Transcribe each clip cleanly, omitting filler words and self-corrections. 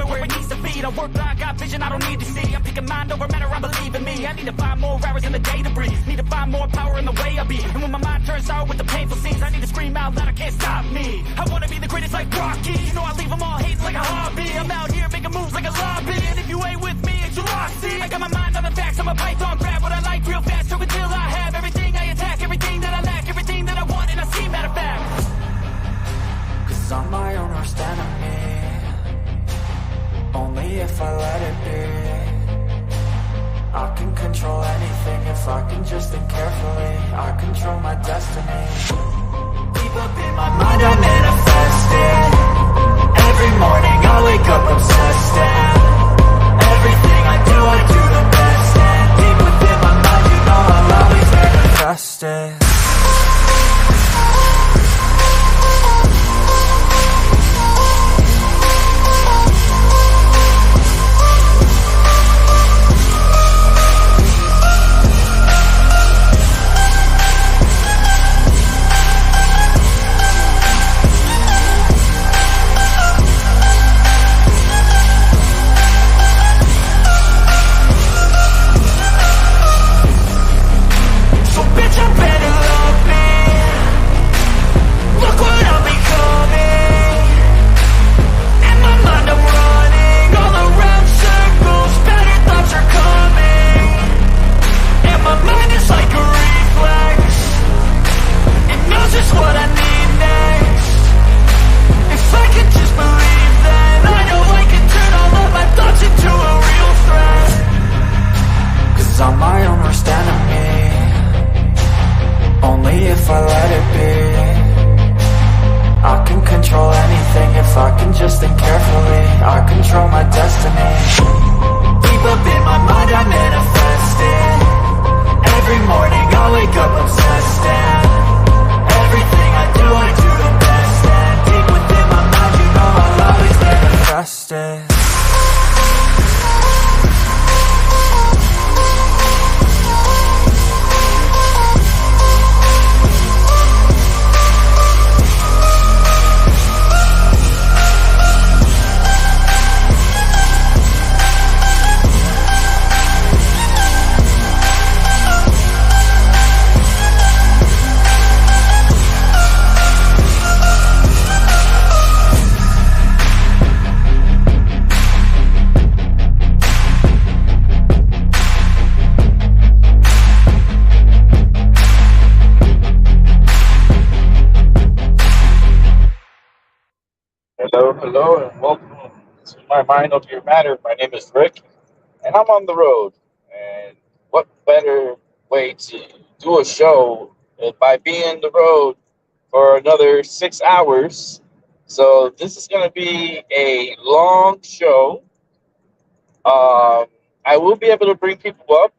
it where it needs to be. I work blind, got vision I don't need to see. I'm picking mind over matter, I believe in me. I need to find more hours in the day to breathe. Need to find more power in the way I be. And when my mind turns sour with the painful scenes, I need to scream out loud, I can't stop me. I wanna be the greatest like Rocky. You know I leave them all hating like a hobby. I'm out here making moves like a lobby. And if you ain't with me, it's your loss. See, I got my mind on the facts, I'm a python, grab what I like real fast. So until I have everything, I attack everything that I lack, everything that I want, and I see matter of fact. Cause I'm my own worst enemy. Only if I let it be. I can control anything if I can just think carefully. I control my destiny. Deep up in my mind I manifest it. Every morning I wake up obsessed, and everything I do the best. And deep within my mind, you know I'll always manifest it. Hello, and welcome to My Mind Over Your Matter. My name is Rick, and I'm on the road. And what better way to do a show than by being on the road for another 6 hours? So this is going to be a long show. I will be able to bring people up,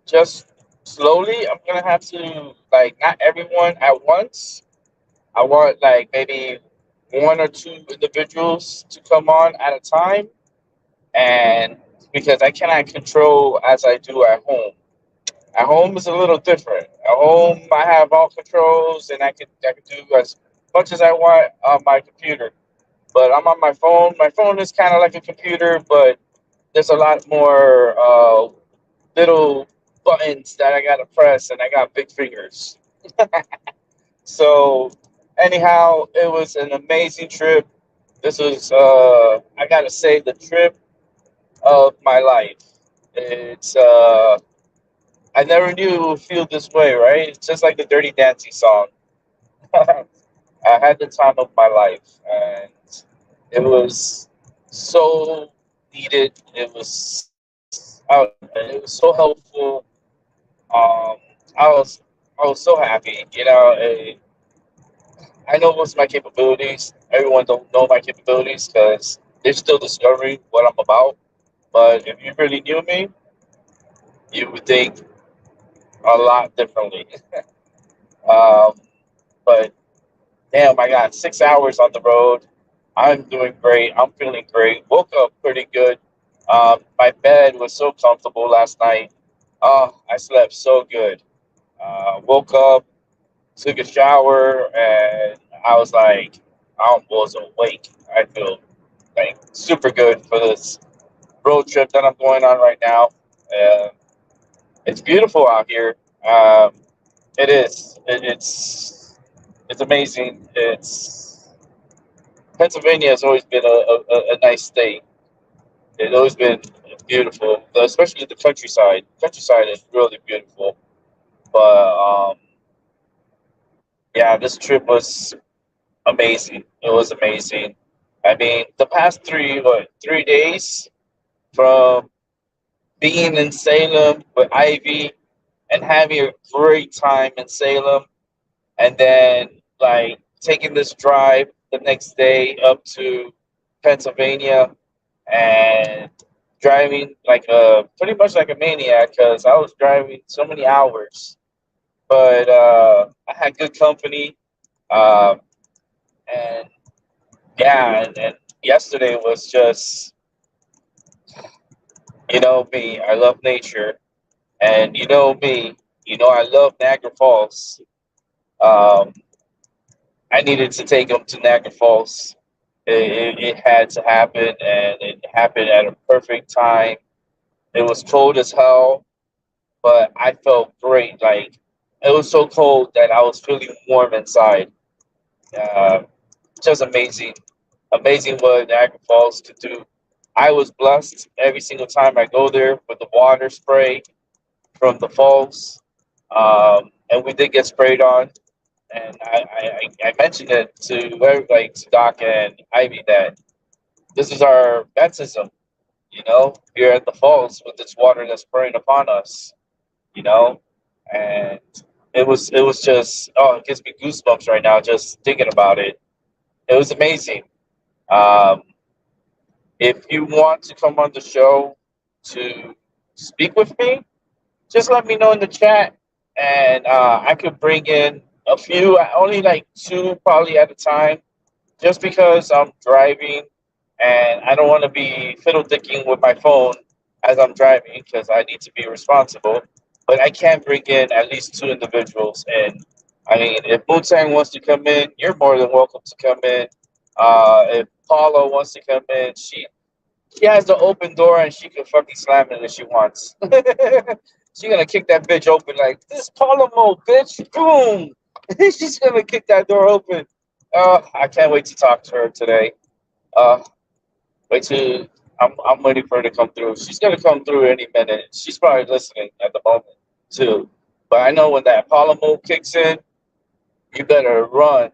just slowly. I'm going to have to, like, not everyone at once. I want, like, maybe one or two individuals to come on at a time, and because I cannot control as I do at home. At home is a little different. At home, I have all controls, and I can do as much as I want on my computer. But I'm on my phone. My phone is kind of like a computer, but there's a lot more little buttons that I gotta press, and I got big fingers. So anyhow, it was an amazing trip. This was, I gotta say, the trip of my life. It's, I never knew it would feel this way, right? It's just like the Dirty Dancing song. I had the time of my life, and it was so needed. It was so helpful. Um, I was so happy, I know what's my capabilities. Everyone don't know my capabilities because they're still discovering what I'm about. But if you really knew me, you would think a lot differently. um, but damn, I got 6 hours on the road. I'm doing great. I'm feeling great. Woke up pretty good. My bed was so comfortable last night. Oh, I slept so good. Woke up, took a shower, and I was like, I was awake. I feel like super good for this road trip that I'm going on right now. Uh, it's beautiful out here. It is. It's amazing. It's Pennsylvania has always been a nice state. It's always been beautiful, especially the countryside. Countryside is really beautiful. But yeah, this trip was amazing. It was amazing. I mean, the past 3 days from being in Salem with Ivy and having a great time in Salem, and then like taking this drive the next day up to Pennsylvania and driving like a pretty much like a maniac because I was driving so many hours. But I had good company, um, and yeah, and yesterday was just me. I love nature, and me. I love Niagara Falls. Um, I needed to take them to Niagara Falls. It had to happen, and it happened at a perfect time. It was cold as hell, but I felt great. Like it was so cold that I was feeling warm inside. Uh, just amazing, amazing what Niagara Falls could do. I was blessed every single time I go there with the water spray from the falls, and we did get sprayed on. And I mentioned it to everybody, to Doc and Ivy, that this is our baptism, here at the falls with this water that's spraying upon us, you know, and it was just, oh, it gives me goosebumps right now just thinking about it. It was amazing. Um, if you want to come on the show to speak with me, just let me know in the chat, and I could bring in a few, only like two probably at a time, just because I'm driving and I don't want to be fiddle dicking with my phone as I'm driving because I need to be responsible. But I can bring in at least two individuals, and I mean, if Wu-Tang wants to come in, you're more than welcome to come in. If Paula wants to come in, she has the open door and she can fucking slam it if she wants. She's gonna kick that bitch open like this Paula mode, bitch. Boom. She's gonna kick that door open. I can't wait to talk to her today. Uh, wait till I'm waiting for her to come through. She's gonna come through any minute. She's probably listening at the moment too. But I know when that Paula mode kicks in, you better run.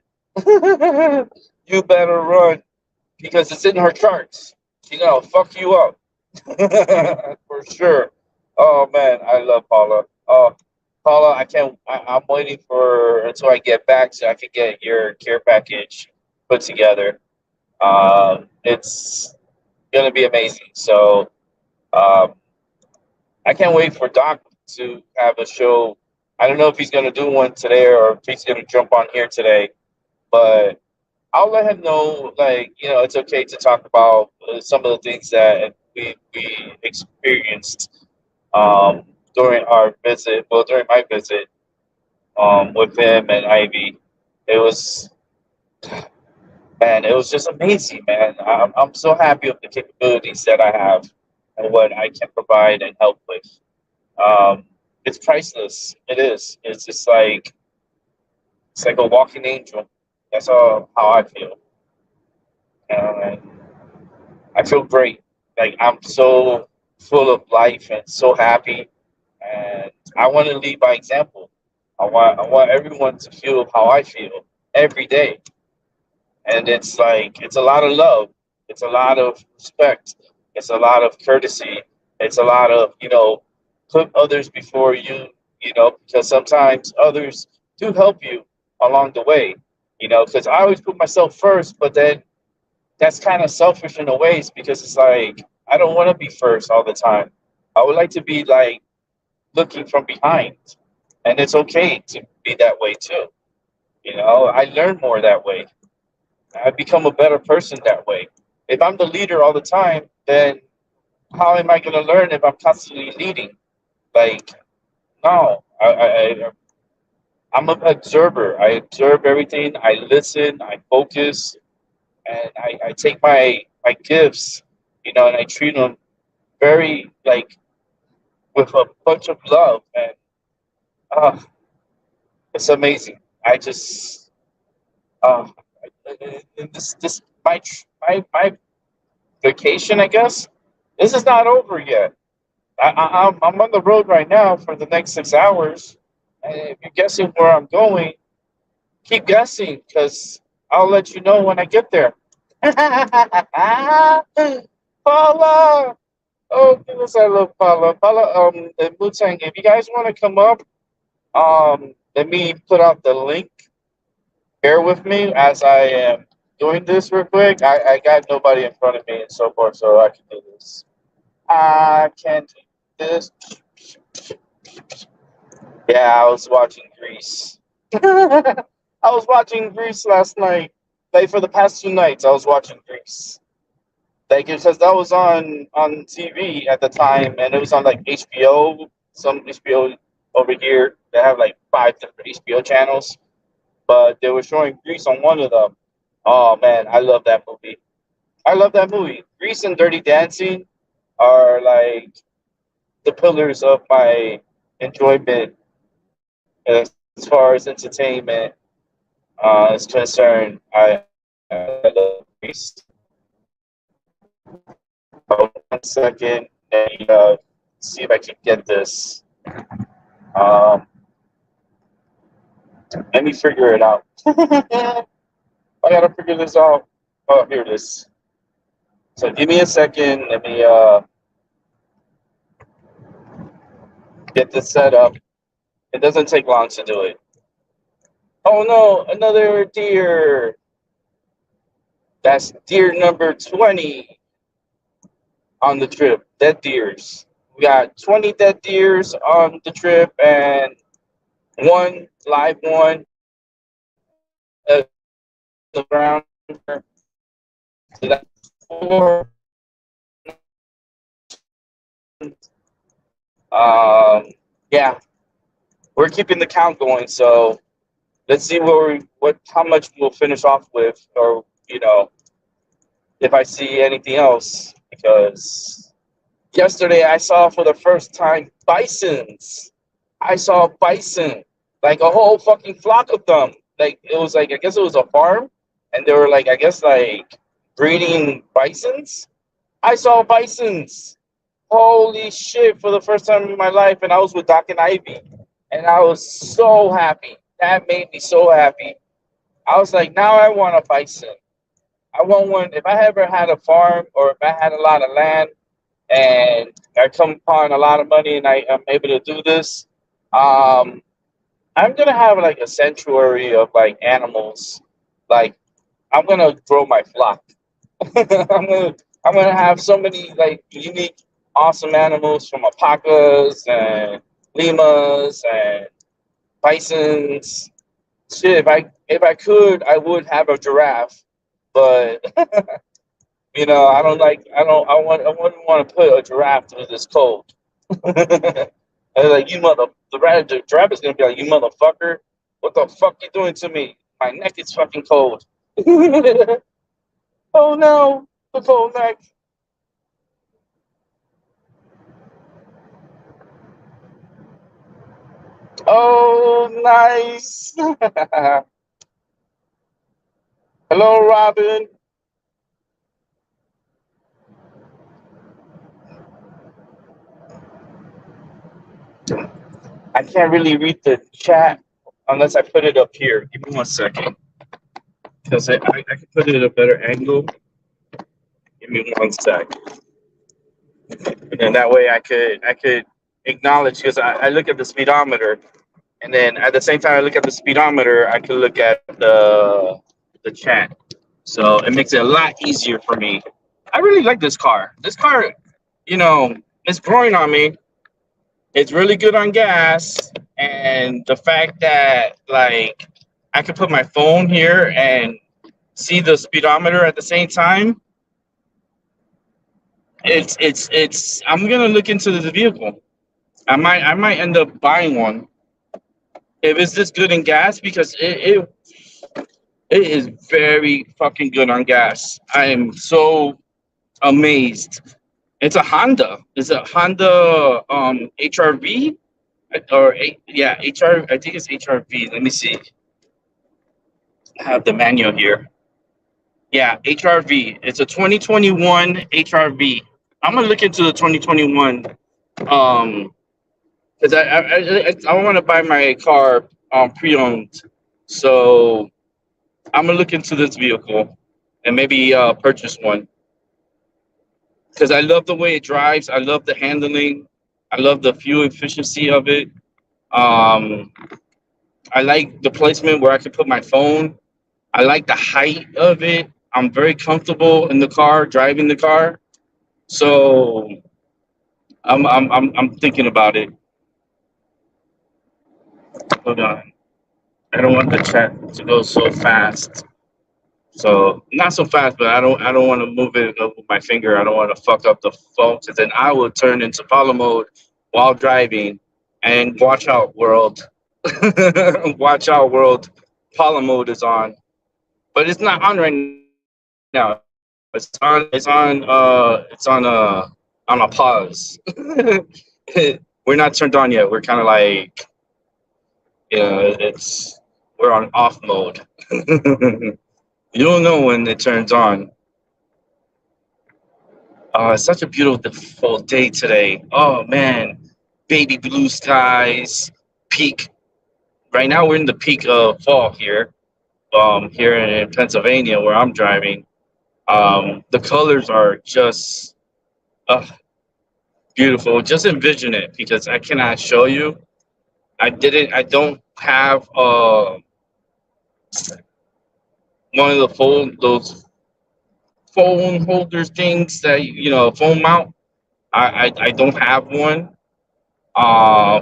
You better run because it's in her charts. She's gonna fuck you up for sure. Oh man, I love Paula. Oh, Paula, I can't. I'm waiting for until I get back so I can get your care package put together. It's gonna be amazing. So um, I can't wait for Doc to have a show. I don't know if he's gonna do one today or if he's gonna jump on here today, but I'll let him know. Like it's okay to talk about some of the things that we experienced during our visit. Well, during my visit with him and Ivy, it was man, it was just amazing, man. I'm so happy with the capabilities that I have and what I can provide and help with. It's priceless. It is. It's like a walking angel. That's all how I feel. And I feel great. Like I'm so full of life and so happy. And I want to lead by example. I want everyone to feel how I feel every day. And it's a lot of love. It's a lot of respect. It's a lot of courtesy. It's a lot of, put others before you, because sometimes others do help you along the way, because I always put myself first, but then that's kind of selfish in a ways because it's like I don't want to be first all the time. I would like to be like looking from behind, and it's okay to be that way too. I learn more that way. I become a better person that way. If I'm the leader all the time, then how am I going to learn if I'm constantly leading? Like, no, I'm an observer. I observe everything. I listen. I focus, and I take my my gifts, you know, and I treat them very like with a bunch of love, and uh, it's amazing. I just uh, this my vacation, I guess. This is not over yet. I'm on the road right now for the next 6 hours, and if you're guessing where I'm going, keep guessing because I'll let you know when I get there. Paula, oh goodness, I love Paula. Paula, the Wu Tang. If you guys want to come up, let me put out the link. Bear with me as I am doing this real quick. I got nobody in front of me and so forth, so I can do this. I can do this. Yeah, I was watching Grease. I was watching Grease last night. Like for the past 2 nights, I was watching Grease. Like because that was on TV at the time, and it was on like HBO. Some HBO over here. They have like 5 different HBO channels, but they were showing Grease on one of them. Oh man, I love that movie. I love that movie. Grease and Dirty Dancing are like the pillars of my enjoyment as far as entertainment is concerned. I love Grease. Hold on 1 second. And, see if I can get this. Let me figure it out. I gotta figure this out. Oh, here it is. So give me a second. Let me get this set up. It doesn't take long to do it. Oh no, another deer. That's deer number 20 on the trip. Dead deers. We got 20 dead deers on the trip and one live one at the ground. So that's 4. Yeah, we're keeping the count going. So let's see how much we'll finish off with, or if I see anything else. Because yesterday I saw for the first time bisons. I saw bison, like a whole fucking flock of them. Like it was like I guess it was a farm, and they were like I guess like breeding bisons. I saw bisons. Holy shit! For the first time in my life, and I was with Doc and Ivy, and I was so happy. That made me so happy. I was like, now I want a bison. I want one. If I ever had a farm, or if I had a lot of land, and I come upon a lot of money, and I am able to do this, I'm gonna have like a sanctuary of like animals. Like I'm gonna grow my flock. I'm gonna have so many like unique, awesome animals from alpacas and llamas and bisons. Shit, if I could, I would have a giraffe, but I don't like. I wouldn't want to put a giraffe through this cold. And like the giraffe is gonna be like, you motherfucker, what the fuck you doing to me? My neck is fucking cold. Oh no, the cold neck. Oh, nice. Hello, Robin. I can't really read the chat unless I put it up here. Give me 1 second. Because I can put it at a better angle. Give me 1 sec. And then that way I could acknowledge, because I look at the speedometer, and then at the same time I look at the speedometer, I can look at the chat. So it makes it a lot easier for me. I really like this car. This car, it's growing on me. It's really good on gas, and the fact that like I can put my phone here and see the speedometer at the same time. It's I'm gonna look into the vehicle. I might end up buying one if it's this good in gas, because it is very fucking good on gas. I am so amazed. It's a Honda. It's a Honda HRV or yeah, HR. I think it's HRV. Let me see. I have the manual here. Yeah, HRV. It's a 2021 HRV. I'm gonna look into the 2021 because I want to buy my car pre-owned. So I'm gonna look into this vehicle and maybe purchase one because I love the way it drives. I love the handling. I love the fuel efficiency of it. Um, I like the placement where I can put my phone. I like the height of it. I'm very comfortable in the car, driving the car. So I'm thinking about it. Hold on. I don't want the chat to go so fast. So not so fast, but I don't want to move it with my finger. I don't want to fuck up the phone because then I will turn into follow mode while driving. And watch out, world. Watch out, world. Follow mode is on, but it's not on right now. It's on a pause. We're not turned on yet. We're kind of like, we're on off mode. You don't know when it turns on. It's such a beautiful day today. Oh man, baby blue skies, peak. Right now we're in the peak of fall here. Here in Pennsylvania where I'm driving. The colors are just beautiful. Just envision it because I cannot show you. I don't have one of those phone holder things that phone mount. I don't have one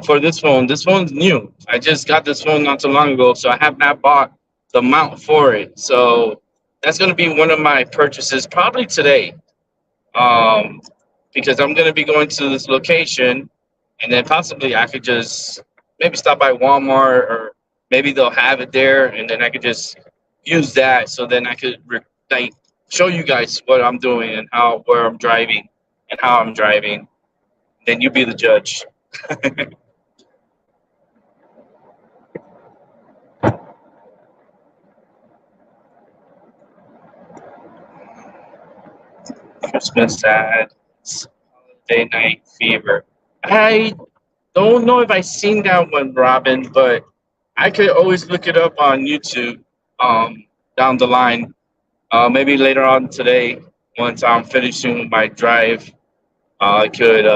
for this phone. This phone's new. I just got this phone not too long ago, so I have not bought the mount for it. So that's going to be one of my purchases probably today, because I'm going to be going to this location, and then possibly I could just maybe stop by Walmart, or maybe they'll have it there, and then I could just use that. So then I could like show you guys what I'm doing and where I'm driving and how I'm driving. Then you be the judge. Christmas ads, holiday night fever. I don't know if I seen that one, Robin, but I could always look it up on YouTube down the line. Maybe later on today, once I'm finishing my drive, I could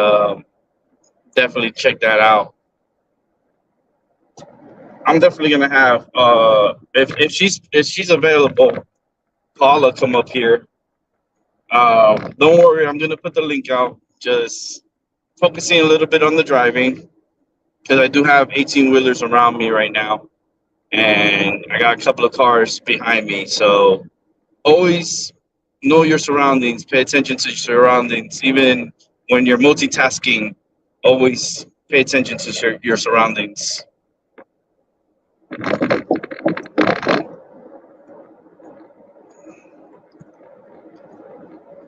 definitely check that out. I'm definitely gonna have if she's available, Paula come up here. Don't worry, I'm gonna put the link out. Just focusing a little bit on the driving because I do have 18 wheelers around me right now, and I got a couple of cars behind me. So always know your surroundings. Pay attention to your surroundings, even when you're multitasking. Always pay attention to your surroundings.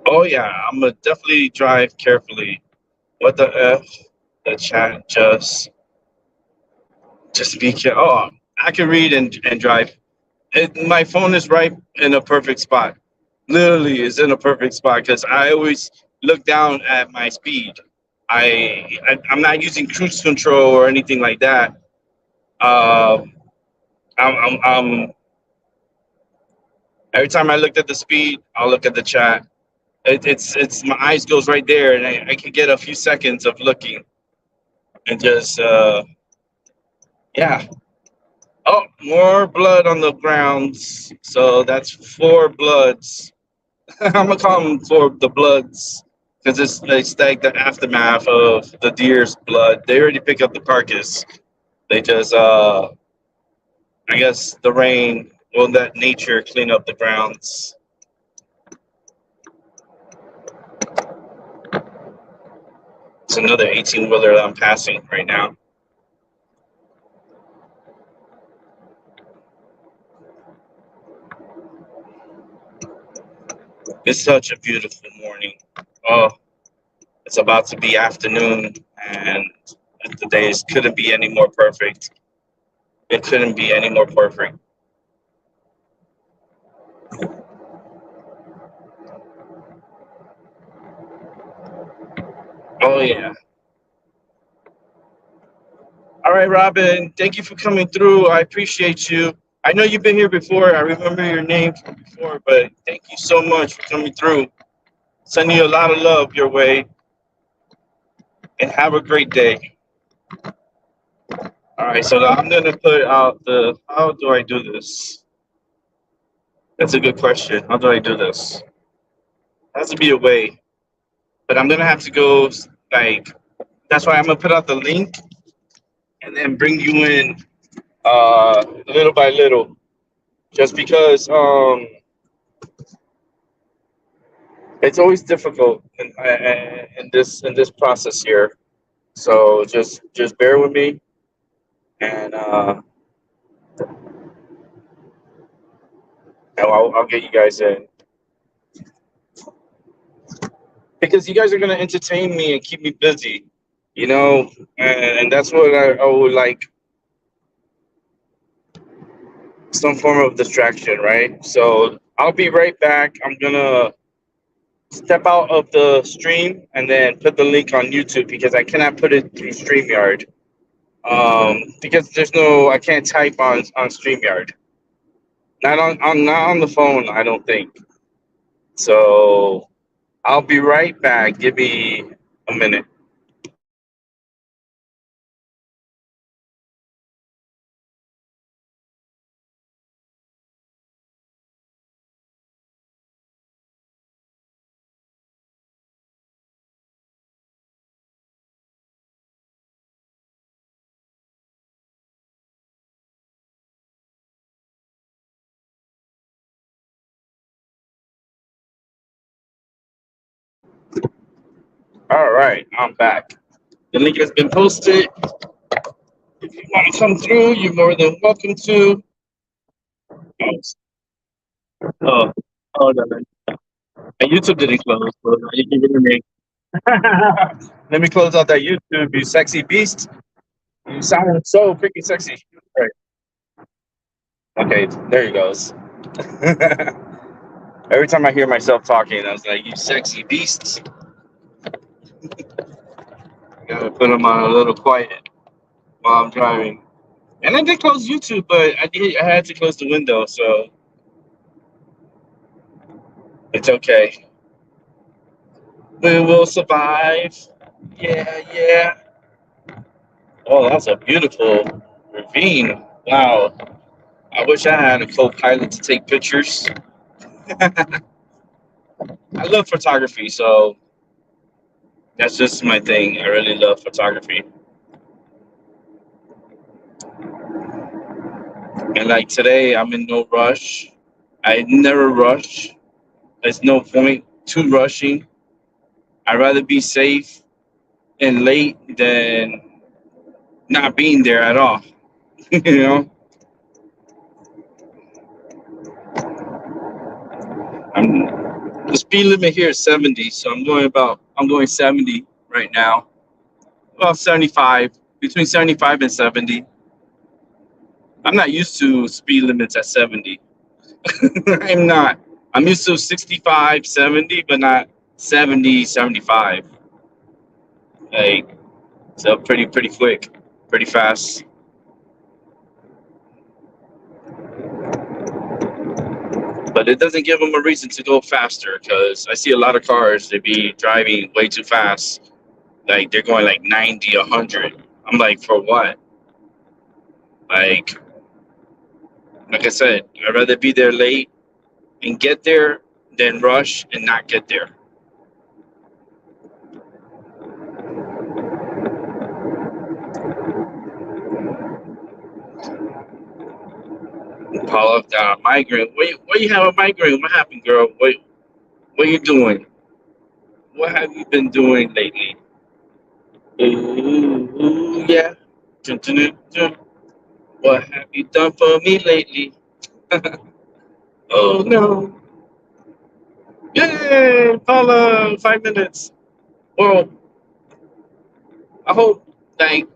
Oh yeah, I'm gonna definitely drive carefully. What the f? The chat just be careful. Oh, I can read and drive. My phone is right in a perfect spot. Literally, is in a perfect spot because I always look down at my speed. I'm not using cruise control or anything like that. I'm every time I looked at the speed, I'll look at the chat. It's my eyes goes right there, and I can get a few seconds of looking and just yeah. Oh, more blood on the grounds. So that's 4 bloods. I'm gonna call them for the bloods because it's like the aftermath of the deer's blood. They already pick up the carcass. They just I guess the rain will let nature clean up the grounds. It's another 18 wheeler that I'm passing right now. It's such a beautiful morning. Oh, it's about to be afternoon, and the days couldn't be any more perfect. It couldn't be any more perfect. Oh yeah. All right, Robin. Thank you for coming through. I appreciate you. I know you've been here before. I remember your name from before, but thank you so much for coming through. Sending you a lot of love your way, and have a great day. All right, so I'm gonna put out the. How do I do this? That's a good question. How do I do this? There has to be a way, but I'm gonna have to go like. That's why I'm gonna put out the link and then bring you in little by little, just because it's always difficult in this process here. So just bear with me, and I'll get you guys in, because you guys are gonna entertain me and keep me busy, and that's what I would like, some form of distraction, right? So I'll be right back. I'm gonna step out of the stream and then put the link on YouTube, because I cannot put it through StreamYard. Because I can't type on StreamYard. Not on the phone, I don't think. So I'll be right back. Give me a minute. All right, I'm back. The link has been posted. If you want to come through, you're more than welcome to. Oh, oh no, no. And YouTube didn't close, so you can get me. Let me close out that YouTube, you sexy beast. You sound so freaking sexy. Right. Okay, there he goes. Every time I hear myself talking, I was like, "You sexy beasts." I gotta put them on a little quiet while I'm driving. And I did close YouTube, but I had to close the window, so it's okay. We will survive. Yeah, yeah. Oh, that's a beautiful ravine. Wow. I wish I had a co-pilot to take pictures. I love photography, so that's just my thing. I really love photography. And like today, I'm in no rush. I never rush. There's no point to rushing. I'd rather be safe and late than not being there at all. you know, the speed limit here is 70, so I'm going 70 right now. Well, 75, between 75 and 70. I'm not used to speed limits at 70. I'm not. I'm used to 65, 70, but not 70, 75. Like, so pretty quick, pretty fast. But it doesn't give them a reason to go faster, because I see a lot of cars, they be driving way too fast. Like, they're going like 90, 100. I'm like, for what? Like I said, I'd rather be there late and get there than rush and not get there. Paul up down migraine. Why you have a migraine? What happened, girl? What you doing? What have you been doing lately? Ooh, yeah. Dun, dun, dun, dun. What have you done for me lately? Oh no. Yay, Paula, 5 minutes. Well, I hope like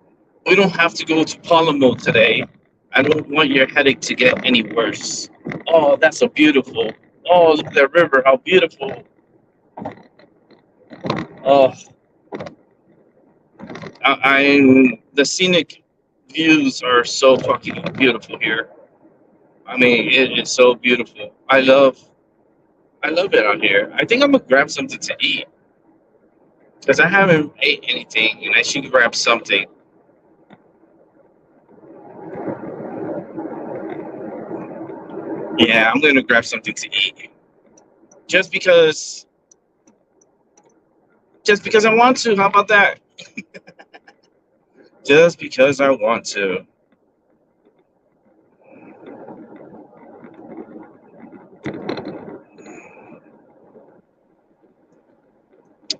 we don't have to go to Paula mode today. I don't want your headache to get any worse. Oh, that's so beautiful. Oh, look at that river, how beautiful. Oh, the scenic views are so fucking beautiful here. I mean, it's so beautiful. I love it out here. I think I'm gonna grab something to eat because I haven't ate anything, and I should grab something. Yeah, I'm gonna grab something to eat just because, I want to. How about that? Just because I want to.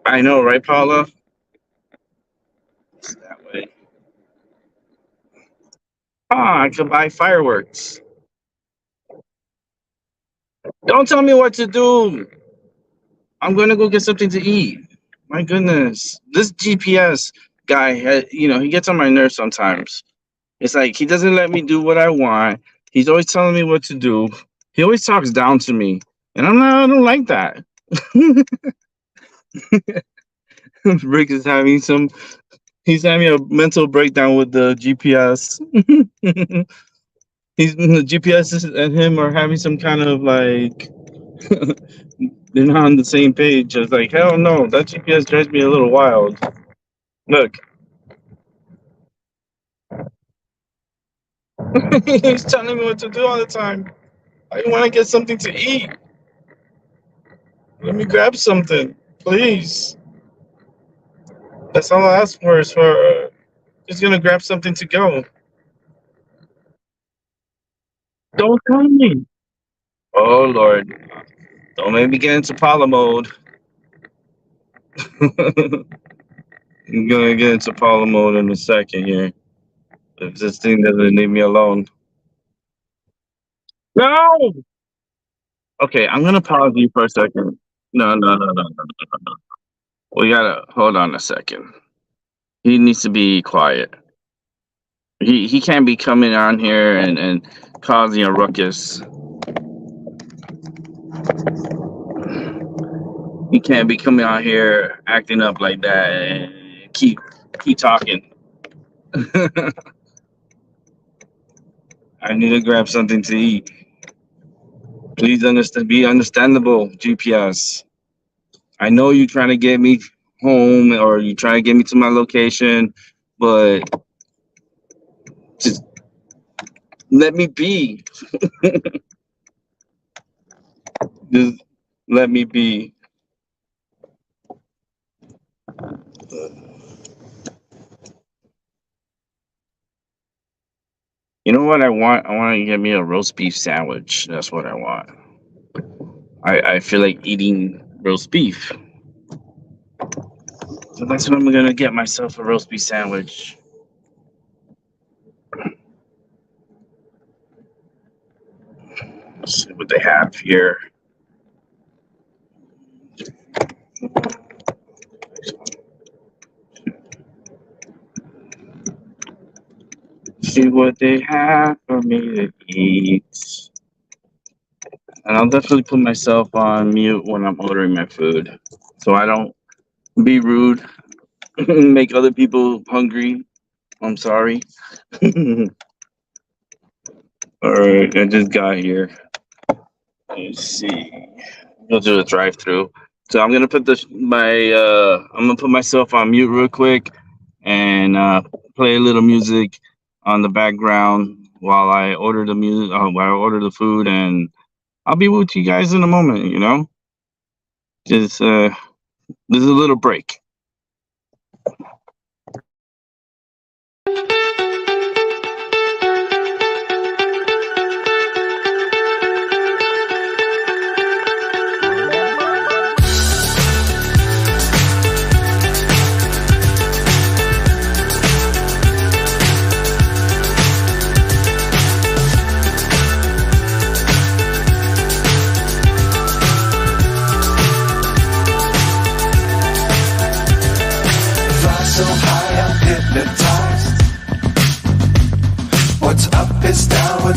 I know, right, Paula? It's that way. Ah, I could buy fireworks. Don't tell me what to do. I'm gonna go get something to eat. My goodness, this GPS guy, he gets on my nerves sometimes. It's like he doesn't let me do what I want. He's always telling me what to do. He always talks down to me, and I don't like that. Rick is having he's having a mental breakdown with the GPS. The GPS and him are having some kind of like they're not on the same page. It's like, hell no, that GPS drives me a little wild. Look. He's telling me what to do all the time. I want to get something to eat. Let me grab something, please. That's all I ask for is for just gonna grab something to go. Don't tell me. Oh Lord. Don't make me get into Paula mode. I'm gonna get into Paula mode in a second here. If this thing doesn't leave me alone. No! Okay, I'm gonna pause you for a second. No. We gotta hold on a second. He needs to be quiet. He can't be coming on here and causing a ruckus. He can't be coming out here acting up like that and keep talking. I need to grab something to eat. Please be understandable, GPS. I know you're trying to get me home or you're trying to get me to my location, but just let me be. Just let me be. You know what I want? I want to get me a roast beef sandwich. That's what I want. I feel like eating roast beef. So that's what I'm going to get myself, a roast beef sandwich. Let's see what they have here. See what they have for me to eat. And I'll definitely put myself on mute when I'm ordering my food, so I don't be rude, make other people hungry. I'm sorry. All right, I just got here. Let's see. Go do a drive-through. So I'm gonna put I'm gonna put myself on mute real quick and play a little music on the background while I order the music, while I order the food, and I'll be with you guys in a moment. Just there's a little break.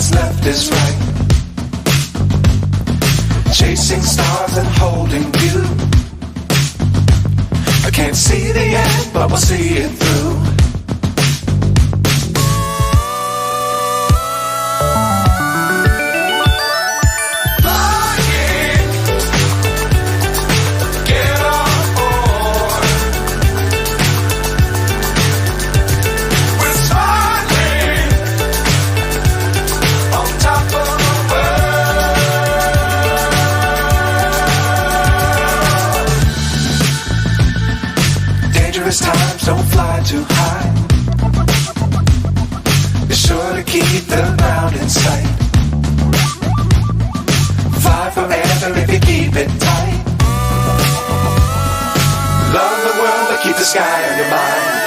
what's left is right. Chasing stars and holding you. I can't see the end, but we'll see it through. Times don't fly too high. Be sure to keep the ground in sight. Fly forever if you keep it tight. Love the world but keep the sky on your mind.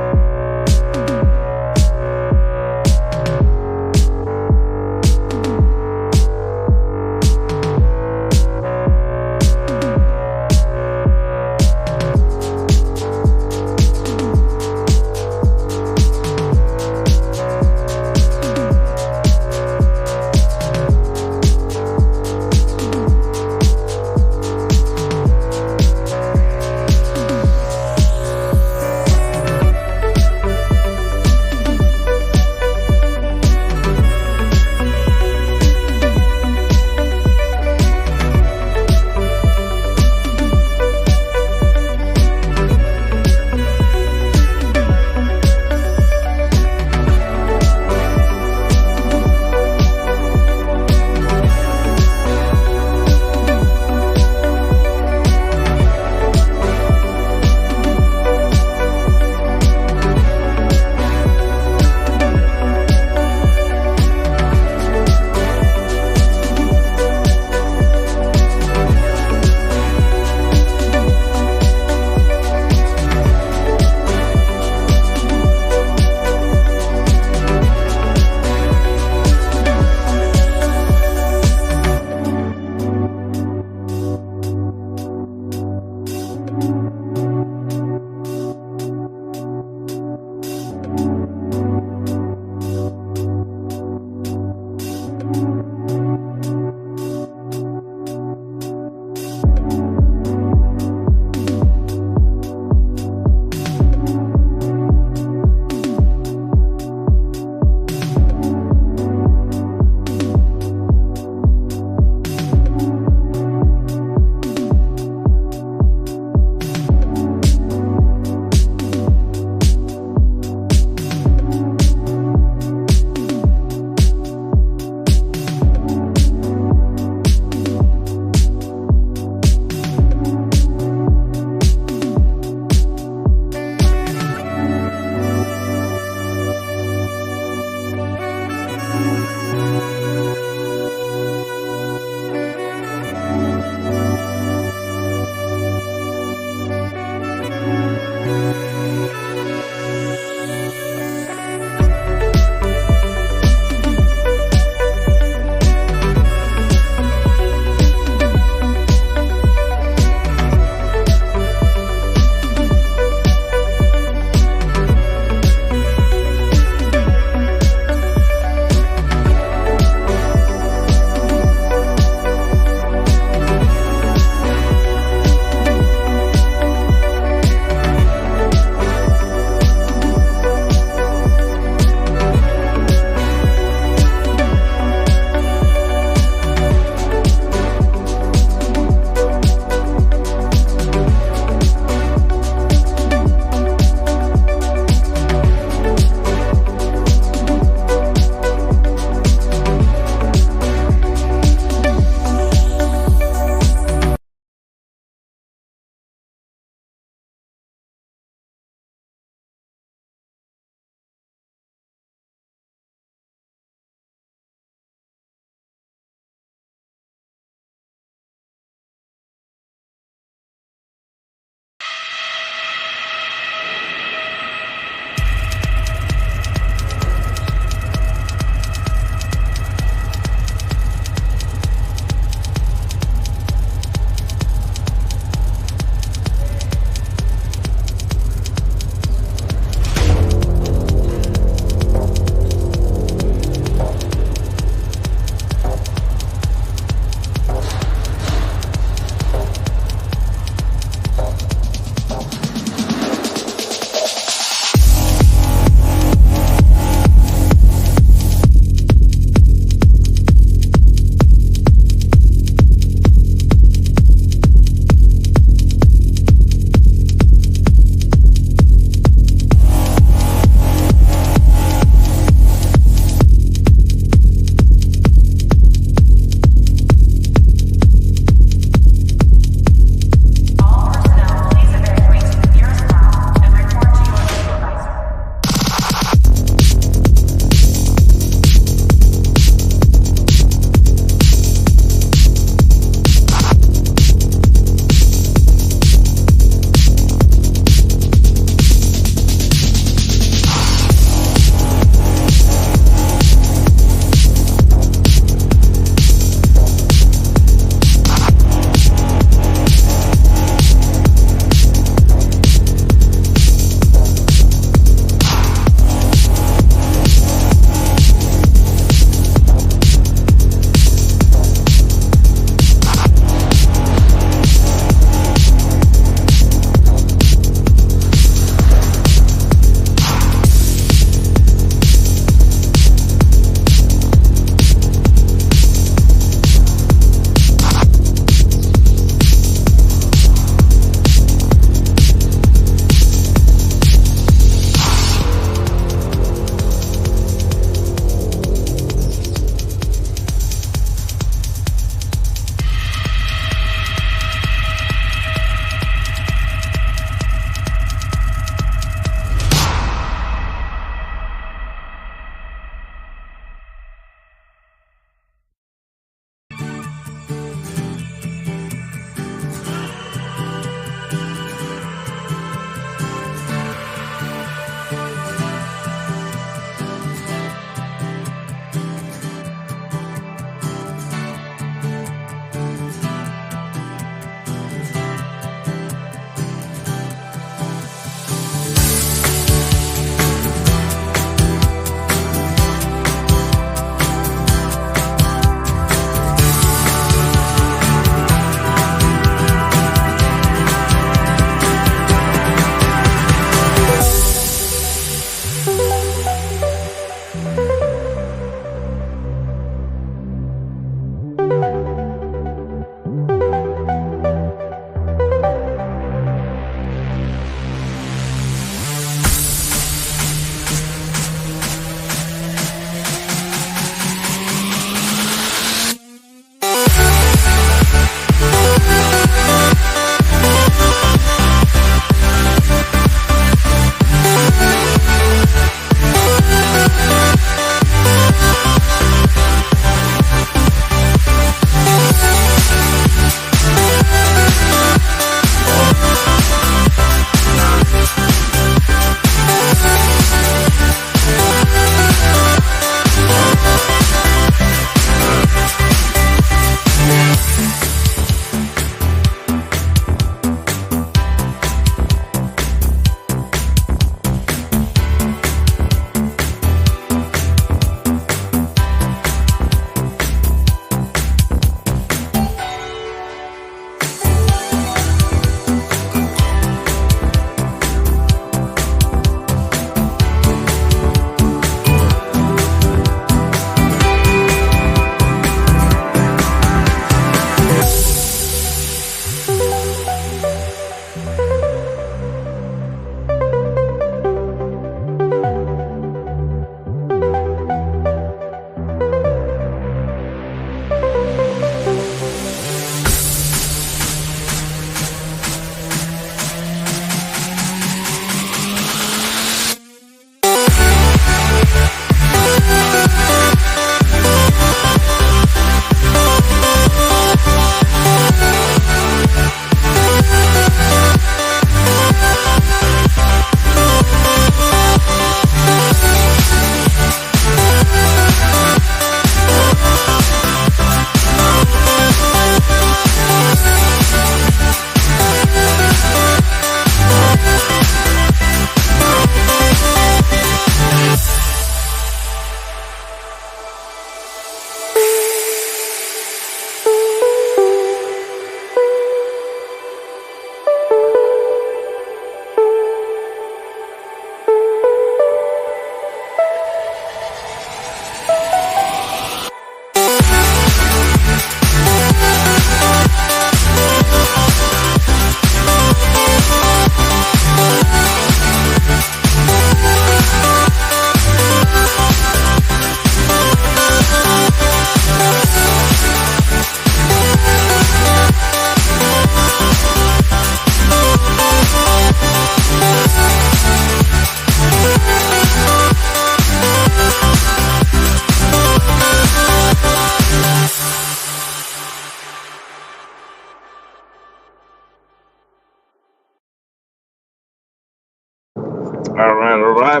All right.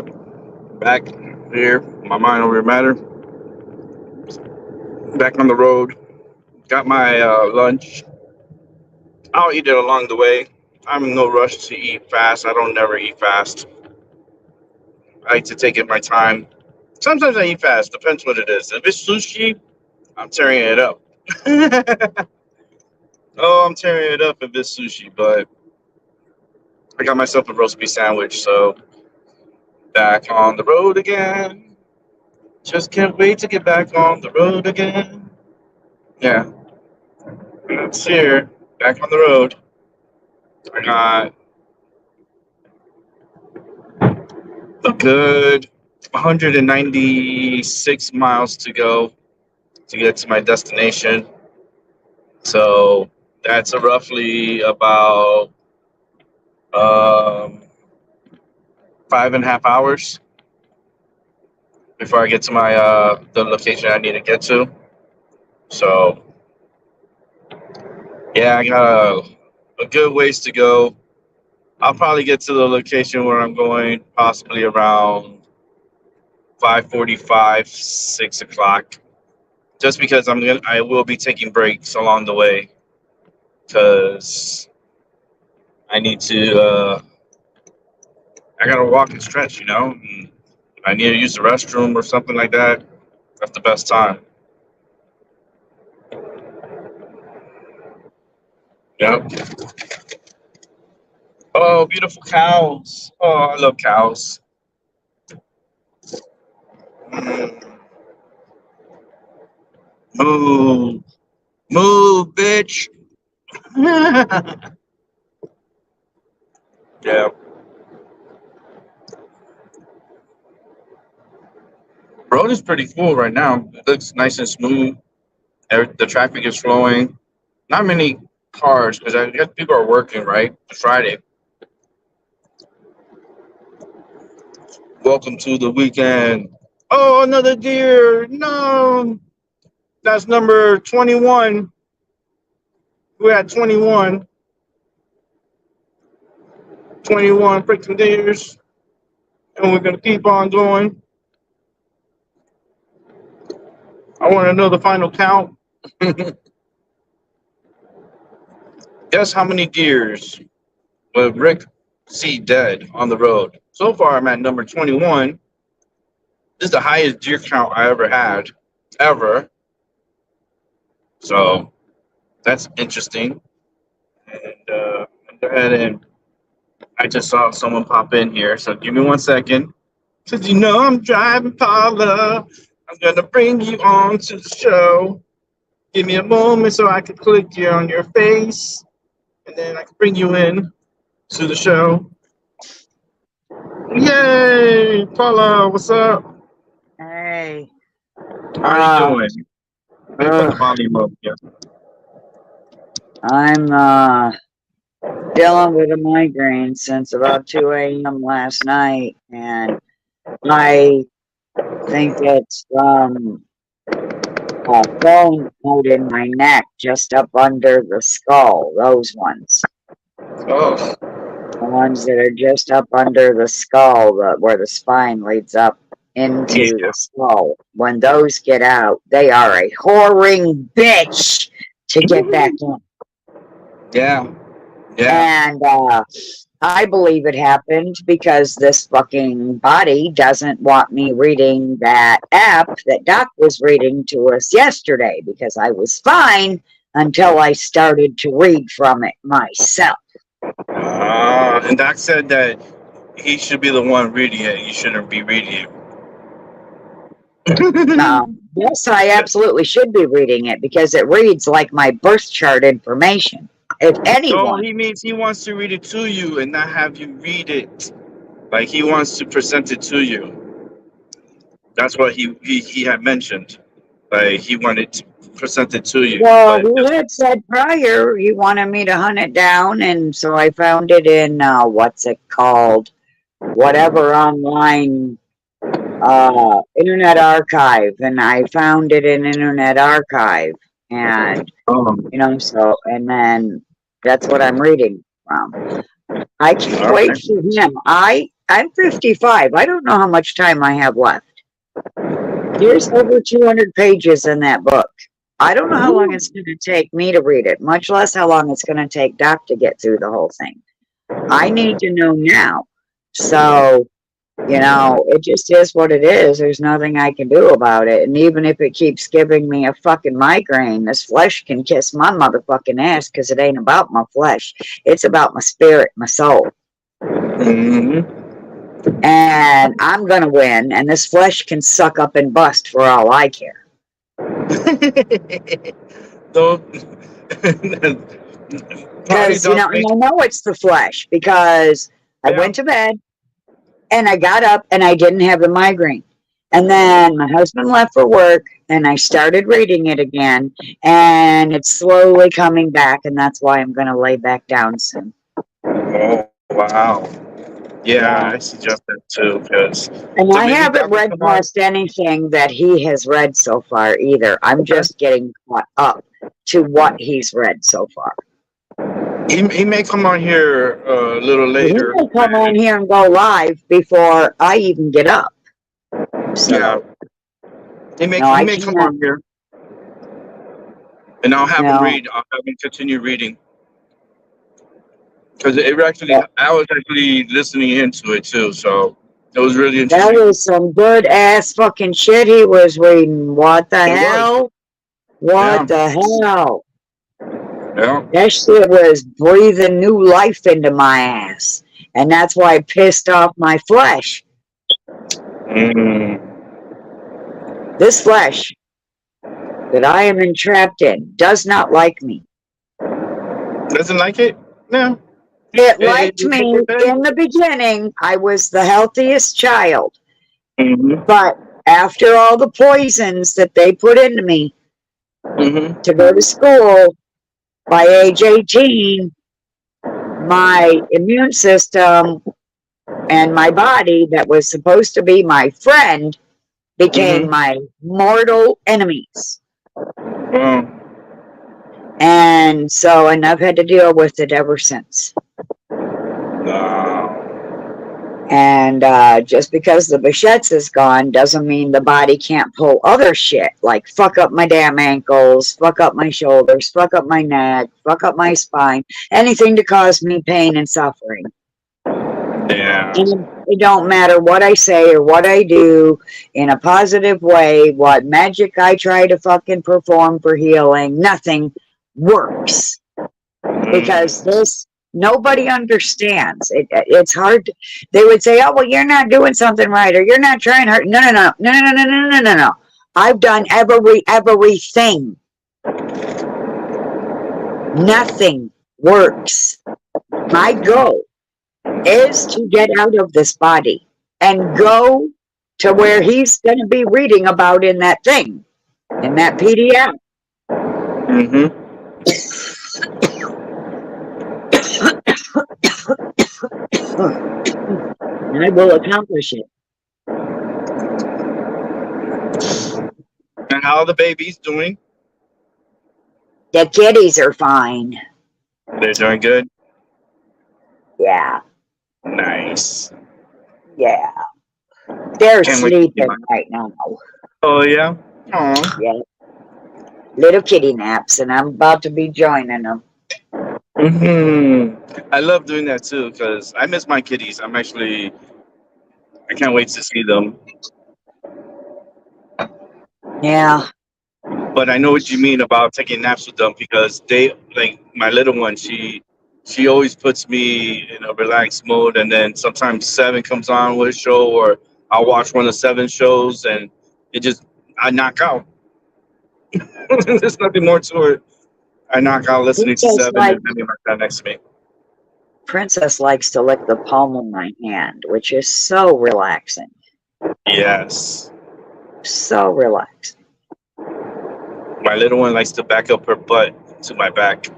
Back here, my mind over matter. Back on the road. Got my lunch. I'll eat it along the way. I'm in no rush to eat fast. I don't never eat fast. I like to take it my time. Sometimes I eat fast. Depends what it is. If it's sushi, I'm tearing it up. Oh, I'm tearing it up if it's sushi. But I got myself a roast beef sandwich, so back on the road again. Just can't wait to get back on the road again. Yeah, it's here. Back on the road. I got a good 196 miles to go to get to my destination. So that's roughly about 5.5 hours before I get to my the location I need to get to. So yeah, I got a good ways to go. I'll probably get to the location where I'm going possibly around 5:45, 6 o'clock. Just because I will be taking breaks along the way, because I need to. I gotta walk and stretch, And I need to use the restroom or something like that. That's the best time. Yep. Oh, beautiful cows. Oh, I love cows. Move. Move, bitch. Yeah. Road is pretty cool right now. It looks nice and smooth. The traffic is flowing. Not many cars, because I guess people are working, right? It's Friday. Welcome to the weekend. Oh, another deer. No. That's number 21. We're at 21. 21 freaking deers. And we're going to keep on going. I want to know the final count. Guess how many deers will Rick see dead on the road? So far, I'm at number 21. This is the highest deer count I ever had, ever. So that's interesting. And go ahead, and I just saw someone pop in here. So give me 1 second. Since I'm driving Paula, I'm going to bring you on to the show. Give me a moment so I can click you on your face. And then I can bring you in to the show. Yay! Paula, what's up? Hey. How are you doing? Let me put the volume up here. I'm dealing with a migraine since about 2 a.m. last night, and I think it's a bone out in my neck, just up under the skull. Those ones. Oh, The ones that are just up under the skull, where the spine leads up into the skull. When those get out, they are a whoring bitch to get back in. yeah. Yeah. And I believe it happened because this fucking body doesn't want me reading that app that Doc was reading to us yesterday, because I was fine until I started to read from it myself. And Doc said that he should be the one reading it. You shouldn't be reading it. Yes, I absolutely should be reading it, because it reads like my birth chart information. If anyone... No, he means he wants to read it to you and not have you read it. Like, he wants to present it to you. That's what he had mentioned. Like, he wanted to present it to you. Well, he had said prior he wanted me to hunt it down, and so I found it in, what's it called? Whatever online Internet Archive, and I found it in Internet Archive, and so, and then that's what I'm reading from. I can't wait for him. I I'm 55. I don't know how much time I have left. There's over 200 pages in that book. I don't know how long it's going to take me to read it, much less how long it's going to take Doc to get through the whole thing. I need to know now. So, it just is what it is. There's nothing I can do about it. And even if it keeps giving me a fucking migraine, this flesh can kiss my motherfucking ass, because it ain't about my flesh. It's about my spirit, my soul. Mm-hmm. And I'm going to win, and this flesh can suck up and bust for all I care. Don't. Because, and I know it's the flesh, because I went to bed, and I got up, and I didn't have the migraine. And then my husband left for work, and I started reading it again, and it's slowly coming back, and that's why I'm going to lay back down soon. Oh, wow. Yeah, I suggest that too, because. And I haven't read past anything that he has read so far either. I'm just getting caught up to what he's read so far. He may come on here a little later. He may come on here and go live before I even get up. So, yeah. He may come on here. And I'll have him read. I'll have him continue reading. Because I was actually listening into it too, so it was really interesting. That was some good ass fucking shit he was reading. What the hell? What the hell? Yeah. That shit was breathing new life into my ass. And that's why it pissed off my flesh. This flesh that I am entrapped in does not like me. Doesn't like it? No. It liked me in the beginning. I was the healthiest child. But after all the poisons that they put into me to go to school, by age 18, my immune system and my body that was supposed to be my friend became my mortal enemies. And I've had to deal with it ever since. And just because the Behçet's is gone doesn't mean the body can't pull other shit, like fuck up my damn ankles, fuck up my shoulders, fuck up my neck, fuck up my spine, anything to cause me pain and suffering. Yeah. And it don't matter what I say or what I do in a positive way, what magic I try to fucking perform for healing, nothing works. Because nobody understands. It's hard. They would say, "Oh, well, you're not doing something right, or you're not trying hard." No. I've done everything. Nothing works. My goal is to get out of this body and go to where he's going to be reading about in that thing, in that PDF. And I will accomplish it. And how are the babies doing? The kitties are fine. They're doing good? Yeah. Nice. Yeah. They're sleeping right now. Oh, yeah? Aww. Yeah. Little kitty naps, and I'm about to be joining them. I love doing that too, because I miss my kitties. I can't wait to see them. Yeah. But I know what you mean about taking naps with them, because my little one, she always puts me in a relaxed mode, and then sometimes 7 comes on with a show, or I'll watch one of 7 shows, and I knock out. There's nothing more to it. I knock out listening to 7 and having my dad next to me. Princess likes to lick the palm of my hand, which is so relaxing. Yes. So relaxing. My little one likes to back up her butt to my back.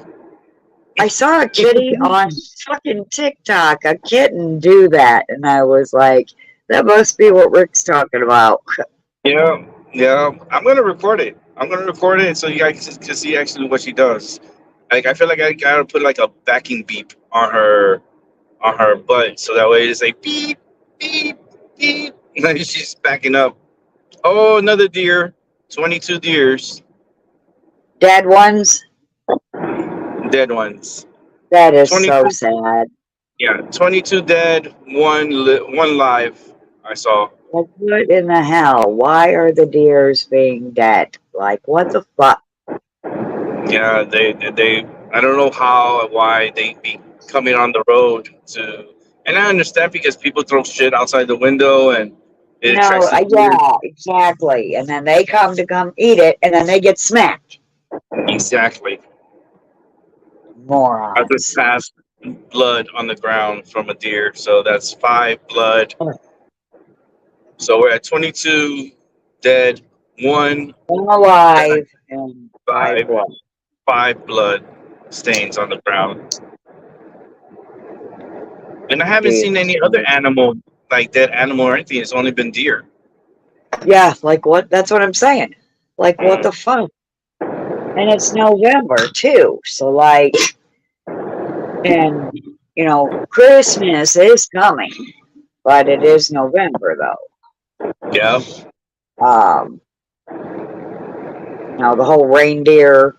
I saw a kitty on fucking TikTok, a kitten do that, and I was like, that must be what Rick's talking about. Yeah. I'm going to record it. So you guys can see actually what she does. Like, I feel like I gotta put like a backing beep on her butt, so that way it's like beep, beep, beep. And she's backing up. Oh, another deer. 22 deers. Dead ones? Dead ones. That is 22, so sad. yeah, 22 dead, one live. I saw. Like, what in the hell? Why are the deers being dead? Like, what the fuck? Yeah, they. I don't know how, why they be coming on the road to. And I understand because people throw shit outside the window and it attracts the deer. Yeah, exactly. And then they come eat it, and then they get smacked. Exactly. I Morons. just passed blood on the ground from a deer, so that's 5 blood. So we're at 22 dead, 1 One alive, and 5 5 blood. 5 blood stains on the ground. And I haven't seen any other animal, like dead animal or anything. It's only been deer. Yeah, like what? That's what I'm saying. Like, what the fuck? And it's November, too. So, like, and, you know, Christmas is coming, but it is November, though. Yeah. You know, the whole reindeer,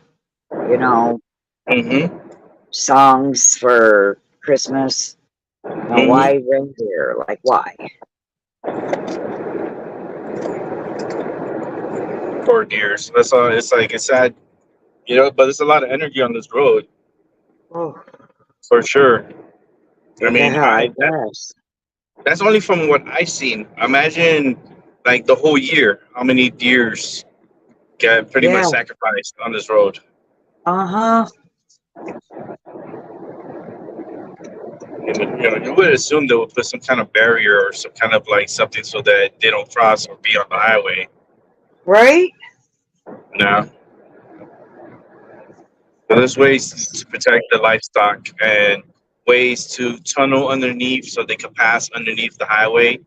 you know, Mm-hmm. songs for Christmas. Now, why reindeer? Like, why? Poor deers. That's all. It's like it's sad, you know. But there's a lot of energy on this road Oh, for sure. I mean, yeah, I guess. that's only from what I've seen. Imagine like the whole year, how many deers get pretty much sacrificed on this road. Uh-huh. You would assume they would put some kind of barrier or some kind of like something so that they don't cross or be on the highway. Right? No. So there's ways to protect the livestock and ways to tunnel underneath so they can pass underneath the highway.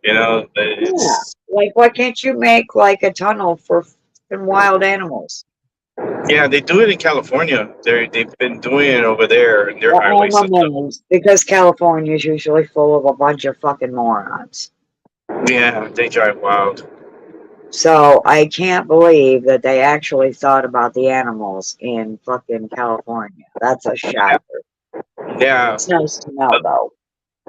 You know, it's Like, why can't you make like a tunnel for wild animals? yeah, they do it in California. They've been doing it over there in their highway system. Because California is usually full of a bunch of fucking morons. Yeah, they drive wild. So I can't believe that they actually thought about the animals in fucking California. That's a shocker. Yeah. It's nice to know, though.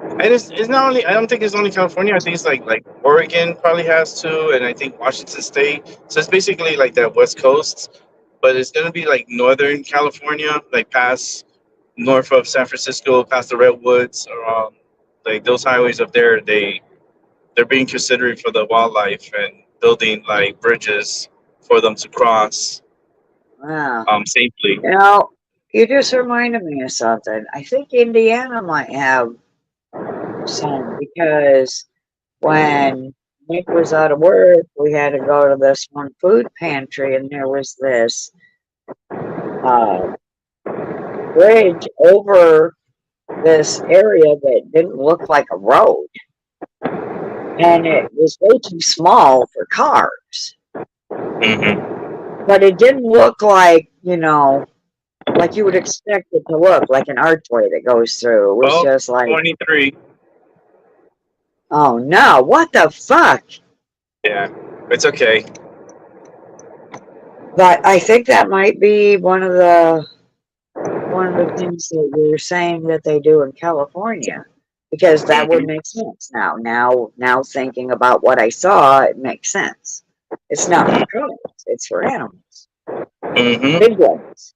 And it's not only. I don't think it's only California. I think it's like Oregon probably has too, and I think Washington State. So it's basically like that West Coast, but it's gonna be like Northern California, like past north of San Francisco, past the Redwoods, around like those highways up there. They're being considered for the wildlife and building like bridges for them to cross Wow. safely. You know, you just reminded me of something. I think Indiana might have some, because when Nick was out of work, we had to go to this one food pantry, and there was this bridge over this area that didn't look like a road. And it was way too small for cars. Mm-hmm. But it didn't look like, you know, like you would expect it to look, like an archway that goes through. It was just like 23. Oh no, what the fuck? Yeah, it's okay. But I think that might be one of the things that you're saying that they do in California. Because that would make sense now. Now thinking about what I saw, it makes sense. It's not for cars, it's for animals. Mm-hmm. Big ones.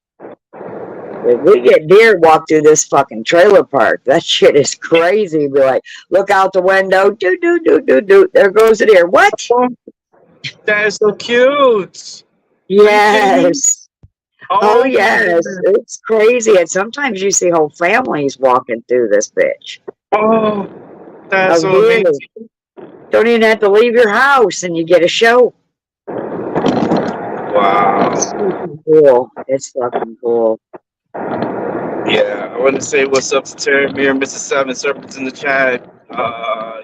If we get deer walk through this fucking trailer park, that shit is crazy. Be like, look out the window, do do do do do. There goes a deer. What? That is so cute. Yes. Oh yes, it's crazy. And sometimes you see whole families walking through this bitch. Oh, that's so amazing. Don't even have to leave your house and you get a show. Wow. It's fucking cool. It's fucking cool. Yeah, I want to say what's up to Terry Mir, Mrs. Seven Serpents in the chat.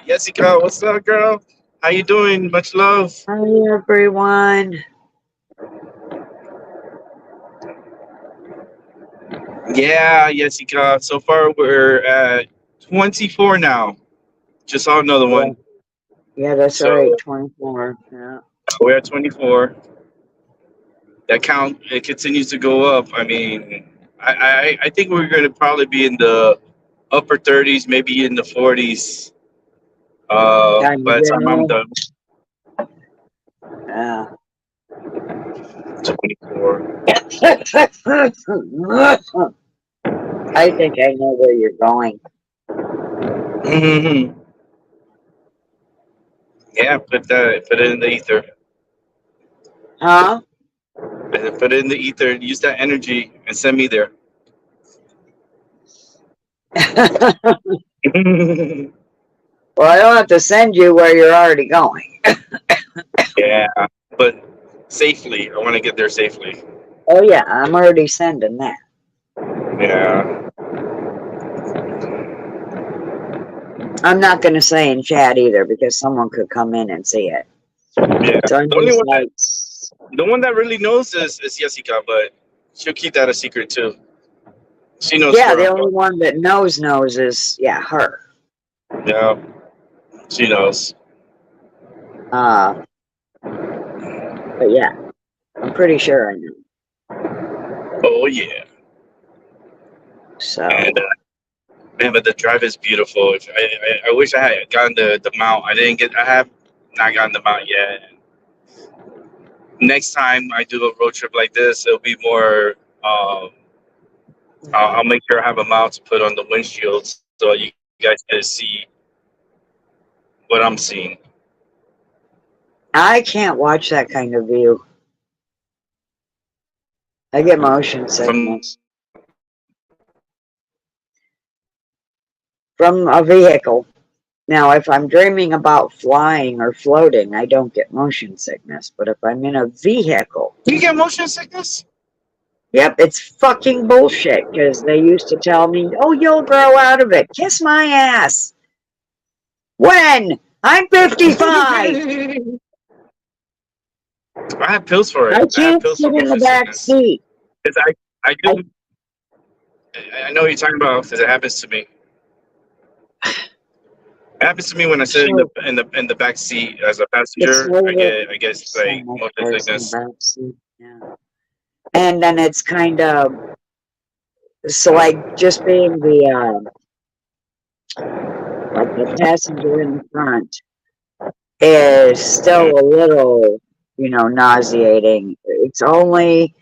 Jessica, what's up, girl? How you doing? Much love. Hi, everyone. Yeah, Jessica. So far, we're at 24 now. Just saw another one. Yeah, that's So right. 24. Yeah. we're at 24. That count, it continues to go up. I mean, I think we're going to probably be in the upper 30s, maybe in the 40s. Time By to the time I'm go. done, Yeah. 24. I think I know where you're going. Hmm. Yeah, put it in the ether. Huh? And put it in the ether. Use that energy and send me there. Well, I don't have to send you where you're already going. Yeah, but safely. I want to get there safely. Oh, yeah, I'm already sending that. Yeah. I'm not going to say in chat either because someone could come in and see it. Yeah. So I'm The only just one like, the one that really knows is Jessica, but she'll keep that a secret too. She knows. yeah, the where I'm only one that knows is, yeah, her. going. Yeah, she knows. But yeah, I'm pretty sure I know. Oh yeah. So, And man, but the drive is beautiful. I wish I had gotten the mount. I have not gotten the mount yet. Next time I do a road trip like this, it'll be more. I'll make sure I have a mount to put on the windshields so you guys can see what I'm seeing. I can't watch that kind of view. I get motion sickness from a vehicle. Now, if I'm dreaming about flying or floating, I don't get motion sickness. But if I'm in a vehicle, You get motion sickness? yep, it's fucking bullshit. Because they used to tell me, "Oh, you'll grow out of it." Kiss my ass. When? I'm 55. I have pills for it. I I have can't pills sit for in the motion back sickness. seat. Because I do. I know what you're talking about because it happens to me. It happens to me when I sit in the back seat as a passenger. I get like motion sickness. Yeah. And then it's kind of so like just being the like the passenger in the front is still a little, nauseating. It's only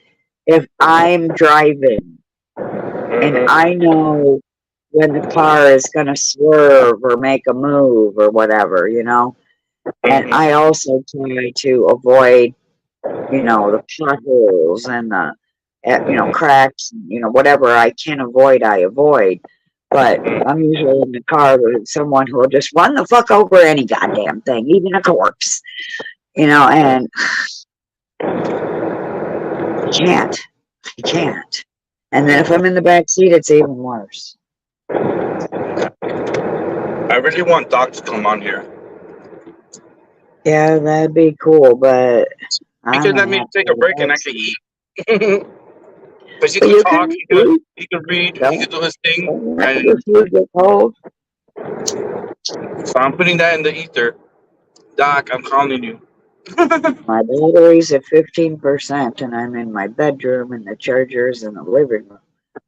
if I'm driving and I know when the car is going to swerve or make a move or whatever, and I also try to avoid, the potholes and the, cracks, whatever I can avoid, I avoid. But I'm usually in the car with someone who will just run the fuck over any goddamn thing, even a corpse, and you can't. And then if I'm in the back seat, it's even worse. I really want Doc to come on here. Yeah, that'd be cool, but He could let me take a break and I can eat. But he But could you talk, can he could read, Yeah. he could do his thing. If you get cold, So I'm putting that in the ether. Doc, I'm calling you. my battery's at 15%, and I'm in my bedroom, and the charger's in the living room.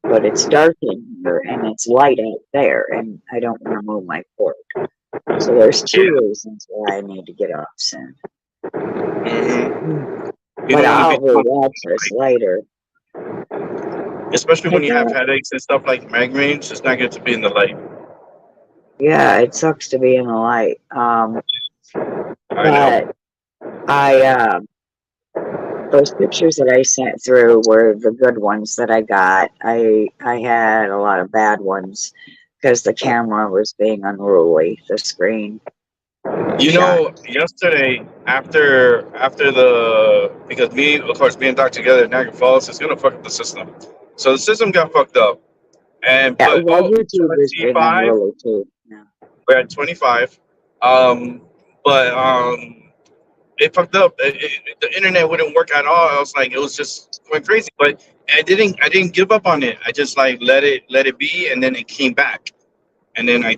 But it's dark in here, and it's light out there, and I don't want to move my cord. So there's two reasons why I need to get off soon. Mm-hmm. But I'll rewatch this later. Especially when you have headaches and stuff like migraines, it's not good to be in the light. Yeah, it sucks to be in the light. I But those pictures that I sent through were the good ones that I got. I had a lot of bad ones because the camera was being unruly, the screen. Yesterday after because me and Doc together at Niagara Falls is gonna fuck up the system. So the system got fucked up. And Yeah, well, YouTube is being unruly too. Yeah. We're at 25. It fucked up. The internet wouldn't work at all. I was like, it was just going crazy. But I didn't give up on it. I just like let it be, and then it came back. And then I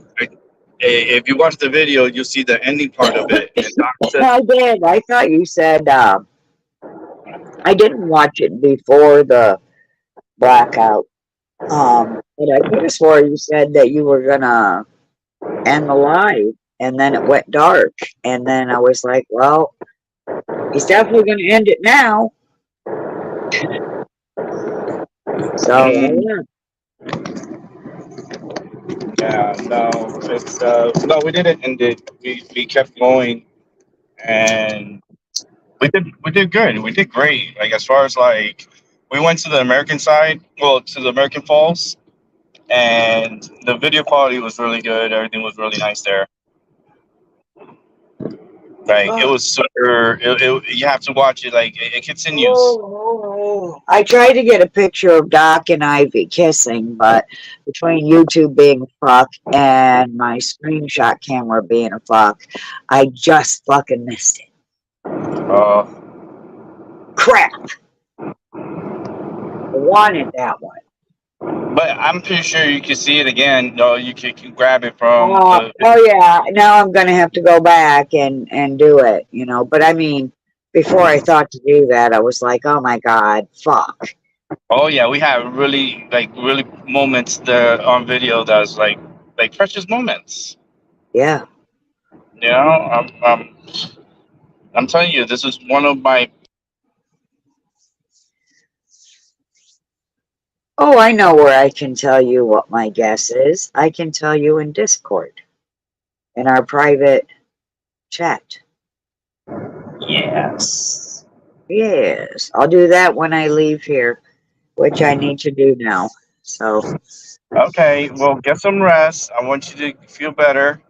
If you watch the video, you'll see the ending part of it. And Doc said, I did. I thought you said I didn't watch it before the blackout. But I could have swore you said that you were gonna end the live, and then it went dark, and then I was like, well, he's definitely gonna end it now. So yeah. yeah, no, it's no, we didn't end it. We kept going, and we did good. We did great. Like as far as like we went to the American side, well, to the American Falls, and the video quality was really good. Everything was really nice there. Like it was super. You have to watch it. Like it continues. I tried to get a picture of Doc and Ivy kissing, but between YouTube being a fuck and my screenshot camera being a fuck, I just fucking missed it. Uh, Crap. I wanted that one. but I'm pretty sure you can see it again. No, you can grab it from. Oh yeah, now I'm gonna have to go back and do it, you know. But I mean, before I thought to do that, I was like, oh my god, fuck. Oh yeah, we have really moments there on video that's like precious moments. Yeah. You know, I'm telling you, this is one of my. Oh, I know where I can tell you what my guess is. I can tell you in Discord, in our private chat. Yes. Yes, I'll do that when I leave here, which I need to do now. So. Okay, well, get some rest. I want you to feel better.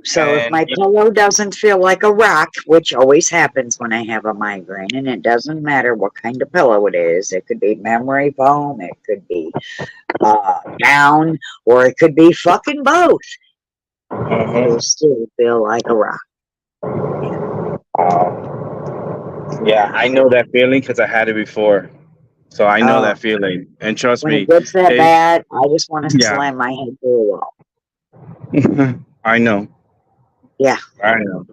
So if my pillow doesn't feel like a rock, which always happens when I have a migraine, and it doesn't matter what kind of pillow it is, it could be memory foam, it could be down, or it could be fucking both. It'll still feel like a rock. Yeah, I know that feeling because I had it before. So I know that feeling. And trust When me. it gets that bad, I just want to slam my head through a wall. I know. Yeah. I know.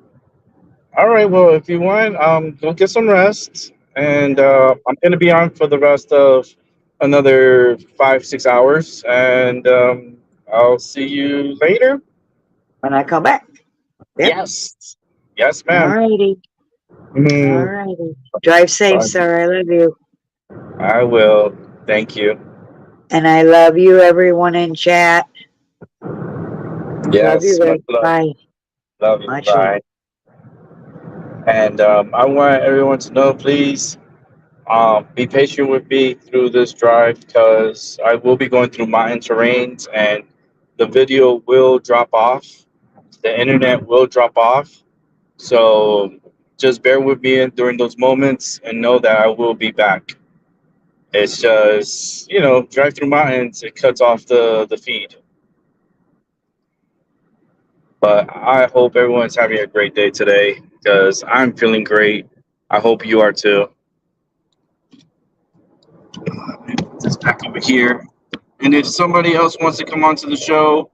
All right. Well, if you want, go get some rest. And I'm going to be on for the rest of another 5-6 hours. And I'll see you later. When I come back. Yep. Yes. Yes, ma'am. All righty. All righty. Drive safe, sir. I love you. I will. Thank you. And I love you, everyone in chat. Yes. Love you, Rick. Bye. Love you. Bye. And I want everyone to know, please, be patient with me through this drive because I will be going through mountain terrains and the video will drop off. The internet will drop off. So just bear with me during those moments and know that I will be back. It's just, drive through mountains, it cuts off the feed. But I hope everyone's having a great day today because I'm feeling great. I hope you are too. Just back over here. And if somebody else wants to come onto the show,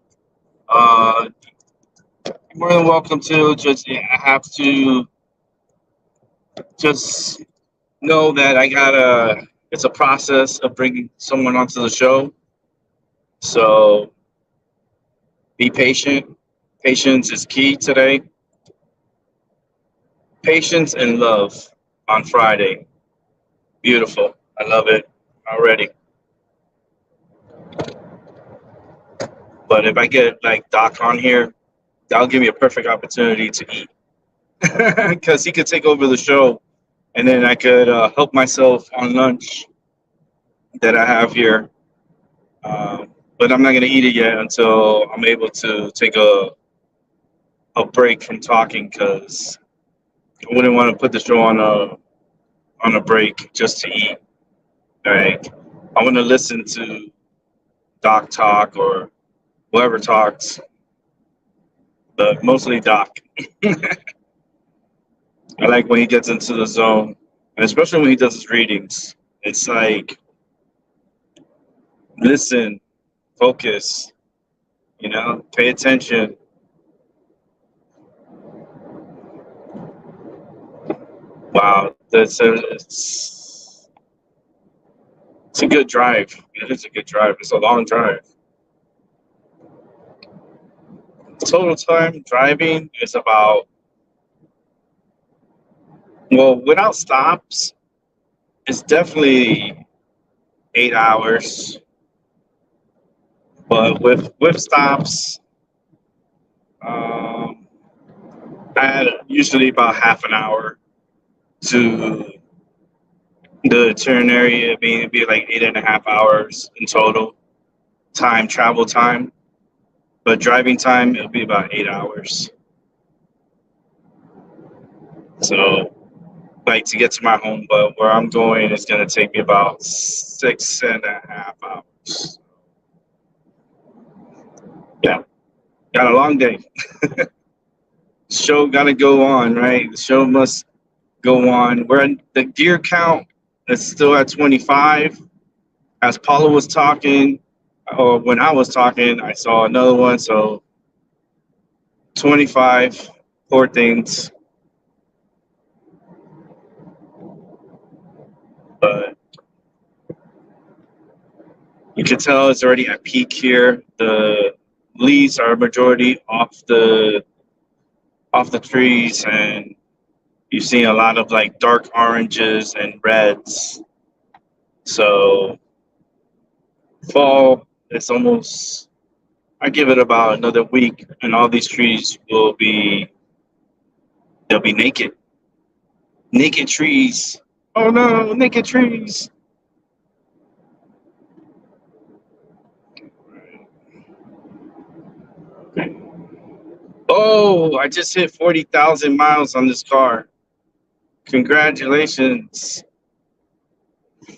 you're more than welcome to. Just I have to just know that it's a process of bringing someone onto the show. So be patient. Patience is key today. Patience and love on Friday. Beautiful. I love it already. But if I get like Doc on here, that'll give me a perfect opportunity to eat. Because he could take over the show and then I could help myself on lunch that I have here. But I'm not going to eat it yet until I'm able to take a break from talking because I wouldn't want to put the show on a break just to eat. Right? I want to listen to Doc talk or whoever talks, but mostly Doc. I like when he gets into the zone, and especially when he does his readings. It's like, listen, focus, pay attention, Wow, it's a good drive. It is a good drive. It's a long drive. Total time driving is about, well, without stops, it's definitely 8 hours. But with stops, I had usually about half an hour to the turn area. It'd be like 8.5 hours in total travel time. But driving time, it'll be about 8 hours. So, like, to get to my home, but where I'm going is going to take me about 6.5 hours. Yeah, got a long day. Show got to go on, right? The show must go on. The gear count is still at 25. As Paula was talking, or when I was talking, I saw another one. So 25, poor things. But you can tell it's already at peak here. The leaves are majority off the trees, and you've seen a lot of like dark oranges and reds. So fall, it's almost, I give it about another week and all these trees they'll be naked. Naked trees. Oh no, naked trees. Oh, I just hit 40,000 miles on this car. Congratulations.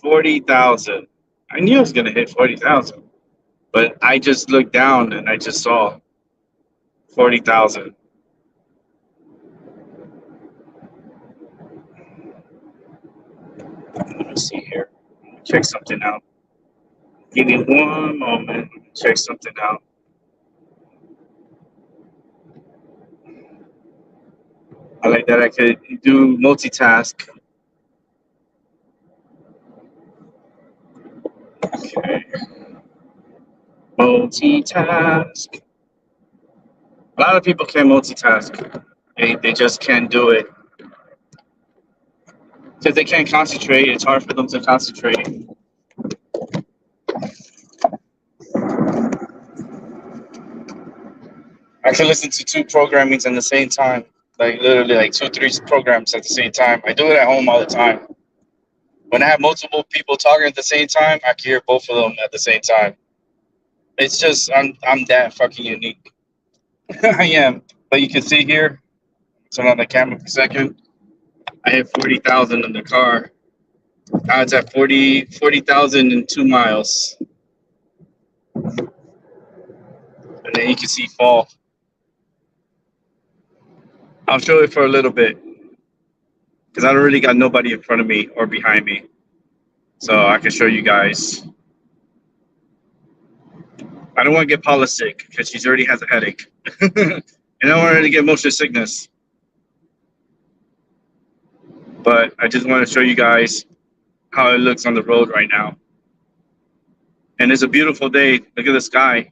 40,000. I knew I was going to hit 40,000, but I just looked down and I just saw 40,000. Let me see here. Check something out. Give me one moment. Check something out. I like that I could do multitask. Okay. Multitask. A lot of people can't multitask. They just can't do it. Because they can't concentrate. It's hard for them to concentrate. I can listen to 2 programmings at the same time. Like literally like 2, 3 programs at the same time. I do it at home all the time. When I have multiple people talking at the same time, I can hear both of them at the same time. It's just, I'm that fucking unique. I am. But you can see here, turn on the camera for a second. I hit 40,000 in the car. Now it's at 40,002 miles. And then you can see fall. I'll show it for a little bit because I don't really got nobody in front of me or behind me. So I can show you guys. I don't want to get Paula sick because she already has a headache. And I don't want her to get motion sickness. But I just want to show you guys how it looks on the road right now. And it's a beautiful day. Look at the sky.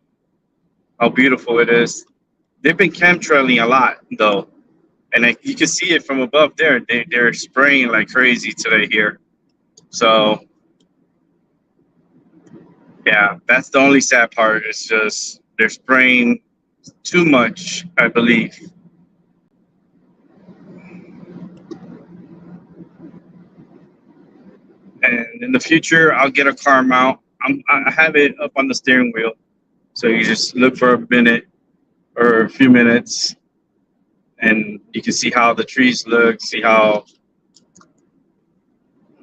How beautiful it is. They've been chemtrailing a lot though. And you can see it from above there. They're spraying like crazy today here. So, yeah, that's the only sad part. It's just they're spraying too much, I believe. And in the future, I'll get a car mount. I have it up on the steering wheel. So you just look for a minute or a few minutes. And you can see how the trees look, see how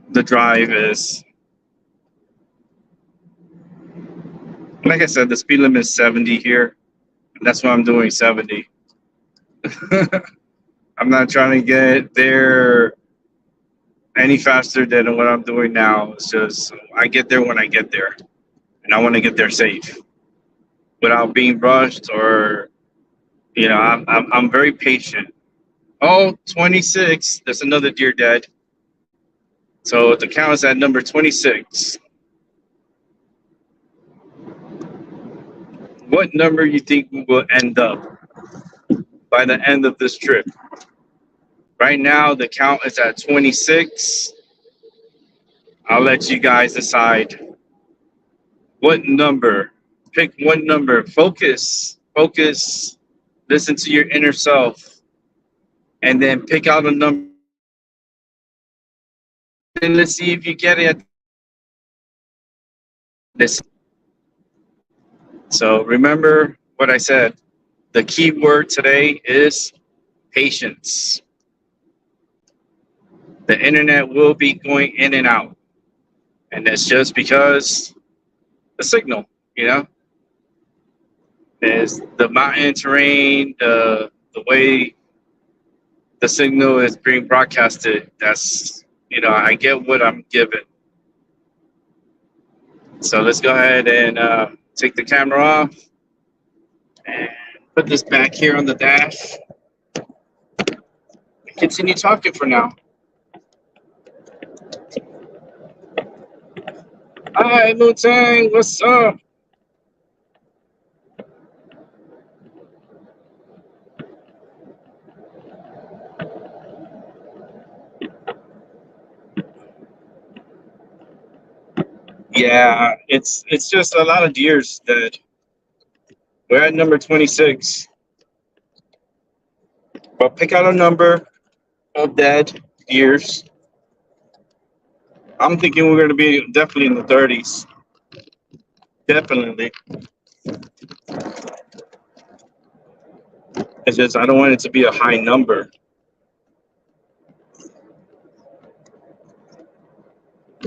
the drive is. Like I said, the speed limit is 70 here. That's why I'm doing 70. I'm not trying to get there any faster than what I'm doing now. It's just, I get there when I get there. And I want to get there safe without being rushed or, you know, I'm very patient. Oh, 26. There's another deer dead. So the count is at number 26. What number you think we will end up by the end of this trip? Right now, the count is at 26. I'll let you guys decide what number. Pick one number. Focus. Focus. Listen to your inner self. And then pick out a number. And let's see if you get it. Listen. So remember what I said. The key word today is patience. The internet will be going in and out. And that's just because the signal, you know, is the mountain terrain, the way the signal is being broadcasted. That's, you know, I get what I'm given. So let's go ahead and take the camera off and put this back here on the dash. Continue talking for now. Hi, Wu-Tang, what's up? Yeah, it's just a lot of deers that we're at number 26. But pick out a number of dead deers. I'm thinking we're going to be definitely in the 30s. Definitely. It's just I don't want it to be a high number.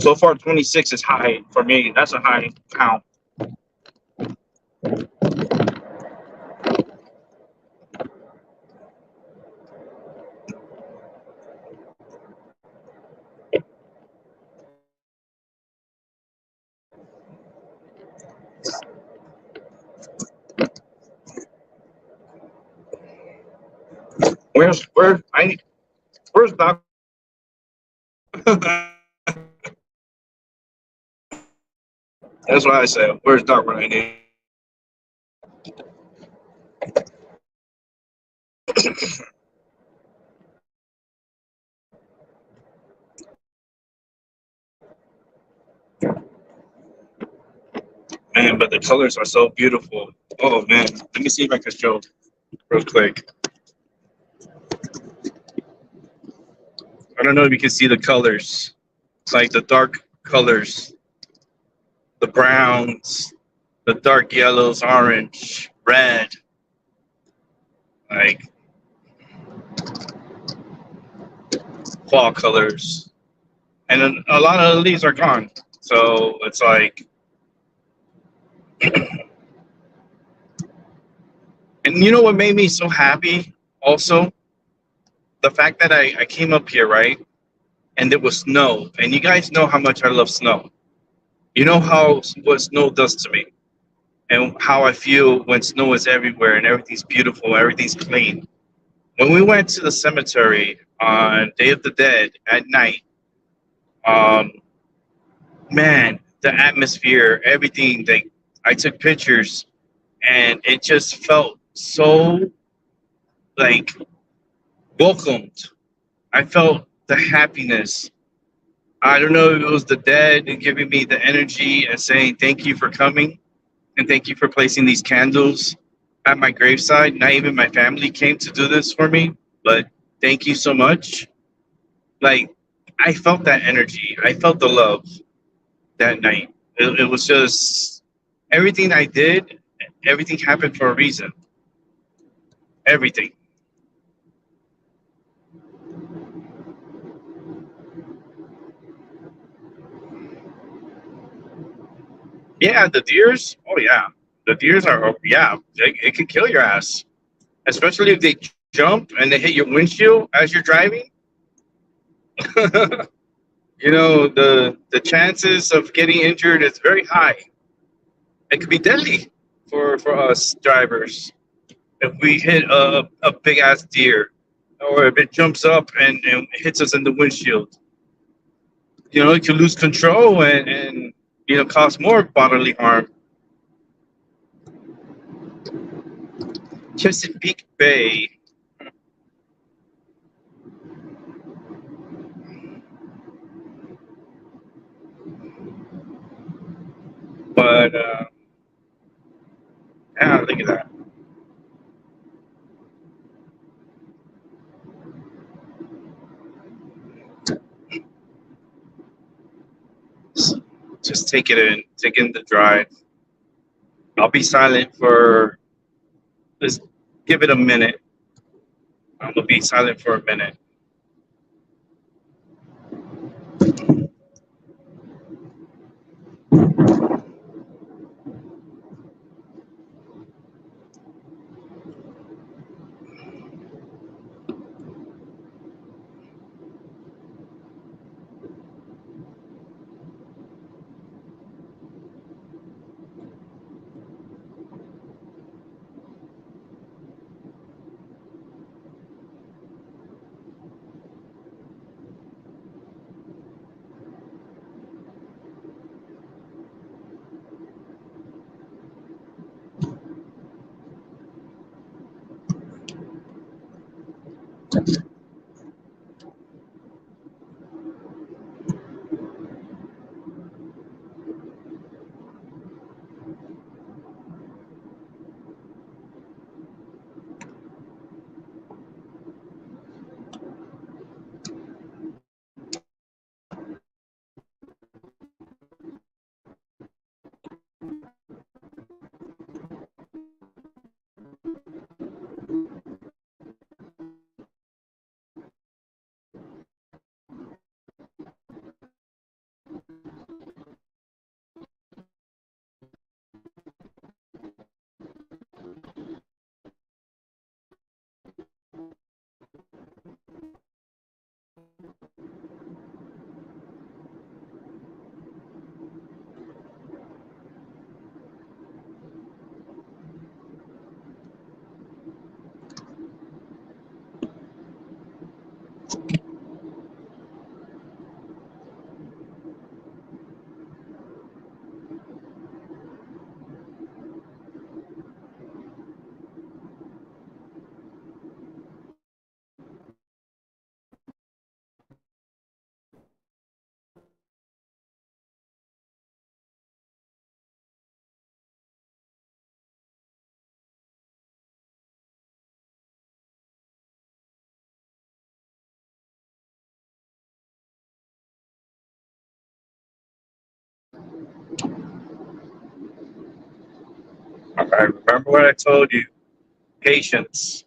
So far, 26 is high for me. That's a high count. Where's Doc? That's what I said. Where's Doc when I need? Man, but the colors are so beautiful. Oh man, let me see if I can show real quick. I don't know if you can see the colors. It's like the dark colors, the browns, the dark yellows, orange, red. Like fall colors. And then a lot of the leaves are gone. So it's like, and you know what made me so happy also? The fact that I came up here, right? And there was snow. And you guys know how much I love snow. You know what snow does to me. And how I feel when snow is everywhere and everything's beautiful, everything's clean. When we went to the cemetery on Day of the Dead at night, man, the atmosphere, everything, I took pictures and it just felt so like welcomed. I felt the happiness. I don't know if it was the dead and giving me the energy and saying thank you for coming and thank you for placing these candles at my graveside. Not even my family came to do this for me, but thank you so much. Like, I felt that energy. I felt the love that night. It was just everything I did, everything happened for a reason. Everything. Yeah, the deers. Oh yeah, the deers are. Yeah, it can kill your ass, especially if they jump and they hit your windshield as you're driving. You know, the chances of getting injured is very high. It could be deadly for us drivers if we hit a big ass deer. or if it jumps up and hits us in the windshield. It can lose control and cause more bodily harm. Chesapeake Bay. But yeah, look at that. Just take in the drive. I'll be silent for, let's give it a minute. I'm gonna be silent for a minute. All right, remember what I told you. Patience.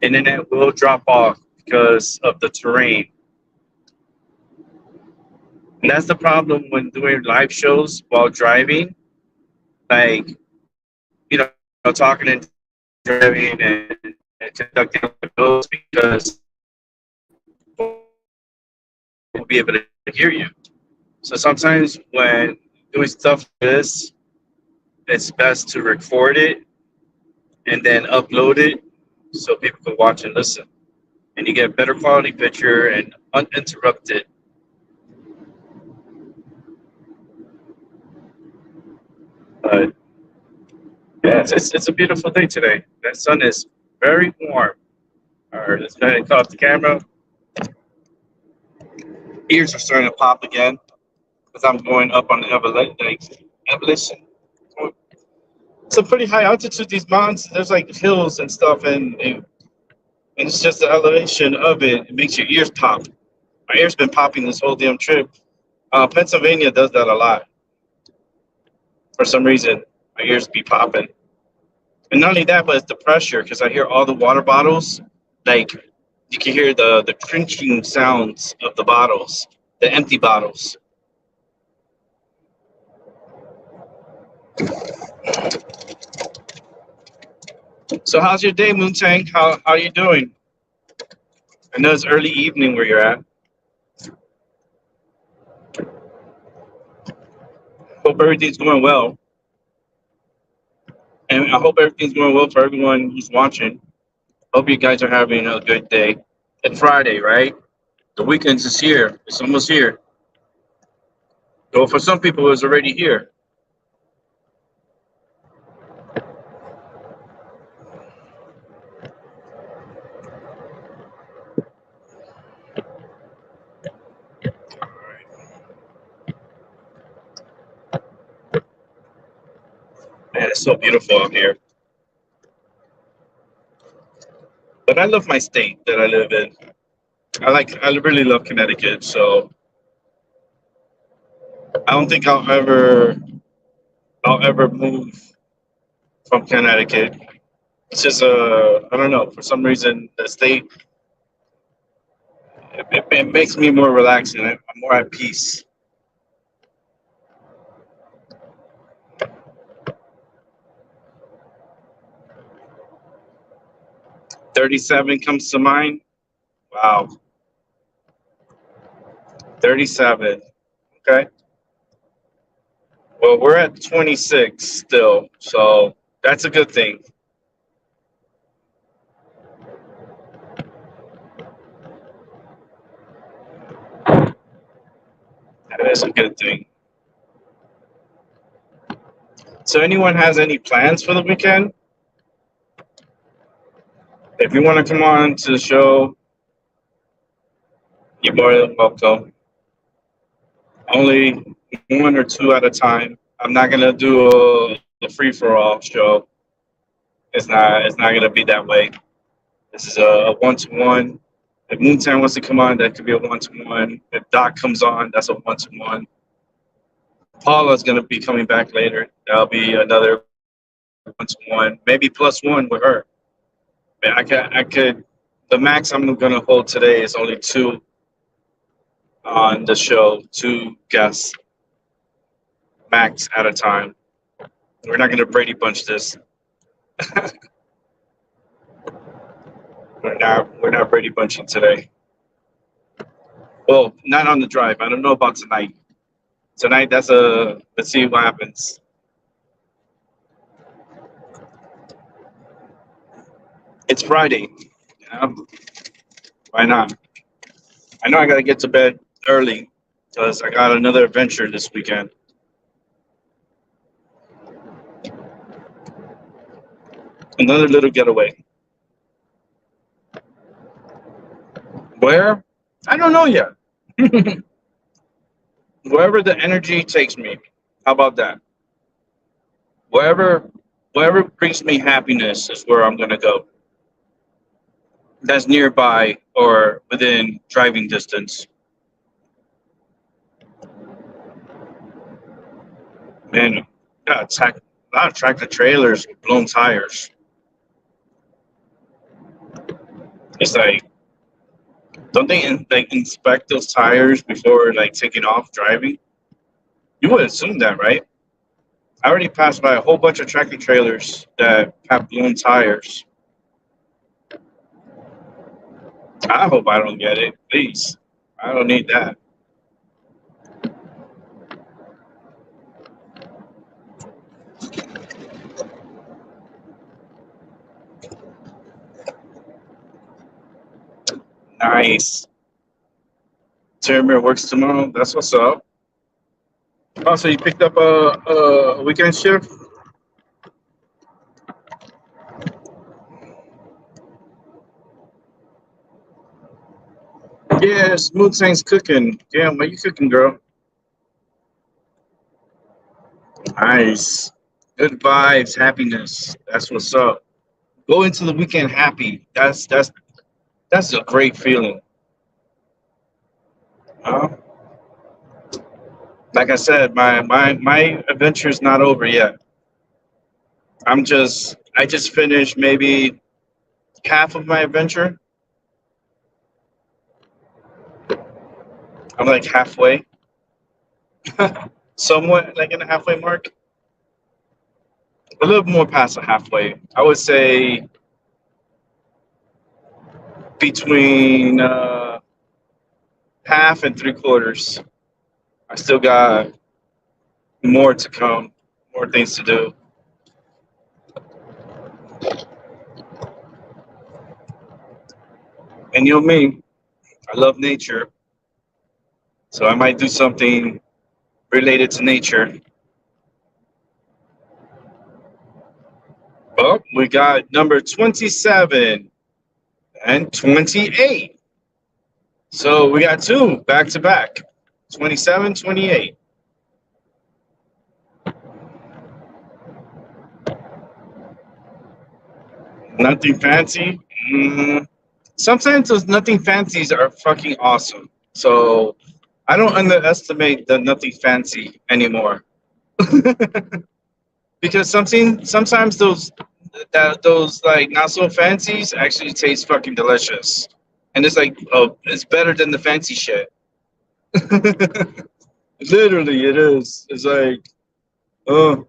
Internet will drop off because of the terrain. And that's the problem when doing live shows while driving. Like, talking and driving and conducting shows because we'll be able to hear you. So sometimes when doing stuff like this, it's best to record it and then upload it so people can watch and listen. And you get a better quality picture and uninterrupted. But yeah, it's a beautiful day today. The sun is very warm. All right, let's go ahead and cut off the camera. Ears are starting to pop again because I'm going up on the elevation. It's a pretty high altitude, these mountains. There's like hills and stuff, and it's just the elevation of it. It makes your ears pop. My ears been popping this whole damn trip. Pennsylvania does that a lot. For some reason, my ears be popping. And not only that, but it's the pressure, because I hear all the water bottles. Like, you can hear the crunching sounds of the bottles, the empty bottles. So how's your day, Moontang? How are you doing? I know it's early evening where you're at. Hope everything's going well. And I hope everything's going well for everyone who's watching. Hope you guys are having a good day. It's Friday, right? The weekend is here. It's almost here. So for some people, it's already here. Man, it's so beautiful out here. But I love my state that I live in. I really love Connecticut. So I don't think I'll ever move from Connecticut. It's just I don't know. For some reason, the state it makes me more relaxed and I'm more at peace. $37 comes to mind. Wow. 37. Okay. Well, we're at 26 still, so that's a good thing. That is a good thing. So anyone has any plans for the weekend? If you want to come on to the show, you're more than welcome. Only one or two at a time. I'm not gonna do a free-for-all show. It's not gonna be that way. This is a one-to-one. If Moontan wants to come on, that could be a one-to-one. If Doc comes on, that's a one-to-one. Paula's gonna be coming back later. That'll be another one-to-one, maybe plus one with her. I could. The max I'm gonna hold today is only two on the show, two guests max at a time. We're not gonna Brady Bunch this. We're not Brady Bunching today. Well, not on the drive. I don't know about tonight. Tonight, let's see what happens. It's Friday. Yeah. Why not? I know I gotta get to bed early because I got another adventure this weekend. Another little getaway. Where? I don't know yet. Wherever the energy takes me. How about that? Wherever brings me happiness is where I'm gonna go. That's nearby or within driving distance. Man, got a lot of tractor trailers with blown tires. It's like, don't they inspect those tires before taking off driving? You would assume that, right? I already passed by a whole bunch of tractor trailers that have blown tires. I hope I don't get it, please. I don't need that. Nice. Terminator works tomorrow. That's what's up. Oh, so you picked up a weekend shift? Yeah, Smooth Saint's cooking. Damn, what you cooking, girl? Nice. Good vibes, happiness. That's what's up. Go into the weekend happy. That's a great feeling. Like I said, my adventure is not over yet. I just finished maybe half of my adventure. I'm like halfway. Somewhat like in the halfway mark. A little more past the halfway. I would say between half and 3/4. I still got more to come, more things to do. And you know me, I love nature. So I might do something related to nature. Well, we got number 27 and 28. So we got two back to back. 27, 28. Nothing fancy. Sometimes those nothing fancies are fucking awesome. So I don't underestimate the nothing fancy anymore. Because sometimes those like not so fancies actually taste fucking delicious. And it's like, oh, it's better than the fancy shit. Literally, it is. It's like, oh.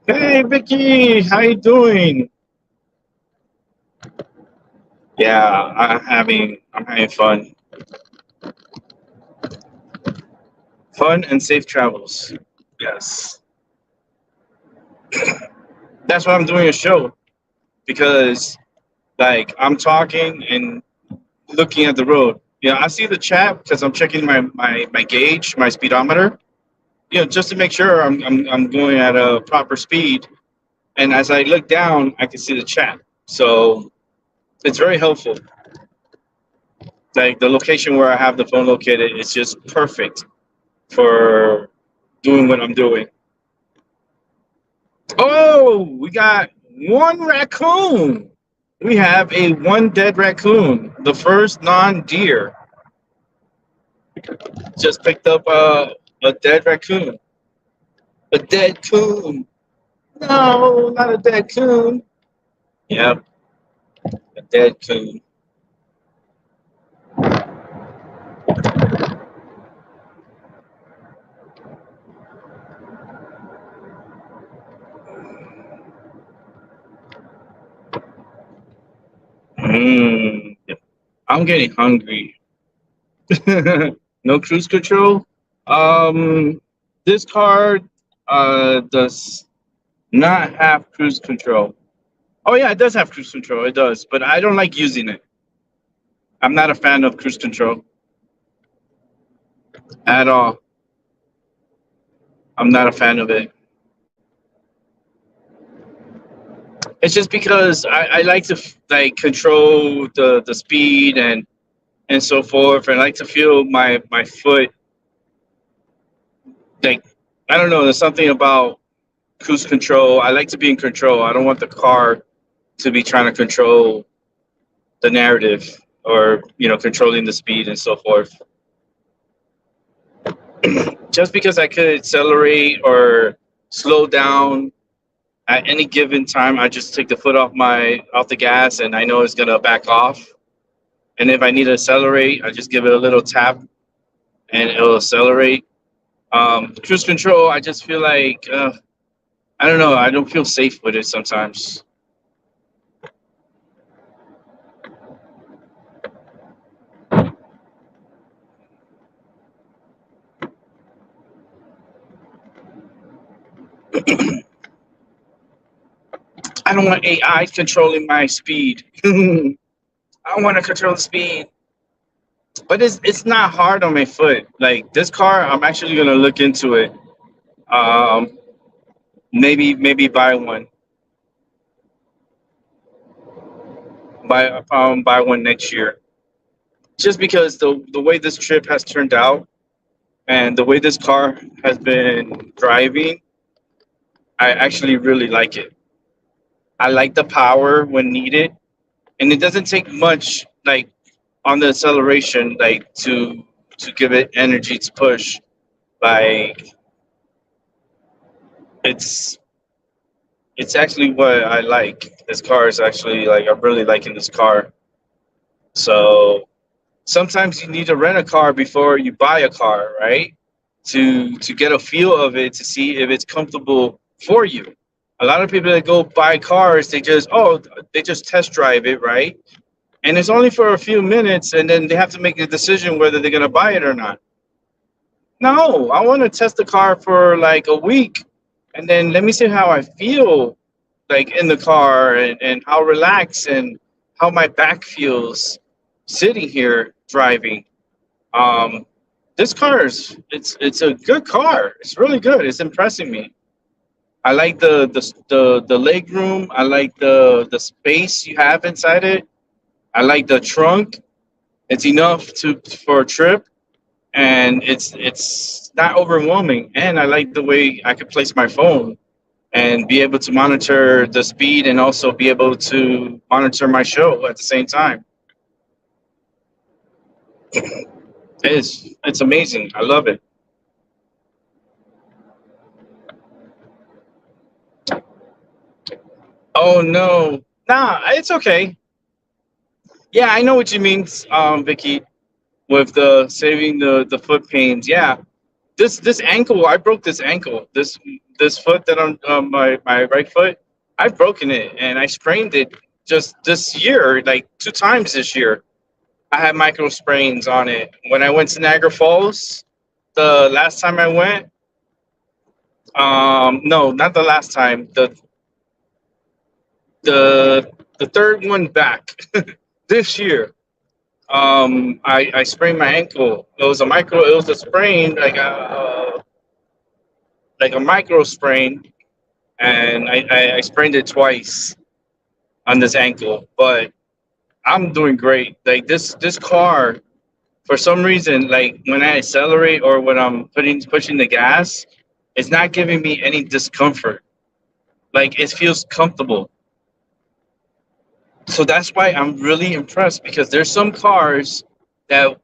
Hey, Vicky, how you doing? Yeah, I'm having fun. Fun and safe travels. Yes. That's why I'm doing a show. Because, like, I'm talking and looking at the road. Yeah, I see the chat because I'm checking my gauge, my speedometer. You know, just to make sure I'm going at a proper speed. And as I look down, I can see the chat. So it's very helpful. Like the location where I have the phone located is just perfect for doing what I'm doing. Oh, we got one raccoon. We have one dead raccoon, the first non-deer. Just picked up a dead raccoon. A dead coon. No, not a dead coon. Yep, a dead coon. I'm getting hungry. No cruise control. This car does not have cruise control. Oh yeah, it does have cruise control. It does, but I don't like using it. I'm not a fan of cruise control at all. I'm not a fan of it. It's just because I like to like control the speed and so forth, and I like to feel my foot. Like, I don't know, there's something about cruise control. I like to be in control. I don't want the car to be trying to control the narrative or, you know, controlling the speed and so forth. Just because I could accelerate or slow down at any given time, I just take the foot off the gas and I know it's gonna back off. And if I need to accelerate, I just give it a little tap and it'll accelerate. Cruise control, I just feel like, I don't know, I don't feel safe with it sometimes. I don't want AI controlling my speed. I don't want to control the speed. But it's not hard on my foot. Like this car, I'm actually gonna look into it. Maybe buy one. Buy one next year. Just because the way this trip has turned out and the way this car has been driving, I actually really like it. I like the power when needed, and it doesn't take much like on the acceleration like to give it energy to push. Like it's actually what I like. This car is actually like, I'm really liking this car. So sometimes you need to rent a car before you buy a car, right? To get a feel of it, to see if it's comfortable for you. A lot of people that go buy cars, they just test drive it, right? And it's only for a few minutes, and then they have to make a decision whether they're gonna buy it or not. No, I want to test the car for like a week. 2 weeks, and then let me see how I feel like in the car, and how relaxed and how my back feels sitting here driving. Um, this car is it's a good car. It's really good. It's impressing me. I like the leg room. I like the space you have inside it. I like the trunk. It's enough to for a trip, and it's not overwhelming. And I like the way I can place my phone and be able to monitor the speed, and also be able to monitor my show at the same time. It's amazing. I love it. Oh no, nah, it's okay. Yeah, I know what you mean, Vicky, with the saving the foot pains. Yeah, this ankle, I broke this ankle. This foot that I'm my right foot, I've broken it, and I sprained it just this year, like 2 times this year. I had micro sprains on it. When I went to Niagara Falls, the last time I went, no, not the last time. The third one back this year. I sprained my ankle. It was a sprain, like a micro sprain, and I sprained it twice on this ankle. But I'm doing great. Like this car, for some reason, like when I accelerate or when I'm pushing the gas, it's not giving me any discomfort. Like it feels comfortable. So that's why I'm really impressed, because there's some cars that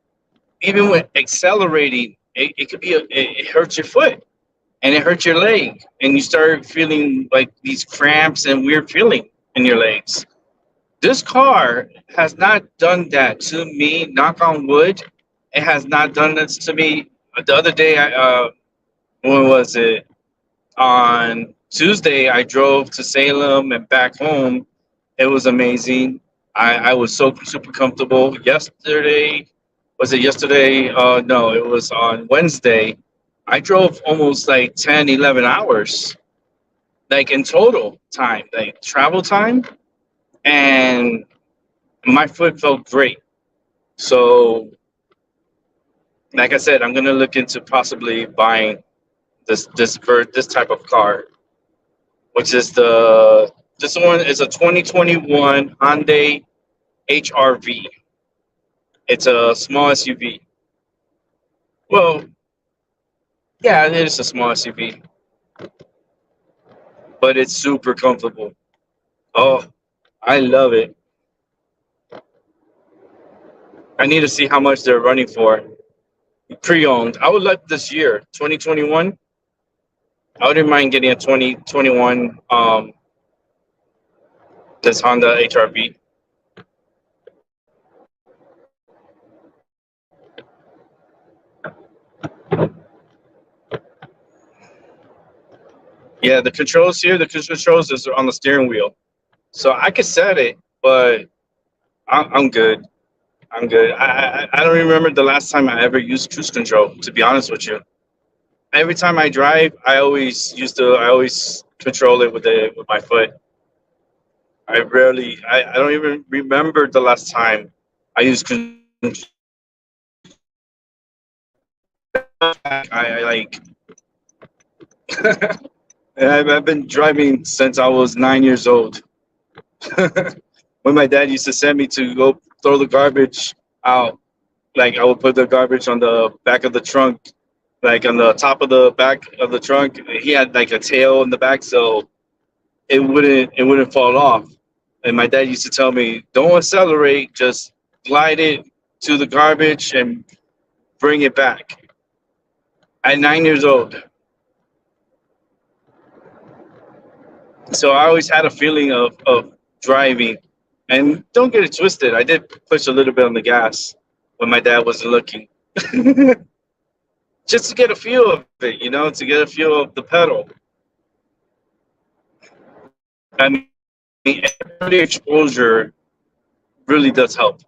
even when accelerating, it could be it hurts your foot, and it hurts your leg, and you start feeling like these cramps and weird feeling in your legs. This car has not done that to me. Knock on wood, it has not done this to me. The other day, when was it? On Tuesday, I drove to Salem and back home. It was amazing. I was so super comfortable. Yesterday, was it yesterday? No, it was on Wednesday. I drove almost like 10, 11 hours, like in total time, like travel time. And my foot felt great. So, like I said, I'm gonna look into possibly buying this type of car, which is this one is a 2021 Hyundai HRV. It's a small SUV. Well, yeah, it is a small SUV, but it's super comfortable. Oh, I love it. I need to see how much they're running for. Pre-owned. I would like this year, 2021. I wouldn't mind getting a 2021 this Honda HRV. Yeah, the controls here, the controls is on the steering wheel. So I could set it, but I'm good. I'm good. I don't remember the last time I ever used cruise control, to be honest with you. Every time I drive, I always control it with my foot. I don't even remember the last time I used control. I like, I've been driving since I was 9 years old. When my dad used to send me to go throw the garbage out, like I would put the garbage on the back of the trunk, like on the top of the back of the trunk. He had like a tail in the back, so it wouldn't fall off. And my dad used to tell me, don't accelerate, just glide it to the garbage and bring it back. At 9 years old. So I always had a feeling of driving. And don't get it twisted, I did push a little bit on the gas when my dad wasn't looking. Just to get a feel of it, to get a feel of the pedal. I mean, every exposure really does help.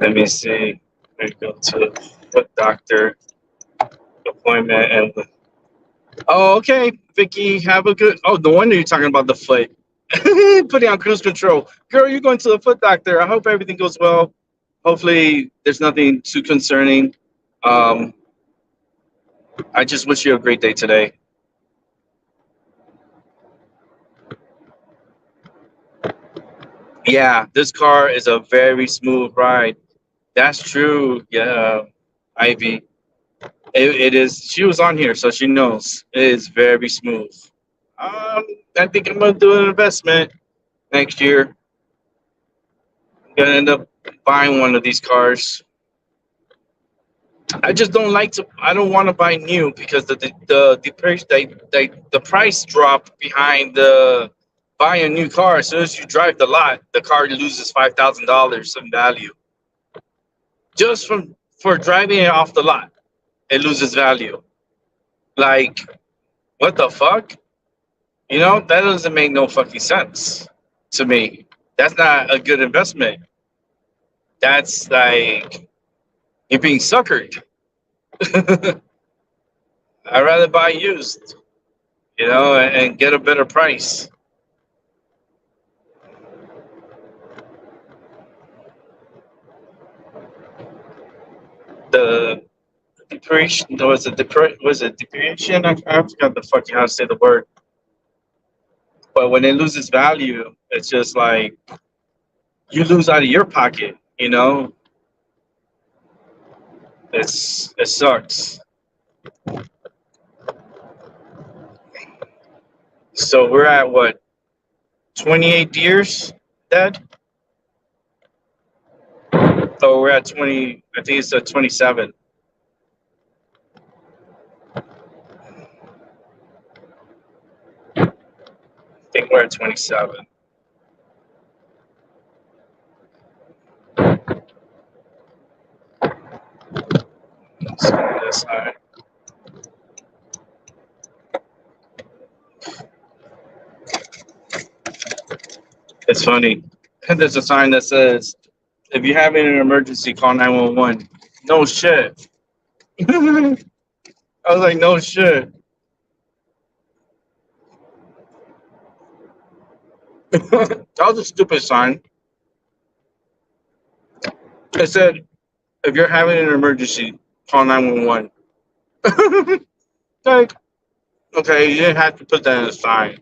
Let me see. Let me go to foot doctor appointment. And oh, okay, Vicky, have a good. Oh, no wonder you're talking about the foot. Putting on cruise control, girl. You're going to the foot doctor. I hope everything goes well. Hopefully, there's nothing too concerning. Um, I just wish you a great day today. Yeah, this car is a very smooth ride. That's true. Yeah, Ivy. It is. She was on here, so she knows. It is very smooth. I think I'm gonna do an investment next year. I'm gonna end up buying one of these cars. I just don't like to. I don't want to buy new because the price the price drop behind the buying a new car. As soon as you drive the lot, the car loses $5,000 in value just from for driving it off the lot. It loses value. Like, what the fuck? You know, that doesn't make no fucking sense to me. That's not a good investment. That's like you're being suckered. I'd rather buy used, you know, and get a better price. The depreciation was it depreciation? I forgot the fucking how to say the word. But when it loses value, it's just like you lose out of your pocket, you know. It sucks. So we're at what, 28 years, Dad? Oh, we're at 20. I think it's at 27. I think we're at 27. Let's go to this side. It's funny. There's a sign that says, if you're having an emergency, call 911. No shit. I was like, no shit. That was a stupid sign. It said, if you're having an emergency, call 911. Like, okay, you didn't have to put that in a sign.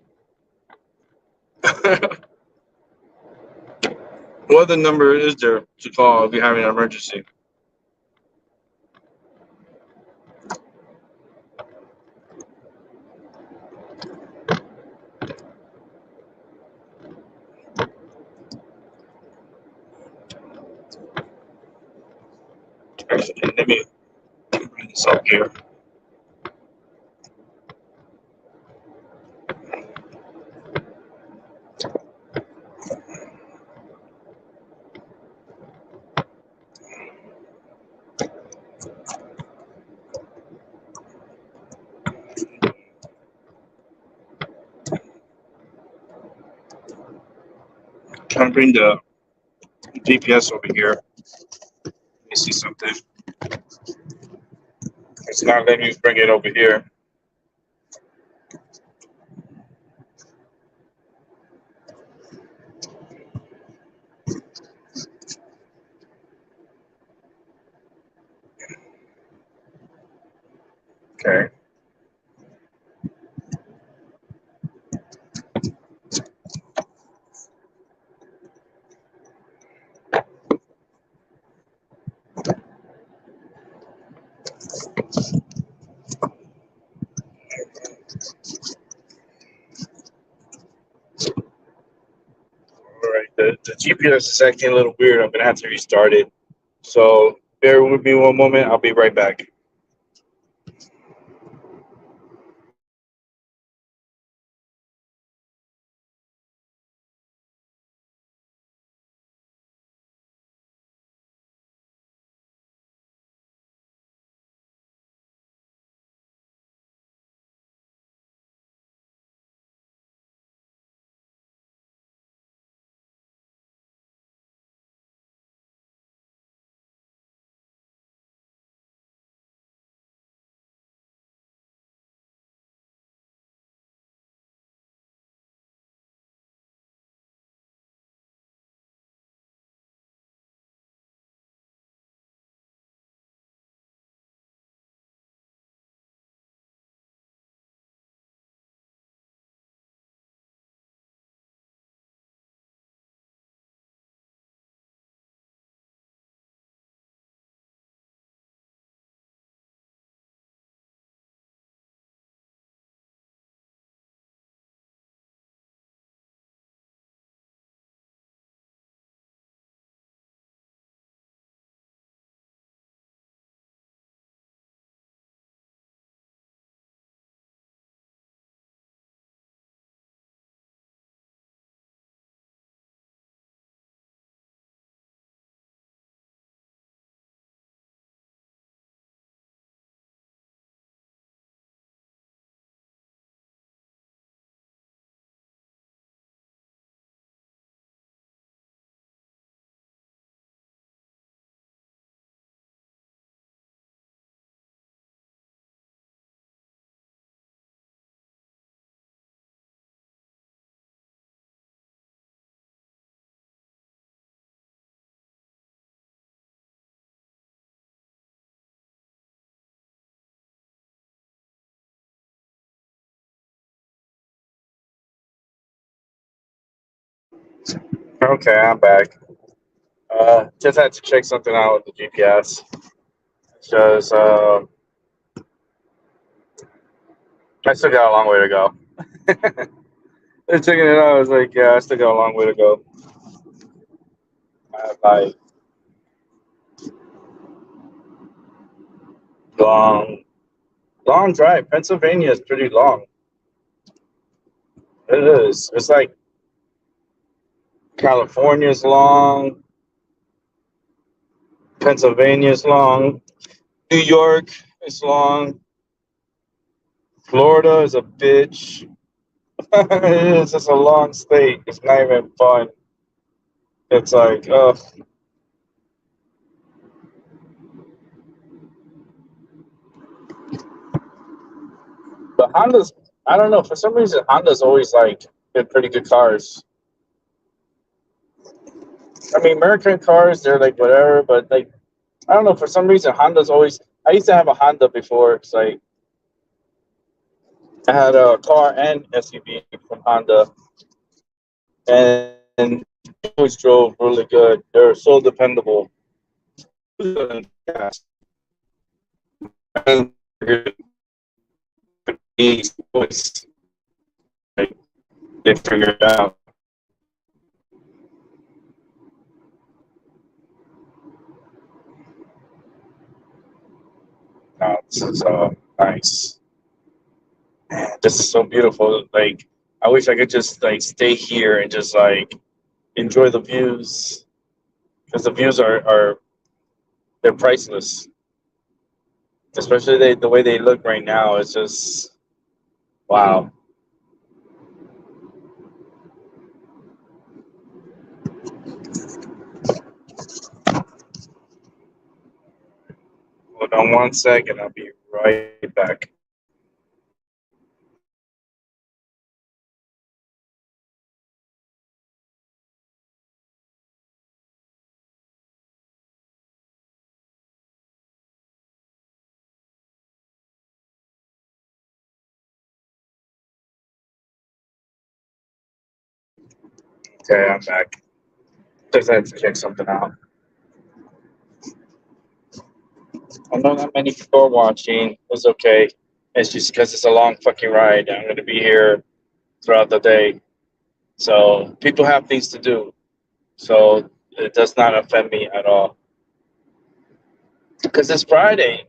What other number is there to call if you're having an emergency? Actually, let me bring this up here. Trying to bring the GPS over here. Let me see something. It's not letting me bring it over here. Okay. All right. The GPS is acting a little weird. I'm going to have to restart it. So bear with me one moment. I'll be right back. Okay, I'm back. Just had to check something out with the GPS. Just, I still got a long way to go. And checking it out, I was like, yeah, I still got a long way to go. I have like long drive. Pennsylvania is pretty long. It is. It's like California's long. Pennsylvania's long. New York is long. Florida is a bitch. It is just a long state. It's not even fun. It's like, ugh. But Honda's, I don't know, for some reason, Honda's always like been pretty good cars. I mean, American cars, they're like whatever, but like, I don't know, for some reason, Honda's always, I used to have a Honda before. It's like, I had a car and SUV from Honda, and it always drove really good. They're so dependable. And these boys, like, they figure it out. This is nice. Man, this is so beautiful. Like, I wish I could just like stay here and just like enjoy the views, because the views are they're priceless. Especially the way they look right now. It's just wow. Hold on one second. I'll be right back. Okay, I'm back. Just had to check something out. I know not many people are watching. It's okay. It's just because it's a long fucking ride. I'm going to be here throughout the day. So people have things to do. So it does not offend me at all. Because it's Friday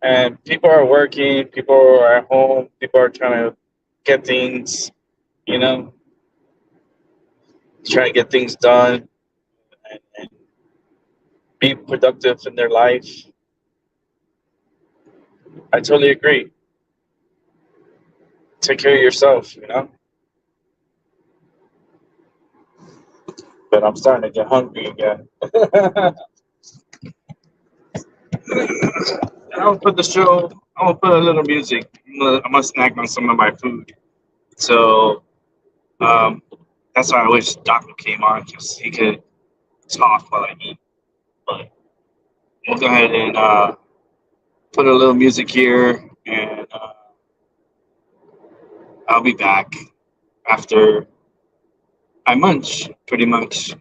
and people are working, people are at home, people are trying to get things, you know, trying to get things done and be productive in their life. I totally agree. Take care of yourself, you know? But I'm starting to get hungry again. I'll put a little music. I'm gonna snack on some of my food. So that's why I wish Doctor came on, because he could talk while I eat. But we'll go ahead and put a little music here, and I'll be back after I munch, pretty much.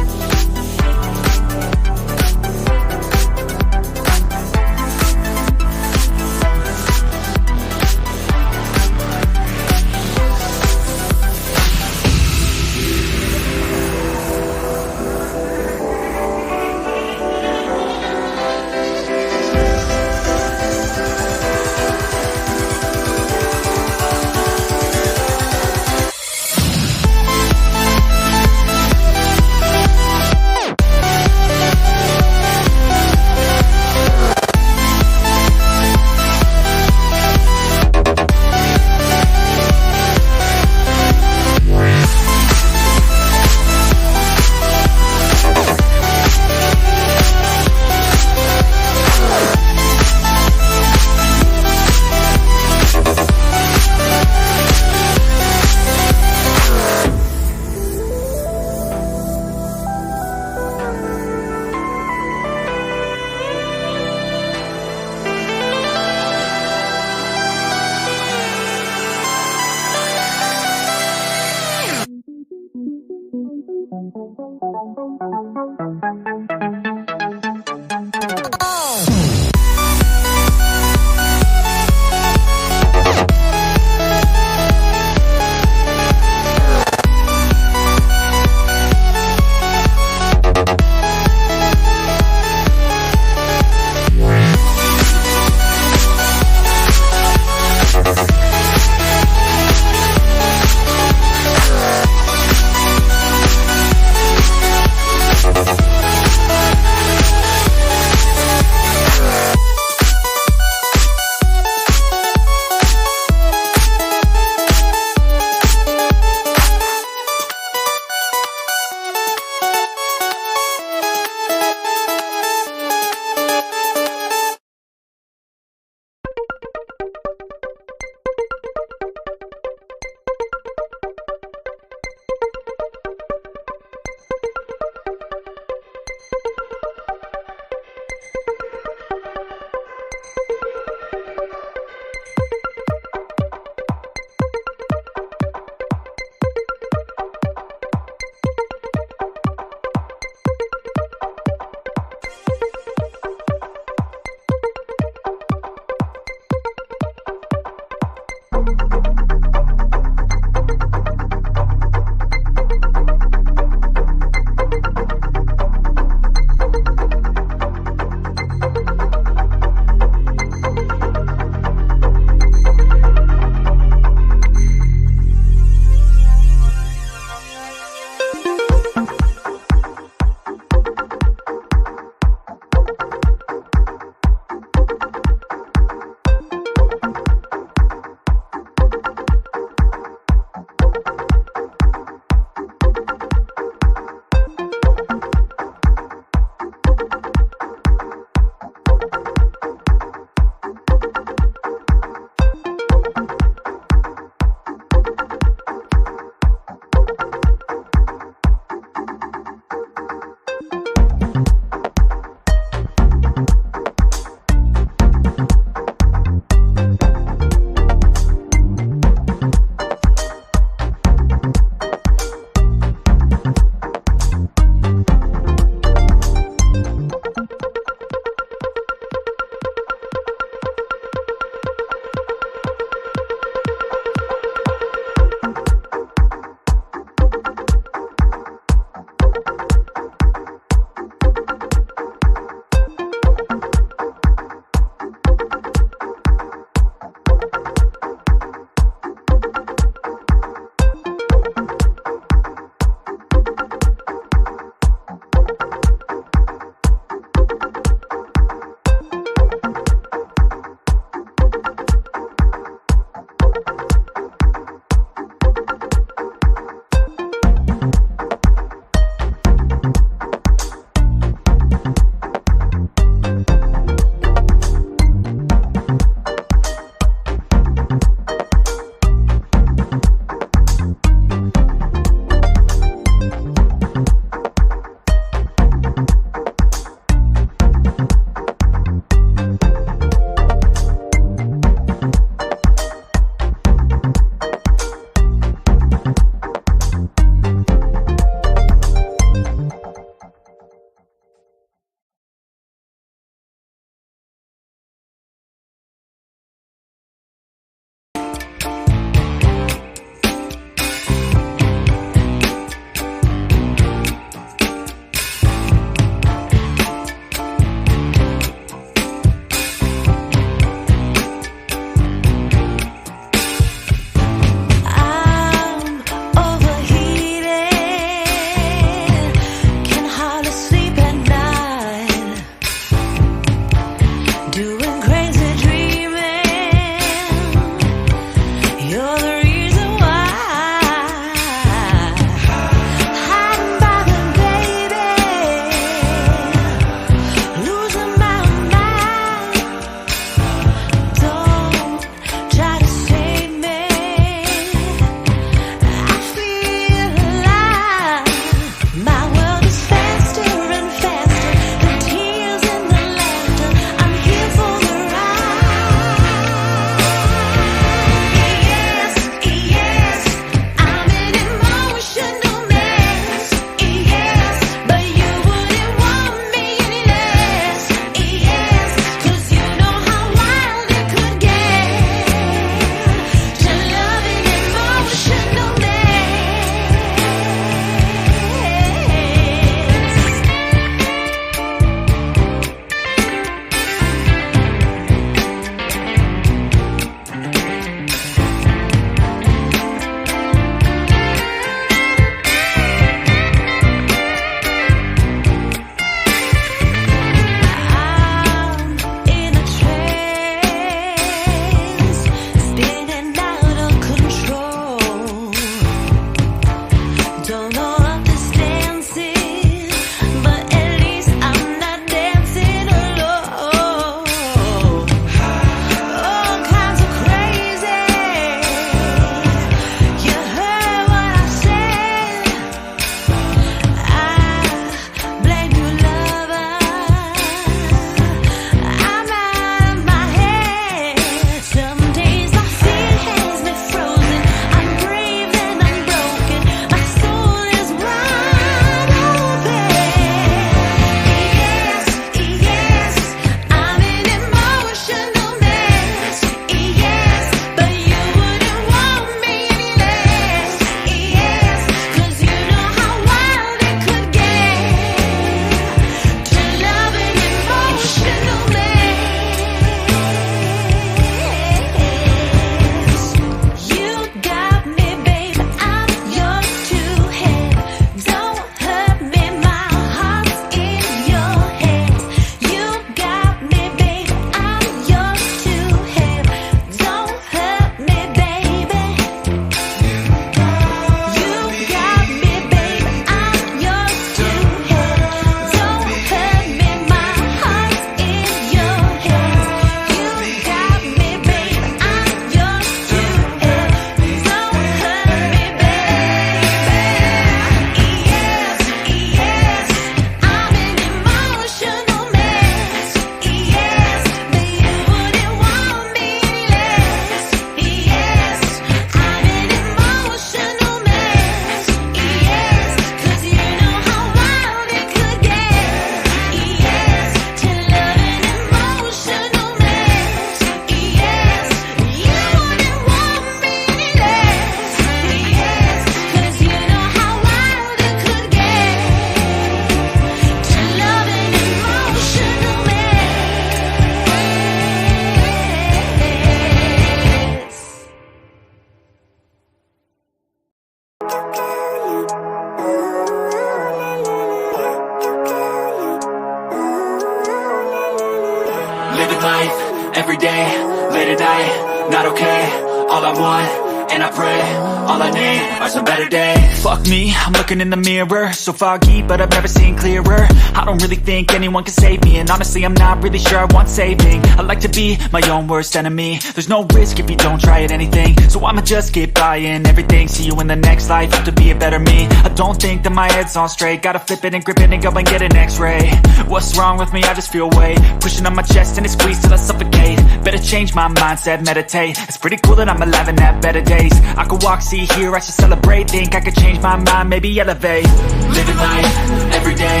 Living life, every day, late at night, not okay. All I want, and I pray, all I need are some better days. Fuck me, I'm looking in the mirror, so foggy, but I've never seen clearer. I don't really think anyone can save me, and honestly I'm not really sure I want saving. I like to be my own worst enemy. There's no risk if you don't try at anything, so I'ma just get buying everything. See you in the next life, have to be a better me. I don't think that my head's on straight, gotta flip it and grip it and go and get an x-ray. What's wrong with me? I just feel weight pushing on my chest and it squeezes till I suffocate. Better change my mindset, meditate. It's pretty cool that I'm alive and have better days. I could walk, see, hear, I should celebrate. Think I could change my mind, maybe elevate. Living life, every day,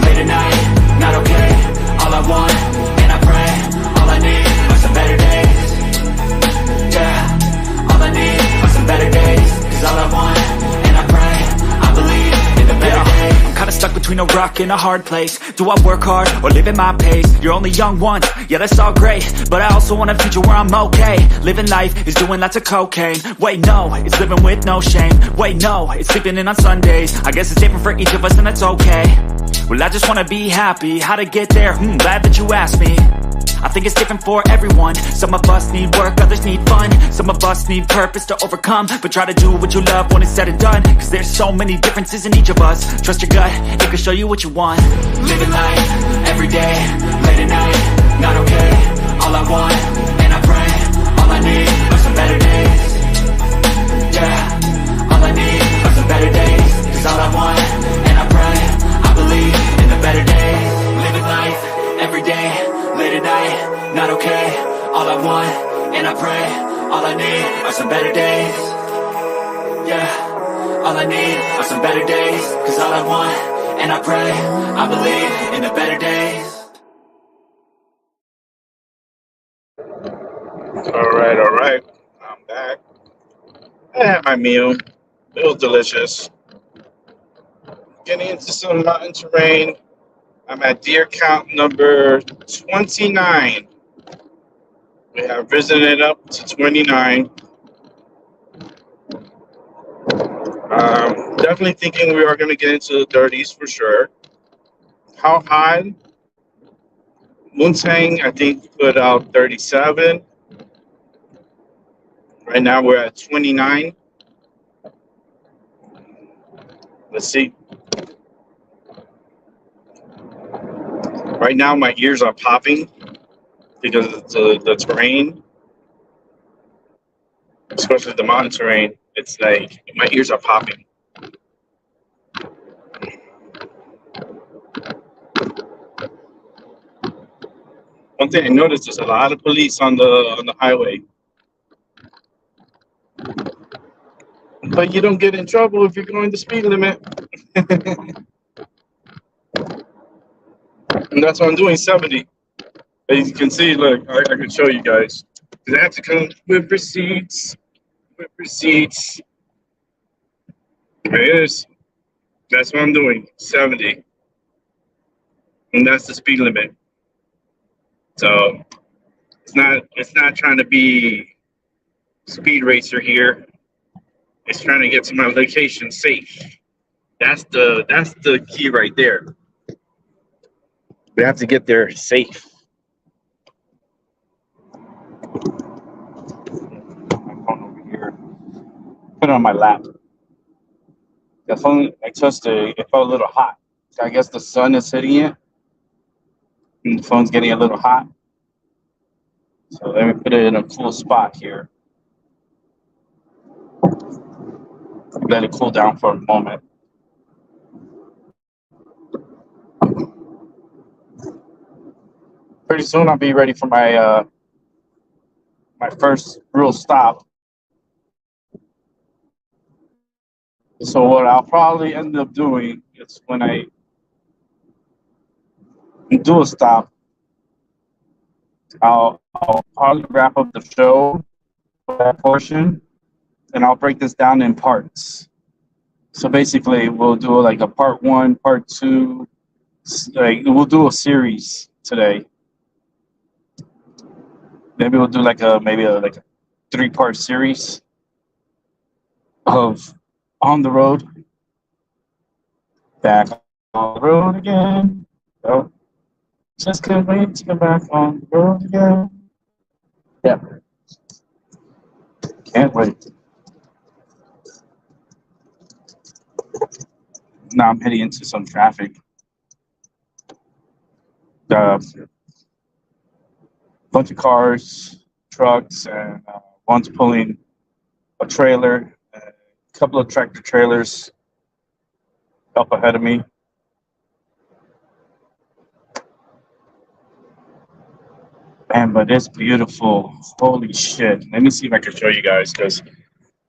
late at night, not okay. All I want, and I pray, all I need are some better days. Yeah, all I need are some better days. Cause all I want, and I pray, I believe in the better days. I'm kinda stuck between a rock and a hard place. Do I work hard or live at my pace? You're only young once, yeah that's all great, but I also want a future where I'm okay. Living life is doing lots of cocaine. Wait no, it's living with no shame. Wait no, it's sleeping in on Sundays. I guess it's different for each of us and that's okay. Well I just wanna be happy, how to get there? Glad that you asked me. I think it's different for everyone. Some of us need work, others need fun. Some of us need purpose to overcome. But try to do what you love when it's said and done. Cause there's so many differences in each of us. Trust your gut, it can show you what you want. Living life, every day, late at night, not okay. All I want, and I pray, all I need are some better days. Yeah, all I need are some better days. Cause all I want, and I pray, I believe in the better days. Living life, every day, late at night, not okay. All I want, and I pray, all I need are some better days. Yeah, all I need are some better days. Cause all I want, and I pray, I believe in the better days. All right. I'm back. I had my meal. It was delicious. Getting into some mountain terrain. I'm at deer count number 29. We have risen it up to 29. Definitely thinking we are going to get into the 30s for sure. How high? Muntang, I think, put out 37. Right now we're at 29. Let's see. Right now my ears are popping because of the terrain, especially the mountain terrain. It's like my ears are popping. One thing I noticed, there's a lot of police on the highway. But you don't get in trouble if you're going the speed limit. And that's what I'm doing, 70. As you can see, look, I can show you guys. I have to come with receipts. With receipts. There it is. That's what I'm doing, 70. And that's the speed limit. So it's not trying to be speed racer here. It's trying to get to my location safe. That's the key right there. We have to get there safe. My phone over here. Put it on my lap. The phone, I touched it felt a little hot. So I guess the sun is hitting it. And the phone's getting a little hot. So let me put it in a cool spot here. Let it cool down for a moment. Pretty soon I'll be ready for my my first real stop. So what I'll probably end up doing is when I do a stop, I'll probably wrap up the show for that portion, and I'll break this down in parts. So basically, we'll do like a part 1, part 2. Like we'll do a series today. Maybe we'll do like a 3-part series of on the road, back on the road again. Oh, Just can't wait to get back on the road again. Yeah, can't wait. Now I'm heading into some traffic. Bunch of cars, trucks, and one's pulling a trailer. A couple of tractor trailers up ahead of me. Man, but it's beautiful. Holy shit. Let me see if I can show you guys, because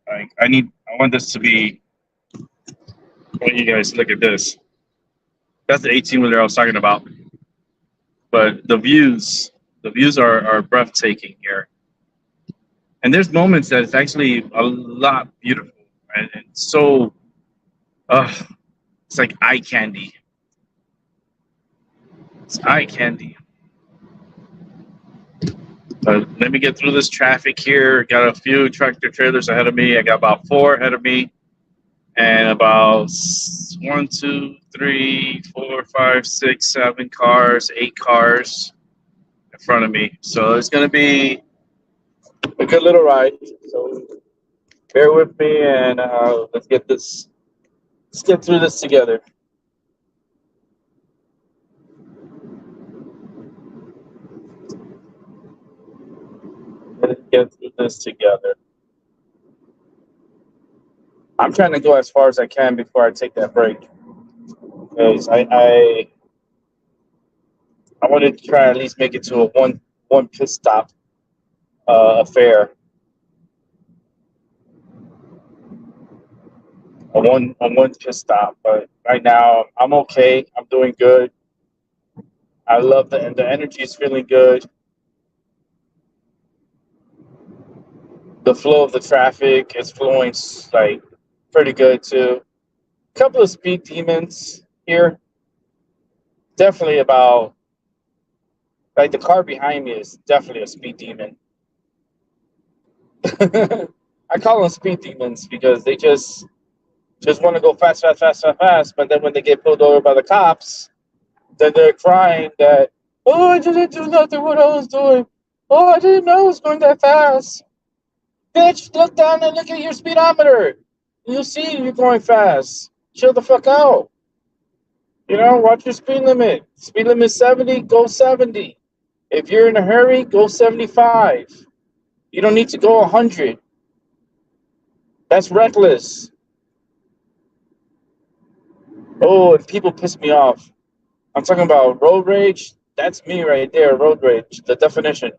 I want this to be, when you guys look at this. That's the 18-wheeler I was talking about. But the views are breathtaking here. And there's moments that it's actually a lot beautiful. And so, it's like eye candy. It's eye candy. Let me get through this traffic here. Got a few tractor trailers ahead of me. I got about 4 ahead of me. And about 1, 2, 3, 4, 5, 6, 7 cars, 8 cars in front of me. So it's going to be a good little ride. So bear with me, and let's get through this together. Let's get through this together. I'm trying to go as far as I can before I take that break, because I wanted to try at least make it to a one pit stop affair. A one pit stop, but right now I'm okay. I'm doing good. I love the energy is feeling good. The flow of the traffic is flowing like pretty good too. A couple of speed demons here. Definitely about, like, the car behind me is definitely a speed demon. I call them speed demons because they just want to go fast, but then when they get pulled over by the cops, then they're crying that, oh, I didn't do nothing what I was doing. Oh, I didn't know I was going that fast. Bitch, look down and look at your speedometer. You see you're going fast. Chill the fuck out. You know, watch your speed limit. Speed limit is 70, go 70. If you're in a hurry, go 75. You don't need to go 100. That's reckless. Oh, and people piss me off. I'm talking about road rage. That's me right there, road rage, the definition.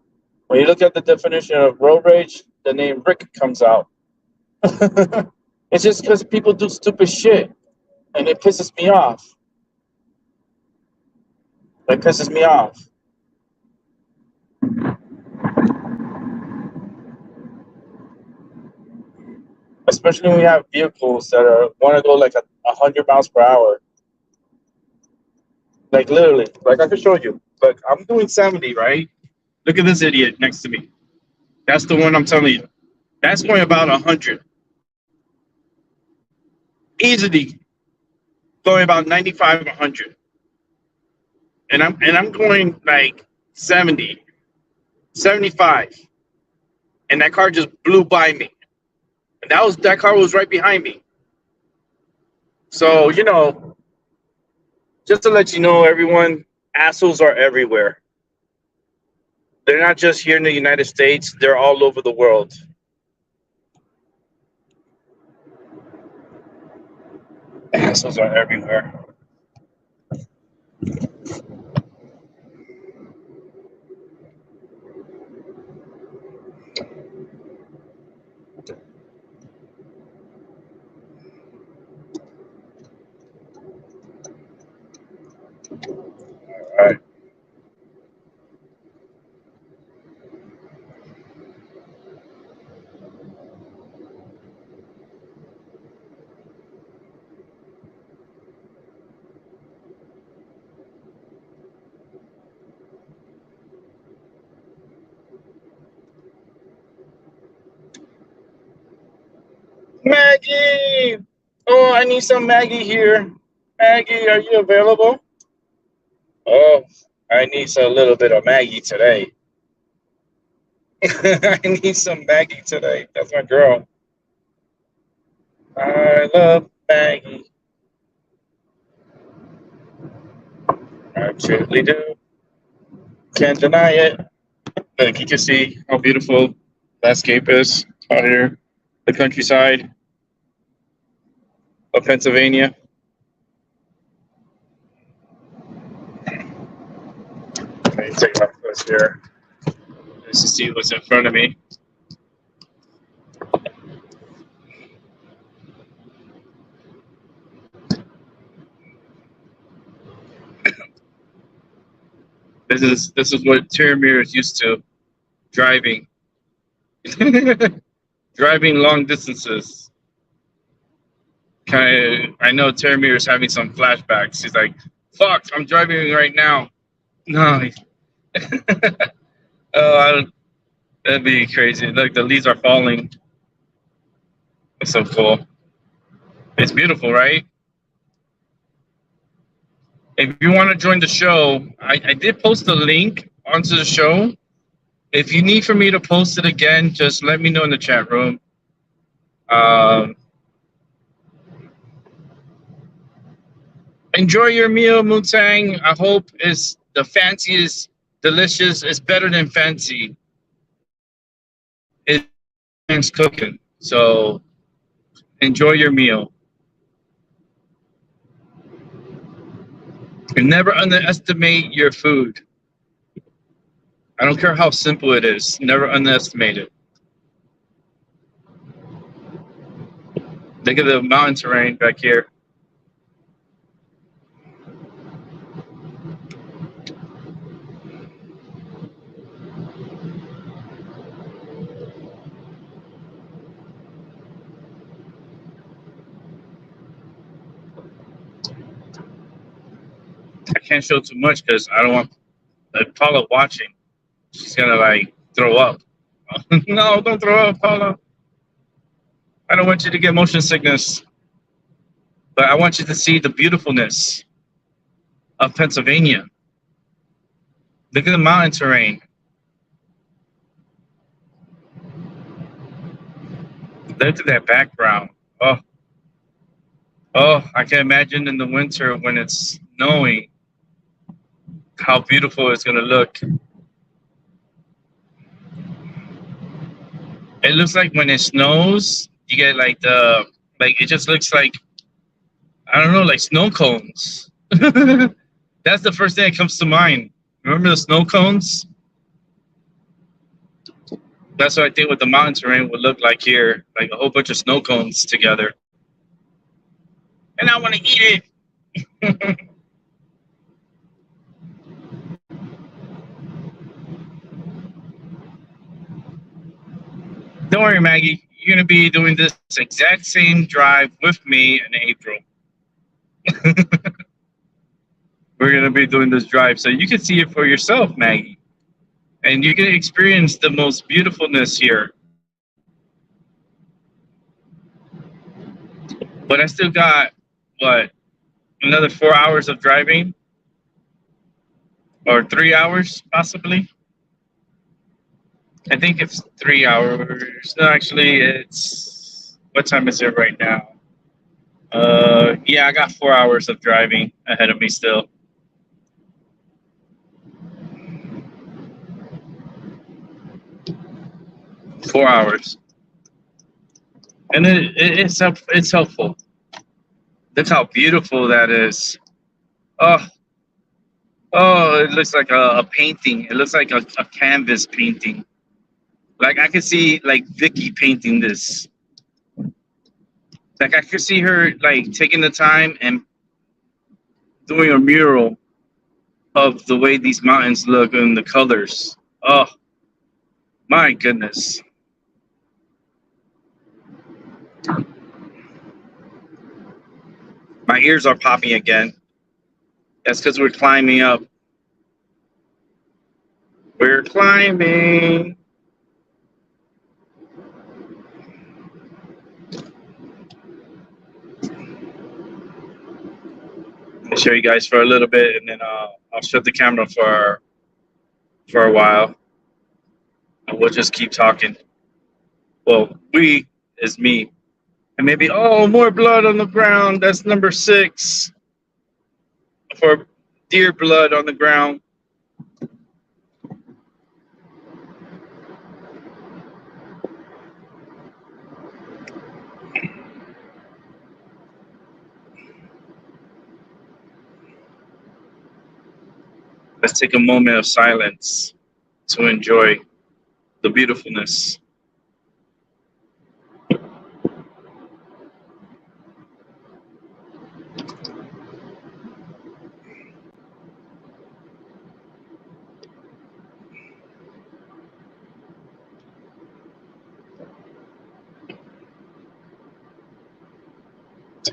When you look at the definition of road rage, the name Rick comes out. It's just because people do stupid shit, and it pisses me off. It pisses me off. Especially when we have vehicles that want to go like 100 miles per hour. Like literally, like I can show you. Look, I'm doing 70, right? Look at this idiot next to me. That's the one I'm telling you. That's going about 100. Easily going about 95, 100. And I'm going like 70, 75. And that car just blew by me. And that car was right behind me. So, you know, just to let you know, everyone, assholes are everywhere. They're not just here in the United States, they're all over the world. Assholes are everywhere. All right. Maggie! Oh, I need some Maggie here. Maggie, are you available? Oh, I need a little bit of Maggie today. I need some Maggie today. That's my girl. I love Maggie. I truly do. Can't deny it. Look, you can see how beautiful landscape is out here. The countryside of Pennsylvania. Let me take my foot here just to see what's in front of me. This is what Terramere is used to, driving. Driving long distances. I know Terramere is having some flashbacks. He's like, fuck, I'm driving right now. No. That'd be crazy. Look, the leaves are falling. That's so cool. It's beautiful, right? If you want to join the show, I did post a link onto the show. If you need for me to post it again, just let me know in the chat room. Enjoy your meal, Mootang. I hope it's the fanciest, delicious. It's better than fancy. It's cooking. So enjoy your meal. And never underestimate your food. I don't care how simple it is. Never underestimate it. Look at the mountain terrain back here. I can't show too much because I don't want Paula watching. She's gonna like throw up. No, don't throw up, Paula. I don't want you to get motion sickness. But I want you to see the beautifulness of Pennsylvania. Look at the mountain terrain. Look at that background. Oh, I can imagine in the winter when it's snowing how beautiful it's gonna look. It looks like when it snows, you get like it just looks like, I don't know, like snow cones. That's the first thing that comes to mind. Remember the snow cones? That's what I think what the mountain terrain would look like here, like a whole bunch of snow cones together. And I want to eat it. Don't worry, Maggie. You're going to be doing this exact same drive with me in April. We're going to be doing this drive so you can see it for yourself, Maggie. And you can experience the most beautifulness here. But I still got, what, another 4 hours of driving? Or 3 hours, possibly? I think it's 3 hours. No, actually, it's... What time is it right now? Yeah, I got 4 hours of driving ahead of me still. Four hours. And it's helpful. Look how beautiful that is. Oh, it looks like a painting. It looks like a canvas painting. Like I could see like Vicky painting this. Like I could see her like taking the time and doing a mural of the way these mountains look and the colors. Oh, my goodness. My ears are popping again. That's because we're climbing up. We're climbing. I'll show you guys for a little bit and then I'll shut the camera for a while, and we'll just keep talking. Well, we is me, and maybe more blood on the ground. That's number 6 for deer blood on the ground. Let's take a moment of silence to enjoy the beautifulness.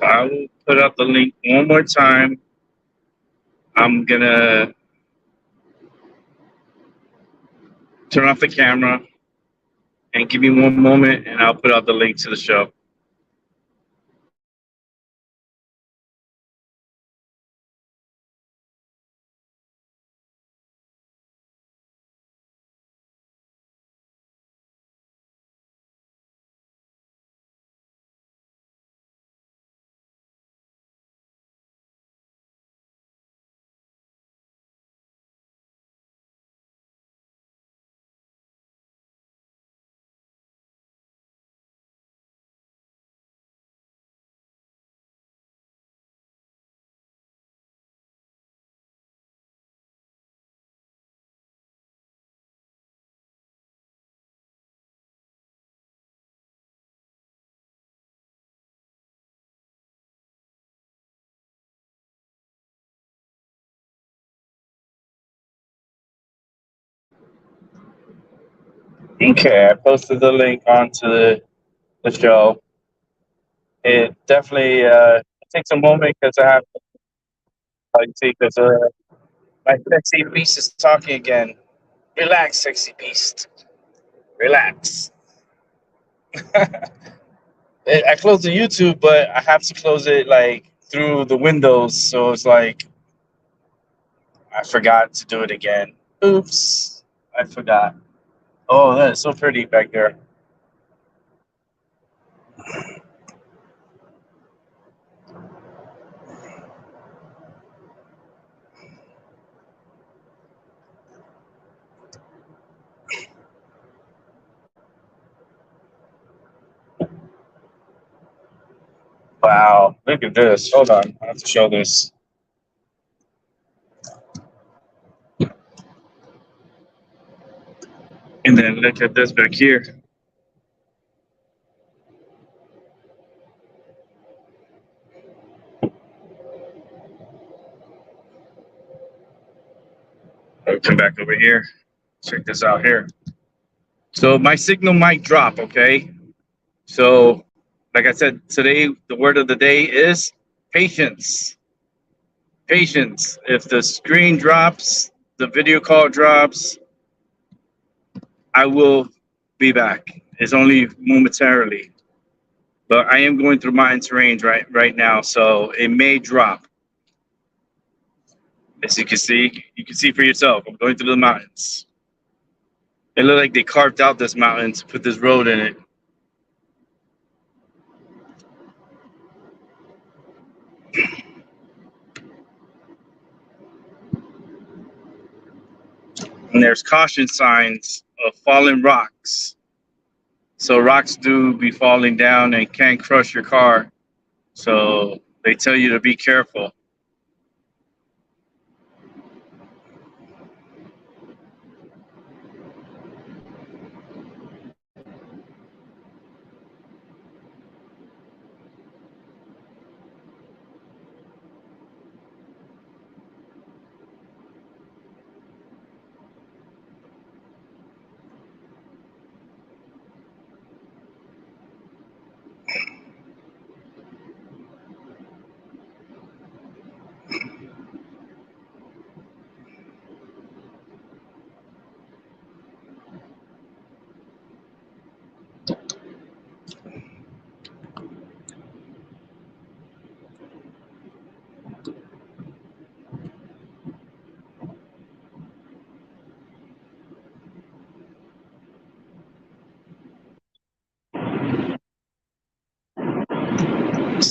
I will put out the link one more time. I'm gonna turn off the camera and give me one moment, and I'll put out the link to the show. Okay, I posted the link onto the show. It definitely takes a moment because I have to see because my sexy beast is talking again. Relax, sexy beast. Relax. I closed the YouTube, but I have to close it like through the windows, so it's like I forgot to do it again. Oops, I forgot. Oh, that is so pretty back there. Wow, look at this. Hold on, I have to show this. And then look at this back here. I'll come back over here. Check this out here. So my signal might drop, okay? So, like I said, today the word of the day is patience. Patience. If the screen drops, the video call drops, I will be back. It's only momentarily. But I am going through mountain terrain right now, so it may drop. As you can see for yourself. I'm going through the mountains. It looked like they carved out this mountain to put this road in it. And there's caution signs of falling rocks. So rocks do be falling down and can crush your car. So they tell you to be careful.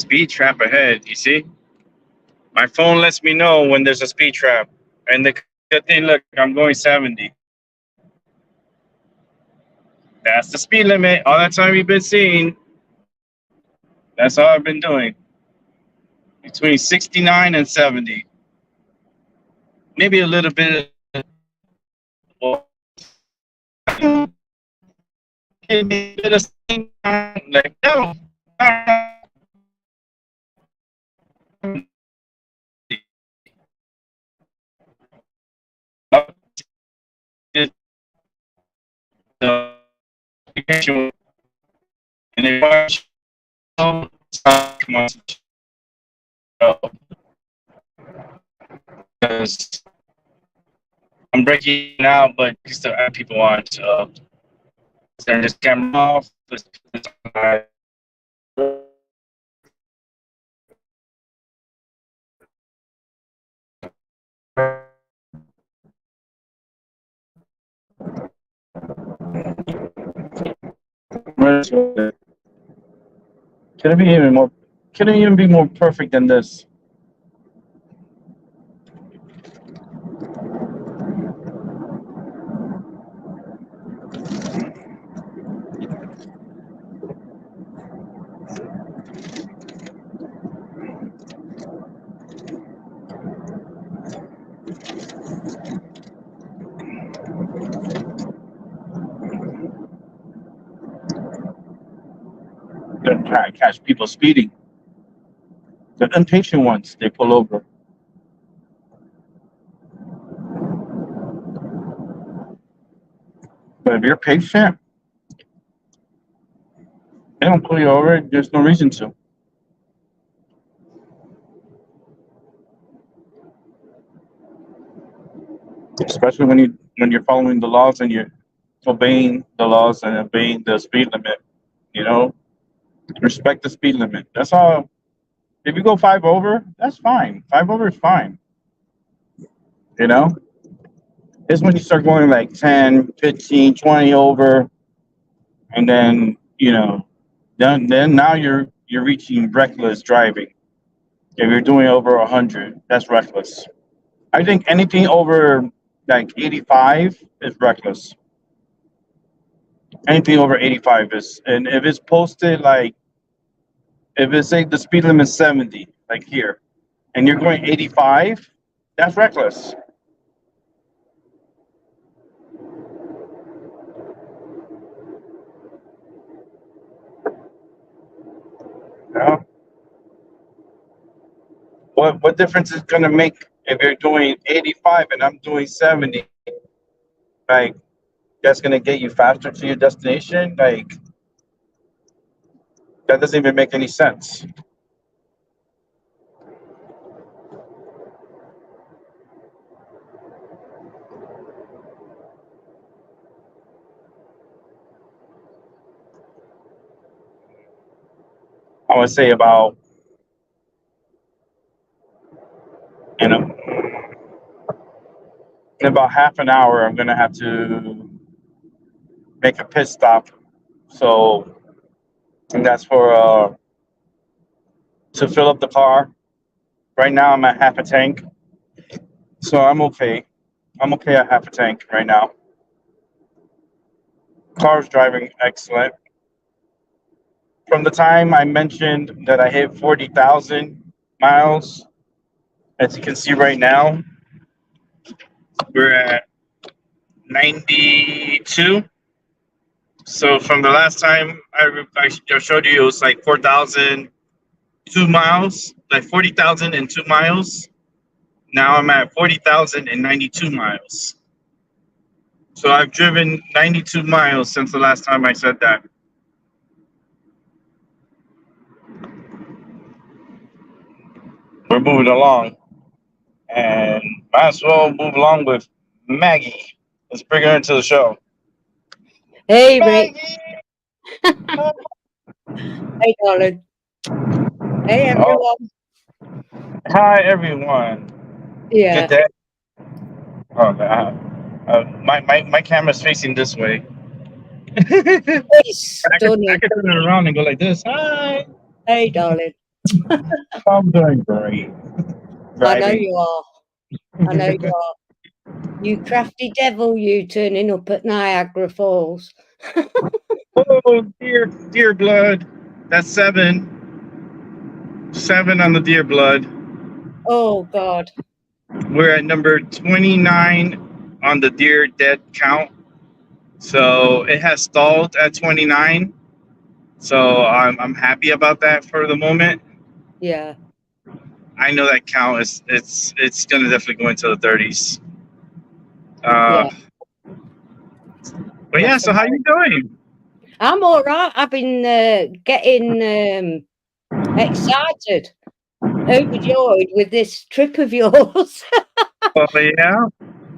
speed trap ahead. You see, my phone lets me know when there's a speed trap, and the good thing, look, I'm going 70. That's the speed limit. All that time you've been seeing. That's all I've been doing. Between 69 and 70. Maybe a little bit. Like, no. And they watch because I'm breaking out, but you still have people on, so turn this camera off. Can it be even more? Can it even be more perfect than this? They're trying to catch people speeding. The impatient ones, they pull over. But if you're patient, they don't pull you over. There's no reason to. Especially when you're following the laws and you're obeying the laws and obeying the speed limit. You know, respect the speed limit. That's all. If you go 5 over, that's fine. 5 over is fine. You know, it's when you start going like 10, 15, 20 over, and then then now you're reaching reckless driving. If you're doing over 100, that's reckless. I think anything over like 85 is reckless. Anything over 85 is, and if it's posted like, if it's say the speed limit is 70, like here, and you're going 85, that's reckless. Yeah. What difference is gonna make if you're doing 85 and I'm doing 70? Like, that's gonna get you faster to your destination? Like, that doesn't even make any sense. I would say about, in about half an hour, I'm gonna have to make a pit stop. So, and that's for to fill up the car. Right now, I'm at half a tank, so I'm okay. I'm okay at half a tank right now. Car's driving excellent. From the time I mentioned that I hit 40,000 miles, as you can see right now, we're at 92. So from the last time I showed you, it was like 4,002 miles, like 40,002 miles. Now I'm at 40,092 miles. So I've driven 92 miles since the last time I said that. We're moving along, and might as well move along with Maggie. Let's bring her into the show. Hey, Ray. Maggie! Hey, darling. Hey, everyone. Hi, everyone. Yeah. Good day. Oh, my camera's facing this way. Please, I don't could turn it around and go like this. Hi. Hey, darling. I'm doing great. I know Driving. you are. I know you are. You crafty devil, you turning up at Niagara Falls. Oh, dear blood. That's 7. 7 on the deer blood. Oh, God. We're at number 29 on the deer dead count. So it has stalled at 29. So I'm happy about that for the moment. Yeah. I know that count is it's gonna definitely go into the 30s. Yeah. But yeah, so how you doing? I'm all right. I've been getting excited, overjoyed with this trip of yours. Oh yeah.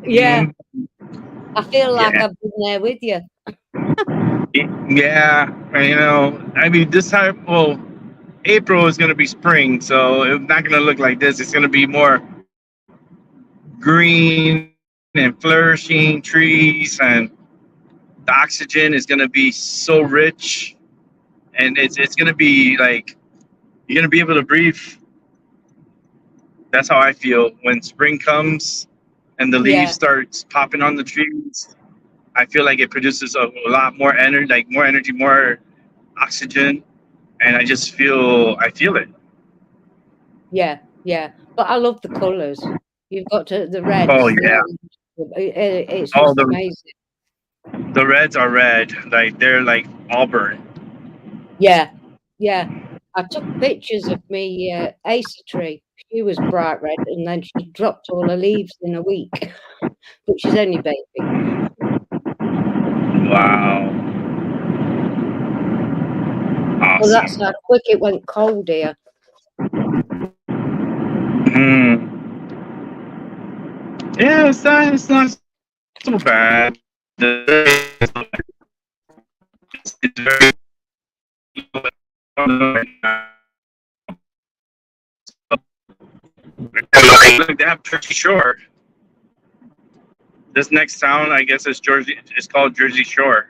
Yeah. I feel like Yeah. I've been there with you. Yeah, you know, I mean, this time, well, April is going to be spring, so it's not going to look like this. It's going to be more green and flourishing trees, and the oxygen is going to be so rich, and it's going to be like you're going to be able to breathe. That's how I feel when spring comes and the leaves starts popping on the trees. I feel like it produces a lot more energy, more oxygen, and I feel it. Yeah, yeah. But I love the colours. You've got the reds. Oh yeah. It's Oh, just amazing. the reds are red, like they're like auburn. Yeah, yeah. I took pictures of me Acer tree. She was bright red, and then she dropped all her leaves in a week. But she's only baby. Wow. Awesome. Well, that's how quick it went cold here. Yeah, it's not so bad. It's very they have Jersey Shore. This next town, I guess, is Jersey. It's called Jersey Shore.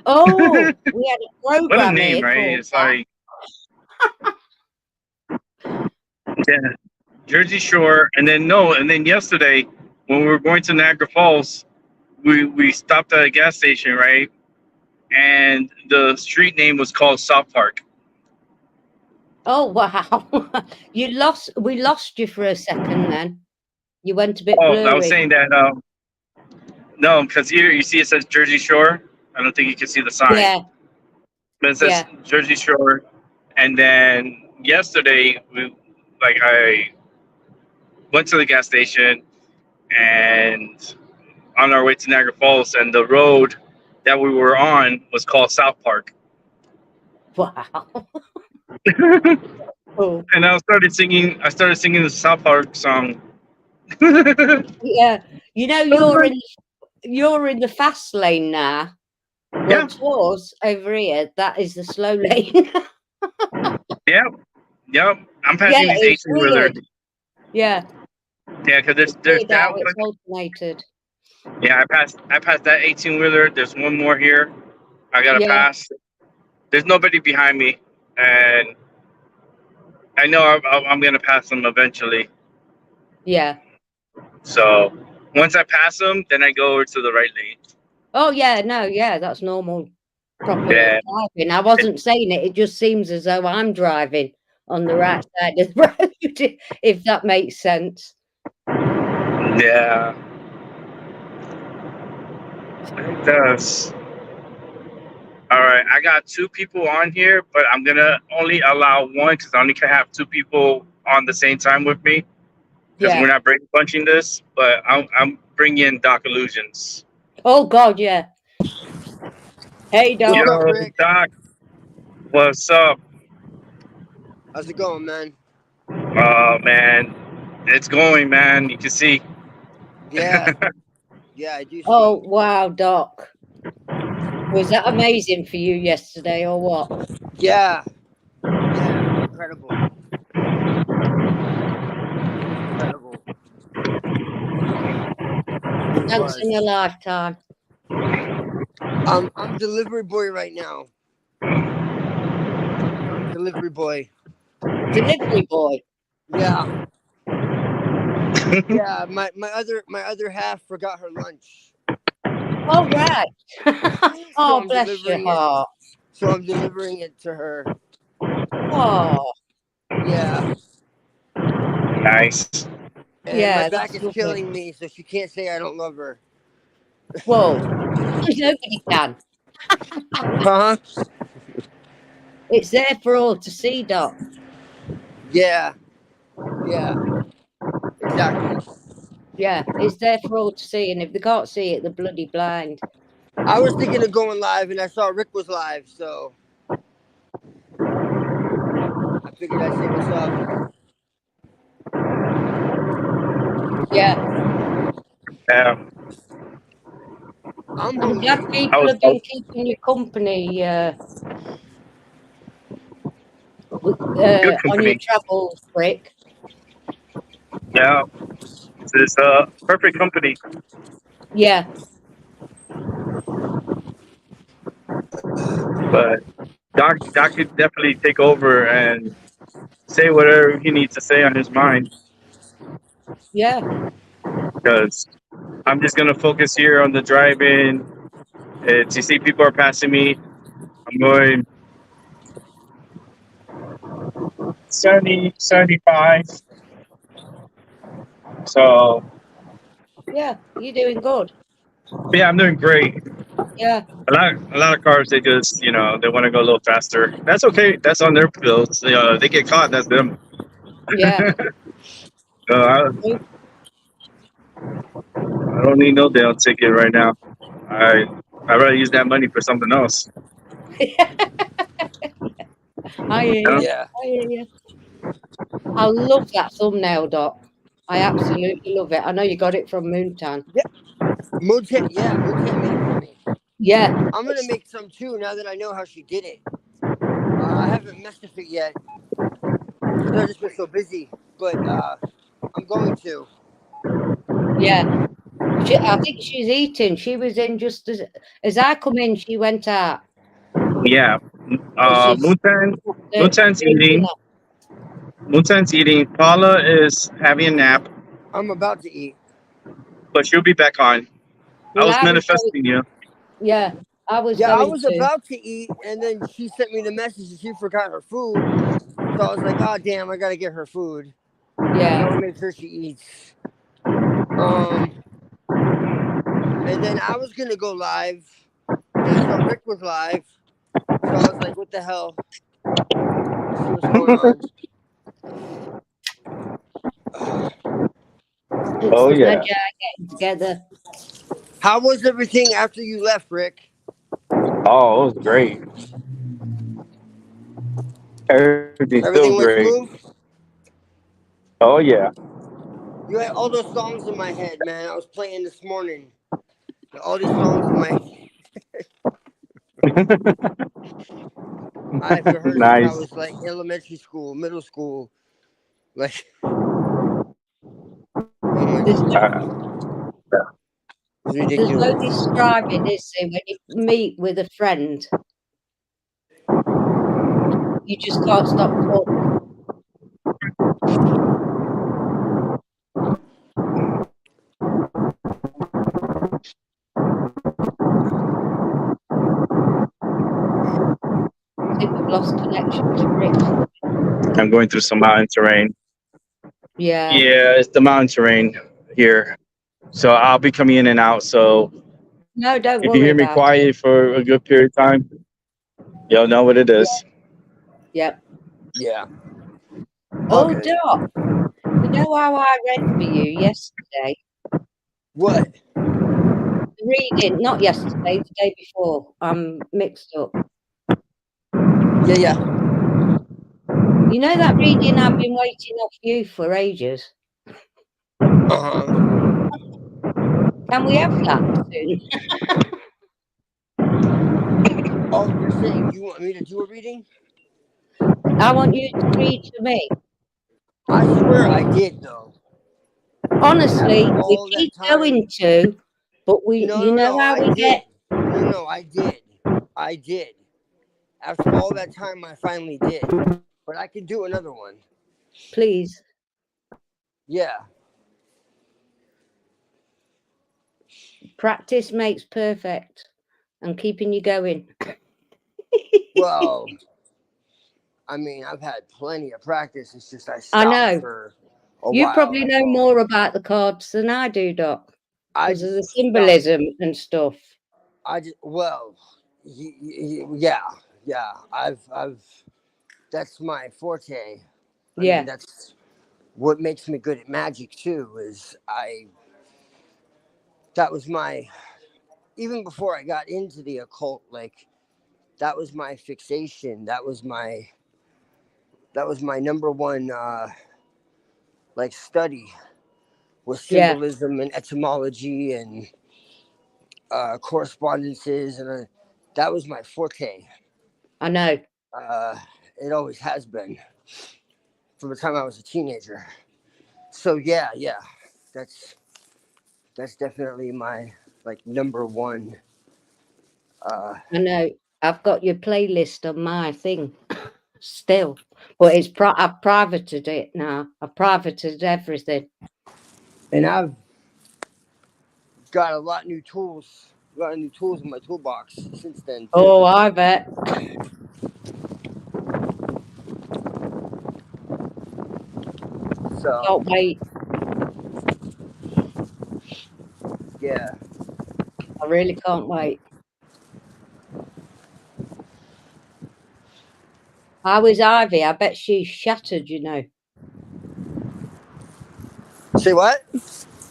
Oh, we had a program. What a name, right? It's like yeah, Jersey Shore, and then yesterday when we were going to Niagara Falls, we stopped at a gas station, right? And the street name was called South Park. Oh wow! We lost you for a second. Then you went a bit blurry. I was saying that no, because here you see it says Jersey Shore. I don't think you can see the sign. Yeah. But it says Jersey Shore, and then yesterday I went to the gas station and on our way to Niagara Falls, and the road that we were on was called South Park. Wow. Oh. And I started singing the South Park song. Yeah, you know you're in the fast lane now. Well, towards over here, that is the slow lane. Yep. I'm passing these 18-wheeler. Yeah. Yeah, because there's that one. It's alternated. Yeah, I passed that 18-wheeler. There's one more here. I gotta pass. There's nobody behind me, and I know I'm gonna pass them eventually. Yeah. So once I pass them, then I go over to the right lane. Oh yeah, no, yeah, that's normal. Proper driving. I wasn't saying it. It just seems as though I'm driving on the right side of the road, if that makes sense. Yeah. It does. All right, I got 2 people on here, but I'm gonna only allow 1 because I only can have 2 people on the same time with me. Because we're not break punching this, but I'm bringing Doc Illusions. Oh God, yeah. Hey, Doc. Yo, Doc. What's up? How's it going, man? Oh man, it's going, man. You can see. Yeah. Yeah, I do see. Oh wow, Doc. Was that amazing for you yesterday, or what? Yeah. Yeah, incredible. Once in a lifetime. I'm delivery boy right now. Delivery boy. Delivery boy. Yeah. Yeah, my other half forgot her lunch. Oh, right. Oh, I'm bless your delivering it. heart. So I'm delivering it to her. Oh, Yeah. Nice. And yeah, my back that's is lovely. killing me, so she can't say I don't love her. Whoa. Nobody can. Huh? It's there for all to see, Doc. Yeah. Yeah. Exactly. Yeah, it's there for all to see, and if they can't see it, they're bloody blind. I was thinking of going live, and I saw Rick was live, so I figured I'd say what's up. Yeah, Yeah. I'm I'm glad hungry. people have been keeping you company Good on your company. travels, Rick. Yeah. This is perfect company. Yeah, But Doc could definitely take over and say whatever he needs to say on his mind. yeah, Because I'm just gonna focus here on the drive-in. It's, you see, people are passing me. I'm going 70, 75. So yeah. You're doing good. yeah, I'm doing great. Yeah, A lot of cars, they just, they want to go a little faster. That's okay. That's on their bills. They get caught. That's them. yeah. So I don't need no damn ticket right now. I'd rather use that money for something else. I hear you. Yeah. I hear you. I love that thumbnail, Doc. I absolutely love it. I know you got it from Moontan. Moontan made it for me. Yeah, I'm gonna make some too now that I know how she did it. I haven't messed with it yet. I've just been so busy, but I'm going to. yeah. I think she's eating. She was in just as I come in, she went out. Yeah. But she's Moontan's eating. Moontan's eating. Paula is having a nap, I'm about to eat. but she'll be back on. Well, I was manifesting you. Yeah, I was Yeah, I going was to. about to eat, and then she sent me the message and she forgot her food. So I was like, oh, damn, I got to get her food. I Yeah, want to make sure she eats. And then I was going to go live. And I saw Rick was live. So I was like, what the hell? Let's see what's going on. it's Oh, the yeah. pleasure getting together. How was everything after you left, Rick? Oh, it was great. Everything's Everything still went great. smooth? Oh, yeah. You had all those songs in my head, man. I was playing this morning. All these songs in my head. I haven't heard Nice. since I was like elementary school, middle school. Like, oh my There's God. It's no ridiculous. describing, is there, when you meet with a friend. You just can't stop talking. I think we've lost connection to Rick. I'm going through some mountain terrain. Yeah. Yeah, it's the mountain terrain here. So I'll be coming in and out. So No, don't if worry you hear me about quiet it. for a good period of time, you'll know what it is. Yep. Yeah. Oh, Okay. Doc, you know how I read for you yesterday? What? Reading, not yesterday, the day before. I'm mixed up. Yeah. You know that reading I've been waiting off you for ages? Uh-huh. Can we have that soon? Oh, you're saying you want me to do a reading? I want you to read for me. I swear I did, though. Honestly, After we all that keep time- going to, but we, No, you no, know no, how I we did. get. No, I did. I did. After all that time, I finally did. but I can do another one. Please. Yeah. Practice makes perfect. I'm keeping you going. Well, I mean, I've had plenty of practice. It's just I I stopped know. for a You while. probably that's know all. more about the cards than I do, Doc, I because of the just stopped. symbolism and stuff. Well, yeah. I've that's my forte. I Yeah. mean, that's what makes me good at magic too. Is that was my, even before I got into the occult, like that was my fixation. That was my number one like study was Yeah. symbolism and etymology and correspondences, and that was my forte. I know. It always has been from the time I was a teenager. So yeah, that's definitely my like number one. I know. I've got your playlist on my thing still, but it's I've privated it now. I've privated everything. And I've got a lot of new tools in my toolbox since then too. Oh, I bet. So Can't wait. yeah, I really can't wait. How is Ivy? I bet she's shattered, you know. say what?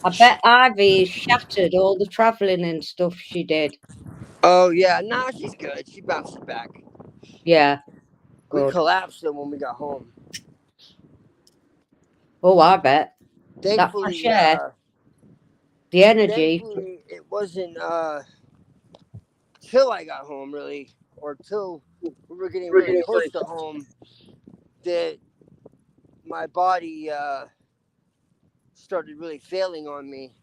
I bet Ivy is shattered, all the travelling and stuff she did. Oh yeah, nah, she's good. She bounces back. Yeah. We Good. collapsed when we got home. Oh, I bet. That Thankfully, fresh air, the energy. thankfully it wasn't till I got home really, or till we were getting really close to home, that my body started really failing on me.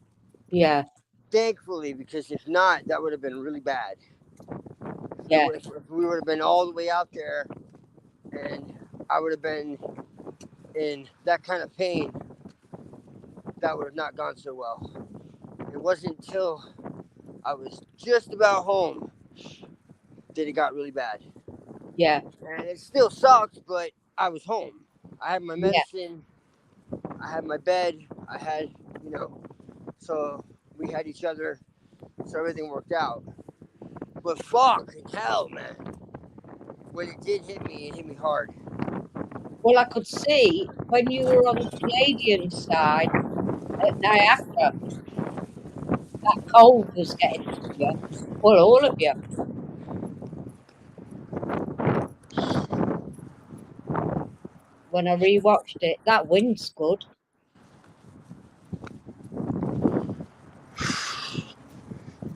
Yeah. Thankfully, because if not, that would have been really bad. Yeah. If we would have been all the way out there, and I would have been in that kind of pain, that would have not gone so well. It wasn't until I was just about home that it got really bad. Yeah. And it still sucked, but I was home. I had my medicine, I had my bed, I had, so we had each other, so everything worked out. But fucking hell, man. When it did hit me, it hit me hard. Well, I could see when you were on the Canadian side at Niagara, that cold was getting to you. Well, all of you. When I rewatched it, that wind's good.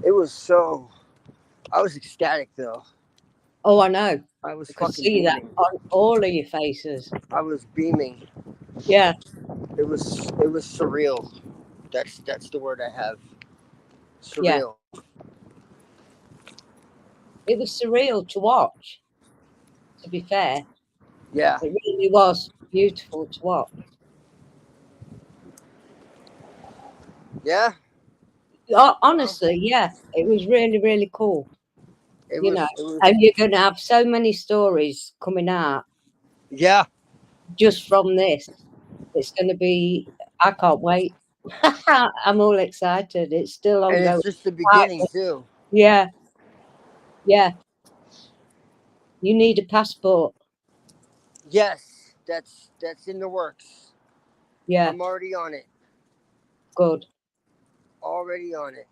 It was so. I was ecstatic though. Oh, I know. I was I could fucking see beaming. that on all of your faces. I was beaming. Yeah. It was surreal. That's the word I have. Surreal. Yeah. It was surreal to watch, to be fair. Yeah. It really was beautiful to watch. Yeah. Honestly, yeah. It was really, really cool. It you was, know, it was, and you're going to have so many stories coming out. Yeah. Just from this. It's going to be, I can't wait. I'm all excited. It's still ongoing. And it's just the beginning too. Yeah. Yeah. You need a passport. Yes, that's in the works. Yeah. I'm already on it. Good. Already on it.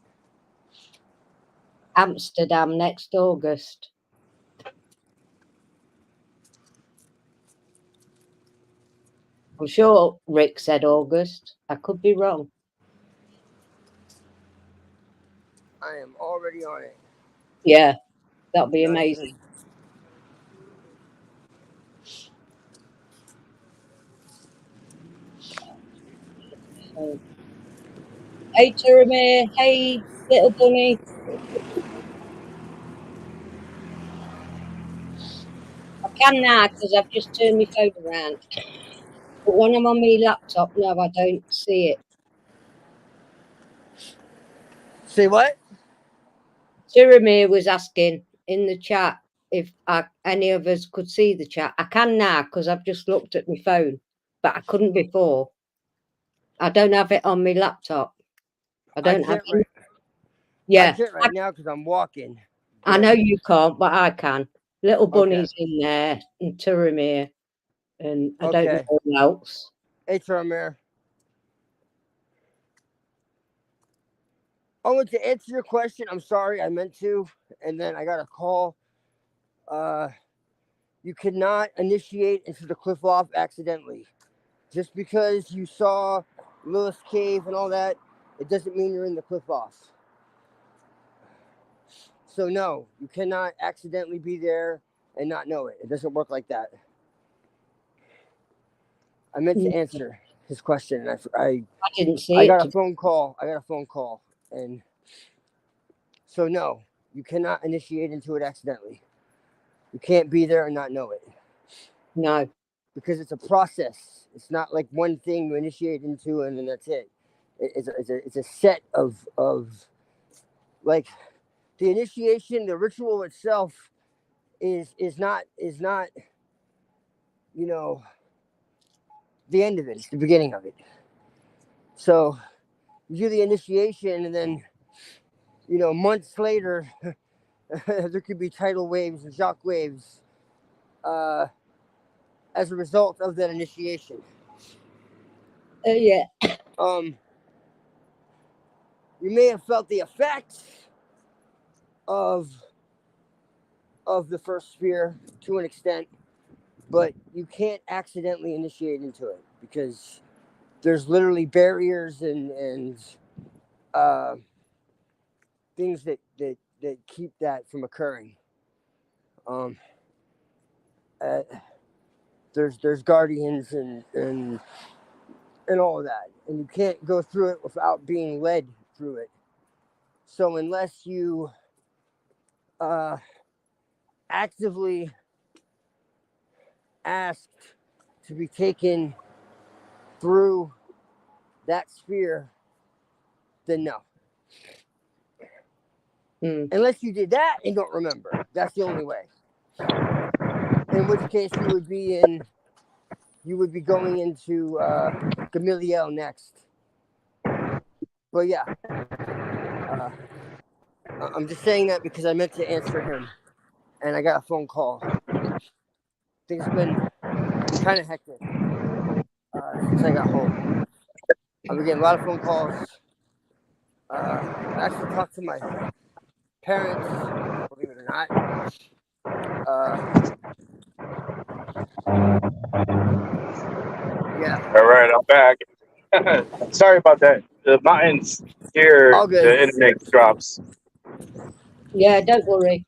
Amsterdam next August. I'm sure Rick said August. I could be wrong. I am already on it. Yeah, that'll be amazing. Hey, Turamir. Hey, little bunny. I can now because I've just turned my phone around. But when I'm on my laptop, no, I don't see it. Say what? Tiramir was asking in the chat if any of us could see the chat. I can now because I've just looked at my phone, but I couldn't before. I don't have it on my laptop. I don't have it. Yeah. I can't right now because I'm walking. I know you can't, but I can. Little Bunny's in there and Tiramir, and I don't know who else. Hey, Tiramir. I want to answer your question. I'm sorry, I meant to, and then I got a call. You cannot initiate into the cliff off accidentally. Just because you saw Lewis Cave and all that, it doesn't mean you're in the cliff off. So no, you cannot accidentally be there and not know it. It doesn't work like that. I meant to answer his question. I didn't see I it. got a phone call. And so no, you cannot initiate into it accidentally. You can't be there and not know it. No. Because it's a process. It's not like one thing you initiate into and then that's it. It's a set of like the initiation, the ritual itself is not you know the end of it. It's the beginning of it. So you do the initiation and then months later there could be tidal waves and shock waves as a result of that initiation. Yeah. You may have felt the effects of the first sphere to an extent, but you can't accidentally initiate into it because there's literally barriers and things that keep that from occurring. There's guardians and all of that, and you can't go through it without being led through it. So unless you actively asked to be taken through that sphere, then no. Unless you did that and don't remember, that's the only way. In which case you would be going into Gamaliel next. But yeah, I'm just saying that because I meant to answer him, and I got a phone call. Things have been kind of hectic since I got home. I've been getting a lot of phone calls. I actually talked to my parents, believe it or not. Yeah. All right, I'm back. Sorry about that. The mountains here, All good. the internet drops. Yeah, don't worry.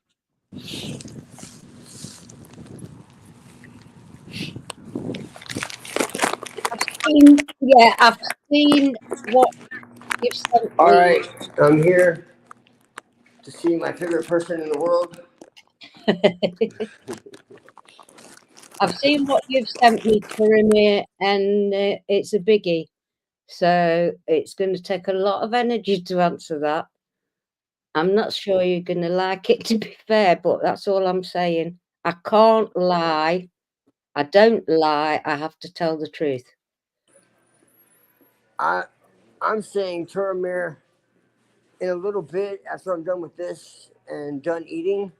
I've seen what you've sent me. All right, I'm here to see my favorite person in the world. I've seen what you've sent me, Tiramir, and it's a biggie. So it's going to take a lot of energy to answer that. I'm not sure you're going to like it, to be fair, but that's all I'm saying. I can't lie. I don't lie. I have to tell the truth. I'm saying, Tiramir, in a little bit, after I'm done with this and done eating,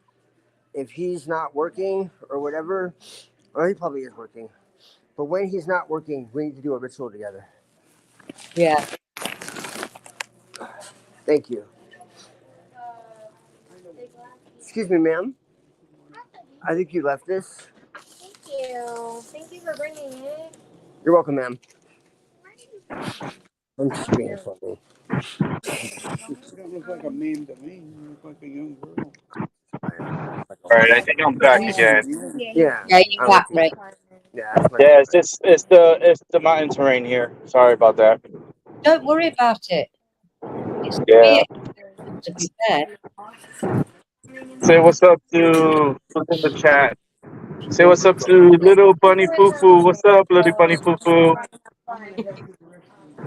if he's not working or whatever, or he probably is working, but when he's not working, we need to do a ritual together. Yeah. Thank you. Excuse me, ma'am. I think you left this. Thank you. Thank you for bringing it. You're welcome, ma'am. I'm just being funny. You don't look like a meme to me. You look like a young girl. All right, I think I'm back again. Yeah. Yeah, you're back, right? Yeah, It's the mountain terrain here. Sorry about that. Don't worry about it. It's Yeah. weird, to be fair. Say what's up to who's in the chat. Say what's up to little bunny foo foo. What's up, little bunny foo foo?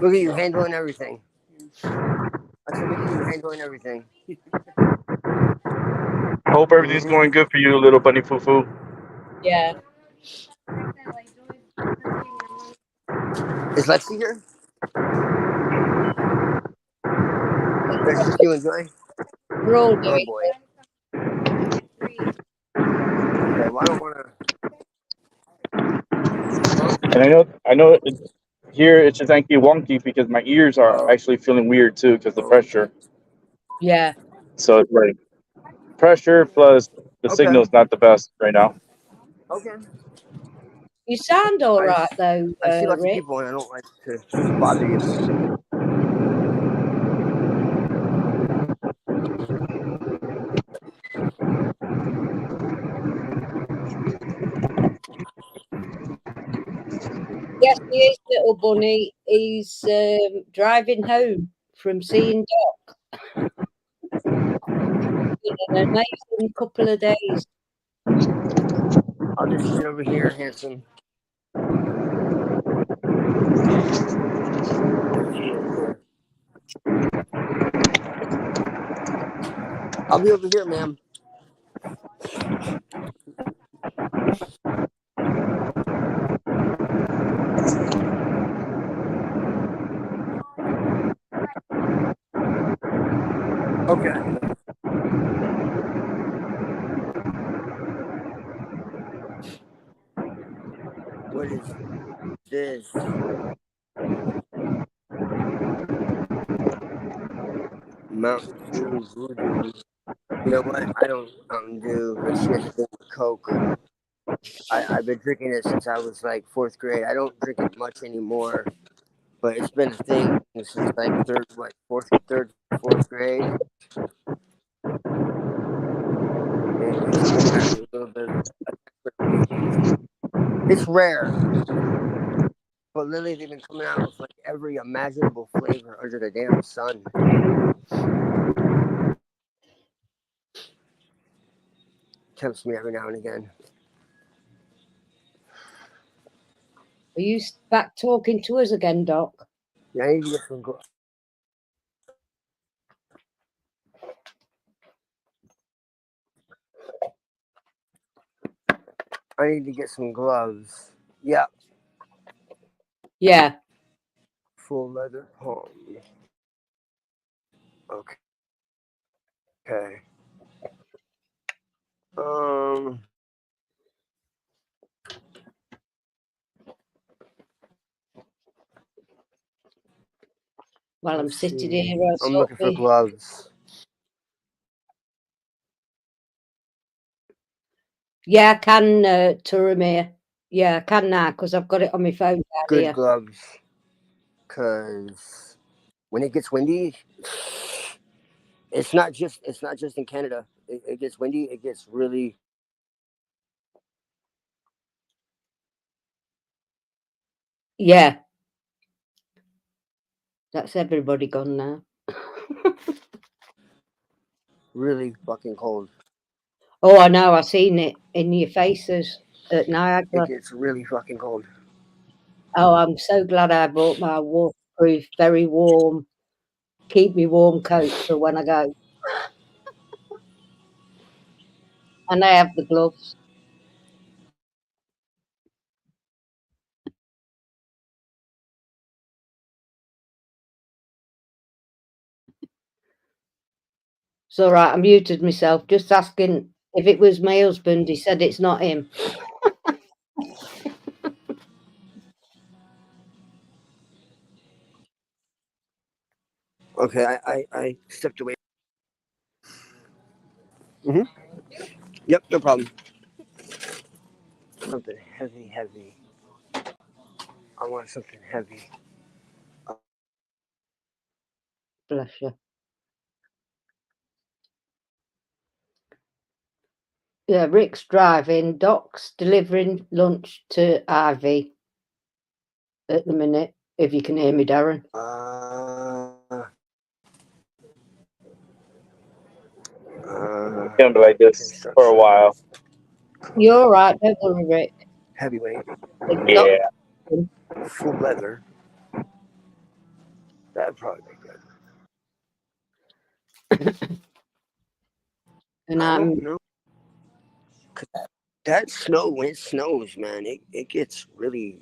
Look at you handling everything. I said, look at you handling everything. Hope everything's going good for you, little bunny foo foo. Yeah. Is Lexi here? That's just you and Joy? We're all Oh doing. boy. Okay, well I don't want to. And I know here it's just anky wonky because my ears are actually feeling weird too because the pressure. Yeah. So it's like pressure plus the Okay. signal's not the best right now. Okay. You sound all right though, I see lots Rick. of people and I don't like to bother you. Yes, he is, little bunny. He's driving home from seeing Doc. Been an amazing couple of days. I'll just sit over here, handsome. I'll be over here, ma'am. Okay. What is this? Mountain Dew Voodoo. You know what? I don't Mountain Dew. That shit is with Coke. I've been drinking it since I was like 4th grade. I don't drink it much anymore, but it's been a thing since like 4th grade. And it's been having a little bit of it's rare. But lately they've been coming out with like every imaginable flavor under the damn sun. Tempts me every now and again. Are you back talking to us again, Doc? Yeah, I need to get some I need to get some gloves. Yeah. Yeah. Full leather palm. Okay. Okay. While I'm sitting here, I'm looking for gloves. Yeah, I can, Turamir. Yeah, I can now because I've got it on my phone down Good here. gloves. Because when it gets windy, it's not just in Canada. It gets windy. It gets really. Yeah. That's everybody gone now. Really fucking cold. Oh, I know. I've seen it in your faces at Niagara. It gets really fucking cold. Oh, I'm so glad I bought my waterproof, very warm, keep me warm coat for when I go. And I have the gloves. It's all right. I muted myself, just asking if it was my husband. He said it's not him. Okay, I stepped away. Yep, no problem. Something heavy. I want something heavy. Bless you. Yeah, Rick's driving. Doc's delivering lunch to Ivy at the minute. If you can hear me, Darren. It's gonna be like this for a while. You're all right. Don't worry, Rick. Heavyweight, Yeah. full leather. That'd probably be good. And I I'm don't know. 'Cause that snow, when it snows, man, it gets really.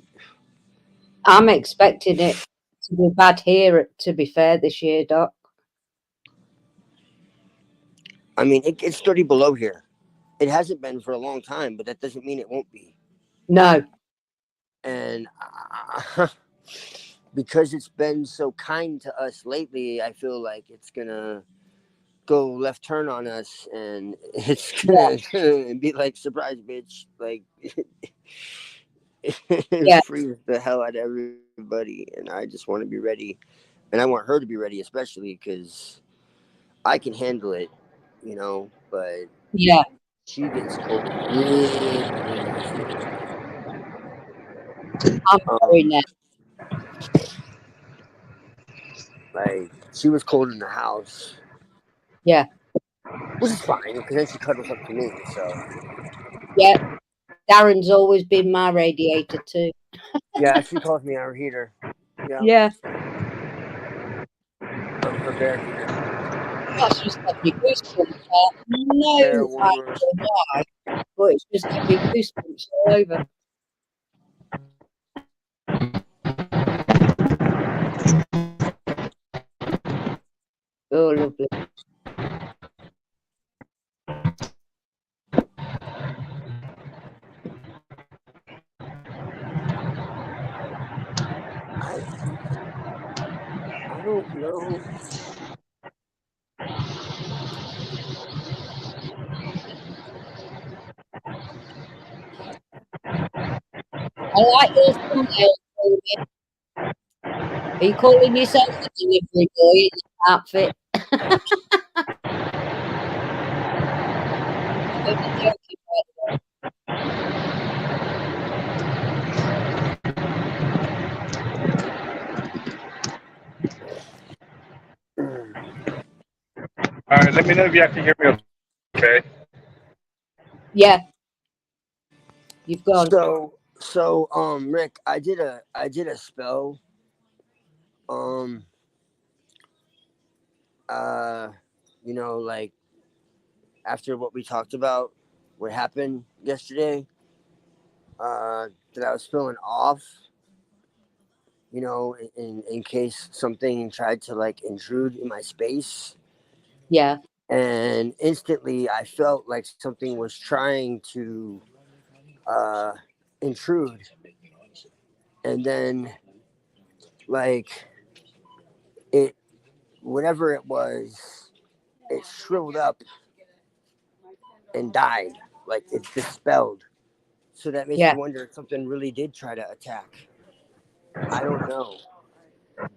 expecting it to be bad here. To be fair, this year, Doc. I mean, it gets 30 below here. It hasn't been for a long time, but that doesn't mean it won't be. No. And because it's been so kind to us lately, I feel like it's gonna go left turn on us, and it's gonna be like, surprise, bitch, like Yeah. freeze the hell out of everybody. And I just want to be ready, and I want her to be ready, especially because I can handle it, you know, but Yeah. she gets cold really easy. I'm sorry now. Like, she was cold in the house. Yeah. Which is fine, because then she cuddles up to me, so. Yeah. Darren's always been my radiator too. Yeah, she calls me our heater. Yeah. Yeah. I'm her bear heater. That's just got me goosebumps. No Bear idea warmer. why, but it's just got me goosebumps all over. Oh, lovely. I don't know. I like your thumbnail, Toby. Are you calling yourself a delivery boy in your outfit? I'm joking, by the way. All right, let me know if you have to hear me. Okay. Yeah. You've gone. So, Rick, I did a spell. You know, like, after what we talked about, what happened yesterday, that I was feeling off, you know, in case something tried to, like, intrude in my space. Yeah. And instantly I felt like something was trying to intrude. And then, like, it, whatever it was, it shriveled up and died. Like, it dispelled. So that makes me wonder if something really did try to attack. I don't know.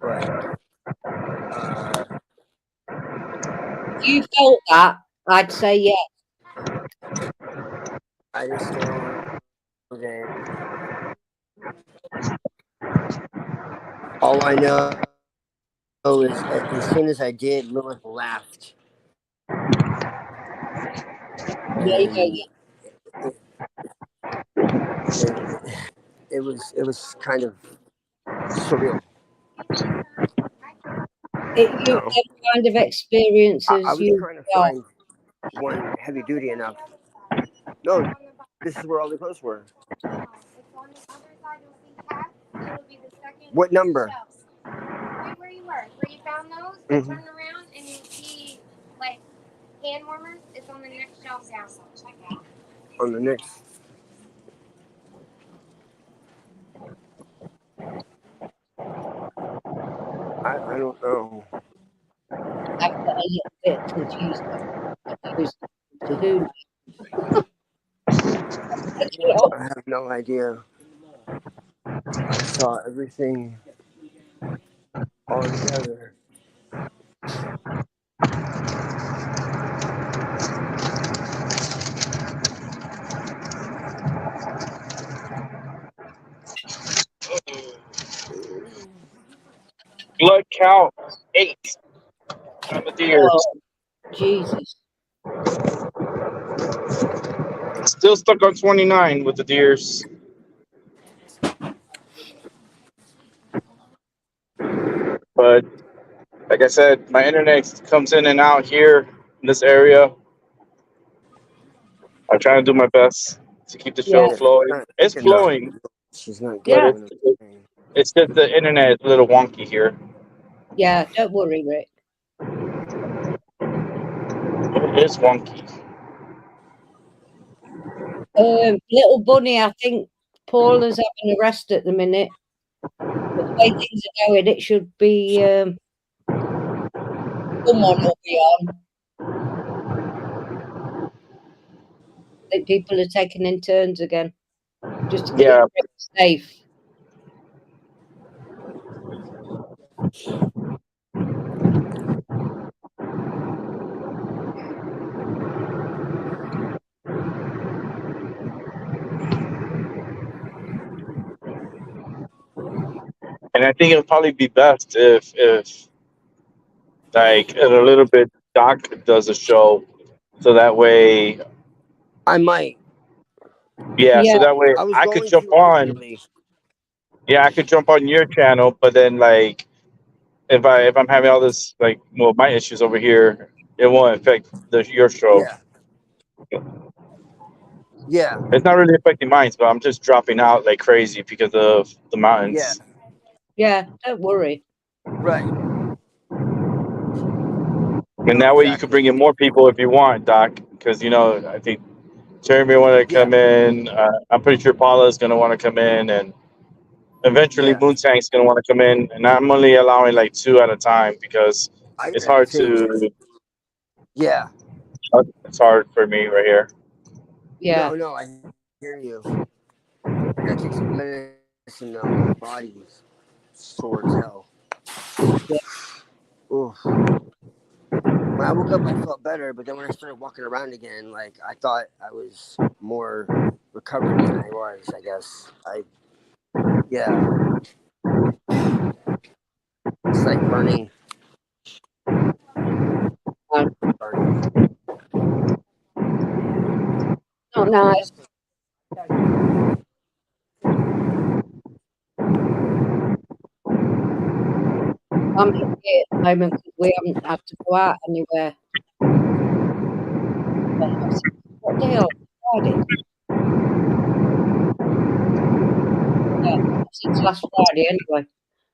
But If you felt that, I'd say yes. I just know that all I know is as soon as I did, Lilith laughed. It was kind of surreal. Them kind of experiences. I was trying to find one heavy duty enough. No, this is where all the clothes were. What number? Right where you were, where you found those, turn around and you see, like, hand warmers. It's on the next shelf down. So check out. On the next. I don't know. I've got a little bit confused. To who? I have no idea. I saw everything all together. Blood count 8 on the deer. Jesus. Still still stuck on 29 with the deers. But like I said, my internet comes in and out here in this area. I'm trying to do my best to keep the show Yeah. flowing. It's flowing, She's not Yeah. getting it's just the internet is a little wonky here. Yeah, don't worry, Rick. It is wonky. Little Bunny, I think Paul is having a rest at the minute. But the way things are going, it should be someone will be on. I think people are taking in turns again, just to keep Yeah. Rick safe. And I think it'll probably be best if like in a little bit Doc does a show, so that way, I might. yeah, Yeah. so that way I was I could going jump to on. originally. Yeah, I could jump on your channel, but then like if I'm having all this like my issues over here, it won't affect your show. Yeah. Yeah. It's not really affecting mine, but I'm just dropping out like crazy because of the mountains. Yeah. Yeah, don't worry. Right. And that way you could bring in more people if you want, Doc, because I think Jeremy want to come in. I'm pretty sure Paula's going to want to come in, and eventually Moontank's going to want to come in. And I'm only allowing like 2 at a time because it's hard to. Yeah. It's hard for me right here. Yeah. No, I hear you. I gotta take some medicine though. My body's sore as hell. Oof. When I woke up, I felt better, but then when I started walking around again, like I thought I was more recovered than I was. I guess it's like burning. Not nice. I'm happy at the moment because we haven't had to go out anywhere. What day are Friday? Yeah, since last Friday anyway.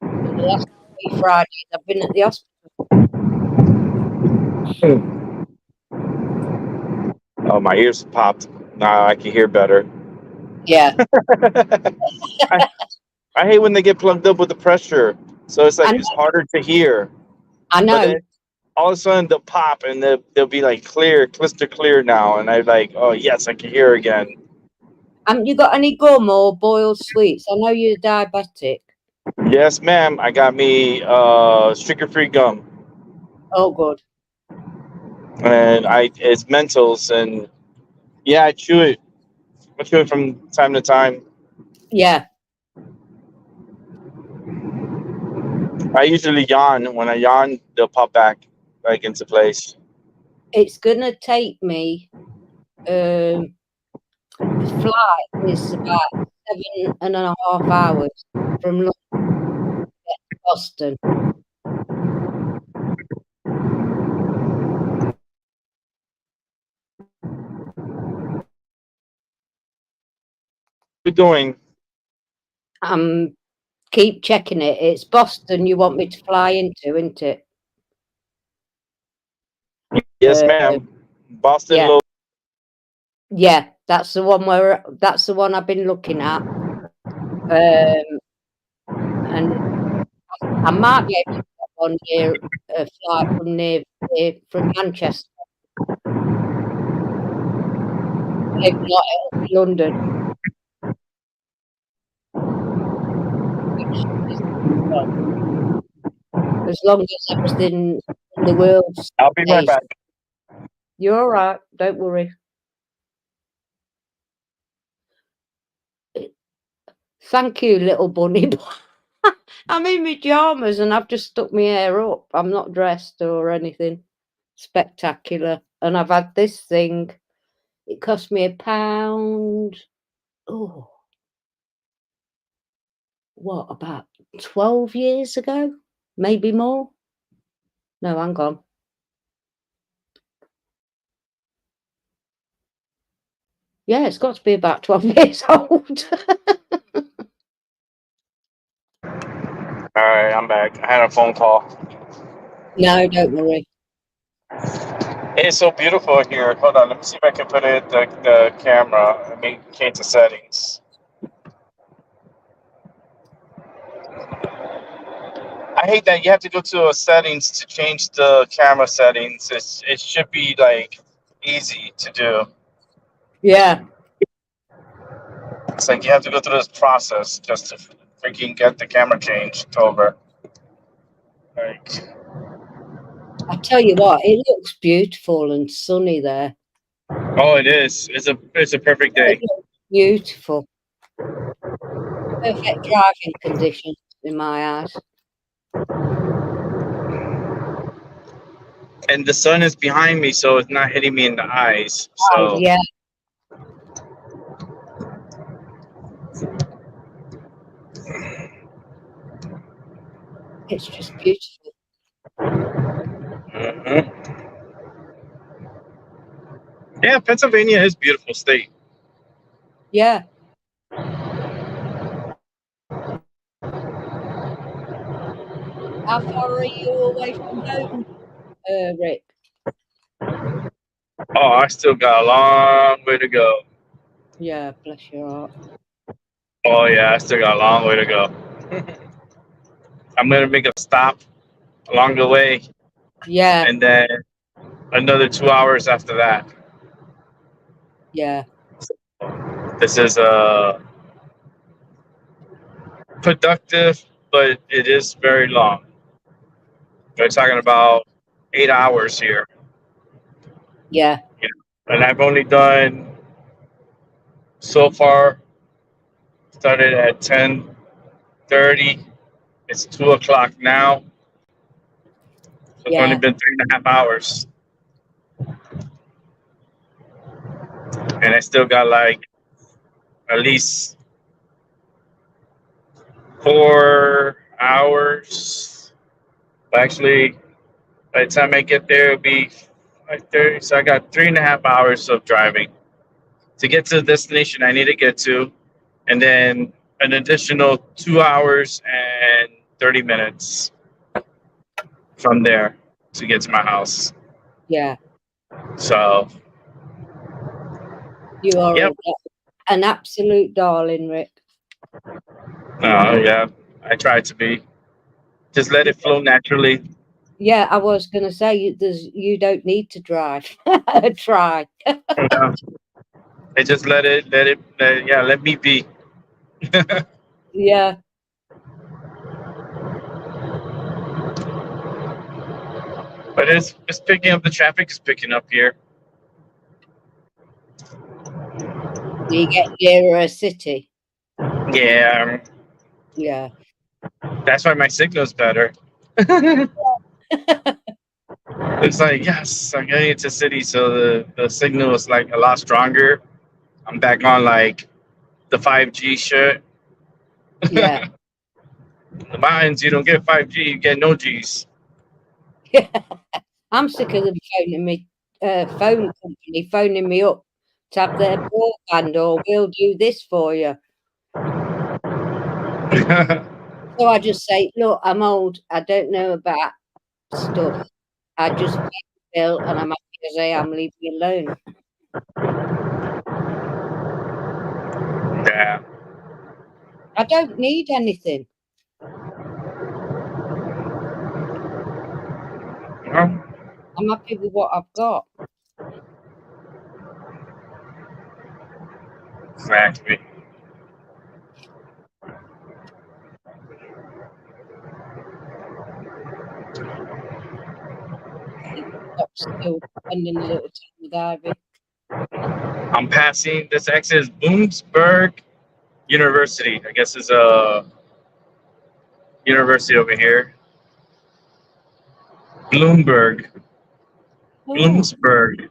And the last 3 Fridays I've been at the hospital. Oh, my ears popped. Now I can hear better. Yeah. I hate when they get plugged up with the pressure. So it's like it's harder to hear. I know. But then all of a sudden they'll pop and they'll be like clear, crystal clear now. And I'm like, oh yes, I can hear again. Haven't you got any gum or boiled sweets? I know you're diabetic. Yes, ma'am. I got me sugar-free gum. Oh, good. And it's Mentos, and yeah, I chew it. I chew it from time to time. Yeah. I usually yawn. When I yawn, they'll pop back into place. It's gonna take me. The flight is about 7.5 hours from London to get to Boston. What are you doing? Keep checking it. It's Boston you want me to fly into, isn't it? Yes, ma'am. Boston. Yeah. Yeah, that's the one I've been looking at. And I might be able to get one near a flight from Manchester. If not, it'll be London. As long as everything in the world. I'll be right back. You're all right. Don't worry. Thank you, little bunny. I'm in my pajamas and I've just stuck my hair up. I'm not dressed or anything spectacular. And I've had this thing It cost me £1. Oh, what, about 12 years ago? Maybe more? No, hang on. Yeah, it's got to be about 12 years old. All right, I'm back. I had a phone call. No, don't worry. It's so beautiful here. Hold on, let me see if I can put it the camera. Let me change the settings. I hate that you have to go to settings to change the camera settings. It should be like easy to do. Yeah. It's like you have to go through this process just to freaking get the camera changed over. Like, I tell you what, it looks beautiful and sunny there. oh, it is. It's a perfect day. It looks beautiful. Perfect driving conditions in my eyes. And the sun is behind me, so it's not hitting me in the eyes. Oh, So yeah. It's just beautiful. Mhm. Yeah, Pennsylvania is a beautiful state. Yeah. How far are you away from home, Rick? Oh, I still got a long way to go. Yeah, bless your heart. Oh yeah, I still got a long way to go. I'm gonna make a stop along the way, Yeah, and then another 2 hours after that. yeah, This is productive, but it is very long. We're talking about 8 hours here, yeah, and I've only done so far. Started at 10:30. It's 2 o'clock now. So it's only yeah, been 3.5 hours, and I still got like at least 4 hours. Actually, by the time I get there, it'll be 5:30. So I got 3.5 hours of driving to get to the destination I need to get to, and then an additional 2 hours and 30 minutes from there to get to my house. yeah. So You are Yep. an absolute darling, Rick. yeah, I try to be. Just let it flow naturally. Yeah, I was going to say you don't need to drive. Try. Yeah. I just let me be. Yeah, But it's picking up. The traffic is picking up here. you get nearer a city. Yeah, Yeah, that's why my signal's better. It's like, yes, I'm getting into city, so the signal is like a lot stronger. I'm back on like the 5G shit. yeah. The mountains, you don't get 5G, you get no Gs. I'm sick of them phoning me, phone company phoning me up to have their broadband, or we'll do this for you. So I just say, look, I'm old. I don't know about stuff. I just pay the bill and I'm happy as I am. Leave me alone. Yeah. I don't need anything. Well, I'm happy with what I've got. exactly. I'm still spending a little time with Ivy. I'm passing. This exit is Bloomsburg University. I guess is a university over here. Bloomsburg. Oh, Bloomsburg.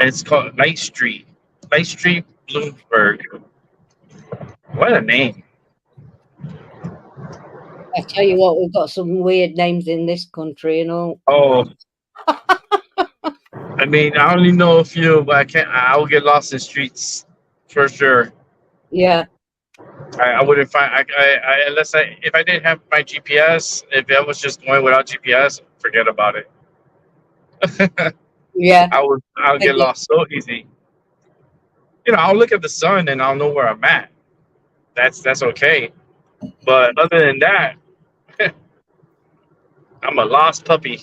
It's called Light Street. Light Street, Bloomsburg. What a name. I tell you what, we've got some weird names in this country and all. Oh. I mean, I only know a few, but I can't. I'll get lost in streets for sure. Yeah. I wouldn't find. If I didn't have my GPS, if I was just going without GPS, forget about it. Yeah. I'll get lost so easy. You know, I'll look at the sun and I'll know where I'm at. That's okay. But other than that, I'm a lost puppy.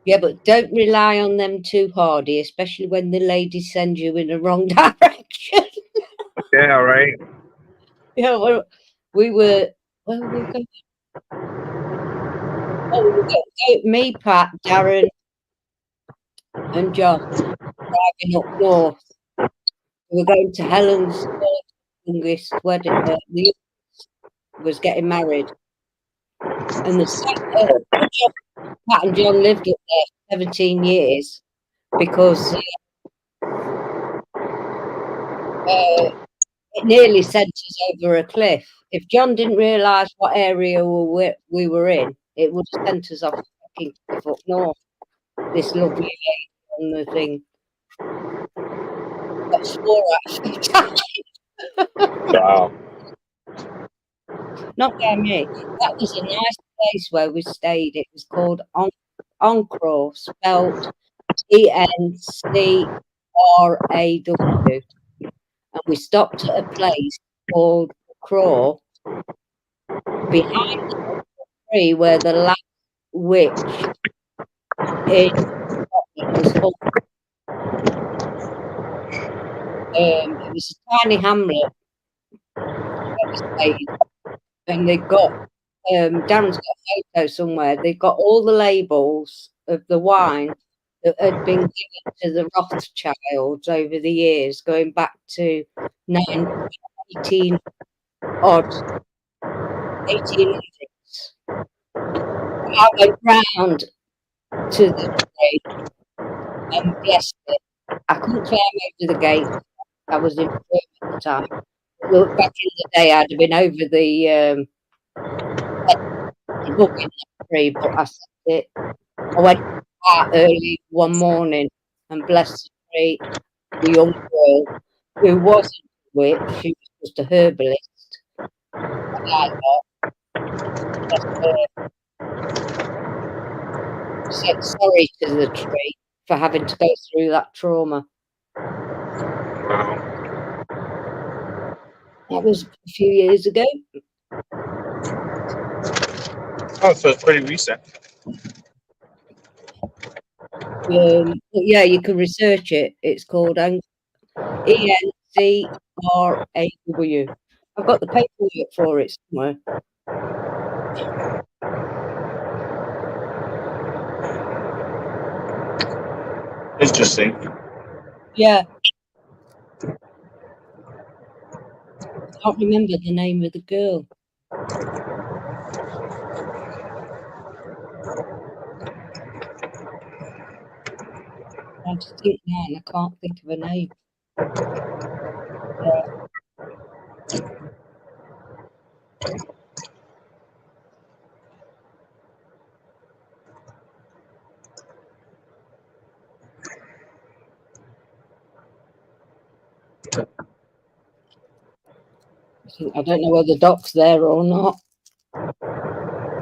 Yeah, but don't rely on them too hardy, especially when the lady sends you in the wrong direction. Yeah, right. Yeah, well, where were we going? Oh, we were going, me, Pat, Darren, and John driving up north. We were going to Helen's youngest wedding. The youngest was getting married, and Pat and John lived up there 17 years because it nearly sent us over a cliff. If John didn't realise what area we were in, it would have sent us off the fucking cliff up north. This lovely lady on the thing. Got swore at a few times. Wow. Not by me. That was a nice place where we stayed. It was called Encraw, spelled Encraw. And we stopped at a place called Craw, behind the tree where the last witch in Scotland was hung. It was a tiny hamlet that we stayed, and they got Darren's got a photo somewhere. They got all the labels of the wine that had been given to the Rothschilds over the years, going back to 1800s. I went round to the tree and blessed it. I couldn't climb over the gate. I was in at the time. Look, back in the day, I'd have been over the book in the tree, but I said it. I went out early one morning and blessed the tree. The young girl who wasn't a witch, she was just a herbalist. And I said sorry to the tree for having to go through that trauma. Wow. That was a few years ago. Oh, so it's pretty recent. Yeah, you can research it. It's called Encraw. I've got the paperwork for it somewhere. Interesting. Yeah. I can't remember the name of the girl. I just think now, and I can't think of her name. I don't know whether Doc's there or not.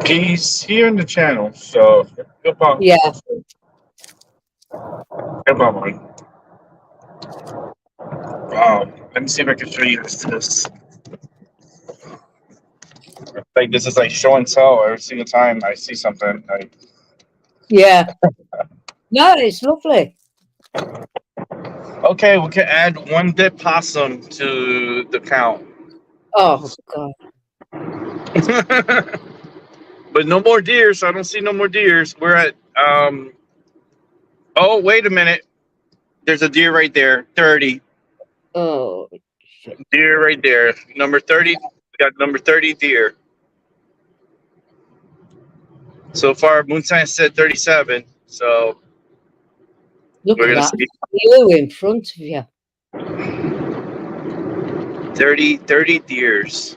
He's here in the channel, so come on. Yeah. Come on. Let me see if I can show you this. Like this is like show and tell every single time I see something. Like, yeah. No, it's lovely. Okay, we can add one dead possum to the count. Oh God. But no more deers. I don't see no more deers. We're at oh, wait a minute. There's a deer right there. 30. Oh shit. Deer right there. Number 30. We got number 30 deer. So far, Moonshine said 37. So Look We're at gonna that see view in front of you. 30 deers.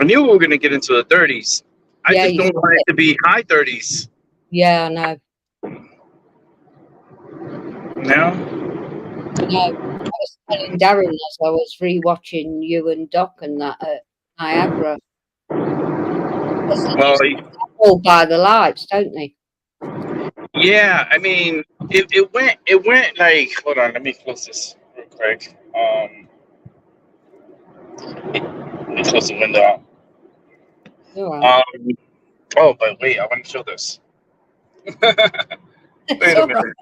I knew we were gonna get into the 30s. I Yeah, just you don't said want it it. to be high 30s. Yeah, I know. No? I know. I was telling Darren as I was rewatching you and Doc and that at Niagara. Because they Well, just all by the lights, don't they? yeah. I mean, it went like. Hold on, let me close this real quick. Let me close the window. All right. Oh, but wait, I want to show this. It's Wait a all right. minute.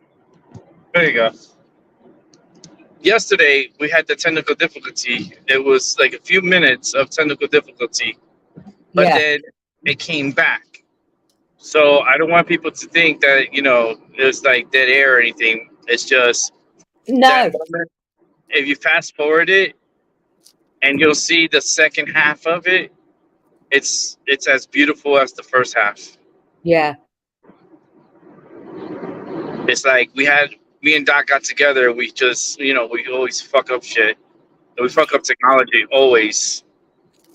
There you go. Yesterday we had the technical difficulty. It was like a few minutes of technical difficulty, but Yeah. then it came back. So I don't want people to think that it's like dead air or anything. It's just No. that moment. If you fast forward it, and you'll see the second half of it. It's as beautiful as the first half. Yeah. It's like me and Doc got together. We just we always fuck up shit. We fuck up technology always.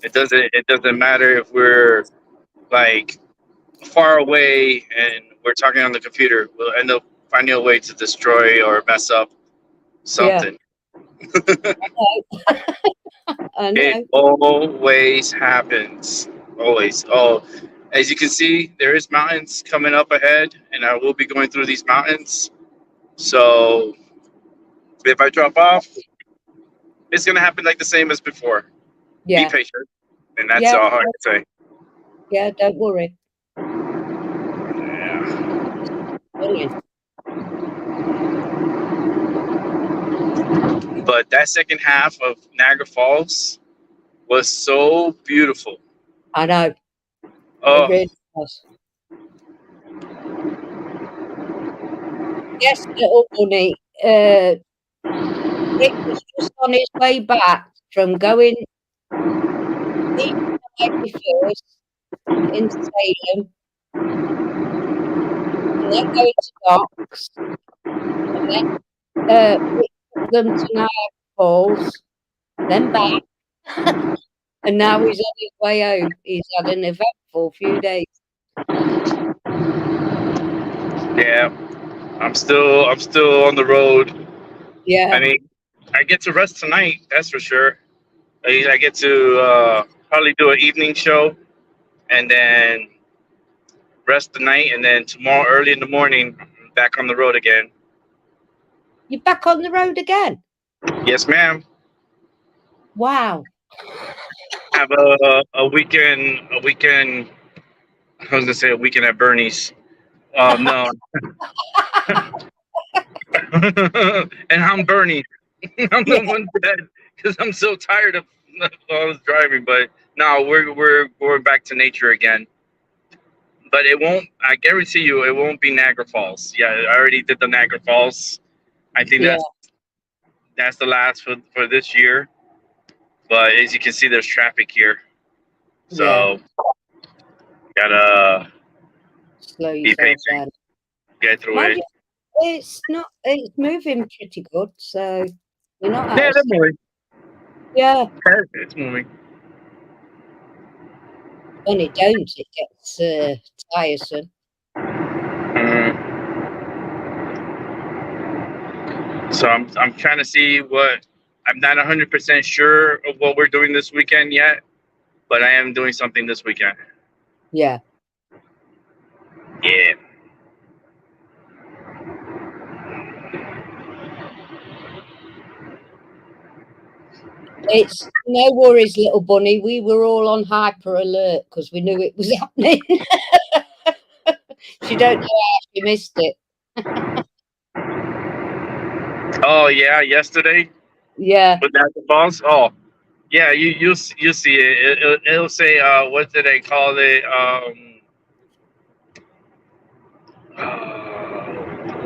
It doesn't matter if we're like far away and we're talking on the computer. We'll end up finding a way to destroy or mess up something. I know. It always happens. Always. Oh, as you can see, there is mountains coming up ahead, and I will be going through these mountains. So if I drop off, it's gonna happen like the same as before. Yeah. Be patient, and that's Yeah. all I can say. Yeah, don't worry. Yeah. Brilliant. But that second half of Niagara Falls was so beautiful. I know. Oh, It really was. Yes, little bunny. Rick was just on his way back from going east first in Salem, and then going to Docks, and then Rick took them to Niagara Falls, then back, and now he's on his way home. He's had an eventful few days. yeah. I'm still on the road. Yeah. I mean, I get to rest tonight. That's for sure. I get to probably do an evening show, and then rest the night, and then tomorrow early in the morning, I'm back on the road again. You're back on the road again? Yes, ma'am. Wow. Have a weekend. I was gonna say a weekend at Bernie's. No. And I'm Bernie. I'm the one that because I'm so tired of all this driving. But no, we're going back to nature again. But it won't. I guarantee you, it won't be Niagara Falls. Yeah, I already did the Niagara Falls. I think that's the last for this year. But as you can see, there's traffic here, so gotta slow be yourself patient. down. Get through Mind it. you, it's moving pretty good, so you're not out Yeah, of that's moving. Yeah. It's moving. When it don't, it gets tiresome. So I'm trying to see what I'm not 100% sure of what we're doing this weekend yet, but I am doing something this weekend. Yeah. Yeah. It's no worries, little bunny. We were all on hyper alert because we knew it was happening. She don't know how she missed it. Oh yeah, yesterday. Yeah. With that falls. Oh, yeah. You'll see it. It'll say what did they call it?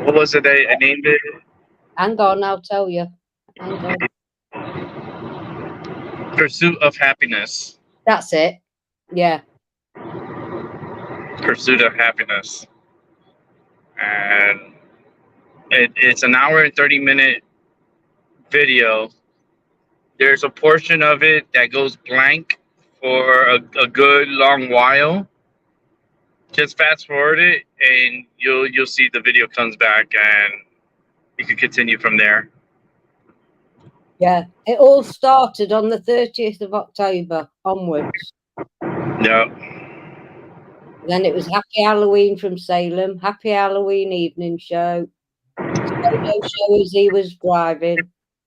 What was it? I named it. Hang on, I'll tell you. Hang on. Pursuit of Happiness. That's it. Yeah. Pursuit of Happiness. And It's an hour and 30-minute video. There's a portion of it that goes blank for a good long while. Just fast forward it, and you'll see the video comes back, and you can continue from there. Yeah, it all started on the 30th of October onwards. Yeah. Then it was Happy Halloween from Salem, Happy Halloween evening show, solo show as he was driving,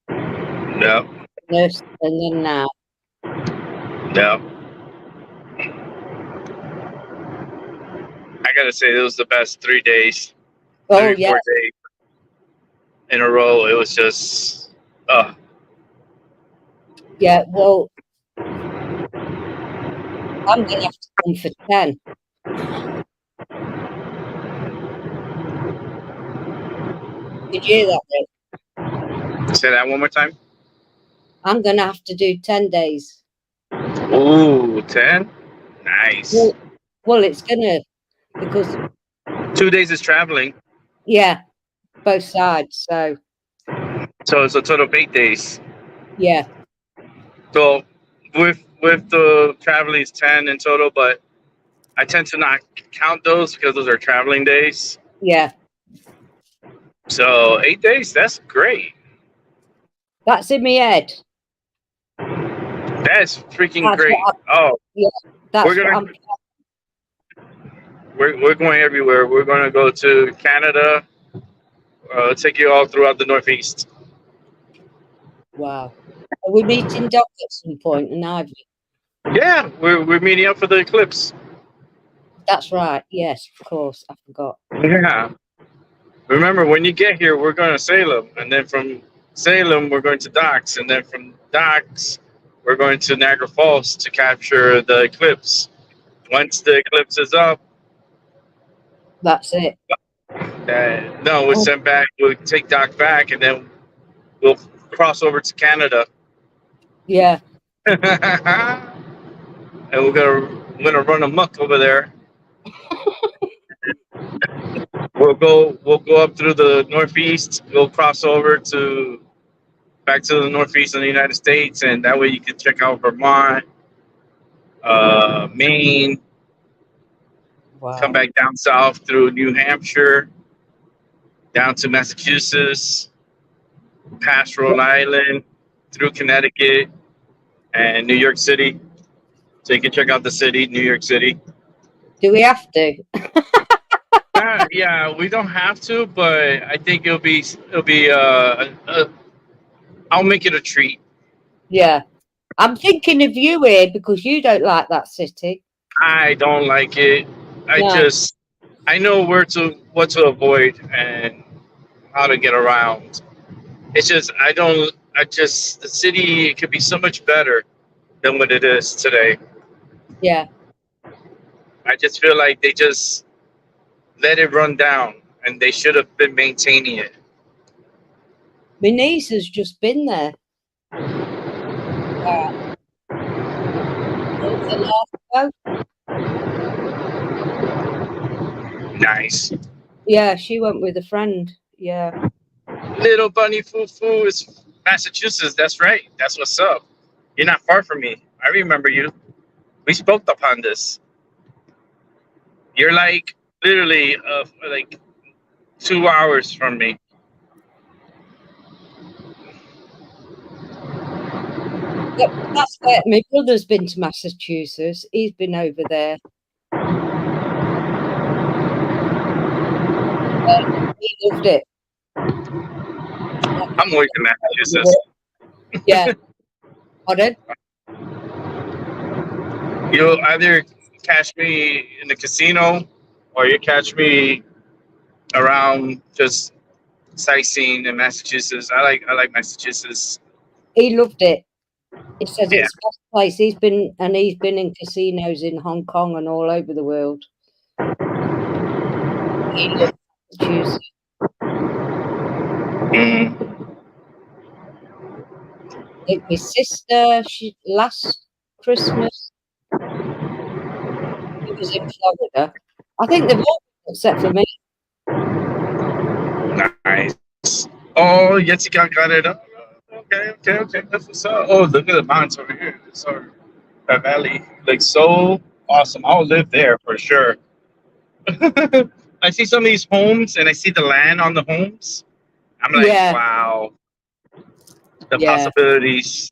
Yeah. and then now. Yeah. I gotta say, it was the best 3 days. Oh, 4 yeah. days in a row. It was just, Yeah, well, I'm going to have to come for 10. Did you hear that, Rick? Say that one more time. I'm going to have to do 10 days. Ooh, 10? Nice. Well, it's going to, because... 2 days is traveling. Yeah, both sides, so... So it's a total of 8 days. Yeah. So with the traveling is 10 in total, but I tend to not count those because those are traveling days. Yeah. So 8 days, that's great. That's in my head. That's freaking great. Yeah, that's we're going everywhere. We're going to go to Canada. Take you all throughout the Northeast. Wow. Are we meeting Doc at some point in Ivy? Yeah, we're meeting up for the eclipse. That's right. Yes, of course. I forgot. Yeah. Remember, when you get here, we're going to Salem, and then from Salem, we're going to Docks, and then from Docks, we're going to Niagara Falls to capture the eclipse. Once the eclipse is up, that's it. We'll send back. We'll take Doc back, and then we'll cross over to Canada. Yeah. And we're gonna run amok over there. We'll go up through the Northeast. We'll cross over back to the Northeast of the United States, and that way you can check out Vermont, Maine. Wow. Come back down south through New Hampshire, down to Massachusetts, past Rhode Island, through Connecticut, and New York City. So you can check out the city, New York City. Do we have to? Yeah, we don't have to, but I think it'll be I'll make it a treat. Yeah. I'm thinking of you here because you don't like that city. I don't like it. I know what to avoid and how to get around. It's just the city, it could be so much better than what it is today. Yeah. I just feel like they just let it run down, and they should have been maintaining it. My niece has just been there. Nice. Yeah, she went with a friend. Yeah. Little Bunny Foo Foo is Massachusetts. That's right. That's what's up. You're not far from me. I remember you. We spoke upon this. You're like literally like 2 hours from me. Yep, that's where my brother's been to Massachusetts. He's been over there. He loved it. I'm always in Massachusetts. Yeah. Pardon? You'll either catch me in the casino, or you catch me around just sightseeing in Massachusetts. I like Massachusetts. He loved it. He says it's the best place. He's been in casinos in Hong Kong and all over the world. He loved Massachusetts. My sister, last Christmas, it was in Florida. I think they've all been except for me. Nice. Oh, Yetsuka got it up. Okay. That's what's up. Oh, look at the mountains over here. This our that valley looks so awesome. I'll live there for sure. I see some of these homes and I see the land on the homes. I'm like, Yeah, wow, the yeah, possibilities.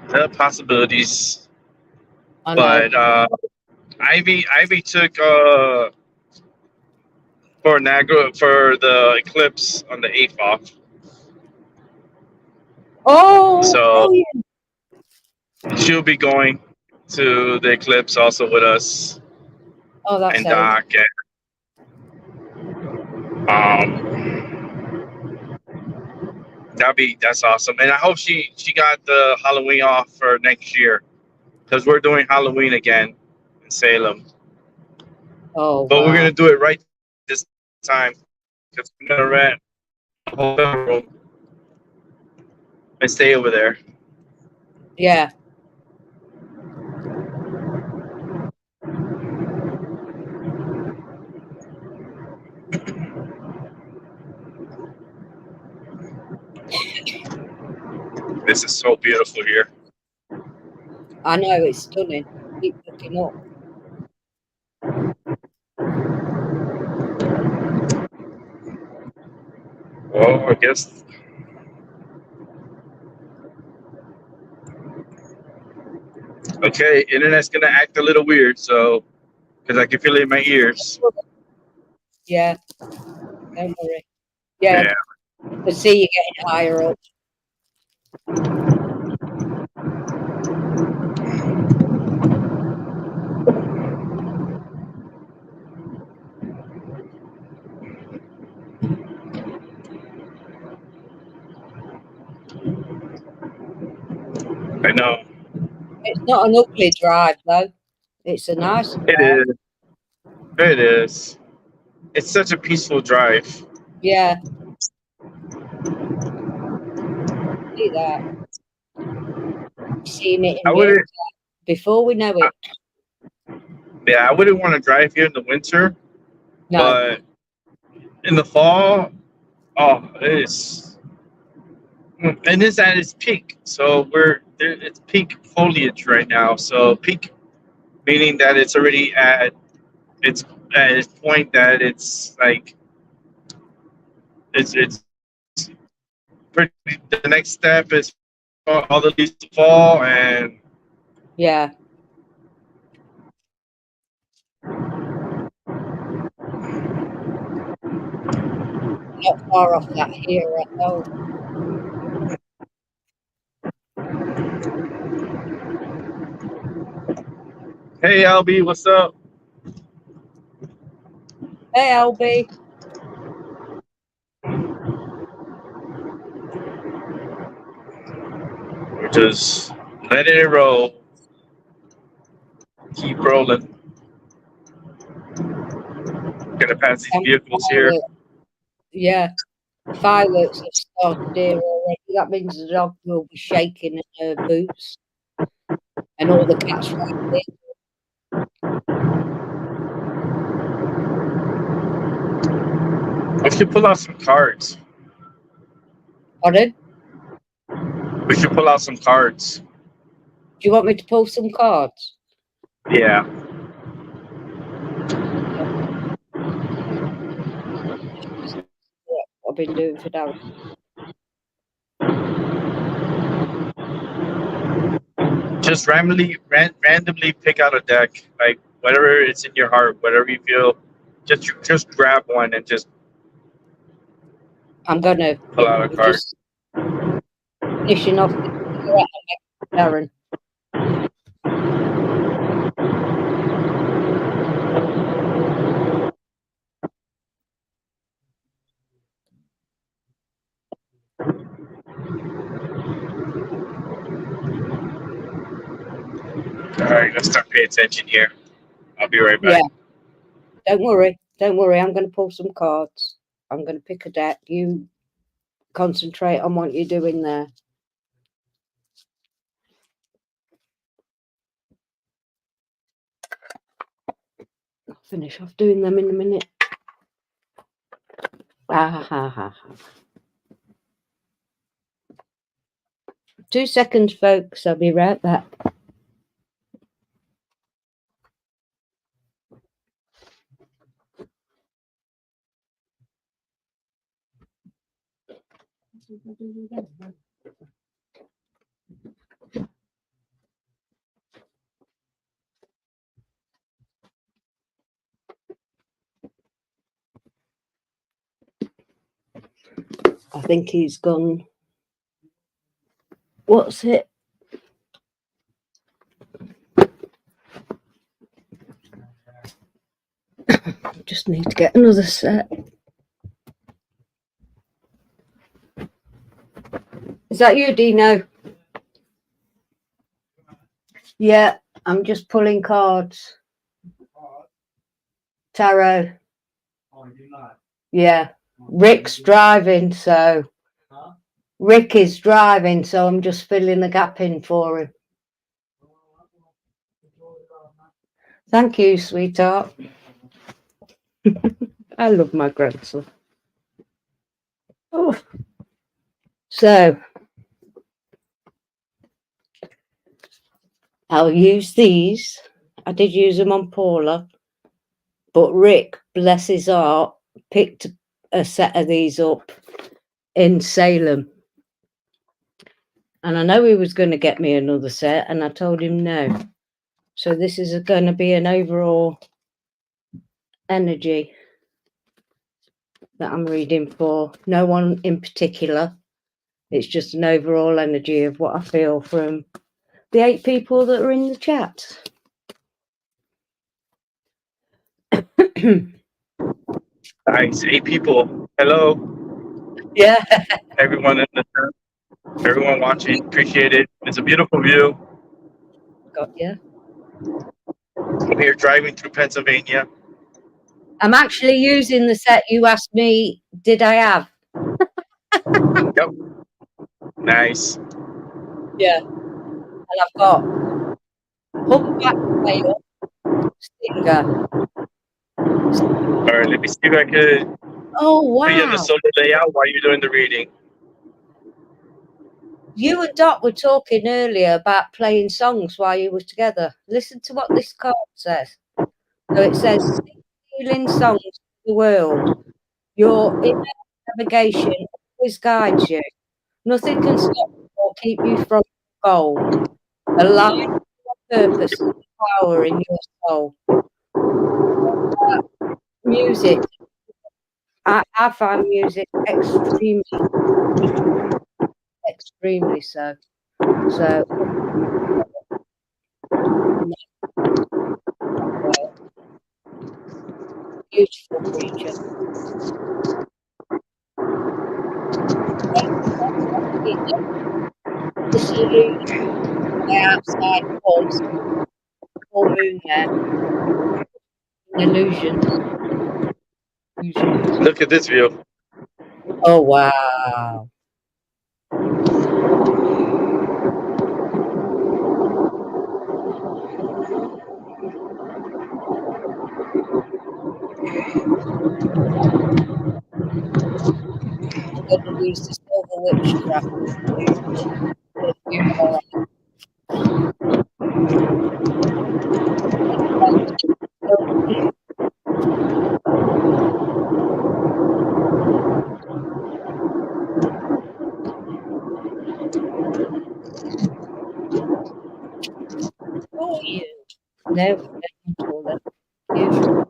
The possibilities. I know. But Ivy took for Niagara for the eclipse on the 8th off. Oh, So brilliant. she'll be going to the eclipse also with us Oh, that and sounds. Doc and that's awesome. And I hope she got the Halloween off for next year because we're doing Halloween again in Salem. Oh, But we're wow. gonna do it right this time because we're gonna rent a hotel room and stay over there. Yeah. This is so beautiful here. I know, it's stunning. Keep looking up. Well, I guess. Okay, internet's gonna act a little weird, so because I can feel it in my ears. Yeah, don't worry. Yeah, Yeah. I see you getting higher up. I know. It's not an ugly drive, though. It's a nice drive. It is. It is. It's such a peaceful drive. Yeah. See that. Seen it I in wouldn't. real time before we know it. Yeah, I wouldn't want to drive here in the winter, No. but in the fall, oh, it is. And it's at its peak, so it's peak foliage right now. So peak meaning that it's already at its point that it's like it's pretty. The next step is for all the leaves to fall and Yeah. Not far off that here, I know. Hey Albie, what's up? Hey, Albie. We're just letting it roll. Keep rolling. Gonna pass these vehicles here. Yeah. Fireworks have started here already. That means the dog will be shaking in her boots. And all the cats around it. We should pull out some cards. Pardon? We should pull out some cards. Do you want me to pull some cards? Yeah. What I've been doing for Darren. Just randomly pick out a deck, like whatever it's in your heart, whatever you feel. Just grab one and just. I'm gonna pull out a card. just finishing off Darren. All right, let's start paying attention here. I'll be right back. Yeah. Don't worry. Don't worry. I'm going to pull some cards. I'm going to pick a deck. You concentrate on what you're doing there. I'll finish off doing them in a minute. Ah, ha, ha, ha. 2 seconds, folks. I'll be right back. I think he's gone. What's it? Just need to get another set. Is that you, Dino? Yeah, I'm just pulling cards. Tarot. Yeah. Rick's driving, so Rick is driving, so I'm just filling the gap in for him. Thank you, sweetheart. I love my grandson. Oh. So I'll use these. I did use them on Paula, but Rick, bless his heart, picked a set of these up in Salem. And I know he was going to get me another set, and I told him no. So this is going to be an overall energy that I'm reading for. No one in particular. It's just an overall energy of what I feel from the 8 people that are in the chat. Nice. 8 people. Hello. Yeah. Everyone in the chat. Everyone watching. Appreciate it. It's a beautiful view. Got you. I'm here driving through Pennsylvania. I'm actually using the set you asked me, did I have? Yep. Nice. Yeah. And I've got Humpback Whale, Stinger. All right, let me see if I could Oh, be in the wow. solar layout while you're doing the reading. You and Dot were talking earlier about playing songs while you were together. Listen to what this card says. So it says, sing healing songs to the world. Your inner navigation always guides you. Nothing can stop or keep you from your goal. Align with your purpose and power in your soul. Music. I find music extremely so. So beautiful creature. This illusion, my outside voice, full moon there. Illusions. Look at this view. Oh wow. I'm going to use the silver witchcraft. Oh, you. No, taller. You.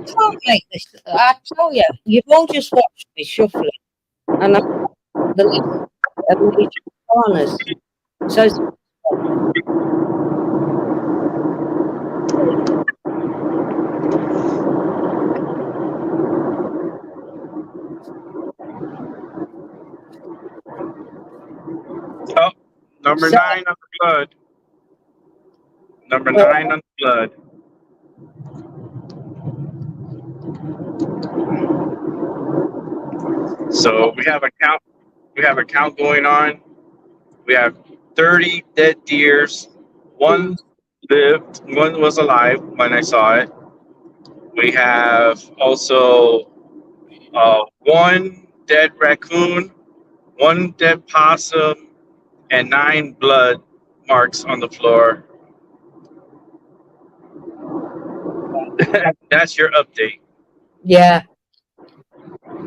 Can't make this. I tell you, you've all just watched me shuffling, and I'm the major corners. So Number So, 9 on the blood. Number 9 on the blood. So we have a count. We have a count going on. We have 30 dead deers. One lived. One was alive when I saw it. We have also one dead raccoon, one dead possum, and 9 blood marks on the floor. That's your update. yeah,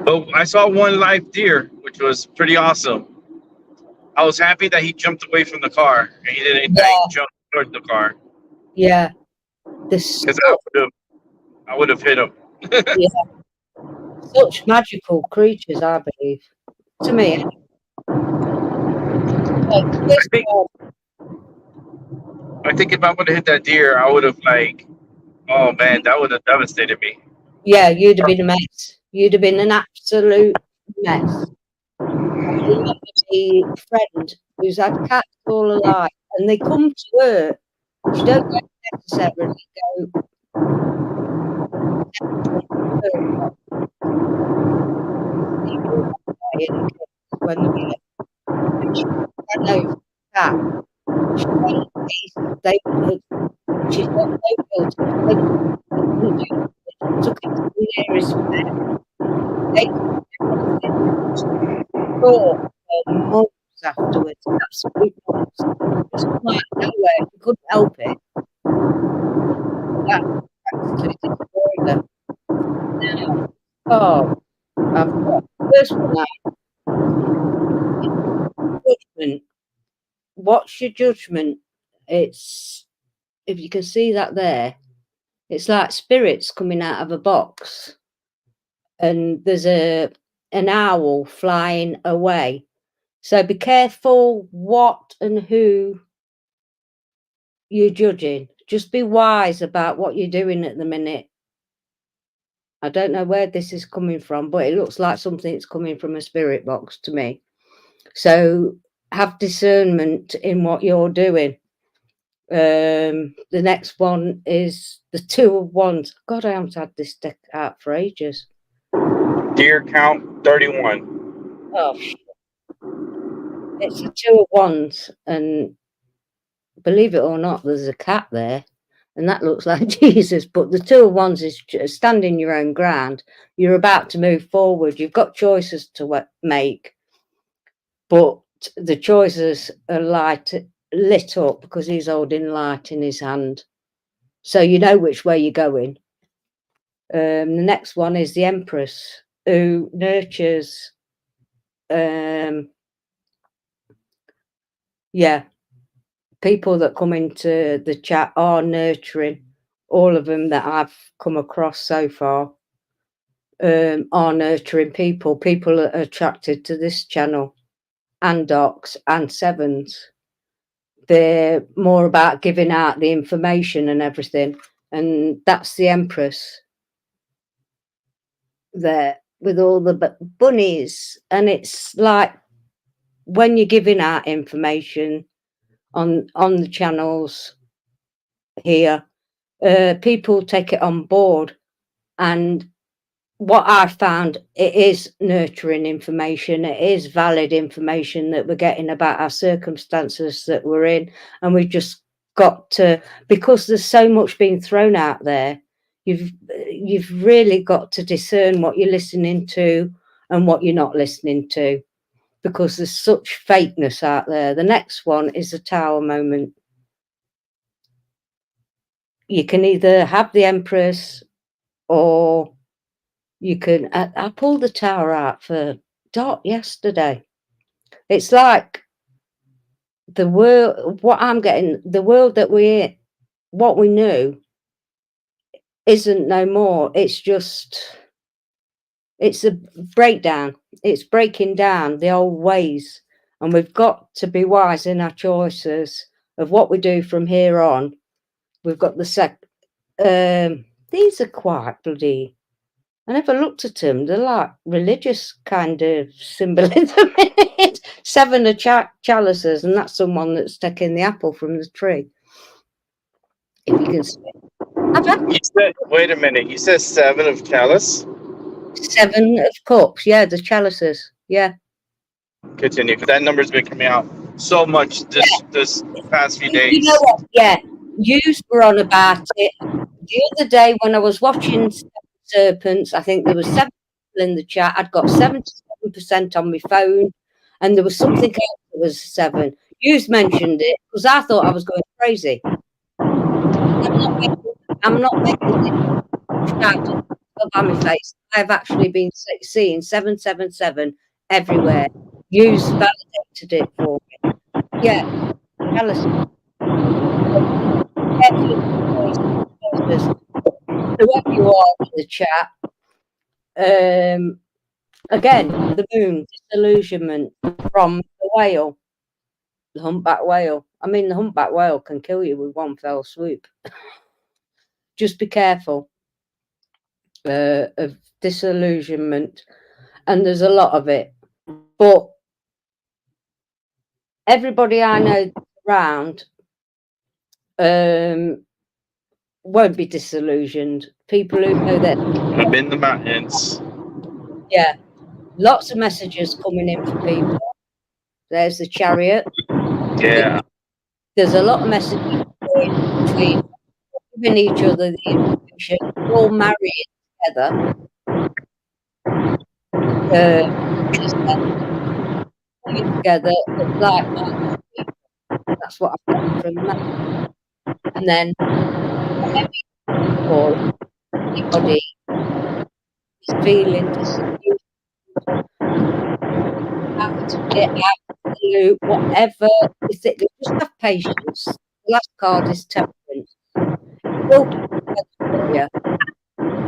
But I saw one live deer, which was pretty awesome. I was happy that he jumped away from the car and he didn't jump toward the car yeah. because I would have hit him. Such magical creatures, I believe. To me, I think if I would have hit that deer, I would have oh man, that would have devastated me. yeah, you'd have been a mess. You'd have been an absolute mess. I remember the friend who's had cats all her life, and they come to her. She don't necessarily go. When she ran over the cat, she's got no guilt. Took it to the nearest vet. They brought months afterwards, absolute months. Just like nowhere, we couldn't help it. That practically destroyed her. Now, I've got the first one out. Judgment. What's your judgment? It's, if you can see that there, it's like spirits coming out of a box, and there's an owl flying away. So be careful what and who you're judging. Just be wise about what you're doing at the minute. I don't know where this is coming from, but it looks like something that's coming from a spirit box to me. So have discernment in what you're doing. The next one is the 2 of Wands. God, I haven't had this deck out for ages. Deer count 31. Oh, it's the 2 of Wands, and believe it or not, there's a cat there, and that looks like Jesus. But the 2 of Wands is standing your own ground. You're about to move forward. You've got choices to make, but the choices are lit up because he's holding light in his hand, so you know which way you're going. The next one is the Empress, who nurtures people that come into the chat are nurturing. All of them that I've come across so far are nurturing people that are attracted to this channel, and Docs and Sevens. They're more about giving out the information and everything, and that's the Empress there with all the bunnies. And it's like when you're giving out information on the channels here, people take it on board, and what I found, it is nurturing information. It is valid information that we're getting about our circumstances that we're in, and we've just got to, because there's so much being thrown out there, you've really got to discern what you're listening to and what you're not listening to, because there's such fakeness out there. The next one is the Tower moment. You can either have the Empress, or you can, I pulled the Tower out for Dot yesterday. It's like the world, what I'm getting, the world that we're in, what we knew isn't no more. It's just, it's a breakdown. It's breaking down the old ways, and we've got to be wise in our choices of what we do from here on. We've got the these are quite bloody, I never looked at them. They're like religious kind of symbolism. 7 are chalices, and that's someone that's taken the apple from the tree. If you can see it. You said, wait a minute. You said 7 of chalice. 7 of cups. Yeah, the chalices. Yeah. Continue, because that number's been coming out so much this past few days. You know what? Yeah, you were on about it the other day when I was watching Serpents. I think there was 7 people in the chat. I'd got 77% on my phone, and there was something else that was 7. You mentioned it because I thought I was going crazy. I'm not making it shout on my face. I've actually been seeing 777 everywhere. You've validated it for me. Yeah, Alice. Whoever you are in the chat. Again, the moon, disillusionment from the whale, the humpback whale. I mean, the humpback whale can kill you with one fell swoop. Just be careful of disillusionment, and there's a lot of it. But everybody I know around won't be disillusioned. People who know that I'm in the mountains. Yeah, lots of messages coming in for people. There's the Chariot. Yeah. There's a lot of messages going between giving each other the information. We're all married together. Coming together like that's what I've got from that. And then anybody is feeling disillusioned, absolute whatever. Just have patience. The last card is temperance.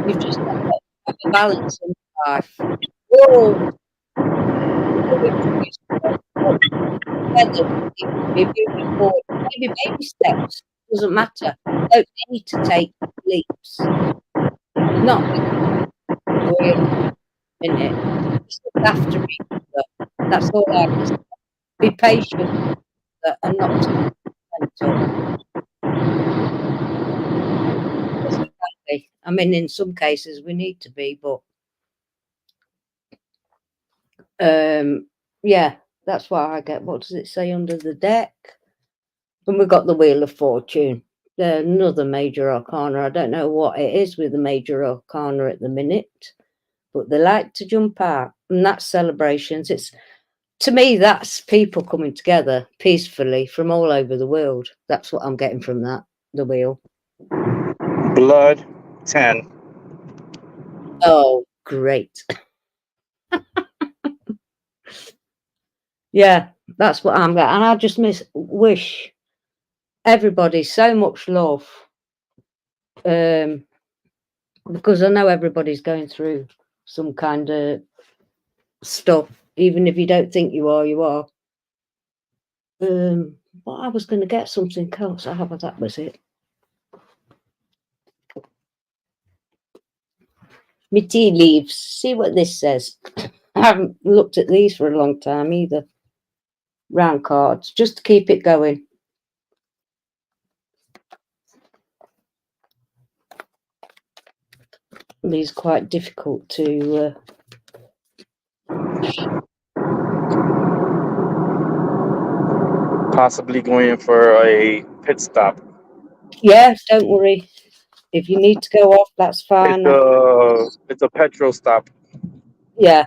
You've just got to have a balance in life. Whoa. Maybe baby steps, doesn't matter. Don't need to take leaps. Not in it. Just look after each other. That's all I can say. Be patient and not too mental. I mean, in some cases we need to be, but yeah, that's what I get. What does it say under the deck? And we've got the Wheel of Fortune. Another major arcana. I don't know what it is with the major arcana at the minute, but they like to jump out, and that's celebrations. It's, to me, that's people coming together peacefully from all over the world. That's what I'm getting from that, the wheel. Blood 10. Oh, great. Yeah, that's what I'm getting. And I just wish everybody so much love, because I know everybody's going through some kind of stuff, even if you don't think you are, you are. But I was going to get something else. That was it. My tea leaves. See what this says. I haven't looked at these for a long time either. Round cards, just to keep it going. These are quite difficult to Possibly going in for a pit stop. Yeah, don't worry. If you need to go off, that's fine. It's a petrol stop. Yeah.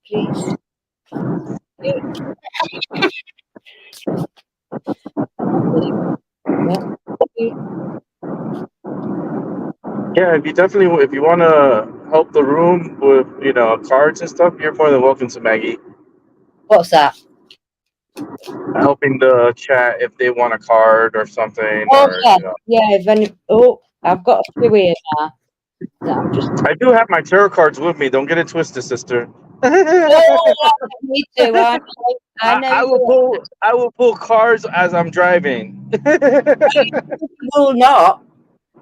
Please. Yeah, if you want to help the room with cards and stuff, you're more than welcome to, Maggie. What's that? Helping the chat if they want a card or something. Oh yeah, yeah. If any, I've got a few here now. I do have my tarot cards with me. Don't get it twisted, sister. Oh, me too. I know I you will pull cars as I'm driving. will not.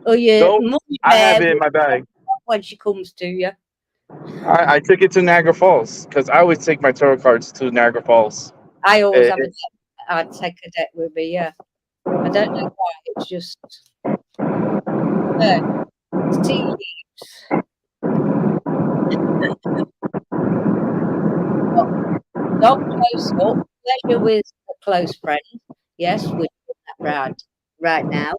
Or your Nope, mummy I have bear it in my bag. when she comes to you. I took it to Niagara Falls because I always take my tarot cards to Niagara Falls. I always Eh, have a deck. I'd take a deck with me, yeah. I don't know why. It's just tea leaves. Not close up. Pleasure with a close friend. Yes, we're doing that right now.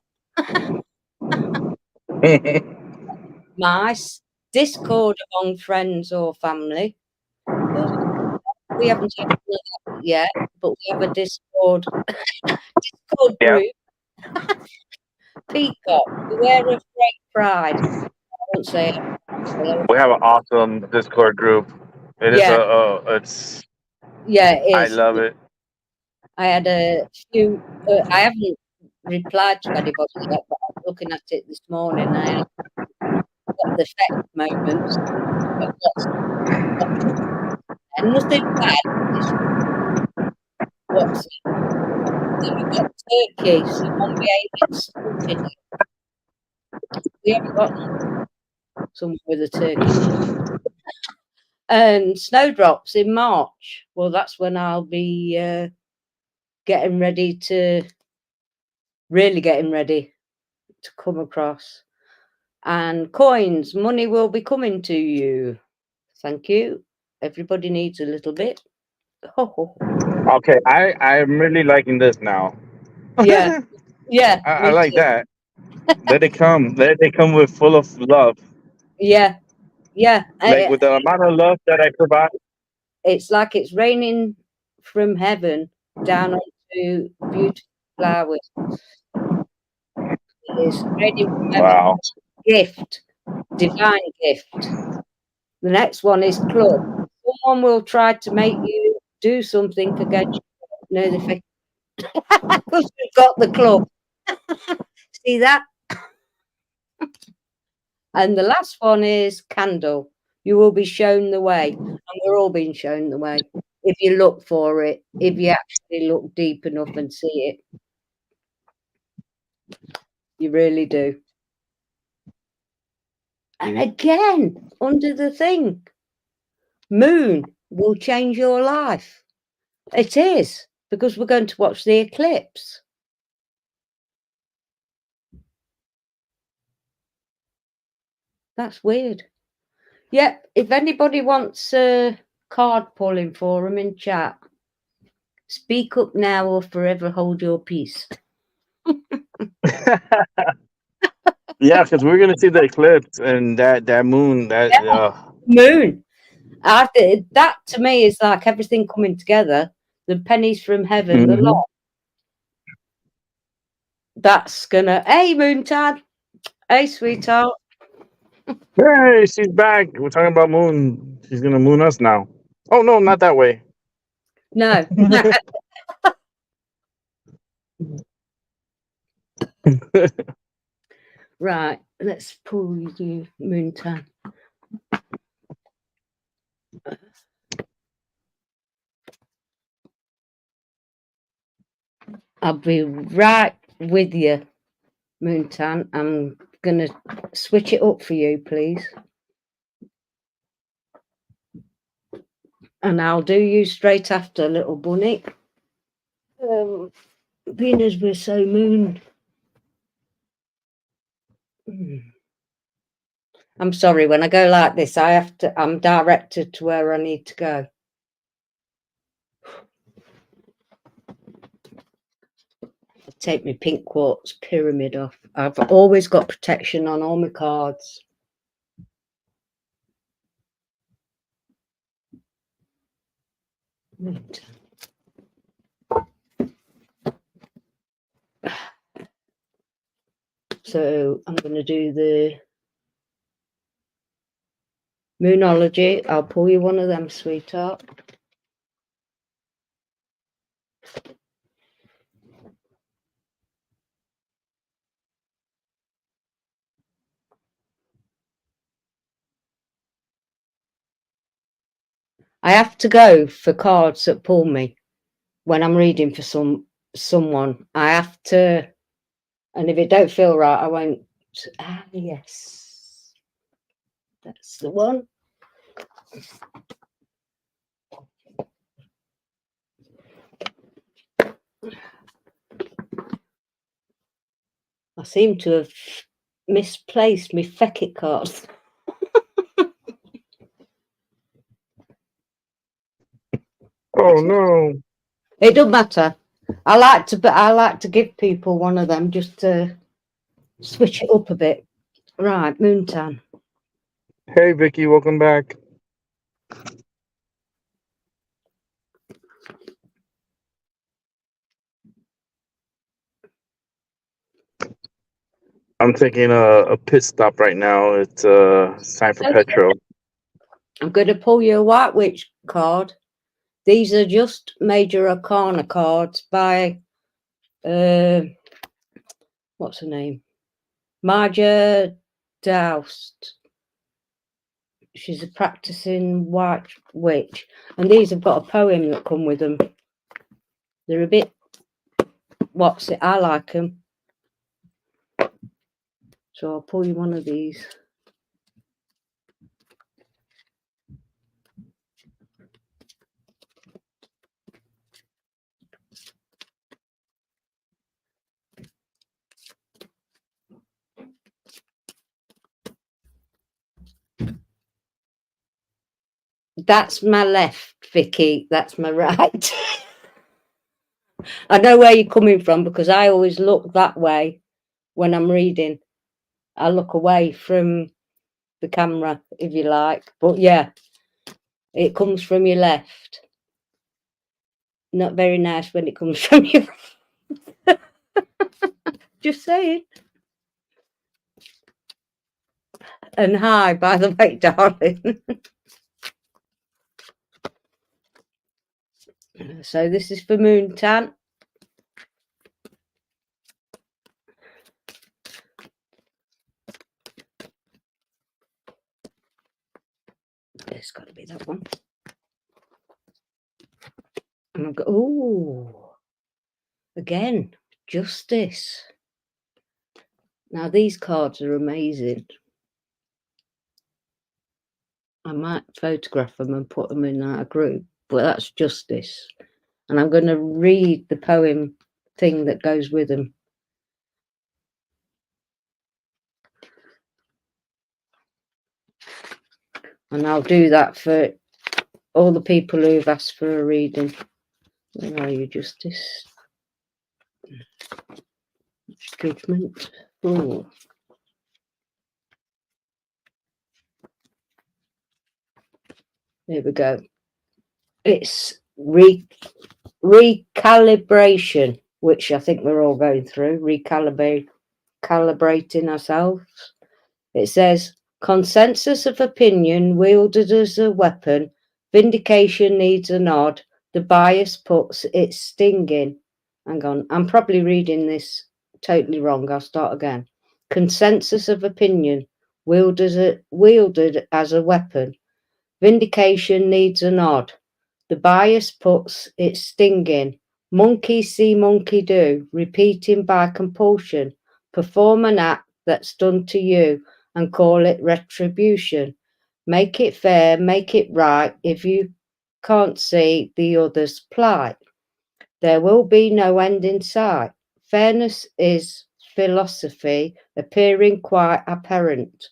Mice. Discord among friends or family. We haven't had that yet, but we have a Discord yeah, group. Peacock. Beware of great pride. I won't say it. we have an awesome Discord group. It is Yeah, it's. yeah, it I is. love it. I had a few. I haven't replied to anybody yet, but I was looking at it this morning. I had the sex moments. And nothing bad. It's what's it? Then we've got turkey. Someone behaving stupidly. We haven't got someone with a turkey. And snowdrops in March. Well, that's when I'll be getting ready to come across. And coins, money will be coming to you. Thank you. Everybody needs a little bit. Okay, I'm really liking this now. Yeah, yeah, I me like too. that. Let it come. Let it come with full of love. Yeah, yeah. Like with the amount of love that I provide. It's like it's raining from heaven down onto beautiful flowers. It's raining from heaven. Wow. Gift, divine gift. The next one is club. Someone will try to make you do something against you. No, because we've got the club. See that? And the last one is candle. You will be shown the way. And we're all being shown the way. If you look for it, if you actually look deep enough and see it. You really do. And again, under the thing, moon will change your life. It is, because we're going to watch the eclipse. That's weird. Yep, if anybody wants card pulling for them in chat, speak up now or forever hold your peace. Yeah, because we're gonna see the eclipse and that moon. Moon. That to me is like everything coming together. The pennies from heaven, the lot. That's gonna. Hey, Moontad. Hey, sweetheart. Hey, she's back. We're talking about moon. She's gonna moon us now. Oh no, not that way. No. Right. Let's pull you, Moontad. I'll be right with you, Moontan. I'm going to switch it up for you, please. And I'll do you straight after, little bunny. Being as we're so moon. I'm sorry, when I go like this, I'm directed to where I need to go. Take my pink quartz pyramid off. I've always got protection on all my cards. So I'm going to do the Moonology. I'll pull you one of them, sweetheart. I have to go for cards that pull me when I'm reading for someone. I have to, and if it don't feel right, I won't. Ah, yes, that's the one. I seem to have misplaced my Feckit cards. Oh no. It doesn't matter. I like to give people one of them just to switch it up a bit. Right, Moontan. Hey Vicky, welcome back. I'm taking a pit stop right now. It's time for petrol. I'm going to pull you a White Witch card. These are just Major Arcana cards by what's her name? Marja Doust. She's a practicing White Witch, and these have got a poem that come with them. They're a bit, what's it? I like them. So I'll pull you one of these. That's my left, Vicky. That's my right. I know where you're coming from because I always look that way when I'm reading. I look away from the camera, if you like. But yeah, it comes from your left. Not very nice when it comes from your right. Just saying. And hi, by the way, darling. So this is for Moontan. It's got to be that one. And I've got, oh, again, Justice. Now these cards are amazing. I might photograph them and put them in a group, but that's Justice. And I'm going to read the poem thing that goes with them. And I'll do that for all the people who've asked for a reading. Where are you, Justice? Judgment. Oh. There we go. It's recalibration, which I think we're all going through. Calibrating ourselves. It says, consensus of opinion wielded as a weapon. Vindication needs a nod. The bias puts its sting in. Hang on, I'm probably reading this totally wrong. I'll start again. Consensus of opinion wielded as a weapon. Vindication needs a nod. The bias puts its sting in. Monkey see, monkey do. Repeating by compulsion. Perform an act that's done to you and call it retribution. Make it fair, make it right if you can't see the other's plight. There will be no end in sight. Fairness is philosophy appearing quite apparent.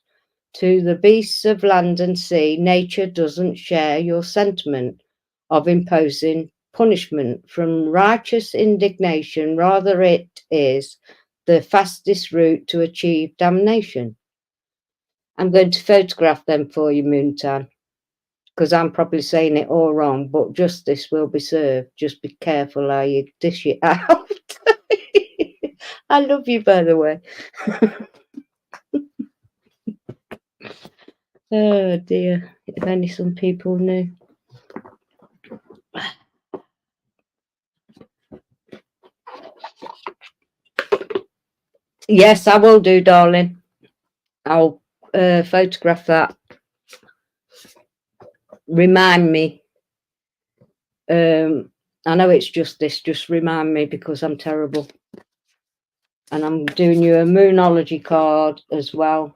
To the beasts of land and sea, nature doesn't share your sentiment of imposing punishment from righteous indignation. Rather, it is the fastest route to achieve damnation. I'm going to photograph them for you, Moontan, because I'm probably saying it all wrong, but justice will be served. Just be careful how you dish it out. I love you, by the way. Oh dear, if only some people knew. Yes, I will do, darling. I'll photograph that. Remind me I know it's just this. Just remind me because I'm terrible. And I'm doing you a Moonology card as well.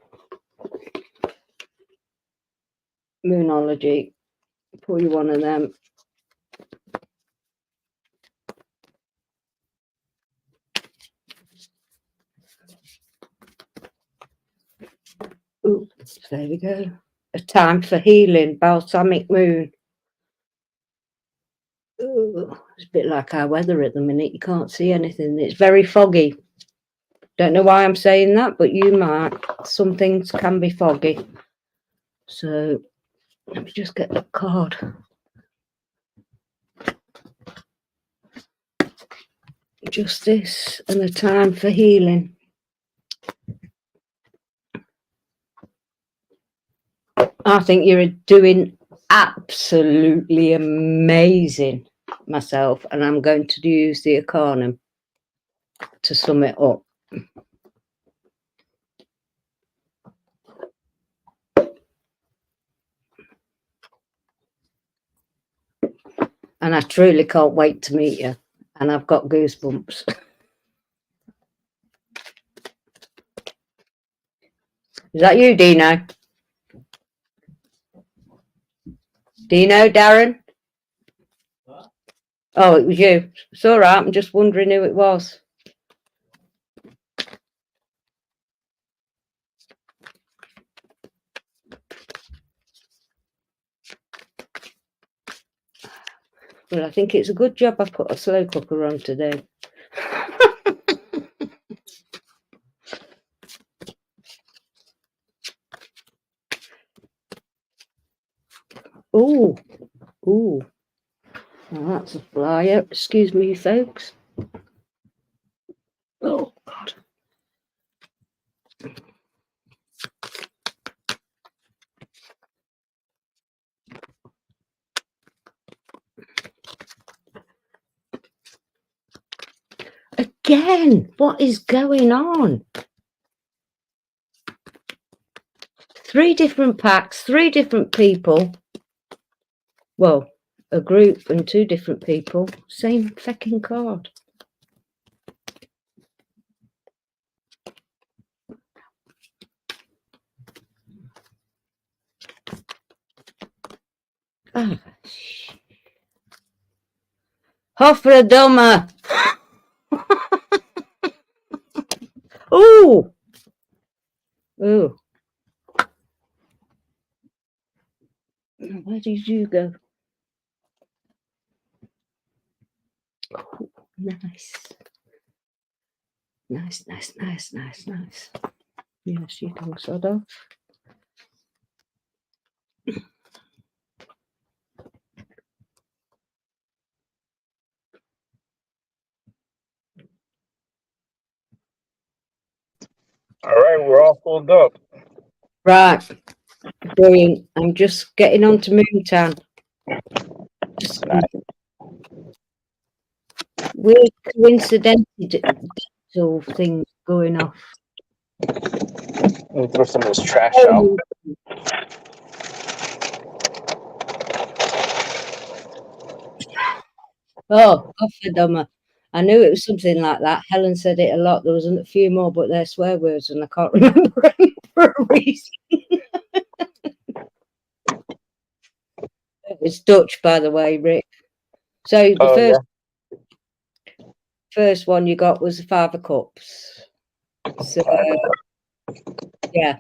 Moonology. Pull you one of them. Ooh, there we go. A time for healing, balsamic moon. Ooh, it's a bit like our weather at the minute. You can't see anything. It's very foggy. Don't know why I'm saying that, but you might. Some things can be foggy. So let me just get the card. Justice and a time for healing. I think you're doing absolutely amazing myself, and I'm going to use the Arcanum to sum it up. And I truly can't wait to meet you. And I've got goosebumps. Is that you, Dino? Dino, Darren? What? Oh, it was you. It's all right. I'm just wondering who it was. Well, I think it's a good job I put a slow cooker on today. Ooh, ooh. Well, that's a flyer. Excuse me, folks. Oh, God. Again, what is going on? 3 different packs, 3 different people. Well, a group and 2 different people. Same fucking card. Ah, Hofradoma. Ooh. Ooh. Where did you go? Oh, nice. Nice, nice, nice, nice, nice. Yes, you can sort of. All right, we're all pulled up. Right. Brilliant. I'm just getting on to Moontown. Weird coincidental things going off. Let me throw some of this trash out. Oh, Hofradoma. I knew it was something like that. Helen said it a lot. There was a few more, but they're swear words, and I can't remember them for a reason. It's Dutch, by the way, Rick. So the first one you got was the 5 of Cups. So, yeah,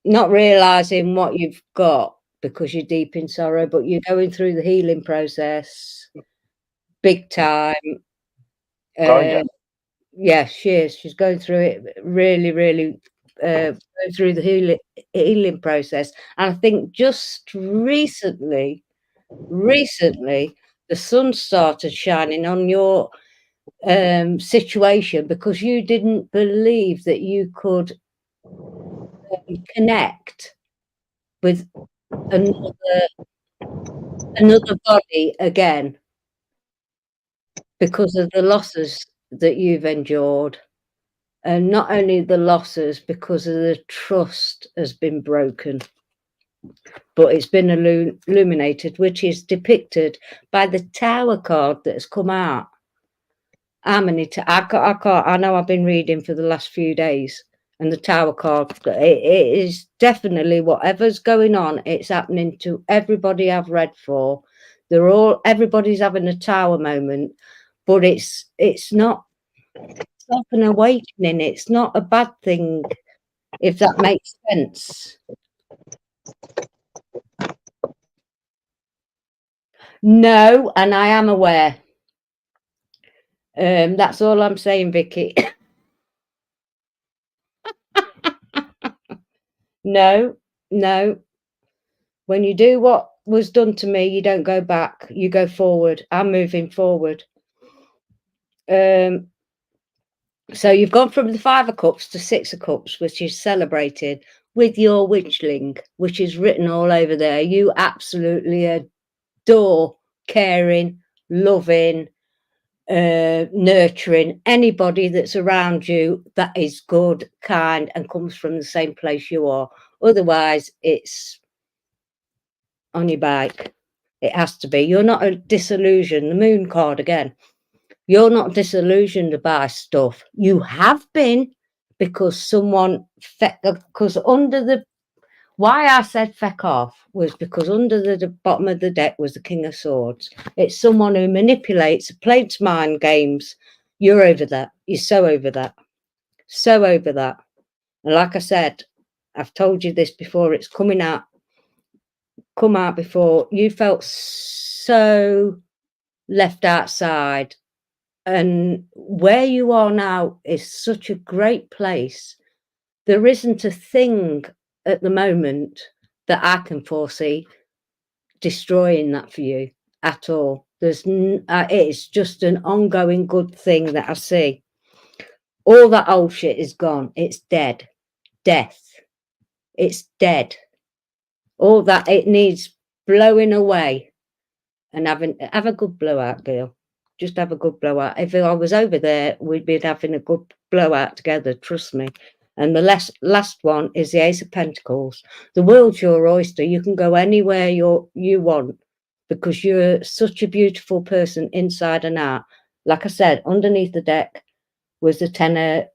not realising what you've got because you're deep in sorrow, but you're going through the healing process big time. Yeah, she is. She's going through it really, really going through the healing process. And I think just recently, the sun started shining on your situation because you didn't believe that you could connect with another body again because of the losses that you've endured. And not only the losses, because of the trust has been broken. but it's been illuminated, which is depicted by the Tower card that has come out. How many? I can't. I know I've been reading for the last few days, and the Tower card. It is definitely whatever's going on. It's happening to everybody I've read for. Everybody's having a Tower moment, but it's not. It's not an awakening. It's not a bad thing, if that makes sense. No, and I am aware. That's all I'm saying, Vicky. No. When you do what was done to me, you don't go back. You go forward. I'm moving forward. So you've gone from the 5 of Cups to 6 of Cups, which is celebrated with your witchling, which is written all over there. You absolutely adore, caring, loving, nurturing anybody that's around you that is good, kind, and comes from the same place you are. Otherwise, it's on your bike. It has to be. You're not disillusioned. The Moon card again. You're not disillusioned by stuff. You have been, because someone, because under the, why I said feck off was because under the bottom of the deck was the King of Swords. It's someone who manipulates, plays mind games. You're over that. You're so over that. So over that. And like I said, I've told you this before, it's come out before. You felt so left outside. And where you are now is such a great place. There isn't a thing at the moment that I can foresee destroying that for you at all. It's just an ongoing good thing that I see. All that old shit is gone. It's dead. Death. It's dead. All that, it needs blowing away. And have a good blowout, girl. Just have a good blowout. If I was over there, we'd be having a good blowout together, trust me. And the last one is the Ace of Pentacles. The world's your oyster. You can go anywhere you want, because you're such a beautiful person inside and out. Like I said, underneath the deck was the 10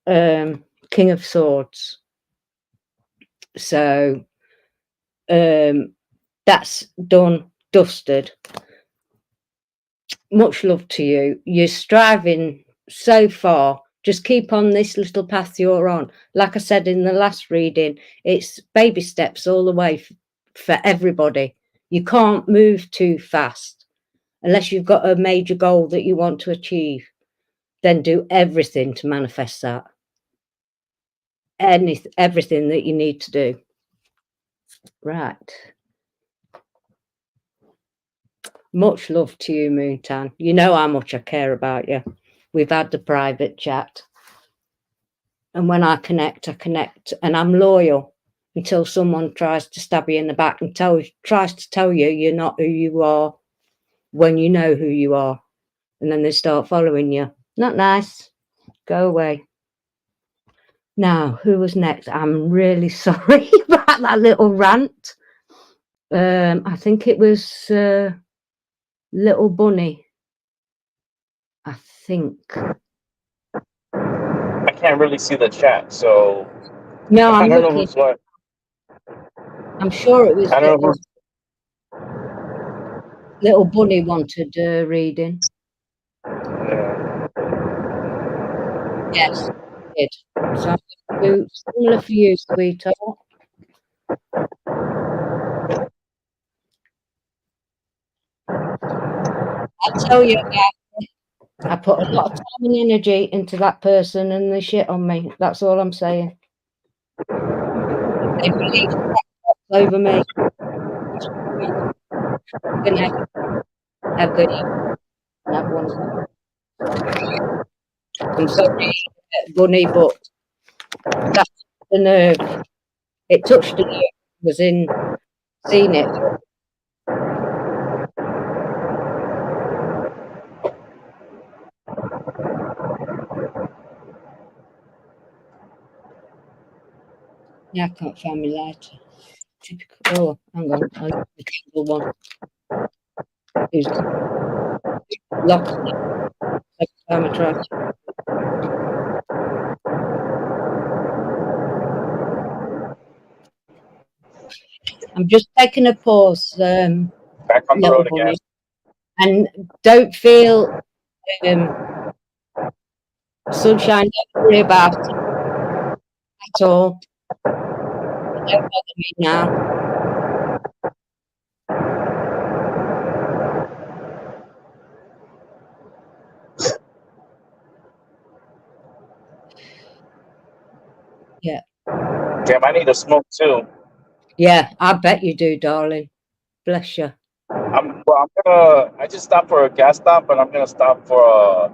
of King of Swords. So that's done, dusted. Much love to you. You're striving so far. Just keep on this little path you're on. Like I said in the last reading, it's baby steps all the way for everybody. You can't move too fast unless you've got a major goal that you want to achieve. Then do everything to manifest that. Everything that you need to do. Right. Much love to you, Moontan. You know how much I care about you. We've had the private chat. And when I connect, and I'm loyal until someone tries to stab you in the back and tries to tell you you're not who you are when you know who you are. And then they start following you. Not nice. Go away. Now, who was next? I'm really sorry about that little rant. I think it was Little Bunny. I think. I can't really see the chat, so No, I don't know who's what. I'm sure it was. I don't know. Little Bunny wanted reading. Yeah. Yes, it did. So I'm going to do similar for you, sweetheart. I'll tell you about it. I put a lot of time and energy into that person and they shit on me. That's all I'm saying. They believe over me. Good night. Have a good evening. Have one. I'm sorry, Bunny, but that's the nerve. It touched the nerve. I was in seeing it. Yeah, I can't find my lighter. Oh, hang on. I'll use the Kindle one. Who's locked it? Every time I try to. I'm just taking a pause, Back on the little road again. bunny, and don't feel sunshine. Don't worry about it at all. Don't bother me now. Yeah. Damn, I need to smoke too. Yeah, I bet you do, darling. Bless you. I just stopped for a gas stop, and I'm gonna stop for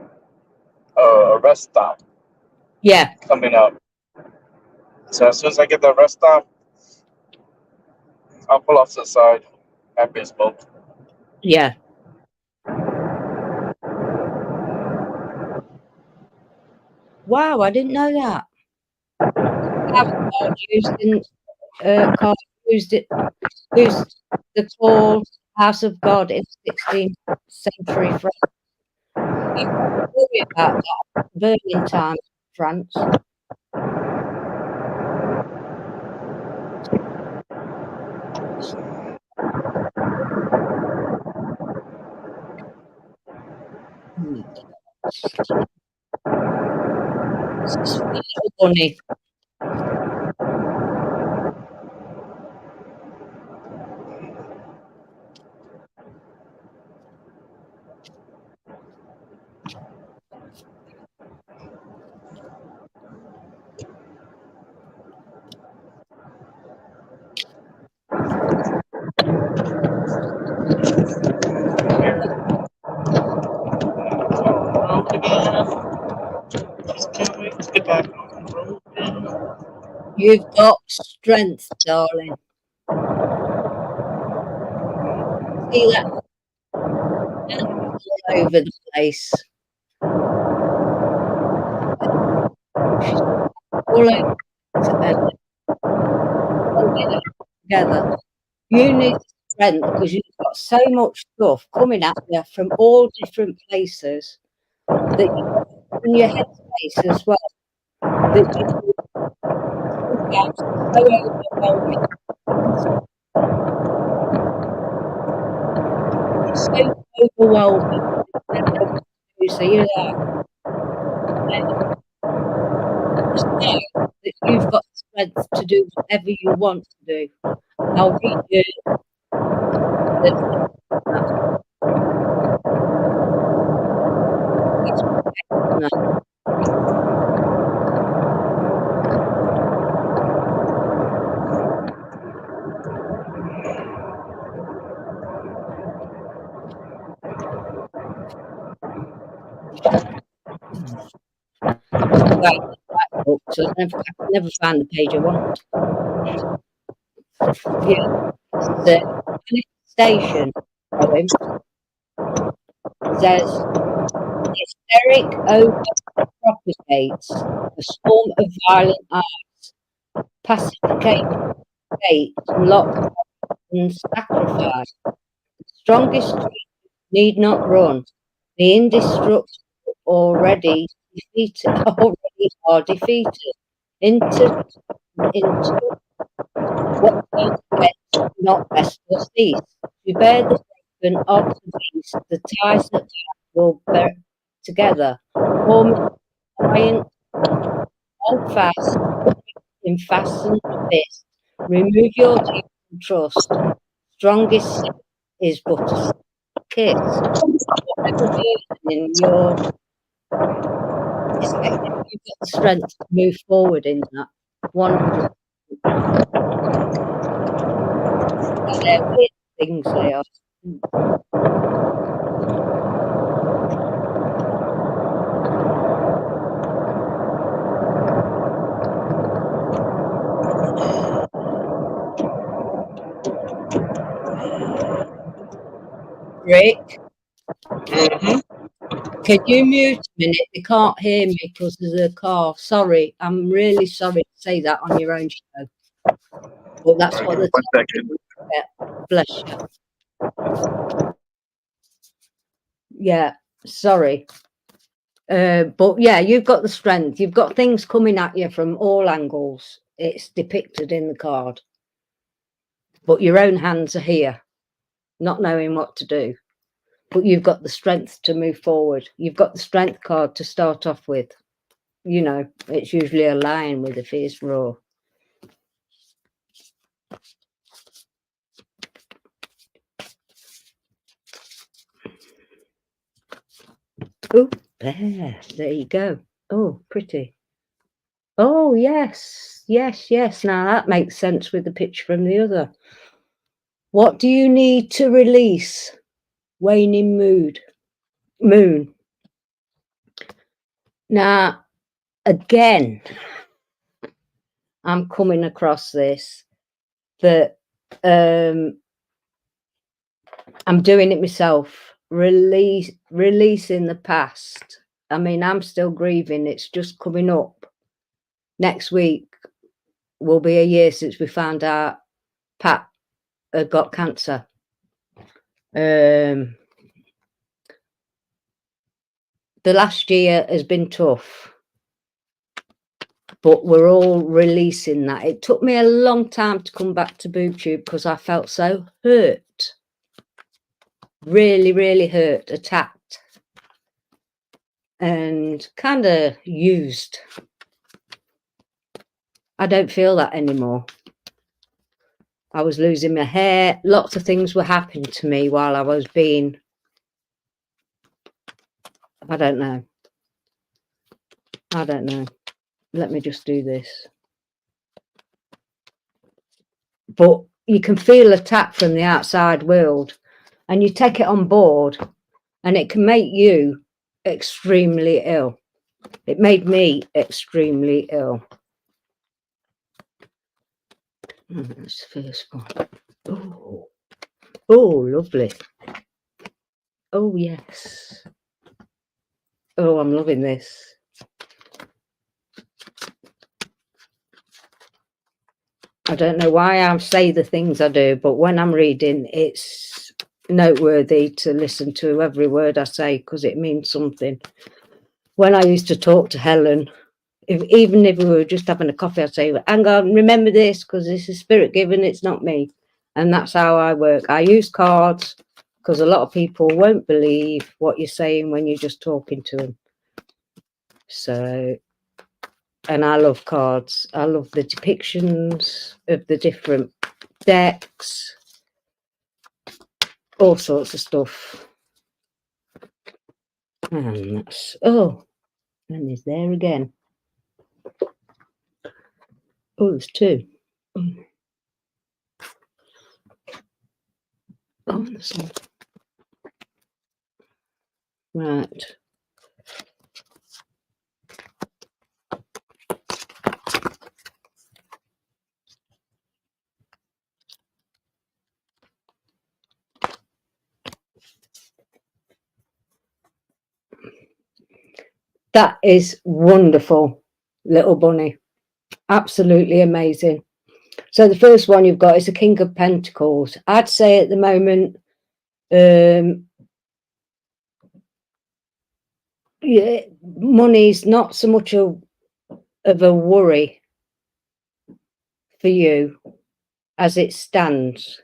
a rest stop Yeah, coming up. So as soon as I get the rest stop, I'll pull off to the side, have a smoke. yeah. Wow, I didn't know that. Used the tall House of God in 16th century France. You don't worry about that. Berlin time, France. Little bunny. Can't wait to get back on the road again. You've got strength, darling. See that? All over the place. All over together. You need strength because you've got so much stuff coming at you from all different places that you've got in your headspace as well. That you so overwhelming. It's so overwhelming. So you're like, just know that you've got strength to do whatever you want to do. I'll read you so I never found the page I want. Yeah, the manifestation poem says hysteric over propagates a storm of violent acts, pacification, hate, locked and sacrifice. The strongest need not run. The indestructible already are defeated. Into what goes against not rest or cease. To bear the burden of the beast, the ties that will bear together. Form giant, hold fast, in fastened fist. Remove your deep trust. Strongest is but a kiss. Whatever in your you've got the strength to move forward in that 100%. They're weird things they are. Rick, can you mute a minute? They can't hear me because there's a car. Sorry, I'm really sorry to say that on your own show. But that's what the 1 second. bless you. Yeah, sorry. But yeah, you've got the strength. You've got things coming at you from all angles. It's depicted in the card. But your own hands are here, not knowing what to do. But you've got the strength to move forward. You've got the strength card to start off with. You know, it's usually a lion with a fierce roar. Oh, there you go. Oh, pretty. Oh, yes, yes, yes. Now that makes sense with the picture from the other. What do you need to release? Waning moon. Now, again, I'm coming across this, that I'm doing it myself, releasing the past. I mean, I'm still grieving. It's just coming up. Next week will be a year since we found out Pat had got cancer. The last year has been tough, but we're all releasing that. It took me a long time to come back to BoobTube because I felt so hurt, really, really hurt, attacked, and kind of used. I don't feel that anymore. I was losing my hair. Lots of things were happening to me while I was being, I don't know. Let me just do this. But you can feel attack from the outside world, and you take it on board, and it can make you extremely ill. It made me extremely ill. That's the first one. Oh, lovely. Oh, yes. Oh, I'm loving this. I don't know why I say the things I do, but when I'm reading, it's noteworthy to listen to every word I say because it means something. When I used to talk to Helen, even if we were just having a coffee, I'd say, hang on, remember this, because this is spirit given, it's not me. And that's how I work. I use cards because a lot of people won't believe what you're saying when you're just talking to them. So, and I love cards. I love the depictions of the different decks, all sorts of stuff. And that's, oh, and he's there again. Oh, there's two. Oh, there's one. Right. That is wonderful, little bunny. Absolutely amazing. So the first one you've got is the King of Pentacles. I'd say at the moment, yeah, money's not so much of a worry for you as it stands.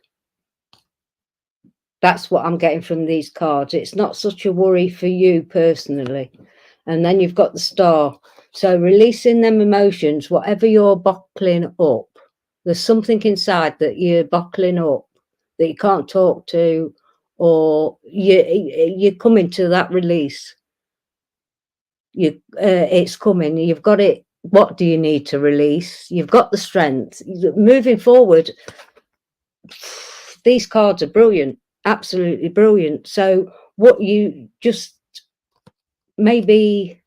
That's what I'm getting from these cards. It's not such a worry for you personally. And then you've got the Star. So releasing them emotions, whatever you're bottling up, there's something inside that you're bottling up that you can't talk to, or you're coming to that release. It's coming. You've got it. What do you need to release? You've got the strength. Moving forward, these cards are brilliant, absolutely brilliant. So what you just maybe,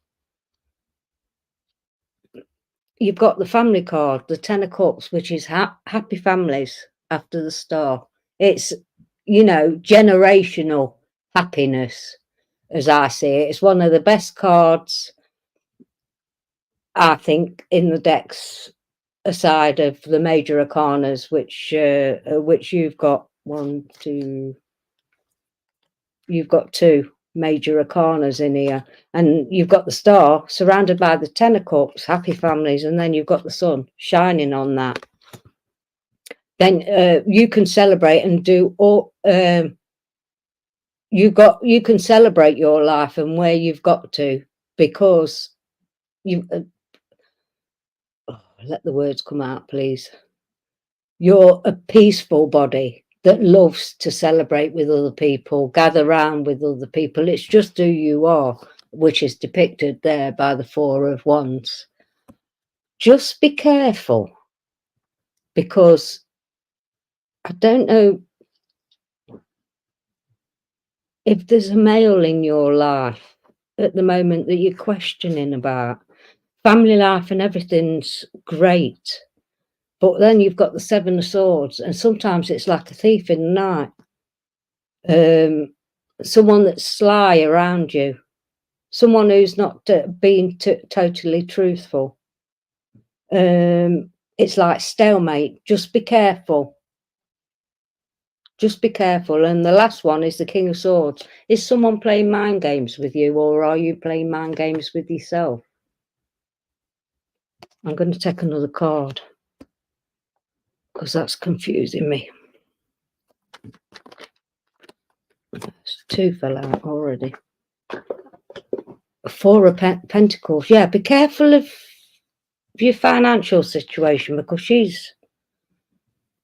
you've got the family card, the Ten of Cups, which is happy families after the Star. It's, you know, generational happiness, as I see it. It's one of the best cards, I think, in the decks aside of the major arcanas, which you've got you've got 2 major arcanas in here, and you've got the star surrounded by the 10 of cups, happy families, and then you've got the sun shining on that. Then you can celebrate and do all you can celebrate your life and where you've got to, because you let the words come out, please. You're a peaceful body that loves to celebrate with other people, gather around with other people. It's just who you are, which is depicted there by the 4 of Wands. Just be careful, because I don't know if there's a male in your life at the moment that you're questioning about. Family life and everything's great, but then you've got the 7 of Swords, and sometimes it's like a thief in the night. Someone that's sly around you, someone who's not being totally truthful. It's like stalemate. Just be careful. Just be careful. And the last one is the King of Swords. Is someone playing mind games with you, or are you playing mind games with yourself? I'm going to take another card, because that's confusing me. 2 fell out already. 4 of Pentacles. Yeah, be careful of your financial situation, because she's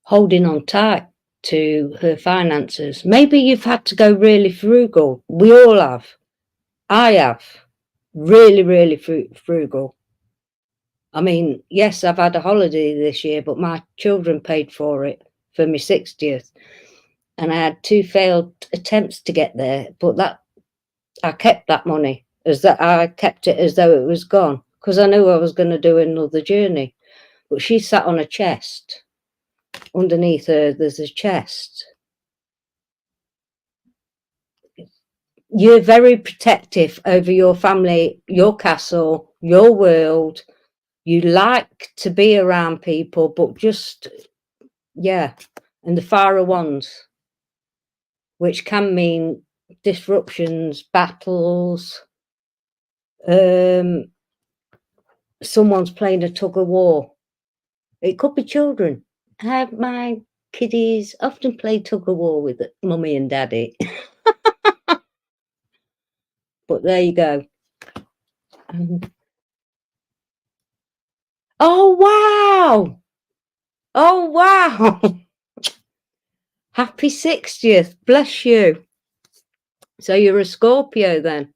holding on tight to her finances. Maybe you've had to go really frugal. We all have. I have. Really, really frugal. I mean, yes, I've had a holiday this year, but my children paid for it for my 60th. And I had 2 failed attempts to get there, but I kept that money, I kept it as though it was gone, because I knew I was going to do another journey. But she sat on a chest. Underneath her, there's a chest. You're very protective over your family, your castle, your world. You like to be around people, but just, yeah. And the 5 of Wands, which can mean disruptions, battles. Someone's playing a tug of war. It could be children. My kiddies often play tug of war with mummy and daddy. But there you go. Oh, wow. Oh, wow. Happy 60th. Bless you. So you're a Scorpio then.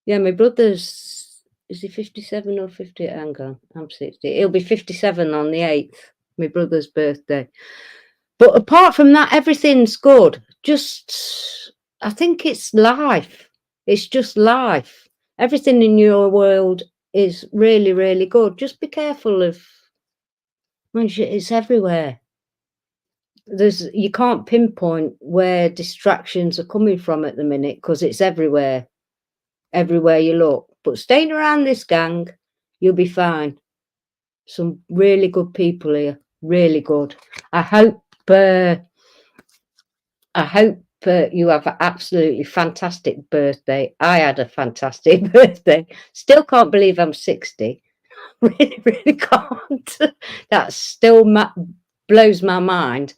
Yeah, my brother's, is he 57 or 50? Hang on, I'm 60. He'll be 57 on the 8th, my brother's birthday. But apart from that, everything's good. Just, I think it's life. It's just life. Everything in your world is really, really good. Just be careful of, it's everywhere. You can't pinpoint where distractions are coming from at the minute, because it's everywhere you look. But staying around this gang, you'll be fine. Some really good people here, really good. I hope you have an absolutely fantastic birthday. I had a fantastic birthday. Still can't believe I'm 60. Really, really can't. That still blows my mind.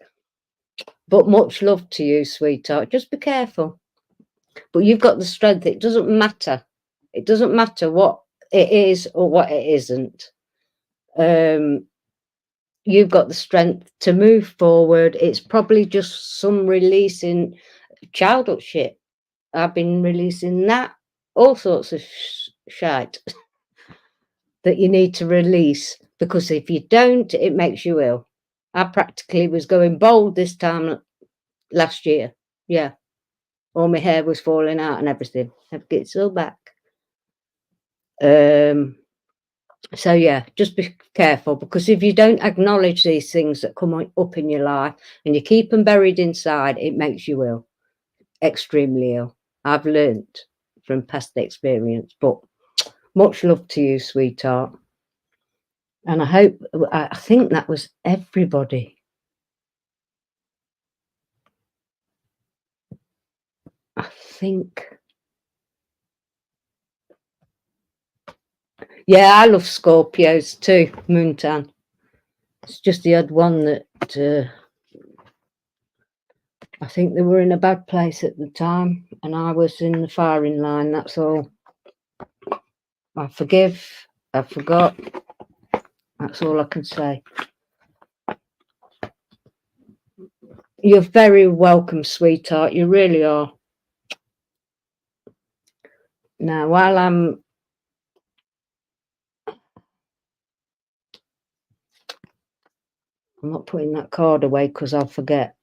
But much love to you, sweetheart. Just be careful. But you've got the strength. It doesn't matter. It doesn't matter what it is or what it isn't. You've got the strength to move forward. It's probably just some releasing childhood shit. I've been releasing that, all sorts of shite that you need to release, because if you don't, it makes you ill. I practically was going bald this time last year. Yeah. All my hair was falling out and everything. I have to get it all back. So yeah, just be careful, because if you don't acknowledge these things that come up in your life and you keep them buried inside, it makes you ill, extremely ill. I've learned from past experience. But much love to you, sweetheart. And I think that was everybody. I think. Yeah, I love Scorpios too, Moontan. It's just the odd one that I think they were in a bad place at the time and I was in the firing line, that's all. I forgive, I forgot. That's all I can say. You're very welcome, sweetheart. You really are. Now, while I'm not putting that card away because I'll forget.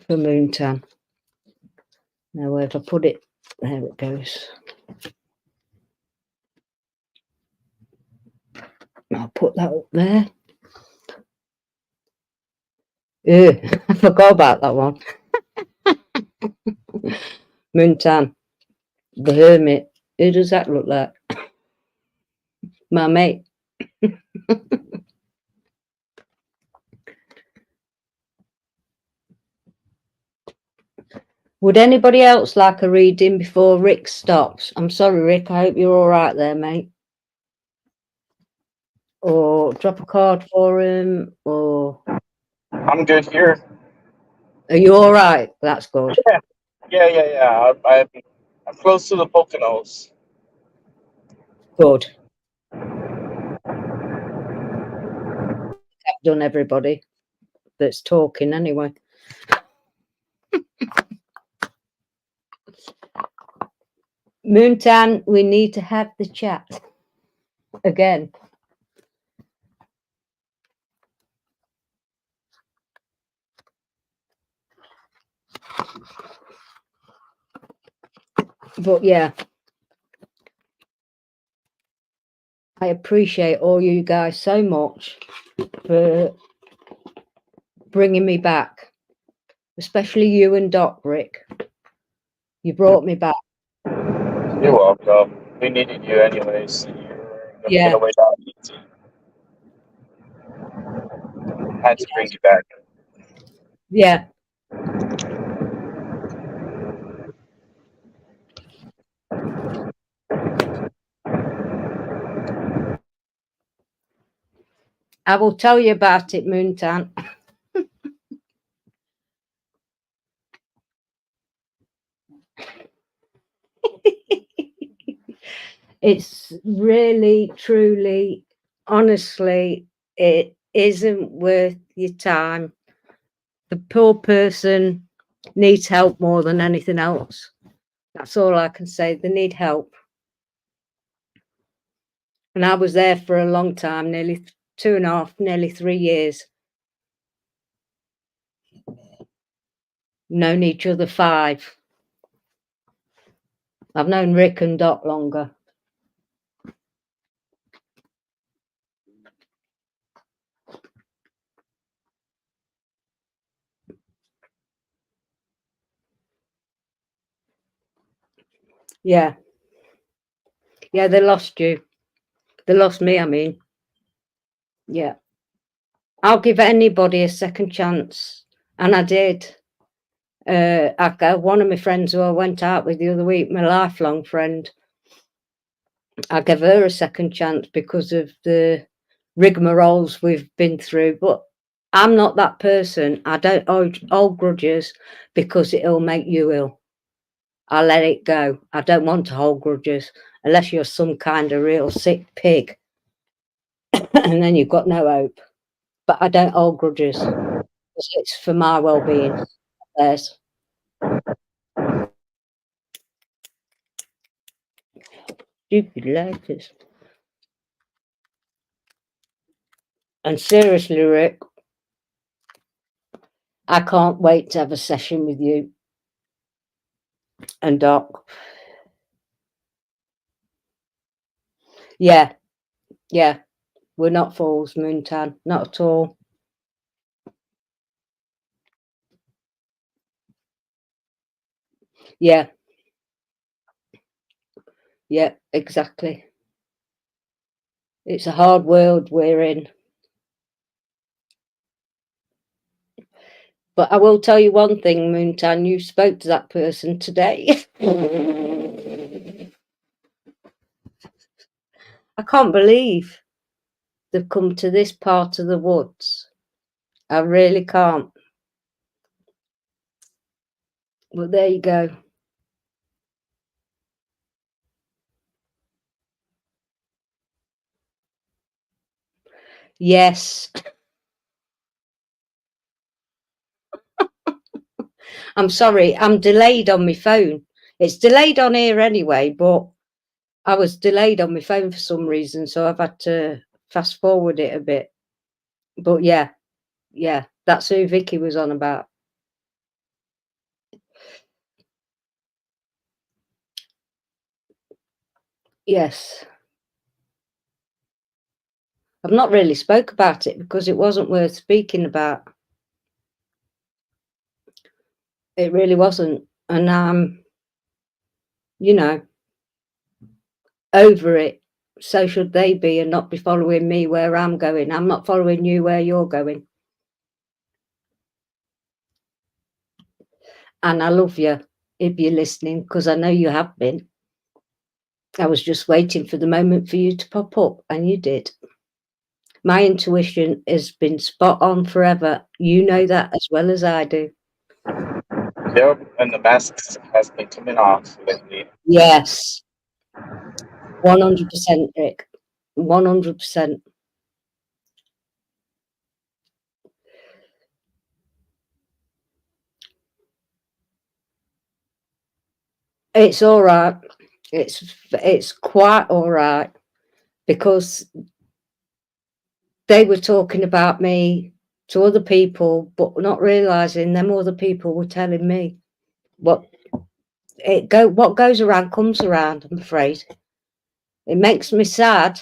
For Moontan. Now, where have I put it? There it goes. I'll put that up there. Ew, I forgot about that one. Moontan, the Hermit. Who does that look like? My mate. Would anybody else like a reading before Rick stops? I'm sorry, Rick. I hope you're all right there, mate. Or drop a card for him, or... I'm good here. Are you all right? That's good. Yeah. I'm close to the Poconos. Good. I've done everybody that's talking anyway. Moontan, we need to have the chat again. But yeah, I appreciate all you guys so much for bringing me back, especially you and Doc, Rick. You brought me back. You're welcome. We needed you anyways. You're gonna Yeah. get away that easy. Had to bring you back. Yeah. I will tell you about it, Moontan. It's really, truly, honestly, it isn't worth your time. The poor person needs help more than anything else. That's all I can say. They need help. And I was there for a long time, nearly 2.5, nearly 3 years. Known each other 5. I've known Rick and Doc longer. Yeah. Yeah, they lost you. They lost me, I mean. Yeah. I'll give anybody a second chance. And I did. One of my friends who I went out with the other week, my lifelong friend, I gave her a second chance because of the rigmaroles we've been through. But I'm not that person. I don't hold grudges because it'll make you ill. I let it go. I don't want to hold grudges unless you're some kind of real sick pig. And then you've got no hope. But I don't hold grudges. It's for my well-being. Theirs. Stupid letters. And seriously, Rick, I can't wait to have a session with you and Doc. Yeah. We're not fools, Moontan. Not at all. Yeah. Yeah, exactly. It's a hard world we're in. But I will tell you one thing, Moontan, you spoke to that person today. I can't believe they've come to this part of the woods. I really can't. But there you go. Yes. I'm sorry, I'm delayed on my phone. It's delayed on here anyway, but I was delayed on my phone for some reason, so I've had to fast forward it a bit. But yeah, that's who Vicky was on about. Yes. I've not really spoke about it because it wasn't worth speaking about. It really wasn't. And you know, over it. So should they be and not be following me where I'm going. I'm not following you where you're going. And I love you if you're listening, because I know you have been. I was just waiting for the moment for you to pop up, and you did. My intuition has been spot on forever. You know that as well as I do. Yep, and the mask has been coming off lately. Yes. 100%, Rick. 100%. It's all right. It's quite all right, because they were talking about me to other people, but not realizing them other people were telling me what goes around comes around. I'm afraid it makes me sad,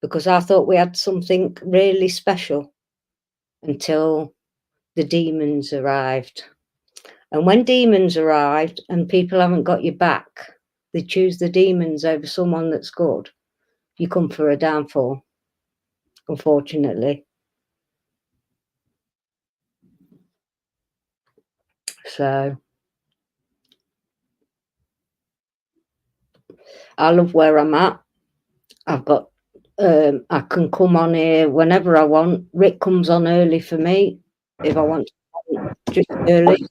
because I thought we had something really special until the demons arrived. And when demons arrived and people haven't got your back, they choose the demons over someone that's good. You come for a downfall, unfortunately. So I love where I'm at. I've got I can come on here whenever I want. Rick comes on early for me if I want to come on just early.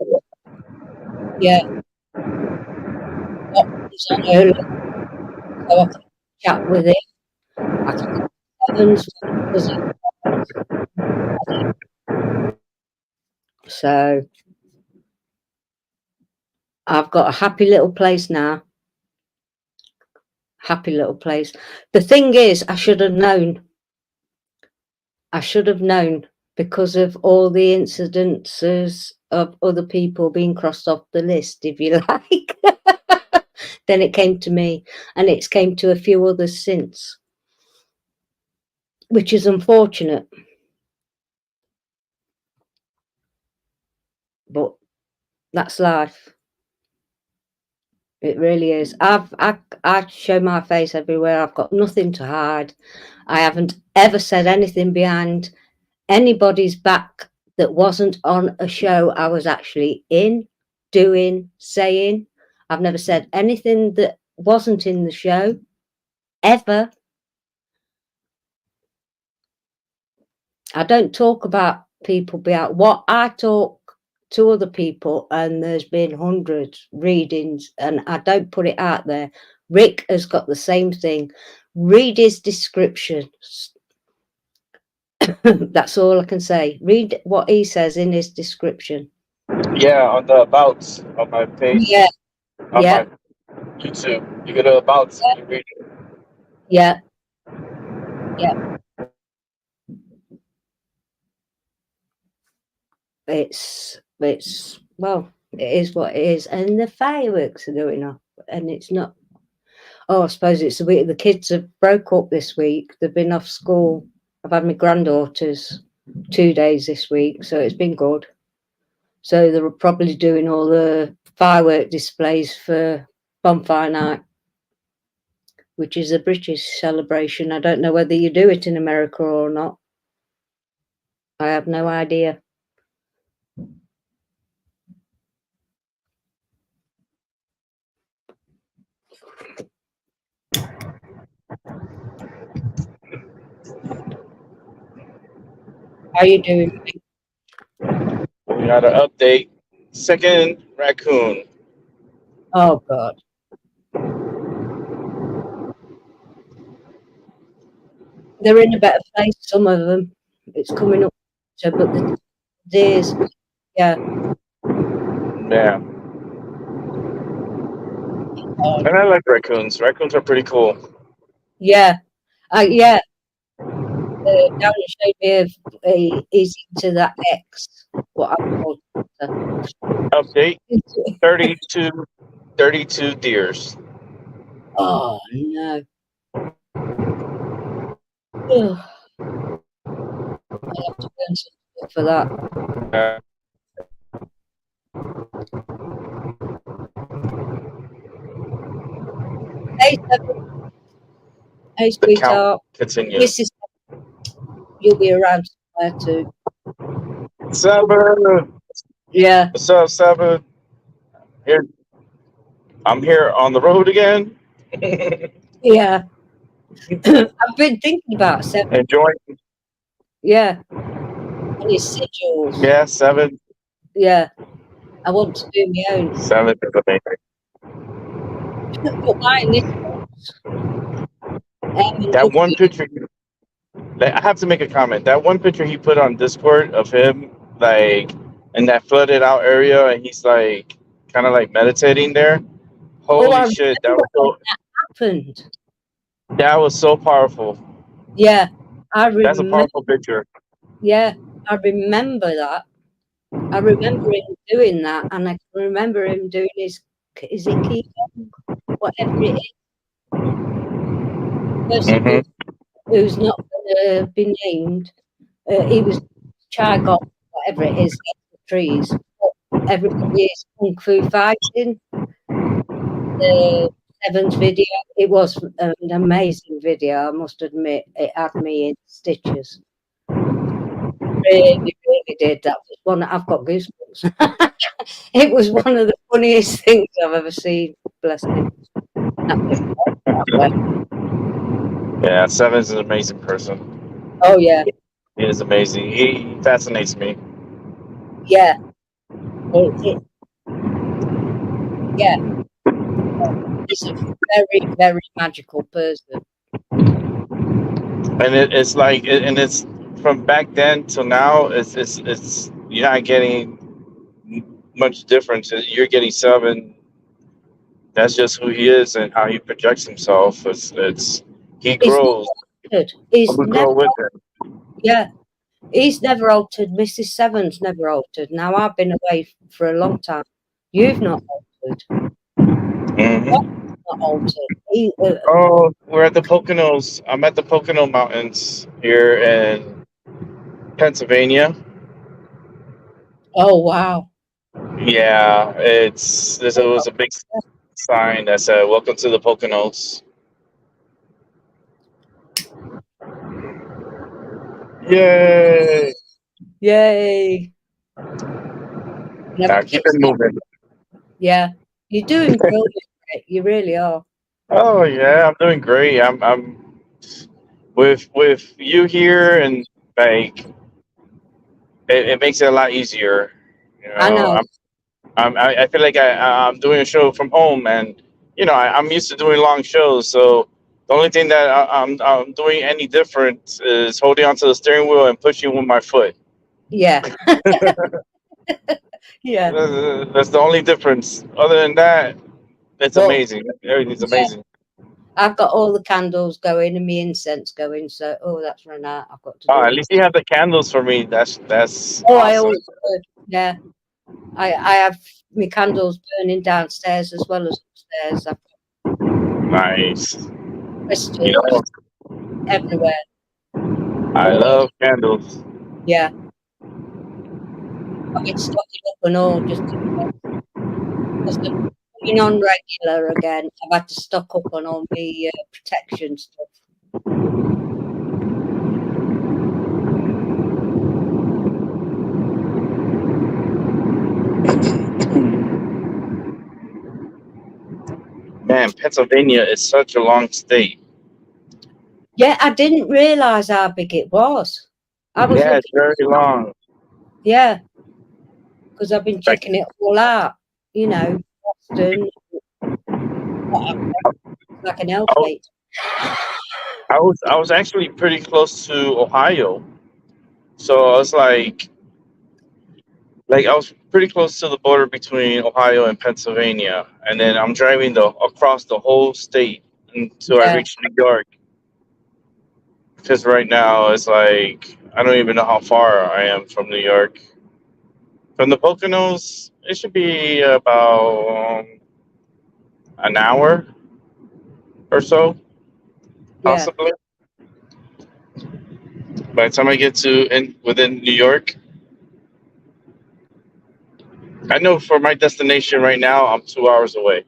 Yeah. Comes on early, so I can chat with him. I can Evans, so I've got a happy little place now. Happy little place. The thing is, I should have known. I should have known, because of all the incidences of other people being crossed off the list, if you like. Then it came to me, and it's came to a few others since, which is unfortunate. But that's life. It really is. I show my face everywhere. I've got nothing to hide. I haven't ever said anything behind anybody's back that wasn't on a show I was actually in, doing, saying. I've never said anything that wasn't in the show, ever. I don't talk about people behind what I talk to other people, and there's been hundreds readings, and I don't put it out there. Rick has got the same thing. Read his descriptions. That's all I can say. Read what he says in his description. Yeah, on the abouts on my page. Yeah. On Yeah. my YouTube. You go to abouts and you read it. Yeah. Yeah. It's well, it is what it is, and the fireworks are going off, and it's not. Oh, I suppose it's the week. The kids have broke up this week. They've been off school. I've had my granddaughters 2 days this week, so it's been good. So they were probably doing all the firework displays for bonfire night. which is a British celebration. I don't know whether you do it in America or not. I have no idea. How you doing? We got an update. Second raccoon. Oh God. They're in a better place, some of them. It's coming up, so, but the days, yeah. Yeah. And I like raccoons. Raccoons are pretty cool. Yeah. Yeah. Darren showed me he's into that X, what I call Update 32 deers. Oh no. Ugh. I'll have to learn something for that. Hey, Seven. Hey, sweetheart. Continue. This is. You'll be around somewhere too. Seven. Yeah. What's up, Seven? Here. I'm here on the road again. Yeah. I've been thinking about Seven. Enjoying. Yeah. And his sigils. Yeah, Seven. Yeah. I want to do my own. Seven is amazing. But mine is. That one picture. I have to make a comment. That one picture he put on Discord of him, like in that flooded out area, and he's like kind of like meditating there. Holy shit! That was so. Happened. That was so powerful. Yeah, I remember. That's a powerful picture. Yeah, I remember that. I remember him doing that, and I can remember him doing his. Is it Qigong? Whatever it is. Person who's not going to be named. He was Qigong, whatever it is, the trees. Everybody is kung fu fighting. The Seven's video. It was an amazing video. I must admit, it had me in stitches. Really, really did. That was one. I've got goosebumps. It was one of the funniest things I've ever seen. Bless him. Yeah, Seven's an amazing person. Oh yeah, he is amazing. He fascinates me. Yeah. Yeah. He's a very, very magical person. And it's like, and it's from back then till now. It's you're not getting much difference. You're getting Seven. That's just who he is and how he projects himself. He grows. He's never with him. Yeah. He's never altered. Mrs. Seven's never altered. Now I've been away for a long time. You've not altered. Not altered. Oh, we're at the Poconos. I'm at the Pocono Mountains here in Pennsylvania. Oh wow. Yeah, it was a big sign that said "Welcome to the Poconos." Yay! Yay! Now keep it moving. Yeah, you're doing brilliant. You really are. Oh yeah, I'm doing great. I'm with you here, and like it makes it a lot easier. You know, I know. I feel like I'm doing a show from home, and you know I'm used to doing long shows. So the only thing that I'm doing any different is holding onto the steering wheel and pushing with my foot. Yeah. Yeah. That's the only difference. Other than that, it's amazing. Everything's amazing. I've got all the candles going and my incense going. So, that's run out. I've got to. At least you have the candles for me. That's. Awesome. I always do. Yeah. I have my candles burning downstairs as well as upstairs. Nice. Crystals everywhere. I love candles. Yeah. I've been stocking up and all just to been on regular again. I've had to stock up on all the protection stuff. Man, Pennsylvania is such a long state. Yeah, I didn't realise how big it was. I was Yeah, it's very long. Yeah, because I've been checking it all out. You know, Boston, like an L-shape. I was actually pretty close to Ohio, so I was like I was pretty close to the border between Ohio and Pennsylvania, and then I'm driving across the whole state until I reach New York. Because right now it's like I don't even know how far I am from New York. From the Poconos, it should be about an hour or so, possibly. By the time I get to within New York, I know for my destination right now, I'm 2 hours away.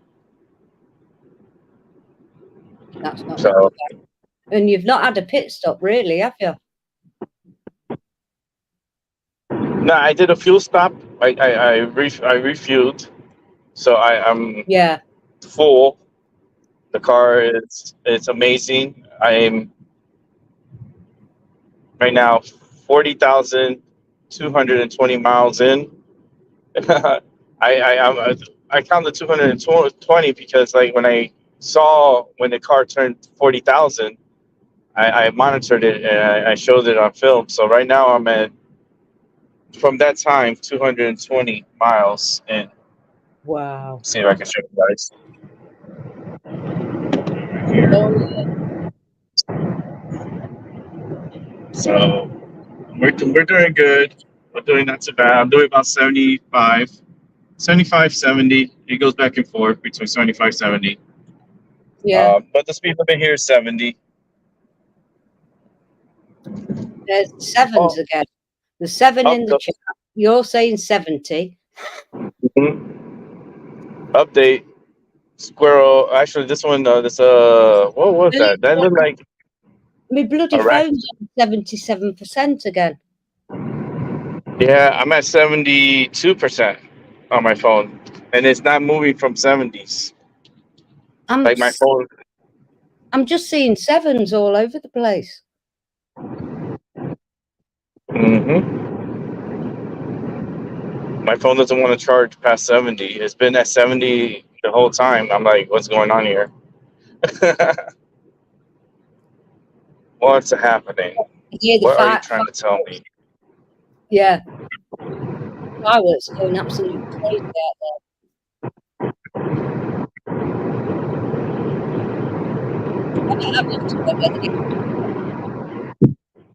That's not so bad. And you've not had a pit stop, really, have you? No, I did a fuel stop. I refueled, so I'm full. The car it's amazing. I'm right now 40,220 miles in. I counted 220 because like when I saw when the car turned 40,000, I monitored it and I showed it on film. So right now I'm at from that time 220 miles in. Wow. See if I can show you guys. So we're doing good. We're doing not too bad. I'm doing about 75, 70. It goes back and forth between 75, 70. Yeah. But the speed limit here is 70. There's sevens again. The 7 in the chat. You're saying 70. Mm-hmm. Update. Squirrel. Actually, this one. What was that? That looked like. My bloody phone's on 77% again. Yeah, I'm at 72% on my phone, and it's not moving from 70s. Like my phone. I'm just seeing 7s all over the place. Mm-hmm. My phone doesn't want to charge past 70. It's been at 70 the whole time. I'm like, what's going on here? What's happening? What are you trying to tell me? Yeah. Fireworks going absolutely crazy out there.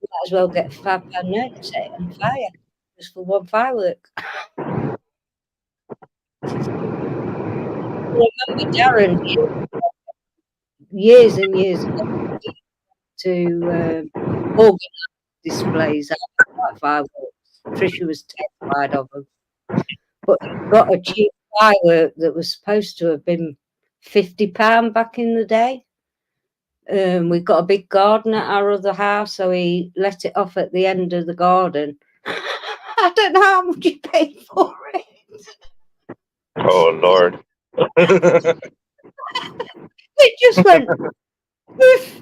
Might as well get a £5 note and set it on fire just for one firework. Remember Darren years and years ago to organise displays out like fireworks. Trisha was terrified of them, but got a cheap firework that was supposed to have been £50 back in the day. We've got a big garden at our other house, so he let it off at the end of the garden. I don't know how much he paid for it. Oh, Lord. It just went poof.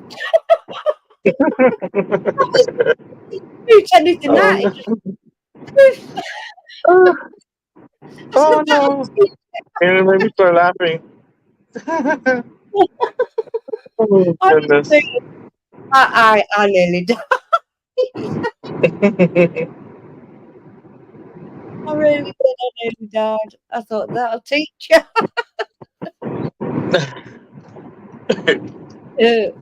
Anything that. It just poof. Oh, no. And it made me start laughing. Oh, goodness. I nearly died. I really did. I nearly died. I thought that'll teach you. The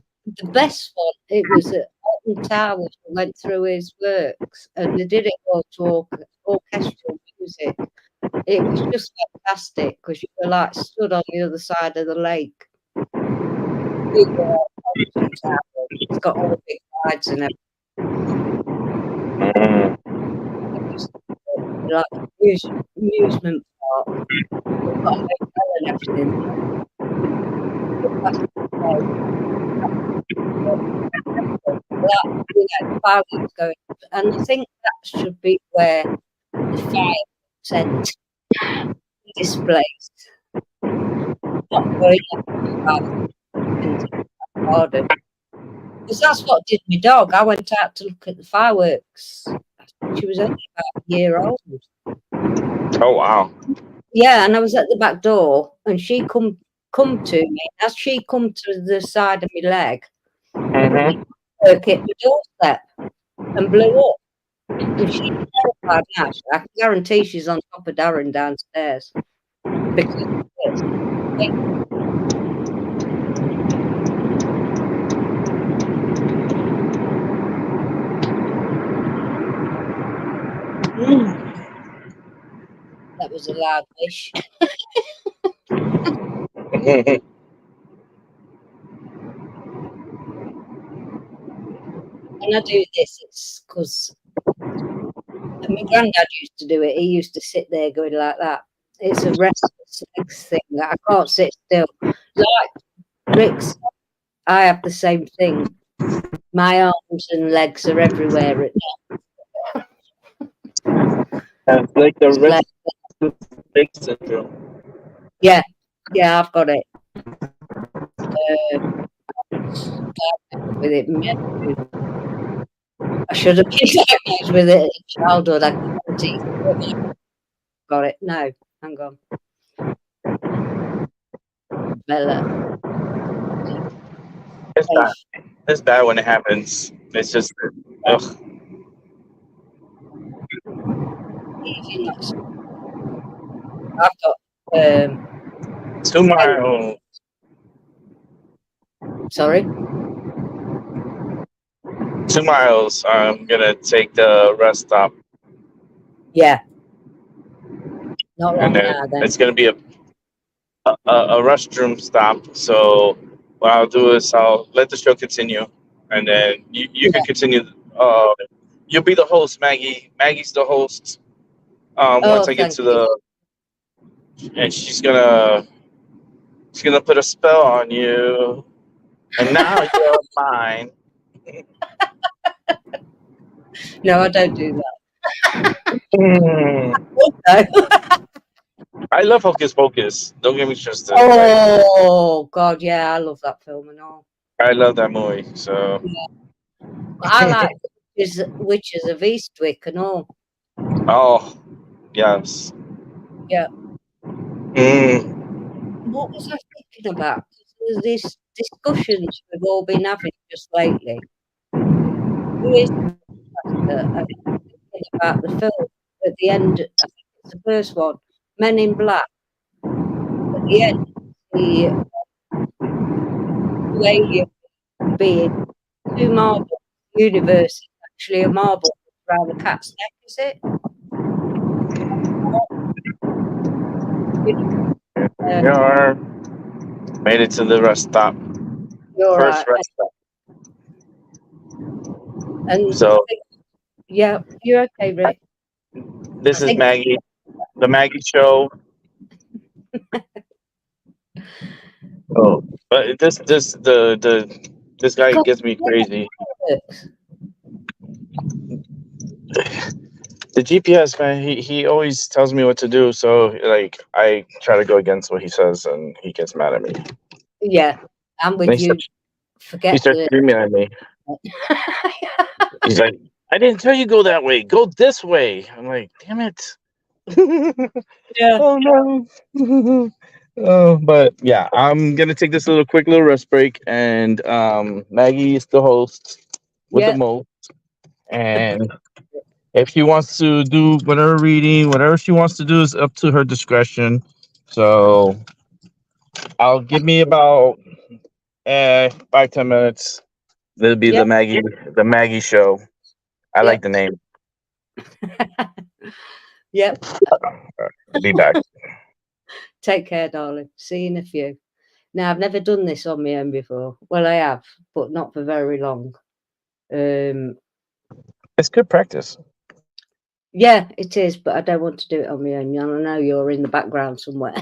best one, it was at Alton Towers. We went through his works and they did it all to orchestral music. It was just fantastic because you were like stood on the other side of the lake. It's got all the big rides and everything. like amusement park. We've got a hotel and everything. Fireworks going, and I think that should be where the fireworks end displays. Not going garden. Because that's what did my dog. I went out to look at the fireworks. She was only about a year old. Oh wow. Yeah, and I was at the back door, and she come to me. As she come to the side of my leg, Mm-hmm. hit the doorstep and blew up. And she's terrified now. I can guarantee she's on top of Darren downstairs. Because that was a loud wish. When I do this, it's because my granddad used to do it. He used to sit there going like that. It's a restless legs thing that I can't sit still. Like Rick's, I have the same thing. My arms and legs are everywhere at It's like the restless leg syndrome. Yeah, I've got it. With it, I should have been diagnosed with it in childhood. I guarantee. Got it. No, hang on. Bella. It's bad. It's bad when it happens. It's just, ugh. I've got 2 miles. Sorry? 2 miles. I'm gonna take the rest stop. Yeah. Not long And then now, then. it's gonna be a restroom stop. So what I'll do is I'll let the show continue, and then you can continue. You'll be the host, Maggie. Maggie's the host. Once I get to the, and she's gonna put a spell on you, and now you're mine. No, I don't do that. I love Hocus Pocus. Don't get me twisted. Oh God, yeah, I love that film and all. I love that movie. So I like Witches of Eastwick and all. oh yes. Yeah. What was I thinking about? There's these discussions we've all been having just lately. Who is thinking about the film at the end? I think it's the first one, Men in Black. At the end, the alien being two marbles. The universe is actually a marble around the cat's neck, is it? You're made it to the rest stop. First rest stop. And so yeah, you're okay, Rick. This is Maggie, the Maggie Show. Oh, but this guy gets me crazy. The GPS man, he always tells me what to do, so like I try to go against what he says, and he gets mad at me. Yeah, I'm with you. He starts screaming at me. He's like, "I didn't tell you go that way. Go this way." I'm like, "Damn it!" Yeah. Oh no. Oh, but yeah, I'm gonna take this quick little rest break, and Maggie is the host with the most, and if she wants to do whatever reading, whatever she wants to do is up to her discretion. So I'll give me about 5-10 minutes. That'll be the Maggie Show. I like the name. Yep. I'll be back. Take care, darling. See you in a few. Now, I've never done this on my own before. Well, I have, but not for very long. It's good practice. Yeah, it is, but I don't want to do it on my own. I know you're in the background somewhere.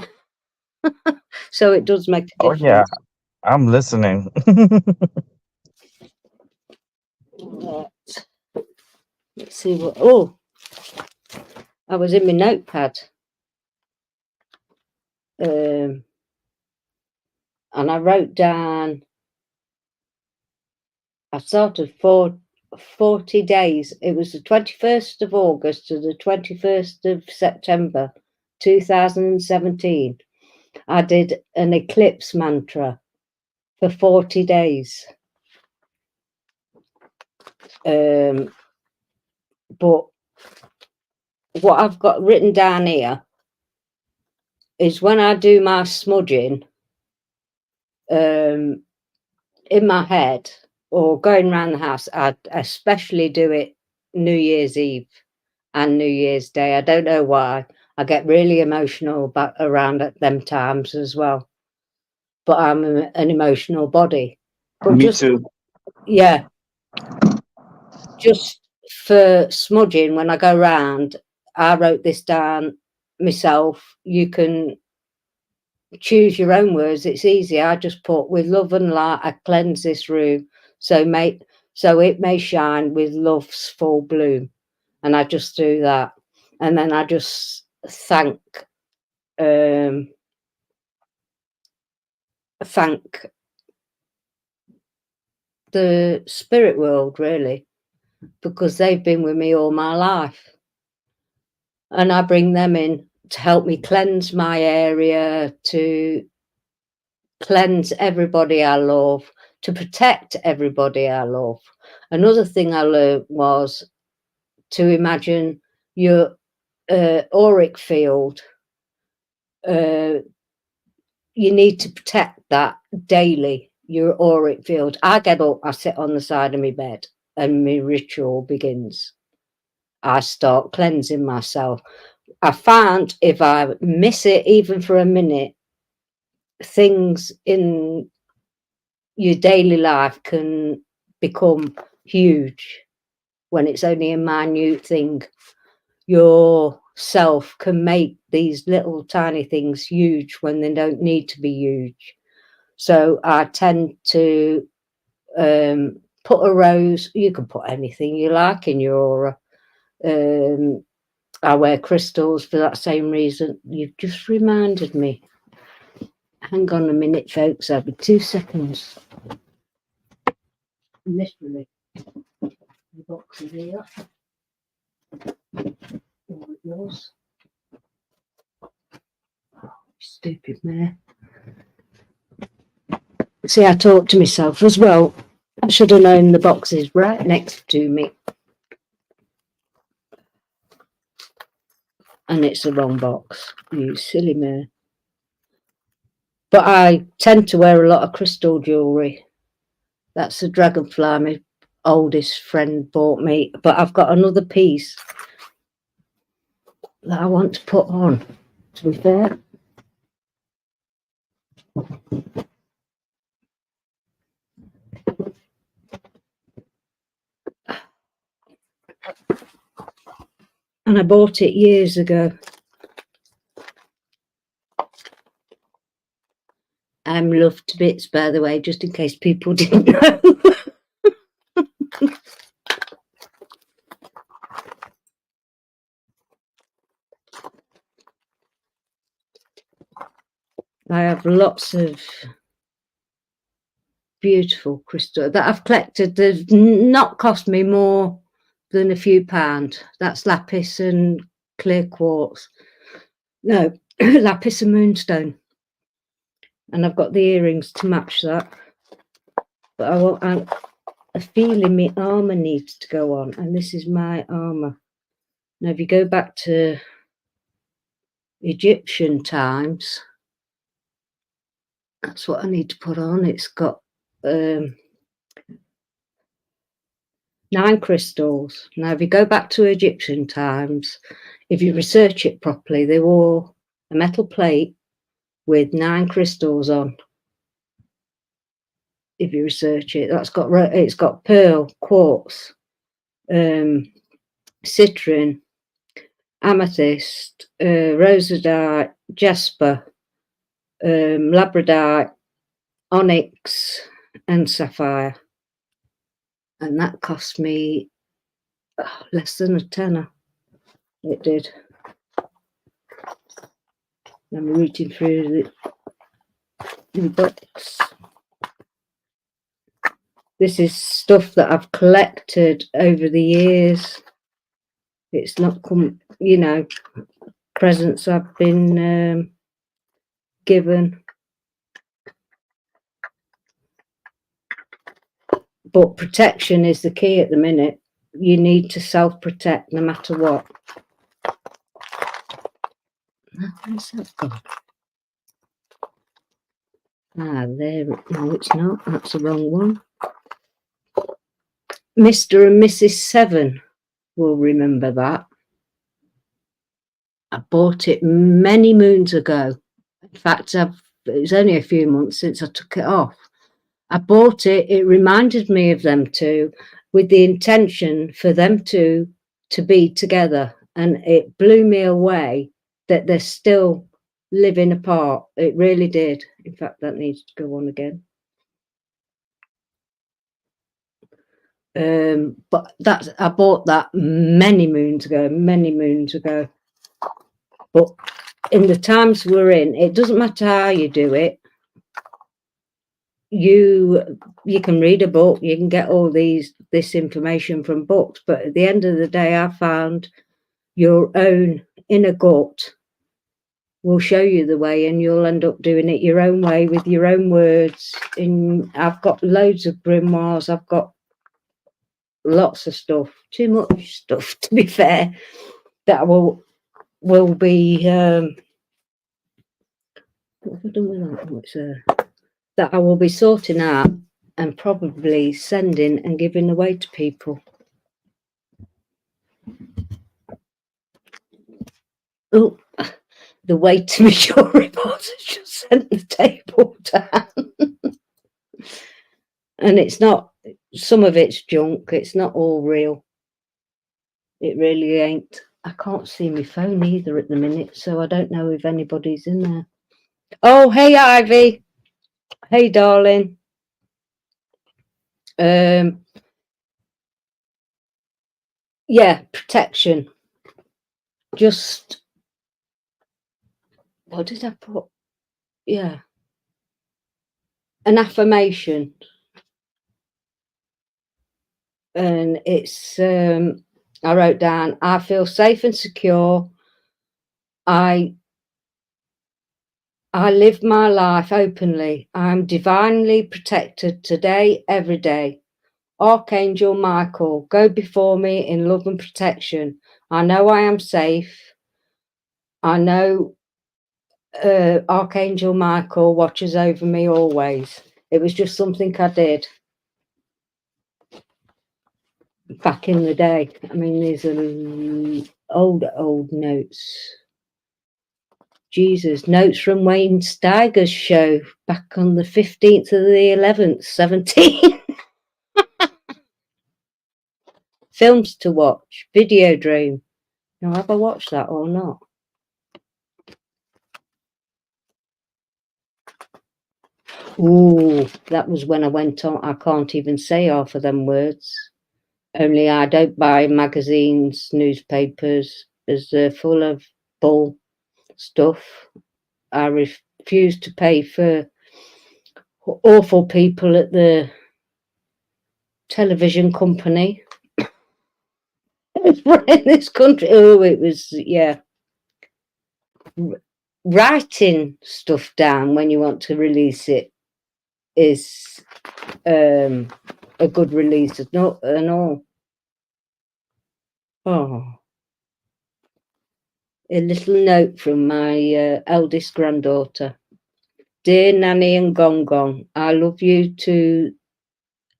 So it does make a Oh yeah, difference. I'm listening. Right. Let's see what. Oh, I was in my notepad. And I wrote down, I started 40 days. It was the 21st of August to the 21st of September 2017. I did an eclipse mantra for 40 days. But what I've got written down here is when I do my smudging in my head or going around the house, I especially do it New Year's Eve and New Year's Day. I don't know why. I get really emotional around at them times as well. But I'm an emotional body. But Me too. yeah, just for smudging, when I go round, I wrote this down myself. You can choose your own words. It's easy. I just put, with love and light, I cleanse this room so it may shine with love's full bloom. And I just do that. And then I just thank the spirit world, really, because they've been with me all my life. And I bring them in to help me cleanse my area, to cleanse everybody I love, to protect everybody I love. Another thing I learned was to imagine your auric field. You need to protect that daily, your auric field. I get up, I sit on the side of my bed, and my ritual begins. I start cleansing myself. I find if I miss it even for a minute, things in your daily life can become huge when it's only a minute thing. Yourself can make these little tiny things huge when they don't need to be huge. So I tend to put a rose. You can put anything you like in your aura. I wear crystals for that same reason. You've just reminded me. Hang on a minute, folks. I'll be 2 seconds. Literally. The box is here. Yours. Oh, stupid man. See, I talk to myself as well. I should have known the box is right next to me. And it's the wrong box. You silly man. But I tend to wear a lot of crystal jewellery. That's a dragonfly my oldest friend bought me. But I've got another piece that I want to put on, to be fair. And I bought it years ago. I'm loved to bits, by the way, just in case people didn't know. I have lots of beautiful crystal that I've collected. They've not cost me more than a few pounds. That's lapis and clear quartz. No, lapis and moonstone. And I've got the earrings to match that. But I want a feeling my armour needs to go on. And this is my armour. Now, if you go back to Egyptian times, that's what I need to put on. It's got 9 crystals. Now, if you go back to Egyptian times, if you research it properly, they wore a metal plate with 9 crystals on. If you research it, it's got pearl, quartz, citrine, amethyst, rosodite, jasper, labradorite, onyx, and sapphire. And that cost me less than a tenner. It did. I'm reading through the books. This is stuff that I've collected over the years. It's not presents I've been given. But protection is the key at the minute. You need to self-protect no matter what. Where's that gone? There. No, it's not. That's the wrong one. Mr. and Mrs. Seven will remember that. I bought it many moons ago. In fact, it was only a few months since I took it off. I bought it. It reminded me of them two, with the intention for them two to be together. And it blew me away that they're still living apart. It really did. In fact, that needs to go on again. But I bought that many moons ago. But in the times we're in, it doesn't matter how you do it. You can read a book, you can get all this information from books, but at the end of the day, I found your own inner gut will show you the way, and you'll end up doing it your own way with your own words. I've got loads of grimoires, I've got lots of stuff, too much stuff to be fair, that will be what have I done with that? That I will be sorting out and probably sending and giving away to people. Oh, the weight to my short report has just sent the table down. And it's not, some of it's junk, it's not all real. It really ain't. I can't see my phone either at the minute, so I don't know if anybody's in there. Oh, hey, Ivy. Hey, darling. Yeah, protection. Just, what did I put? Yeah. An affirmation. And it's, I wrote down, I feel safe and secure. I live my life openly. I'm divinely protected today, every day. Archangel Michael, go before me in love and protection. I know I am safe. I know Archangel Michael watches over me always. It was just something I did back in the day. I mean, these are old notes. Jesus, notes from Wayne Steiger's show back on the 15th of the 11th, 17. Films to watch, Videodrome. Now, have I watched that or not? Ooh, that was when I went on. I can't even say half of them words. Only I don't buy magazines, newspapers, as they're full of bull stuff. I refuse to pay for awful people at the television company in this country. Oh, it was, yeah. Writing stuff down when you want to release it is a good release, not and all. Oh, a little note from my eldest granddaughter. Dear Nanny and Gong Gong, I love you to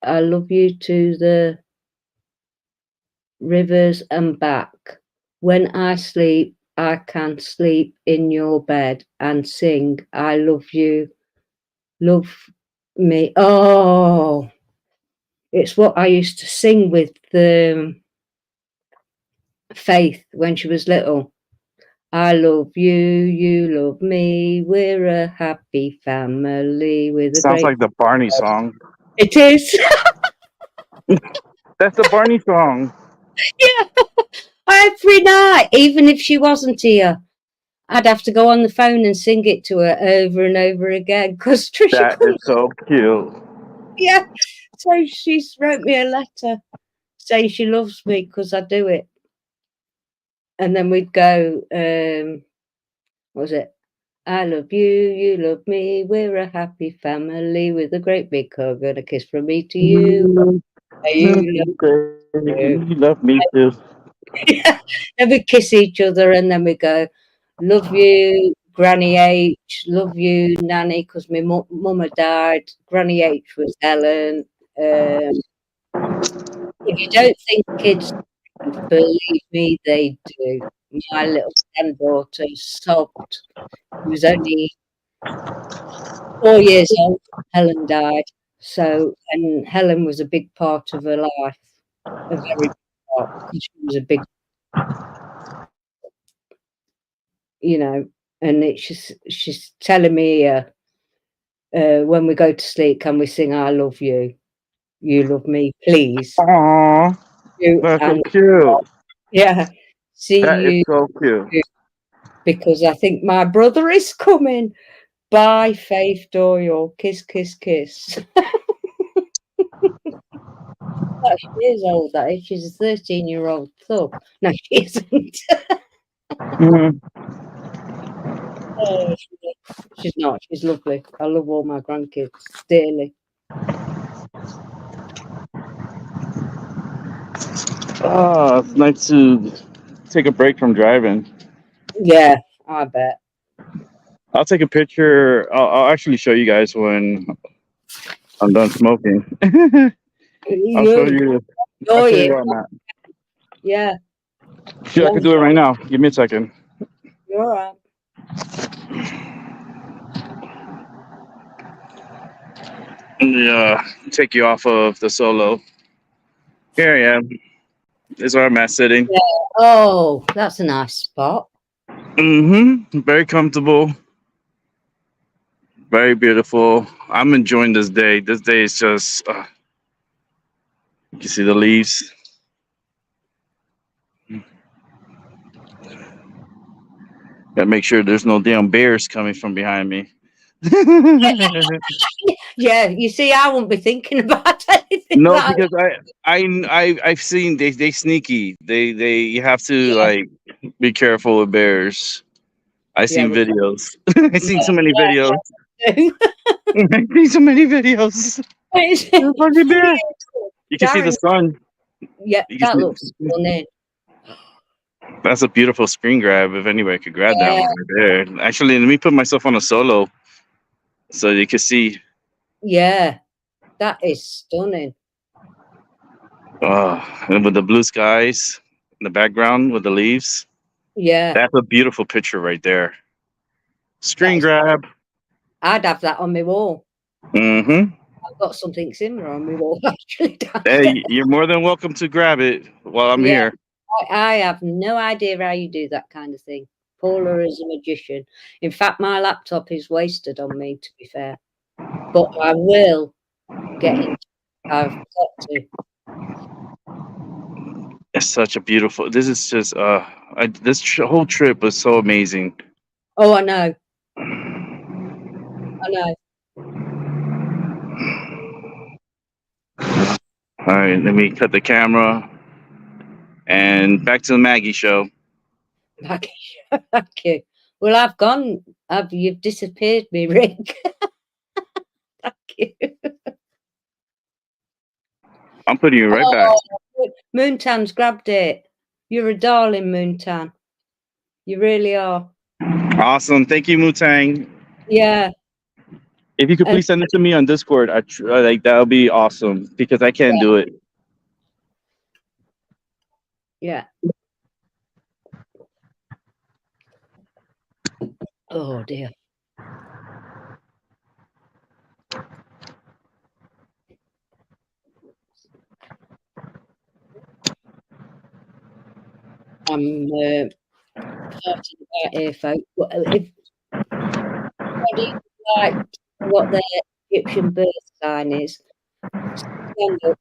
the rivers and back. When I sleep, I can sleep in your bed and sing, I love you, love me. Oh, it's what I used to sing with Faith when she was little. I love you, you love me. We're a happy family with a Sounds great. like the Barney song. It is. That's the Barney song. Yeah. Every night, even if she wasn't here, I'd have to go on the phone and sing it to her over and over again because Trisha That couldn't. is so cute. Yeah. So she's wrote me a letter saying she loves me because I do it. And then we'd go, what was it? I love you, you love me, we're a happy family with a great big hug and a kiss from me to you. You love me too. Then we kiss each other and then we go, love you, Granny H, love you, Nanny, because my mum had died. Granny H was Helen. If you don't think kids, believe me, they do. My little granddaughter sobbed. She was only 4 years old. Helen died. So, and Helen was a big part of her life, a very big part, because she was a big, and she's telling me when we go to sleep, can we sing I love you, you love me, please? Aww, that's so cute. Yeah, see That is you, so cute. because I think my brother is coming. Bye, Faith Doyle. Kiss, kiss, kiss. She is old, that is. She's a 13-year-old thug. No, she isn't. Mhm. Oh, she's not. She's lovely. I love all my grandkids dearly. Oh, it's nice to take a break from driving. Yeah, I bet. I'll take a picture. I'll actually show you guys when I'm done smoking. I'll show you. I'll show you where I'm at. Yeah. Shoot, I can do it right now. Give me a second. You're all right. Yeah, take you off of the solo. Here I am. This is where I'm at sitting. Yeah. Oh, that's a nice spot. Very comfortable. Very beautiful. I'm enjoying this day. This day is just. You can see the leaves. Gotta make sure there's no damn bears coming from behind me. Yeah, you see, I won't be thinking about anything No, like because I've seen they sneaky. They you have to Yeah. like be careful with bears. I seen Yeah, videos. I seen so many videos. that. I seen so many videos. There's a fucking bear. You can see the Darren, sun. yeah, You can that see- looks stunning. That's a beautiful screen grab. If anybody could grab that Yeah. one right there. Actually, let me put myself on a solo so you can see. Yeah, that is stunning. And with the blue skies in the background with the leaves. Yeah, That's a beautiful picture right there. Screen grab. I'd have that on my wall. Mm-hmm. I've got something similar on my wall actually. Hey, you're more than welcome to grab it while I'm here. I have no idea how you do that kind of thing. Paula is a magician. In fact, my laptop is wasted on me, to be fair. But I will get into it. I've got to. It's such a beautiful. This is just whole trip was so amazing. Oh, I know. I know. All right, let me cut the camera and back to the Maggie show. Thank you. Well, I've gone. You've disappeared me, Rick. Thank you. I'm putting you right back. Moontan's grabbed it. You're a darling, Moontan. You really are. Awesome. Thank you, Mutang. Yeah. If you could please send it to me on Discord, like that would be awesome because I can't do it. Yeah. Oh dear. I'm starting about here, folks. If anybody would like to know what their Egyptian birth sign is, stand up.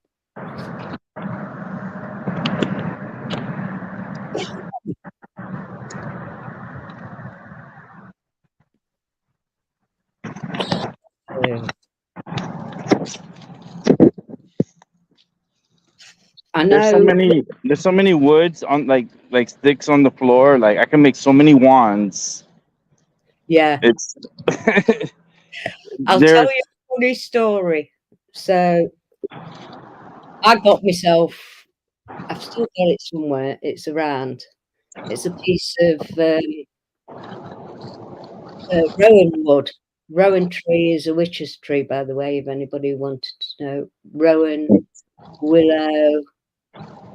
I know. There's so many woods on like sticks on the floor. Like I can make so many wands. Yeah. It's I'll tell you a funny story. So I got myself, I've still got it somewhere, it's around. It's a piece of rowan wood. Rowan tree is a witch's tree, by the way, if anybody wanted to know. Rowan, willow,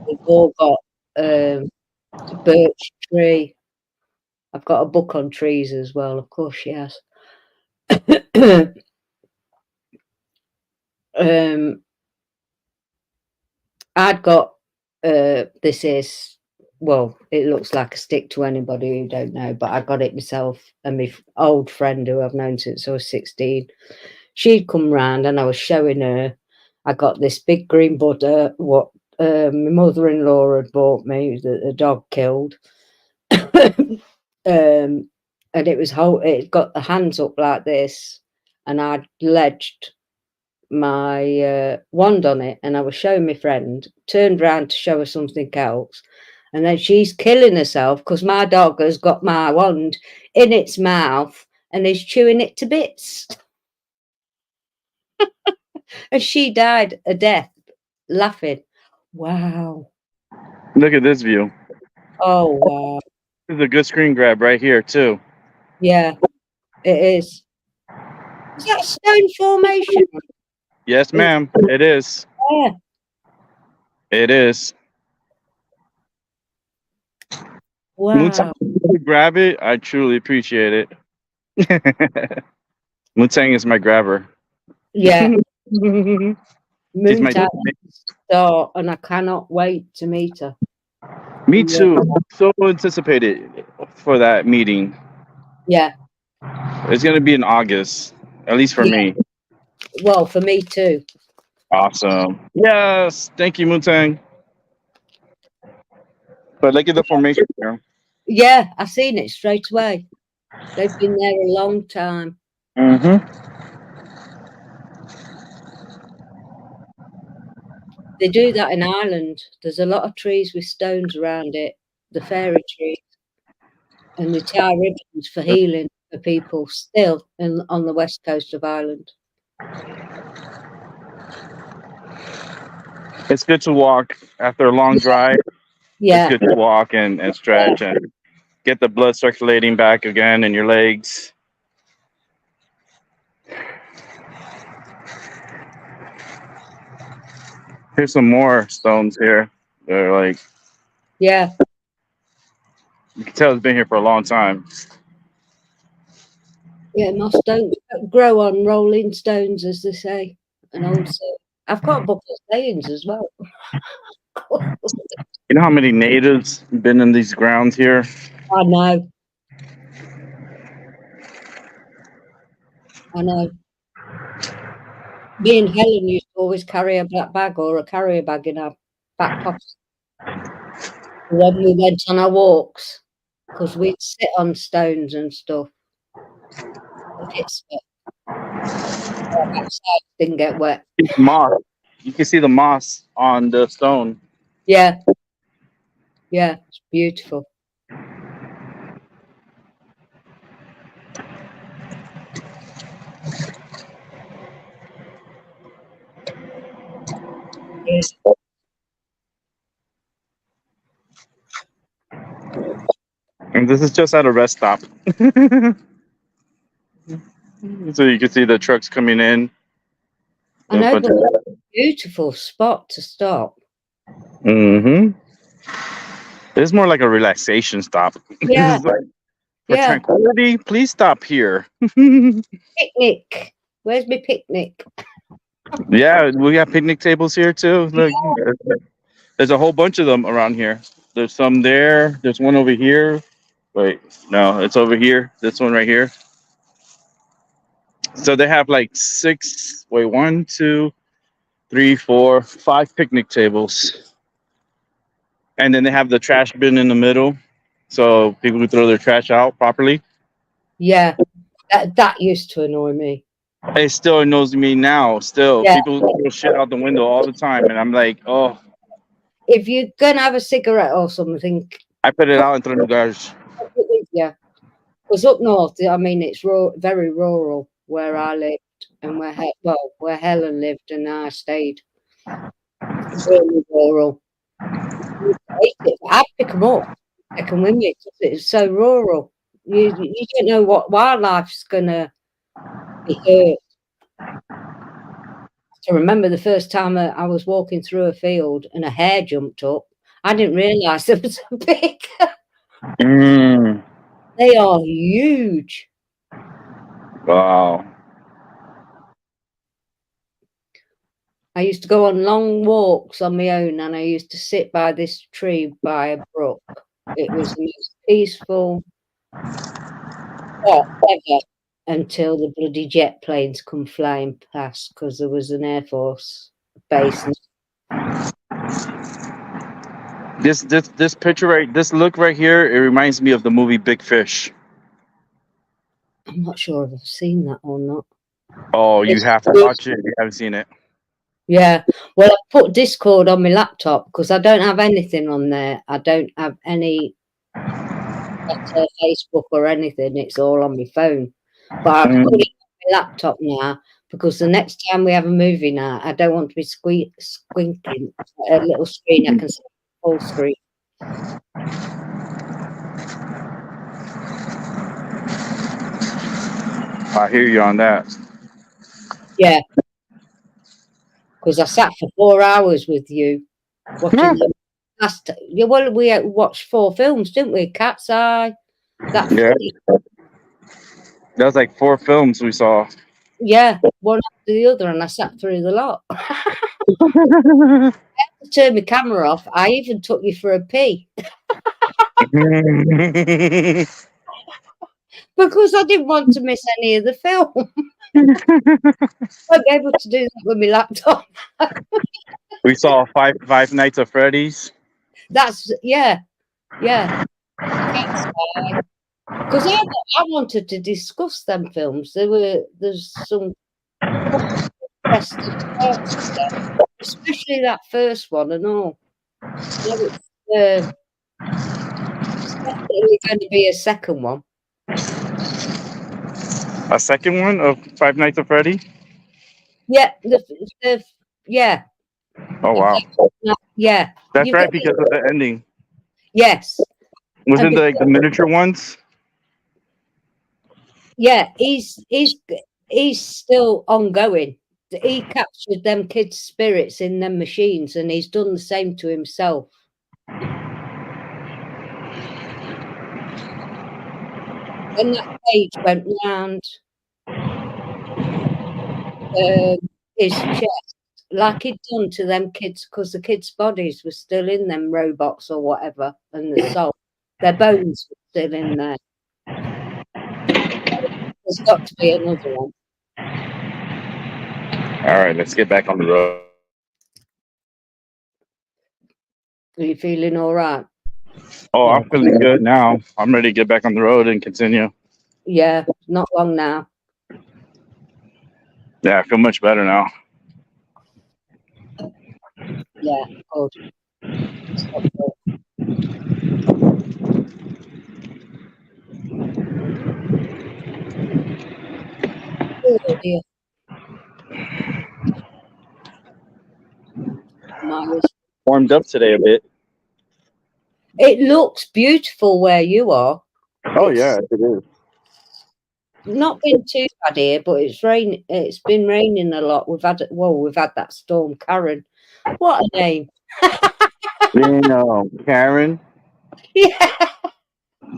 we've all got birch tree. I've got a book on trees as well, of course she has. I'd got this is, well, it looks like a stick to anybody who don't know, but I got it myself, and my old friend who I've known since I was 16, she'd come round and I was showing her. I got this big green Buddha, what my mother-in-law had bought me that the dog killed. And it was it got the hands up like this, and I'd ledged my wand on it, and I was showing my friend, turned round to show her something else, and then she's killing herself because my dog has got my wand in its mouth and is chewing it to bits. And she died a death laughing. Wow. Look at this view. Oh wow. This is a good screen grab right here too. Yeah, it is. Is that a stone formation? Yes, ma'am. It is. Yeah. It is. Wow. Mootang, grab it. I truly appreciate it. Mootang is my grabber. Yeah. She's my Mootang star, and I cannot wait to meet her. Me too. So anticipated for that meeting. Yeah. It's gonna be in August, at least for me. Well, for me too. Awesome. Yes. Thank you, Mootang. But look at the formation here. Yeah, I seen it straight away. They've been there a long time. Mm-hmm. They do that in Ireland. There's a lot of trees with stones around it, the fairy trees, and they tie ribbons for healing for people still on the west coast of Ireland. It's good to walk after a long drive. Yeah. It's good to walk and stretch and get the blood circulating back again in your legs. Here's some more stones here. They're like, yeah, you can tell it's been here for a long time. Yeah, moss don't grow on rolling stones, as they say. And also, I've got a book of sayings as well. You know how many natives have been in these grounds here? I know. I know. Me and Helen used to always carry a black bag or a carrier bag in our back pocket when we went on our walks, because we'd sit on stones and stuff. Outside didn't get wet. It's moss. You can see the moss on the stone. Yeah. Yeah, it's beautiful. Yes. And this is just at a rest stop. So you can see the trucks coming in. I know, but it's a beautiful spot to stop. Mm-hmm. It's more like a relaxation stop. Yeah. Like, for tranquility, please stop here. Picnic. Where's my picnic? Yeah, we have picnic tables here too. Look, there's a whole bunch of them around here. There's some there. There's one over here. Wait, no, it's over here. This one right here. So they have like six. Wait, 1, 2, 3, 4, 5 picnic tables, and then they have the trash bin in the middle, so people can throw their trash out properly. Yeah, that used to annoy me. It still annoys me now. Still, Yeah. people throw shit out the window all the time, and I'm like, oh. If you're gonna have a cigarette or something, I put it out and throw it in the garbage. Yeah, because up north, I mean, it's very rural where I lived and where Helen lived and I stayed. It's really rural. I'd pick them up, take them with me because it's so rural. You don't know what wildlife's gonna be hurt. I remember the first time I was walking through a field and a hare jumped up. I didn't realise they were so big. They are huge. Wow. I used to go on long walks on my own and I used to sit by this tree by a brook. It was the most peaceful spot ever until the bloody jet planes come flying past because there was an Air Force base. This picture this look right here, it reminds me of the movie Big Fish. I'm not sure if I've seen that or not. Oh, you have to watch it if you haven't seen it. Yeah, well, I put Discord on my laptop because I don't have anything on there. I don't have any Facebook or anything. It's all on my phone. But I put it on my laptop now because the next time we have a movie night, I don't want to be squinting at a little screen. I can see full screen. I hear you on that. Yeah. Because I sat for 4 hours with you watching the last. Yeah, well, we watched 4 films, didn't we? Cat's Eye. Yeah. That was like 4 films we saw. Yeah, one after the other, and I sat through the lot. I had to turn my camera off. I even took you for a pee. Because I didn't want to miss any of the film. I'd be able to do that with my laptop. We saw Five Nights at Freddy's. That's yeah. Because I wanted to discuss them films. There's some stuff, especially that first one and all. It's definitely going to be a second one. A second one of Five Nights at Freddy? Yeah, yeah. Oh wow. Yeah. That's right, because of the ending. Yes. Wasn't it like the miniature ones? Yeah, he's still ongoing. He captured them kids' spirits in them machines, and he's done the same to himself. When that page went round his chest, like he'd done to them kids, because the kids' bodies were still in them robots or whatever, and the soul, their bones were still in there. There's got to be another one. All right, let's get back on the road. Are you feeling all right? Oh, I'm feeling good now. I'm ready to get back on the road and continue. Yeah, not long now. Yeah, I feel much better now. Yeah, good. Oh, dear. Warmed up today a bit. It looks beautiful where you are. Oh yeah, it is. Not been too bad here, but it's rain. It's been raining a lot. We've had that storm, Karen. What a name! Karen. Yeah.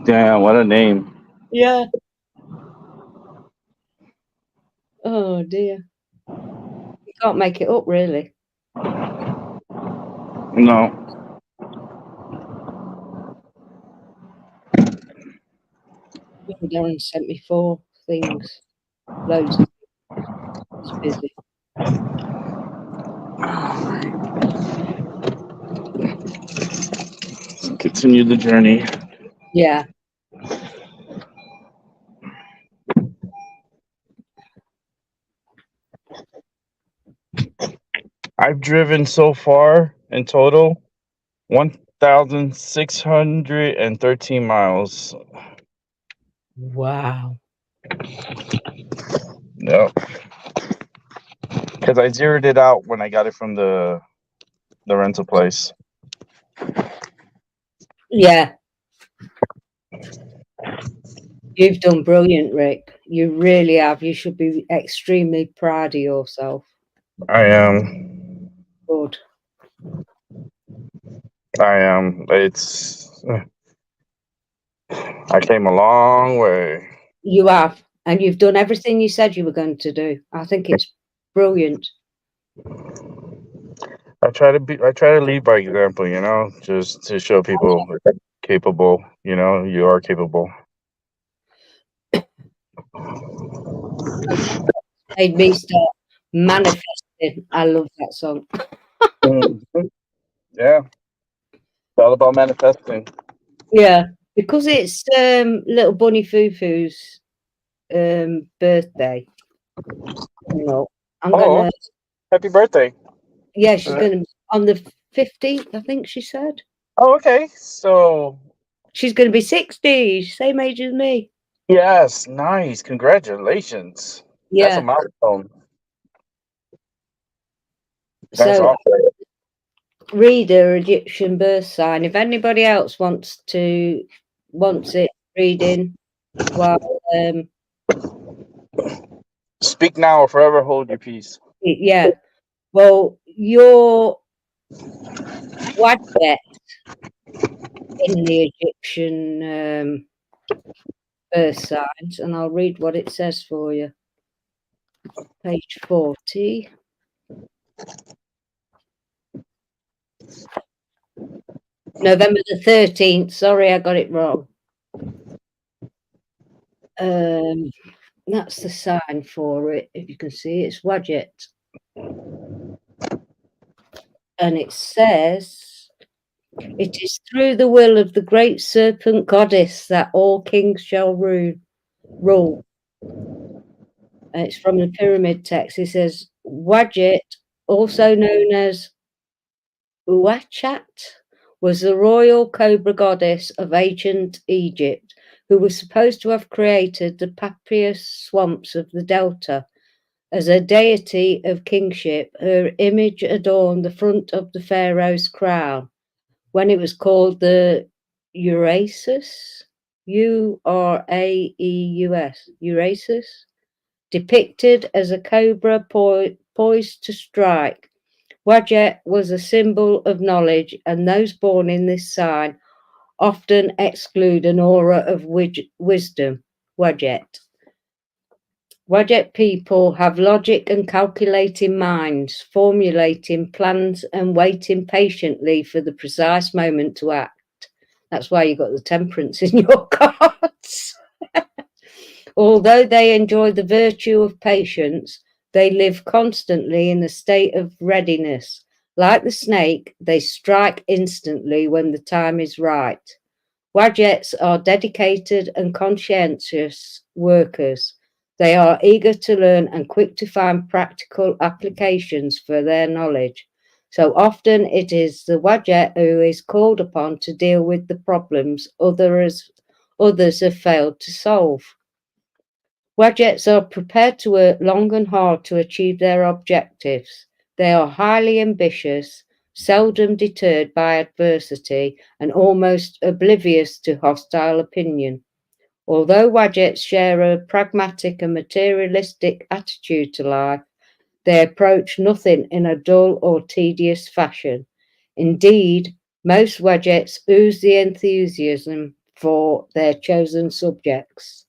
Damn, what a name. Yeah. Oh dear. You can't make it up, really. No. Darren sent me 4 things. Loads. It's busy. Continue the journey. Yeah. I've driven so far in total 1,613 miles. Wow. Yep. Because I zeroed it out when I got it from the rental place. Yeah. You've done brilliant, Rick. You really have. You should be extremely proud of yourself. I am. Good. I am. It's. I came a long way. You have. And you've done everything you said you were going to do. I think it's brilliant. I try to lead by example, you know, just to show people that I'm capable, you know, you are capable. Made me start manifesting. I love that song. Yeah. It's all about manifesting. Yeah. Because it's little Bunny Fufu's birthday. You know, I'm gonna happy birthday. Yeah, she's gonna on the 15th, I think she said. Oh, okay. So she's gonna be 60, same age as me. Yes, nice. Congratulations. That's a Yeah. milestone. That's So awesome. read her Egyptian birth sign. If anybody else wants it reading while Speak now or forever hold your peace. yeah. Well, your Wadjet in the Egyptian birth signs, and I'll read what it says for you. Page 40. November the 13th. Sorry, I got it wrong. That's the sign for it. If you can see, it's Wadjet. And it says, it is through the will of the great serpent goddess that all kings shall rule. And it's from the pyramid text. It says, Wadjet, also known as Uachat, was the royal cobra goddess of ancient Egypt, who was supposed to have created the papyrus swamps of the delta. As a deity of kingship, her image adorned the front of the pharaoh's crown when it was called the Uraeus, Uraeus, Uraeus, depicted as a cobra poised to strike. Wadjet was a symbol of knowledge, and those born in this sign often exclude an aura of wisdom. Wadjet people have logic and calculating minds, formulating plans and waiting patiently for the precise moment to act. That's why you got the temperance in your cards. Although they enjoy the virtue of patience, they live constantly in a state of readiness. Like the snake, they strike instantly when the time is right. Wadjets are dedicated and conscientious workers. They are eager to learn and quick to find practical applications for their knowledge. So often it is the Wadjet who is called upon to deal with the problems others have failed to solve. Wadjets are prepared to work long and hard to achieve their objectives. They are highly ambitious, seldom deterred by adversity, and almost oblivious to hostile opinion. Although Wadjets share a pragmatic and materialistic attitude to life, they approach nothing in a dull or tedious fashion. Indeed, most Wadjets ooze the enthusiasm for their chosen subjects.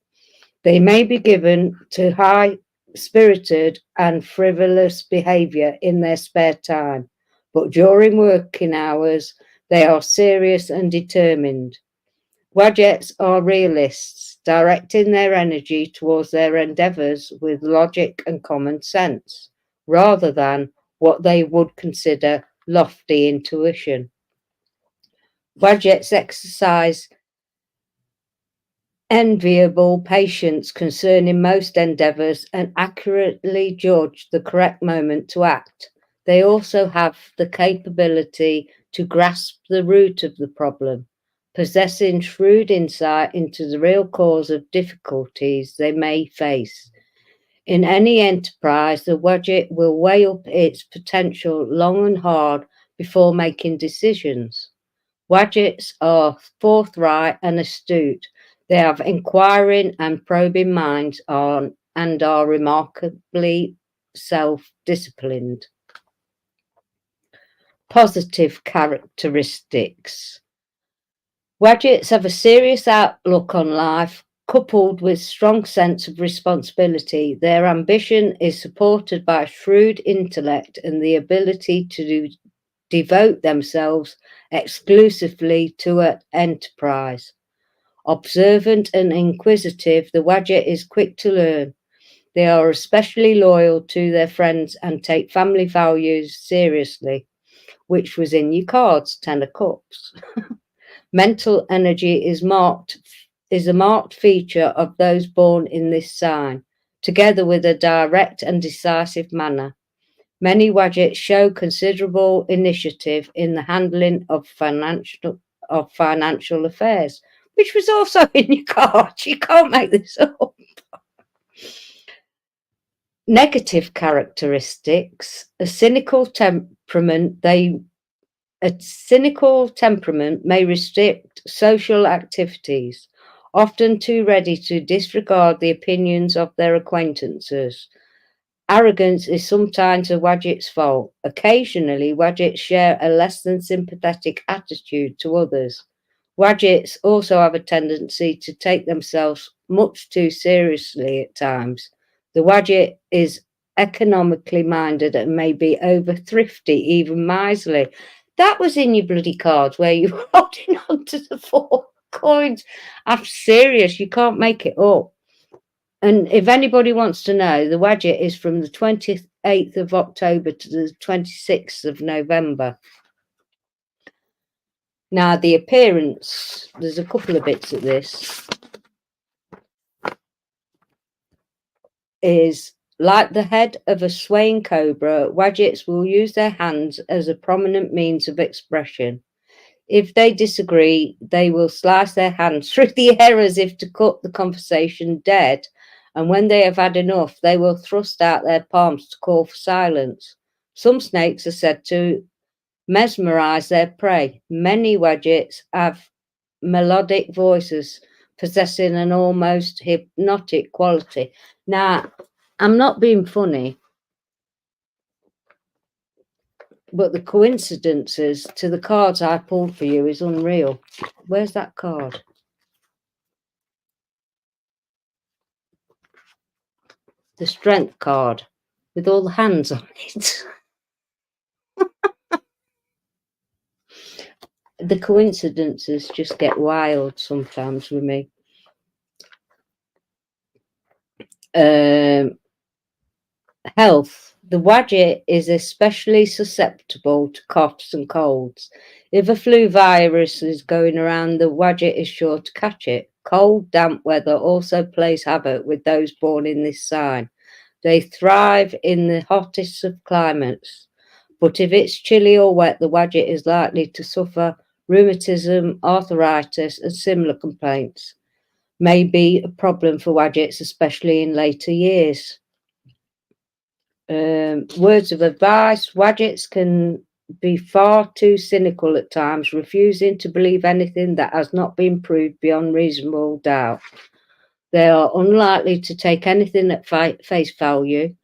They may be given to high-spirited and frivolous behaviour in their spare time, but during working hours, they are serious and determined. Wadjets are realists. directing their energy towards their endeavours with logic and common sense, rather than what they would consider lofty intuition. Wadgets exercise enviable patience concerning most endeavours and accurately judge the correct moment to act. They also have the capability to grasp the root of the problem, possessing shrewd insight into the real cause of difficulties they may face. In any enterprise, the Wadget will weigh up its potential long and hard before making decisions. Wadgets are forthright and astute. They have inquiring and probing minds and are remarkably self-disciplined. Positive characteristics. Wadgets have a serious outlook on life, coupled with strong sense of responsibility. Their ambition is supported by shrewd intellect and the ability to devote themselves exclusively to an enterprise. Observant and inquisitive, the Wadget is quick to learn. They are especially loyal to their friends and take family values seriously, which was in your cards, 10 of Cups. Mental energy is a marked feature of those born in this sign, together with a direct and decisive manner. Many Wadgets show considerable initiative in the handling of financial affairs, which was also in your cards. You can't make this up. Negative characteristics. A cynical temperament may restrict social activities, often too ready to disregard the opinions of their acquaintances. Arrogance is sometimes a Wadget's fault. Occasionally, Wadgets share a less than sympathetic attitude to others. Wadgets also have a tendency to take themselves much too seriously at times. The Wadget is economically minded and may be over thrifty, even miserly. That was in your bloody cards where you were holding on to the 4 coins. I'm serious, you can't make it up. And if anybody wants to know, the Wadget is from the 28th of October to the 26th of November. Now, the appearance, there's a couple of bits of this, is like the head of a swaying cobra, Wadgets will use their hands as a prominent means of expression. If they disagree, they will slice their hands through the air as if to cut the conversation dead. And when they have had enough, they will thrust out their palms to call for silence. Some snakes are said to mesmerize their prey. Many Wadgets have melodic voices possessing an almost hypnotic quality. Now, I'm not being funny, but the coincidences to the cards I pulled for you is unreal. Where's that card? The strength card with all the hands on it. The coincidences just get wild sometimes with me. Health. The Wadget is especially susceptible to coughs and colds. If a flu virus is going around, the Wadget is sure to catch it. Cold, damp weather also plays havoc with those born in this sign. They thrive in the hottest of climates. But if it's chilly or wet, the Wadget is likely to suffer rheumatism, arthritis, and similar complaints. May be a problem for Wadgets, especially in later years. Words of advice. Wadgets can be far too cynical at times, refusing to believe anything that has not been proved beyond reasonable doubt. They are unlikely to take anything at face value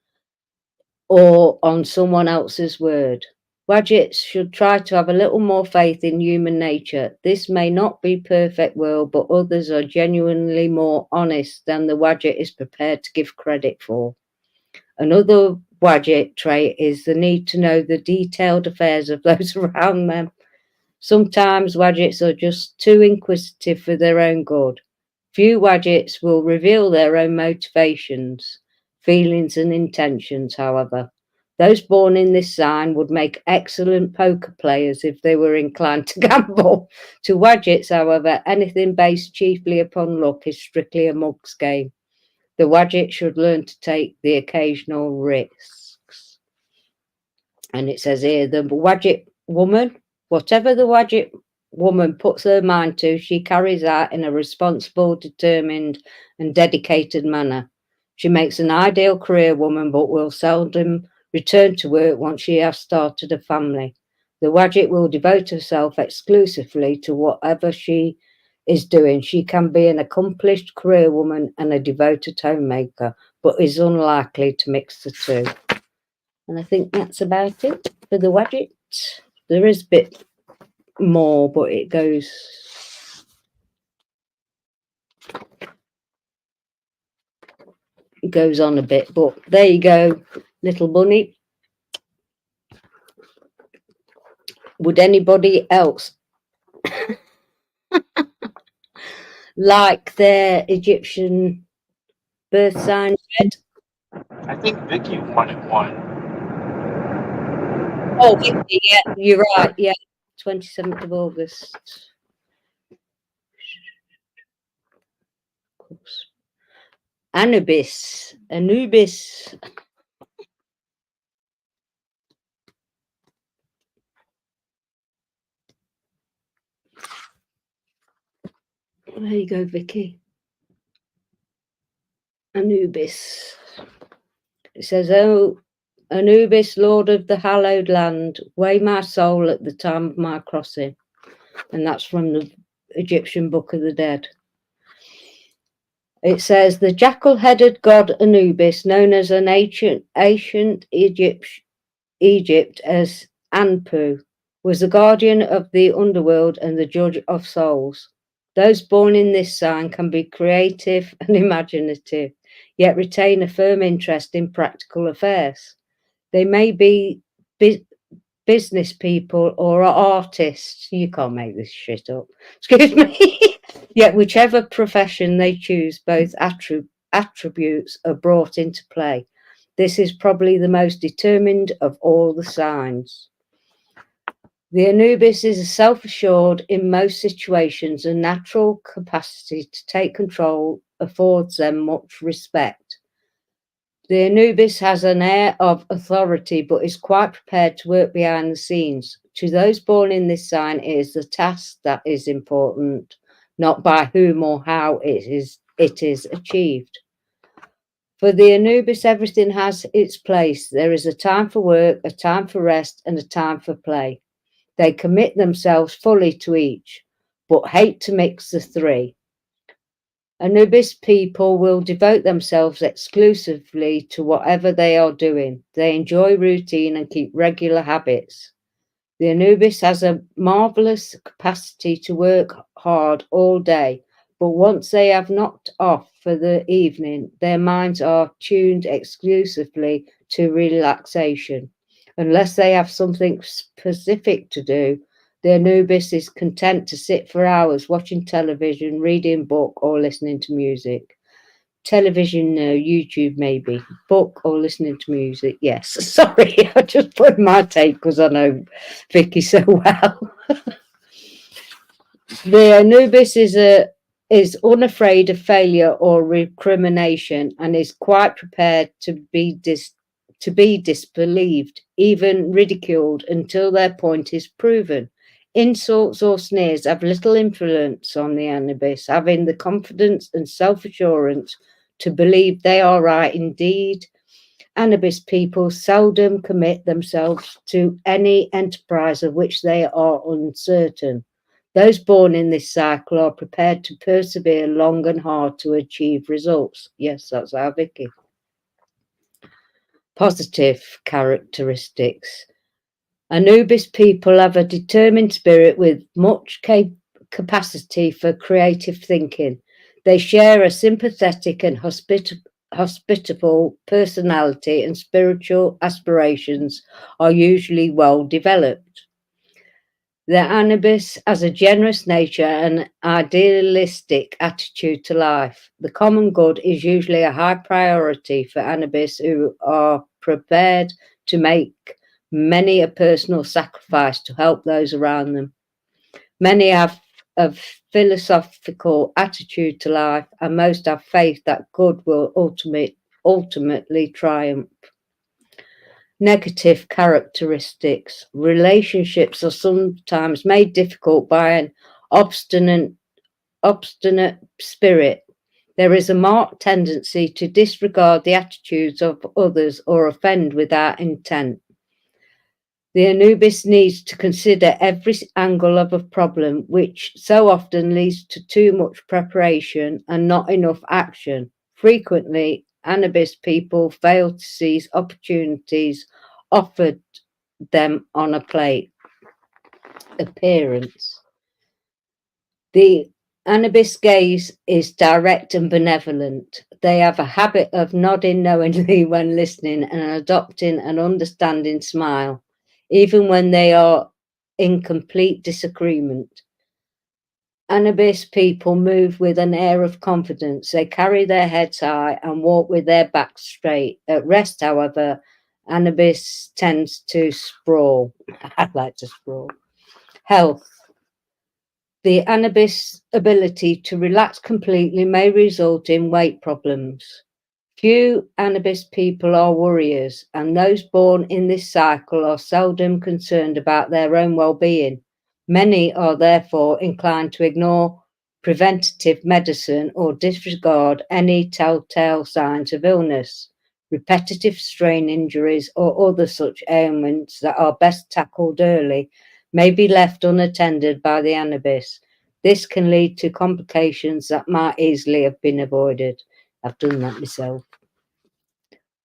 or on someone else's word. Wadgets should try to have a little more faith in human nature. This may not be perfect world, but others are genuinely more honest than the Wadget is prepared to give credit for. Another Wadget trait is the need to know the detailed affairs of those around them. Sometimes Wadgets are just too inquisitive for their own good. Few Wadgets will reveal their own motivations, feelings and intentions, however. Those born in this sign would make excellent poker players if they were inclined to gamble. To Wadgets, however, anything based chiefly upon luck is strictly a mug's game. The Wadget should learn to take the occasional risks. And it says here, the Wadget woman, whatever the Wadget woman puts her mind to, she carries out in a responsible, determined and dedicated manner. She makes an ideal career woman, but will seldom return to work once she has started a family. The Wadget will devote herself exclusively to whatever she is doing. She can be an accomplished career woman and a devoted homemaker, but is unlikely to mix the two. And I think that's about it for the Wadget. There is a bit more, but it goes on a bit, but there you go, little bunny. Would anybody else like their Egyptian birth sign read? I think Vicky wanted one. Oh, Vicky, yeah, you're right. Yeah, 27th of August. Of course. Anubis. There you go, Vicky. Anubis. It says, "Oh, Anubis, Lord of the hallowed land, weigh my soul at the time of my crossing." And that's from the Egyptian Book of the Dead. It says, the jackal-headed god Anubis, known as an ancient Egypt as Anpu, was the guardian of the underworld and the judge of souls. Those born in this sign can be creative and imaginative, yet retain a firm interest in practical affairs. They may be business people or artists. You can't make this shit up. Excuse me. Yet whichever profession they choose, both attributes are brought into play. This is probably the most determined of all the signs. The Anubis is self-assured in most situations. A natural capacity to take control affords them much respect. The Anubis has an air of authority, but is quite prepared to work behind the scenes. To those born in this sign, it is the task that is important, not by whom or how it is achieved. For the Anubis, everything has its place. There is a time for work, a time for rest, and a time for play. They commit themselves fully to each, but hate to mix the three. Anubis people will devote themselves exclusively to whatever they are doing. They enjoy routine and keep regular habits. The Anubis has a marvelous capacity to work hard all day, but once they have knocked off for the evening, their minds are tuned exclusively to relaxation. Unless they have something specific to do, the Anubis is content to sit for hours watching television, reading a book, or listening to music. Television, no. YouTube, maybe. Book or listening to music, yes. Sorry, I just put my take because I know Vicky so well. The Anubis is unafraid of failure or recrimination and is quite prepared to be disbelieved, even ridiculed, until their point is proven. Insults or sneers have little influence on the Anubis, having the confidence and self-assurance to believe they are right indeed. Anubis people seldom commit themselves to any enterprise of which they are uncertain. Those born in this cycle are prepared to persevere long and hard to achieve results. Yes, that's our Vicky. Positive characteristics. Anubis people have a determined spirit with much capacity for creative thinking. They share a sympathetic and hospitable personality, and spiritual aspirations are usually well developed. The Anubis has a generous nature and idealistic attitude to life. The common good is usually a high priority for Anubis, who are prepared to make many a personal sacrifice to help those around them. Many have a philosophical attitude to life, and most have faith that good will ultimately triumph. Negative characteristics. Relationships are sometimes made difficult by an obstinate spirit. There is a marked tendency to disregard the attitudes of others or offend without intent. The Anubis needs to consider every angle of a problem, which so often leads to too much preparation and not enough action. Frequently, Anubis people fail to seize opportunities offered them on a plate. Appearance. The Anubis gaze is direct and benevolent. They have a habit of nodding knowingly when listening and adopting an understanding smile, even when they are in complete disagreement. Anubis people move with an air of confidence. They carry their heads high and walk with their backs straight. At rest, however, Anubis tends to sprawl. I like to sprawl. Health. The Anubis ability to relax completely may result in weight problems. Few Anubis people are worriers, and those born in this cycle are seldom concerned about their own well-being. Many are therefore inclined to ignore preventative medicine or disregard any telltale signs of illness, repetitive strain injuries, or other such ailments that are best tackled early may be left unattended by the Anubis. This can lead to complications that might easily have been avoided. I've done that myself.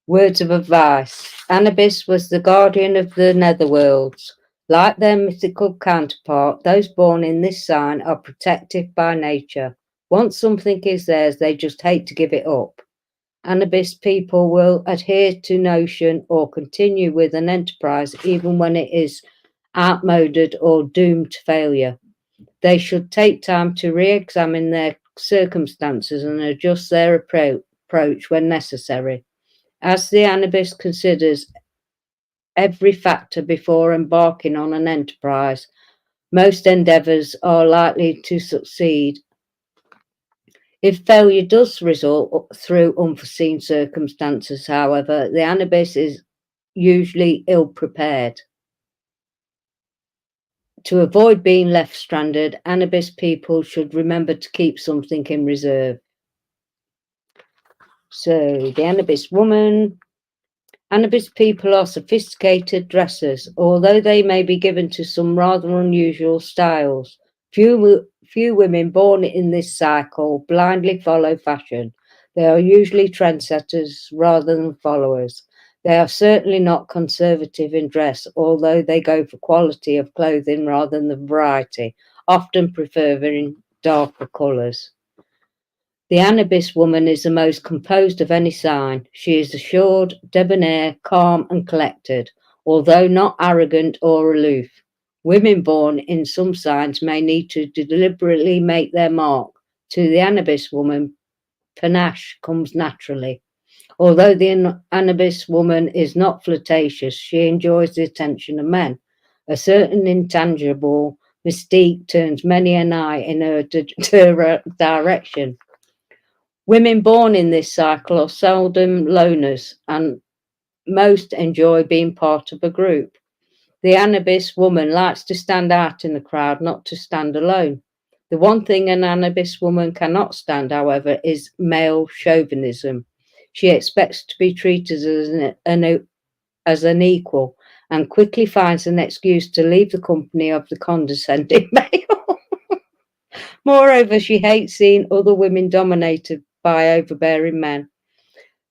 Words of advice. Anubis was the guardian of the netherworlds. Like their mythical counterpart, those born in this sign are protective by nature. Once something is theirs, they just hate to give it up. Anubis people will adhere to notion or continue with an enterprise even when it is outmoded or doomed to failure. They should take time to re-examine their circumstances and adjust their approach when necessary. As the Anubis considers every factor before embarking on an enterprise, most endeavours are likely to succeed. If failure does result through unforeseen circumstances, however, the Anubis is usually ill-prepared. To avoid being left stranded, Anubis people should remember to keep something in reserve. So, the Anubis woman. Anubis people are sophisticated dressers, although they may be given to some rather unusual styles. Few women born in this cycle blindly follow fashion. They are usually trendsetters rather than followers. They are certainly not conservative in dress, although they go for quality of clothing rather than variety, often preferring darker colours. The Anubis woman is the most composed of any sign. She is assured, debonair, calm and collected, although not arrogant or aloof. Women born in some signs may need to deliberately make their mark. To the Anubis woman, panache comes naturally. Although the Anubis woman is not flirtatious, she enjoys the attention of men. A certain intangible mystique turns many an eye in her direction. Women born in this cycle are seldom loners, and most enjoy being part of a group. The Anubis woman likes to stand out in the crowd, not to stand alone. The one thing an Anubis woman cannot stand, however, is male chauvinism. She expects to be treated as an equal and quickly finds an excuse to leave the company of the condescending male. Moreover, she hates seeing other women dominated by overbearing men.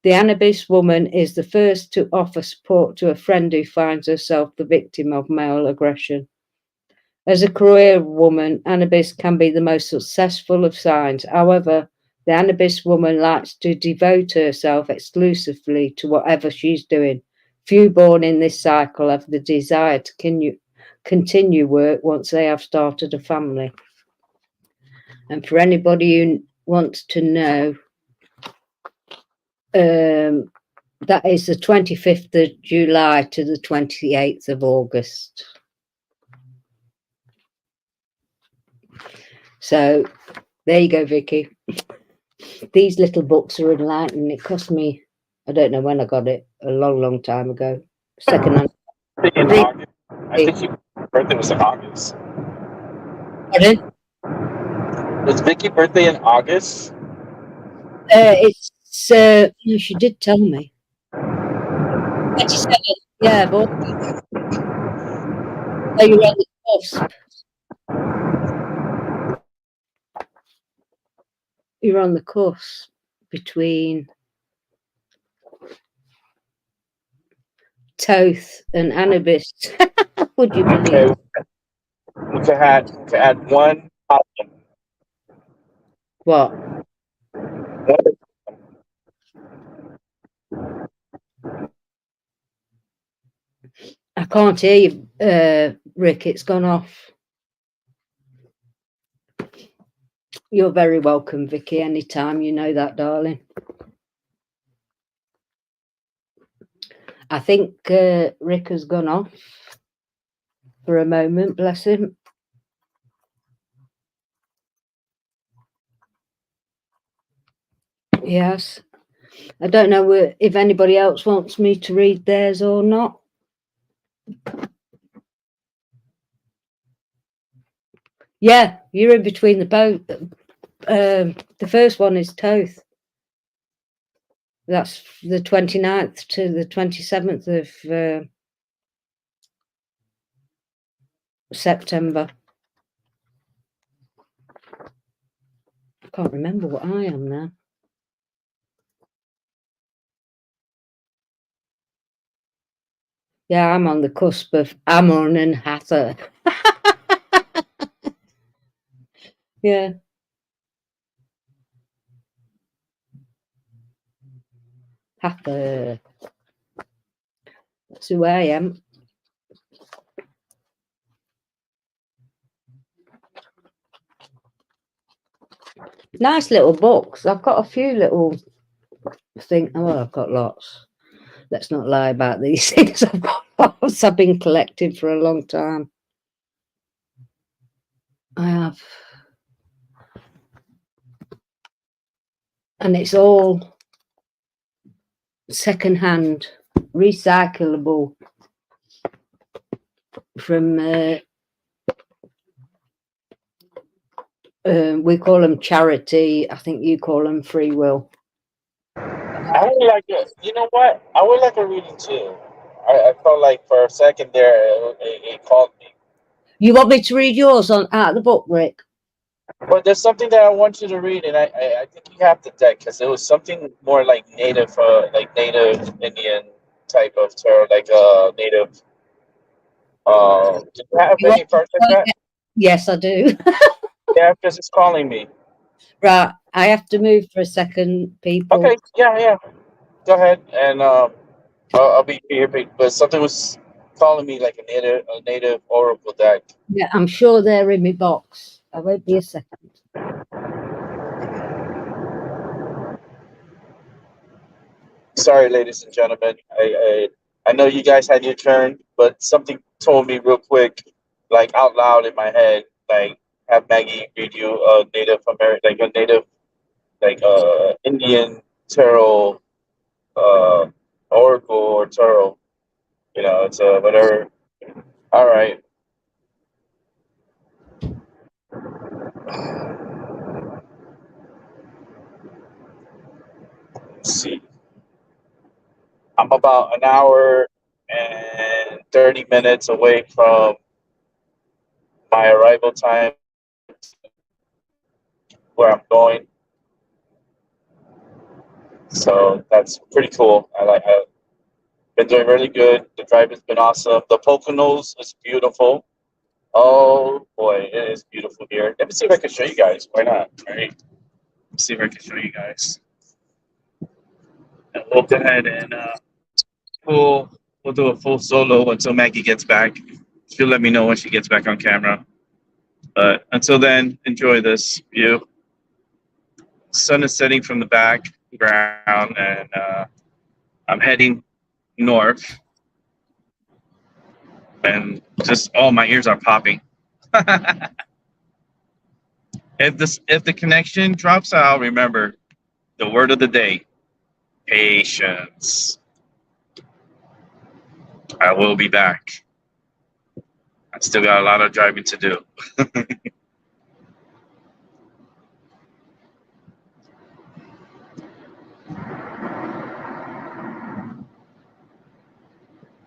The Anubis woman is the first to offer support to a friend who finds herself the victim of male aggression. As a career woman, Anubis can be the most successful of signs. However, the Anubis woman likes to devote herself exclusively to whatever she's doing. Few born in this cycle have the desire to continue work once they have started a family. And for anybody who wants to know, that is the 25th of July to the 28th of August. So there you go, Vicky. These little books are enlightening. It cost me, I don't know when I got it, a long time ago. Second-hand. I think in August. I think your birthday was in August. Pardon? Was Vicky's birthday in August? It's no, she did tell me. 27, yeah, but oh, you're on the cusp. You're on the cusp between Toth and Anubis. Would you believe? Okay. We could add one problem. What? I can't hear you, Rick. It's gone off. You're very welcome, Vicky, anytime. You know that, darling. I think Rick has gone off for a moment, bless him. Yes. I don't know if anybody else wants me to read theirs or not. Yeah, you're in between the boat. The first one is Toth. That's the 29th to the 27th of September. I can't remember what I am now. Yeah, I'm on the cusp of Ammon and Hathor. Yeah. Hathor. That's who I am. Nice little books. I've got a few little things. Oh, I've got lots. Let's not lie about these things. I've got lots. I've been collecting for a long time. I have. And it's all second-hand, recyclable from, we call them charity. I think you call them free will. I would like it. You know what? I would like a reading too. I felt like for a second there, it called me. You want me to read yours out of the book, Rick? But there's something that I want you to read, and I think you have the deck because it was something more like native Indian type of tarot, like native. Do you have any cards like that? Yes, I do. Yeah, because it's calling me. Right, I have to move for a second, people. Okay, yeah. Go ahead, and I'll be here. But something was calling me like a native oracle deck. Yeah, I'm sure they're in my box. I won't be a second. Sorry, ladies and gentlemen. I know you guys had your turn, but something told me real quick, like out loud in my head, like have Maggie read you a Native American, like a native, like Indian tarot, oracle or tarot. You know, it's whatever. All right. Let's see. I'm about an hour and 30 minutes away from my arrival time where I'm going. So that's pretty cool. I've been doing really good. The drive has been awesome. The Poconos is beautiful. Oh boy, it is beautiful here. Let me see if I can show you guys. Why not? All right. Let's see if I can show you guys. And we'll go ahead and we'll do a full solo until Maggie gets back. She'll let me know when she gets back on camera. But until then, enjoy this view. Sun is setting from the background, and I'm heading north. And just, oh, my ears are popping. If the connection drops out, remember the word of the day: patience. I will be back. I still got a lot of driving to do.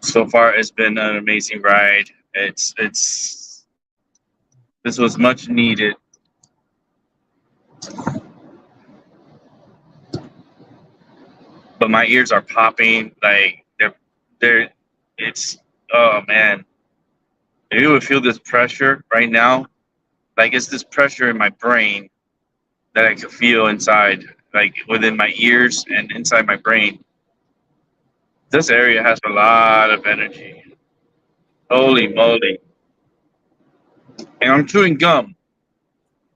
So far, it's been an amazing ride. This was much needed. But my ears are popping, like it's, oh man. If you would feel this pressure right now, like it's this pressure in my brain that I could feel inside, like within my ears and inside my brain. This area has a lot of energy. Holy moly. And I'm chewing gum.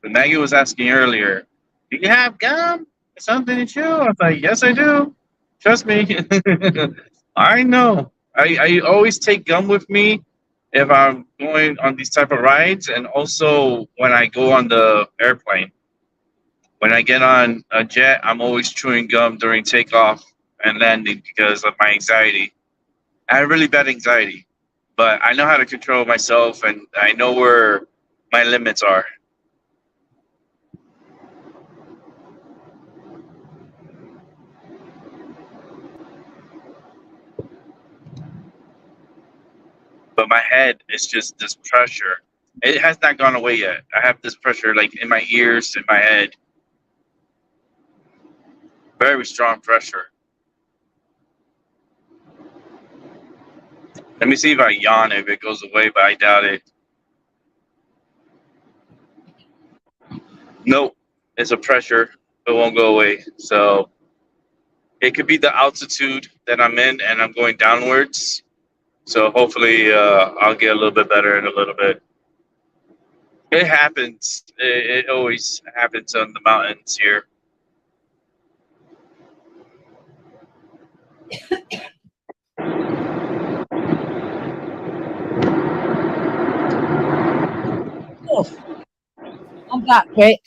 But Maggie was asking earlier, do you have gum? Something to chew? I was like, yes, I do. Trust me. I know. I always take gum with me if I'm going on these type of rides, and also when I go on the airplane. When I get on a jet, I'm always chewing gum during takeoff and landing because of my anxiety. I have really bad anxiety, but I know how to control myself, and I know where my limits are. But my head is just this pressure. It has not gone away yet. I have this pressure like in my ears, in my head. Very strong pressure. Let me see if I yawn if it goes away, but I doubt it. Nope, it's a pressure. It won't go away. So it could be the altitude that I'm in and I'm going downwards. So hopefully I'll get a little bit better in a little bit. It happens. It always happens on the mountains here. Oh, I'm back, Rick.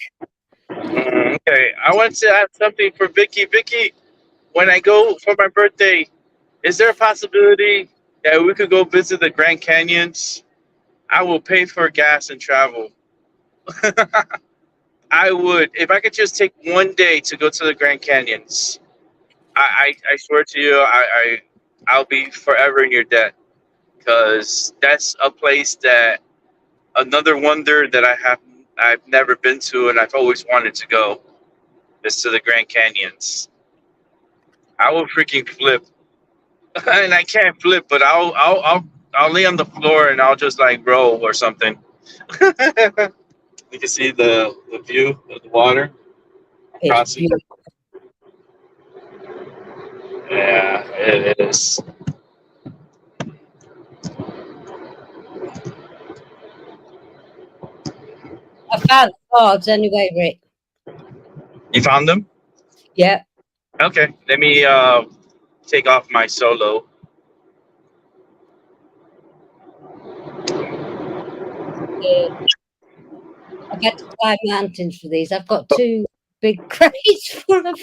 Okay, I want to ask something for Vicky. Vicky, when I go for my birthday, is there a possibility that we could go visit the Grand Canyons? I will pay for gas and travel. I would, if I could just take one day to go to the Grand Canyons. I swear to you, I'll be forever in your debt, because that's a place that, another wonder that I've never been to and I've always wanted to go is to the Grand Canyons. I will freaking flip, and I can't flip, but I'll lay on the floor and I'll just like roll or something. You can see the view of the water across it. Yeah, it is. I found the cards anyway, Rick. You found them? Yeah. Okay, let me take off my solo. I get to climb mountains for these. I've got 2 big crates full of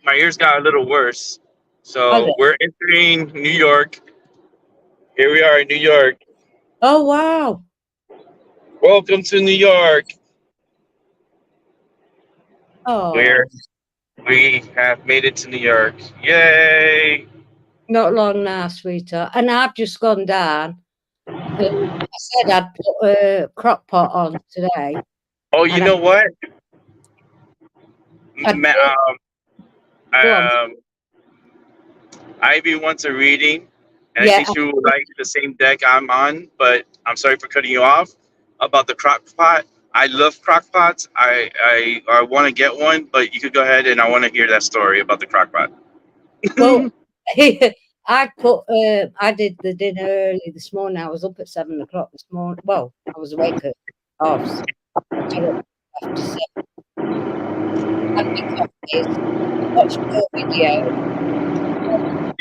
My ears got a little worse. So we're entering New York. Here we are in New York. Oh, wow. Welcome to New York. Oh. We have made it to New York. Yay! Not long now, sweetheart. And I've just gone down. I said I'd put a crock pot on today. Oh, you know what? Ivy wants a reading, and I think she would like the same deck I'm on, but I'm sorry for cutting you off about the crock pot. I love crock pots. I want to get one, but you could go ahead, and I want to hear that story about the crock pot. Well, I did the dinner early this morning. I was up at 7 o'clock this morning. Well, I was awake at 6:30. I got up after 7. Had my coffees, watched your video.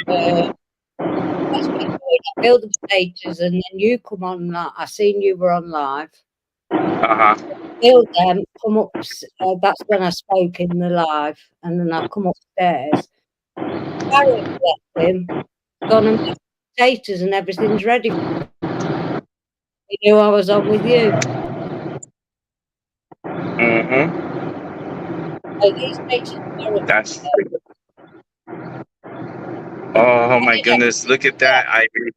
That's been going. I build the potatoes, and then you come on. I seen you were on live. Build them, come up. That's when I spoke in the live, and then I come upstairs. Barry left him, gone and made potatoes, and everything's ready. He knew I was on with you. So these potatoes are That's. Oh my goodness! Look at that, Ivy.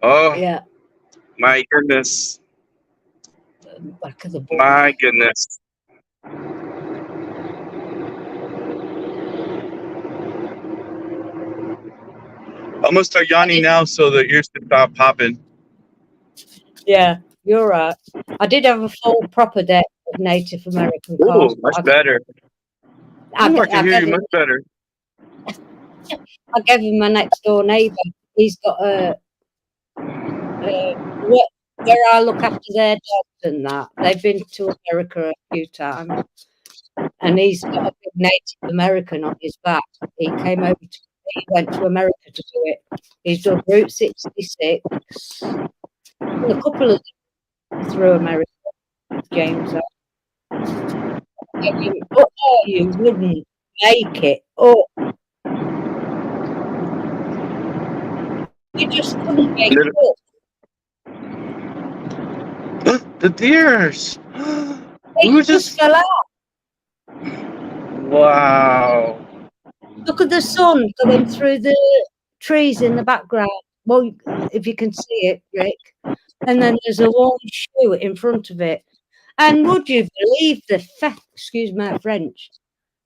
Oh. Yeah. My goodness. Back of the board. My goodness. I'm gonna start yawning now so the ears can stop popping. Yeah, you're right. I did have a full proper deck of Native American cards. Much better. I can hear you much better. I gave him my next door neighbour. He's got where I look after their dogs and that. They've been to America a few times, and he's got a big Native American on his back. He came over to. He went to America to do it. He's done Route 66. A couple of them through America. James. You wouldn't make it up. You just couldn't make it up. The deers. They just fell out. Wow. Look at the sun going through the trees in the background. Well, if you can see it, Rick. And then there's a long shoe in front of it. And would you believe excuse my French,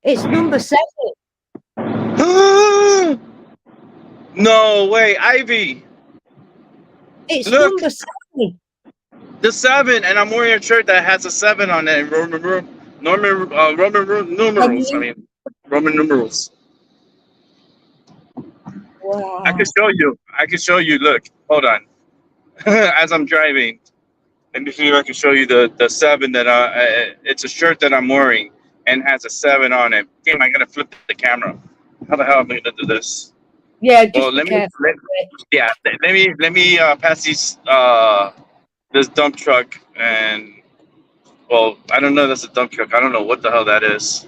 it's number 7. No way, Ivy. It's number 7. The 7, and I'm wearing a shirt that has a 7 on it. Roman numerals. I mean, Roman numerals. Wow. I can show you. Look, hold on. As I'm driving, let me see if I can show you the 7 that it's a shirt that I'm wearing and has a 7 on it. Damn, I gotta flip the camera. How the hell am I gonna do this? Yeah, just be careful. Let me pass these this dump truck, and well, I don't know. That's a dump truck. I don't know what the hell that is.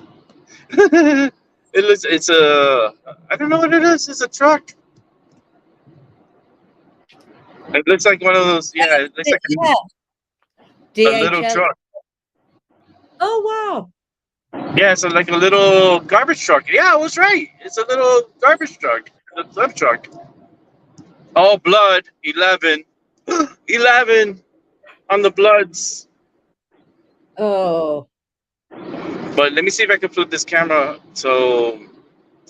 It's a, I don't know what it is. It's a truck. It looks like one of those. Yeah, it looks like a little truck. Oh wow. Yeah, it's like a little garbage truck. Yeah, I was right. It's a little garbage truck. A dump truck. All blood. 11. 11 on the Bloods. Oh. But let me see if I can flip this camera so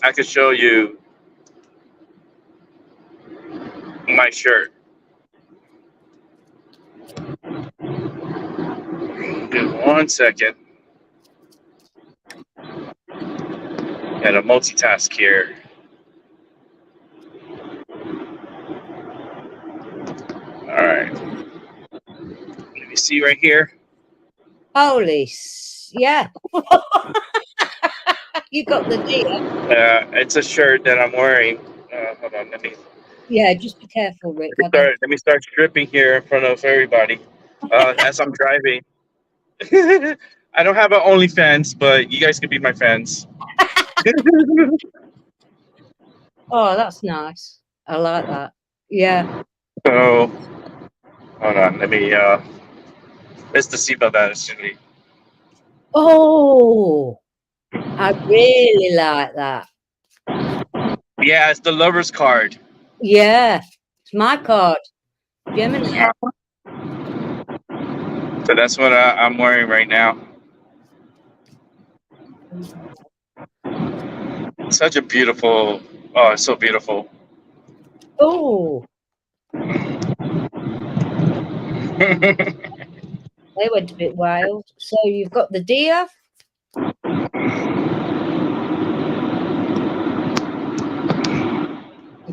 I can show you my shirt. Give 1 second. Got a multitask here. All right. Let me see right here. Holy, yeah. You got the deal. It's a shirt that I'm wearing. Hold on, let me. Yeah, just be careful, Rick. Let me start stripping here in front of everybody as I'm driving. I don't have an OnlyFans, but you guys can be my fans. Oh, that's nice. I like that. Yeah. So, hold on. Let me. It's the seatbelt actually. Oh, I really like that. Yeah, it's the lover's card. Yeah, it's my card. Gemini. So that's what I'm wearing right now. Such a beautiful. Oh, it's so beautiful. Oh. They went a bit wild. So you've got the deer.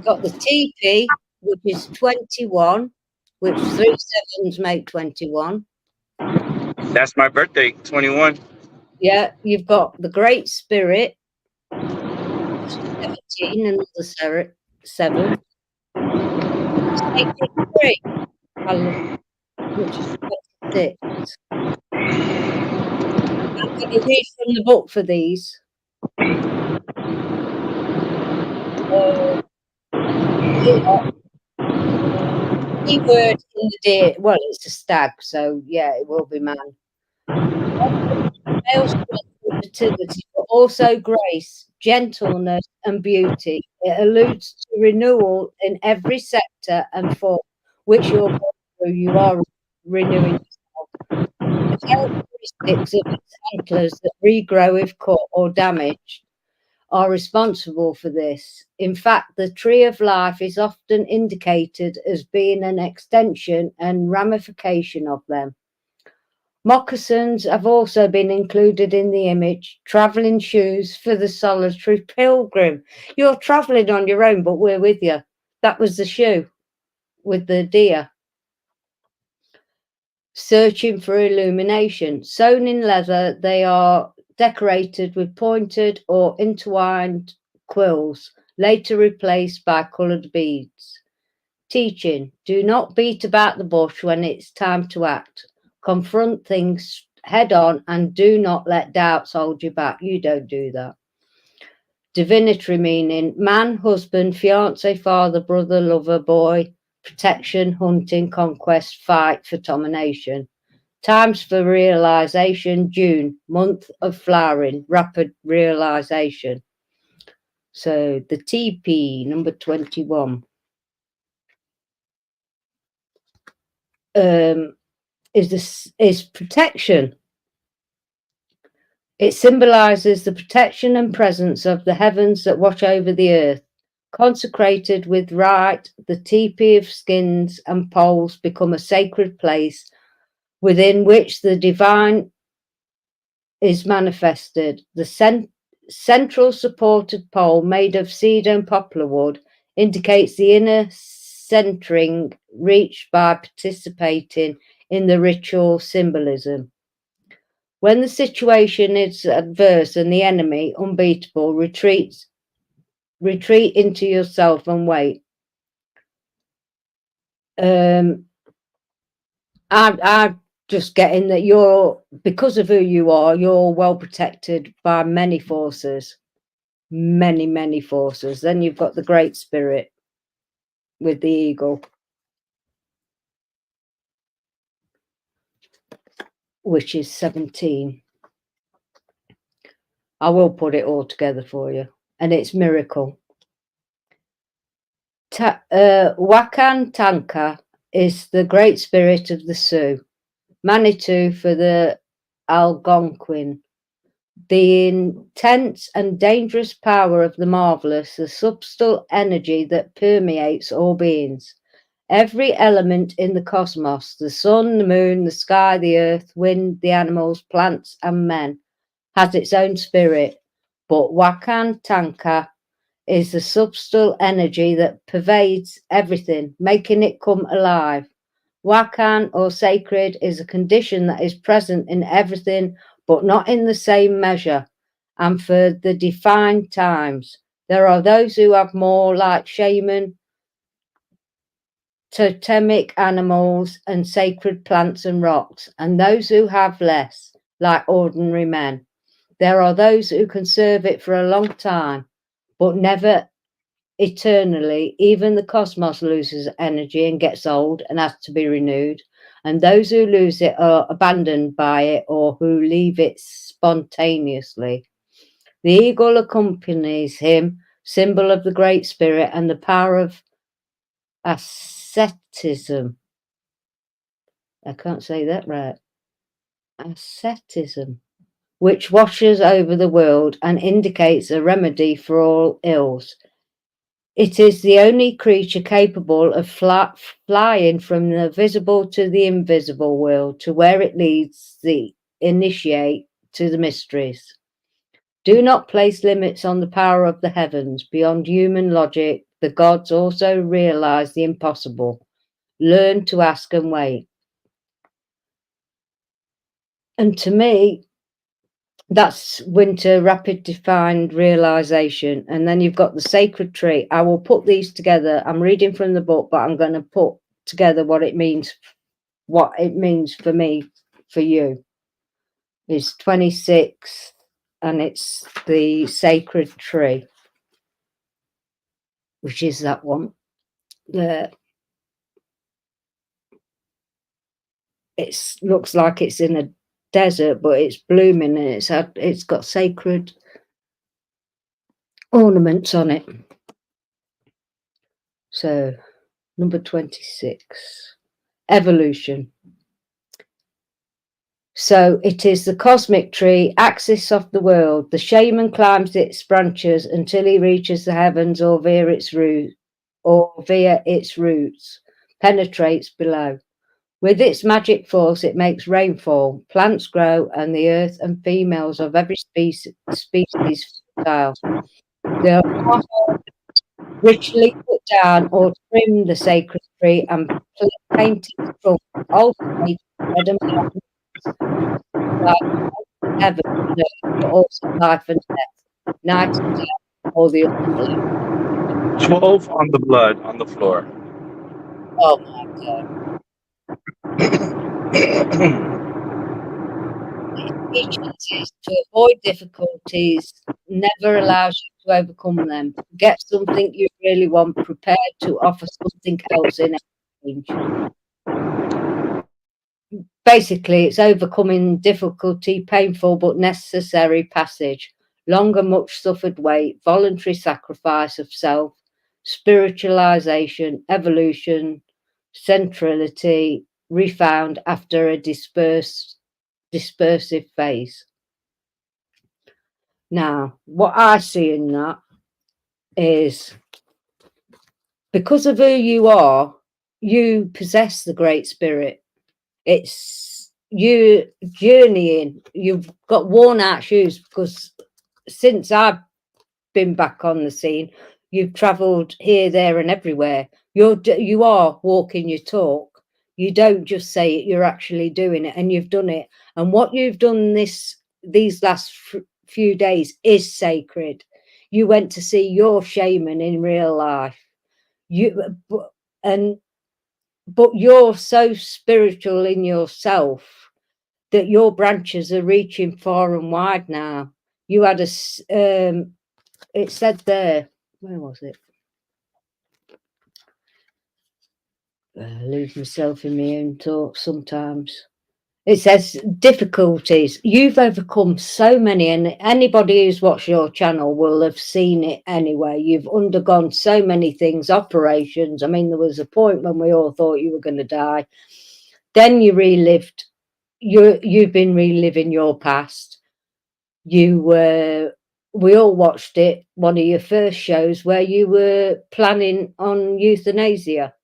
You've got the TP, which is 21, which 3 sevens make 21. That's my birthday, 21. Yeah, you've got the Great Spirit, 17, another 7. Sacred Tree, which is 26. I'm going to read from the book for these. Key word in the deer. Well, it's a stag, so yeah, it will be man. Male strength and fertility, but also grace, gentleness, and beauty. It alludes to renewal in every sector and for which you're going through. You are renewing yourself. The characteristics of its antlers that regrow if cut or damaged are responsible for this. In fact, the tree of life is often indicated as being an extension and ramification of them. Moccasins have also been included in the image. Travelling shoes for the solitary pilgrim. You're travelling on your own, but we're with you. That was the shoe with the deer. Searching for illumination. Sewn in leather, they are decorated with pointed or intertwined quills, later replaced by coloured beads. Teaching. Do not beat about the bush when it's time to act. Confront things head on and do not let doubts hold you back. You don't do that. Divinatory meaning. Man, husband, fiance, father, brother, lover, boy. Protection, hunting, conquest, fight for domination. Times for realization, June, month of flowering, rapid realization. So the TP, number 21, is protection. It symbolizes the protection and presence of the heavens that watch over the earth. Consecrated with rite, the teepee of skins and poles become a sacred place within which the divine is manifested. The central supported pole, made of cedar and poplar wood, indicates the inner centering reached by participating in the ritual symbolism. When the situation is adverse and the enemy unbeatable, retreat into yourself and wait. I'm just getting that you're, because of who you are, you're well protected by many forces, many forces. Then you've got the Great Spirit with the eagle, which is 17. I will put it all together for you, and it's miracle. Wakan Tanka is the Great Spirit of the Sioux. Manitou for the Algonquin. The intense and dangerous power of the marvelous, the subtle energy that permeates all beings. Every element in the cosmos, the sun, the moon, the sky, the earth, wind, the animals, plants, and men, has its own spirit. But Wakan Tanka is the subtle energy that pervades everything, making it come alive. Wakan, or sacred, is a condition that is present in everything, but not in the same measure, and for the defined times. There are those who have more, like shaman, totemic animals, and sacred plants and rocks, and those who have less, like ordinary men. There are those who can serve it for a long time, but never eternally. Even the cosmos loses energy and gets old and has to be renewed. And those who lose it are abandoned by it or who leave it spontaneously. The eagle accompanies him, symbol of the Great Spirit and the power of asceticism. I can't say that right. Asceticism, which washes over the world and indicates a remedy for all ills. It is the only creature capable of flying from the visible to the invisible world, to where it leads the initiate to the mysteries. Do not place limits on the power of the heavens beyond human logic The gods also realize the impossible. Learn to ask and wait. And to me, that's winter rapid defined realization. And then you've got the sacred tree. I will put these together. I'm reading from the book, but I'm going to put together what it means for me, for you. It's 26, and it's the sacred tree, which is that one. It looks like it's in a desert, but it's blooming, and it's got sacred ornaments on it. So, number 26, evolution. So it is the cosmic tree, axis of the world. The shaman climbs its branches until he reaches the heavens, or via its roots, penetrates below. With its magic force, it makes rainfall, plants grow, and the earth and females of every species fertile. They are richly put down or trim the sacred tree and paint its trunk, alternate red and black, like heaven and earth, but also life and death, night and day, or the other. 12 on the blood on the floor. Oh my God. Teaches to avoid difficulties, never allows you to overcome them. Get something you really want, prepared to offer something else in exchange. Basically, it's overcoming difficulty, painful but necessary passage, long and much suffered wait, voluntary sacrifice of self, spiritualization, evolution, centrality, refound after a dispersive phase. Now, what I see in that is, because of who you are, you possess the Great Spirit. It's you journeying. You've got worn out shoes, because since I've been back on the scene, you've travelled here, there and everywhere. You are walking your talk. You don't just say it, you're actually doing it, and you've done it. And what you've done these last few days is sacred. You went to see your shaman in real life. But you're so spiritual in yourself that your branches are reaching far and wide now. You had it said there, where was it? I lose myself in my own thoughts sometimes. It says difficulties. You've overcome so many, and anybody who's watched your channel will have seen it anyway. You've undergone so many things, operations. I mean, there was a point when we all thought you were going to die. Then you relived. You've been reliving your past. We all watched it, one of your first shows, where you were planning on euthanasia.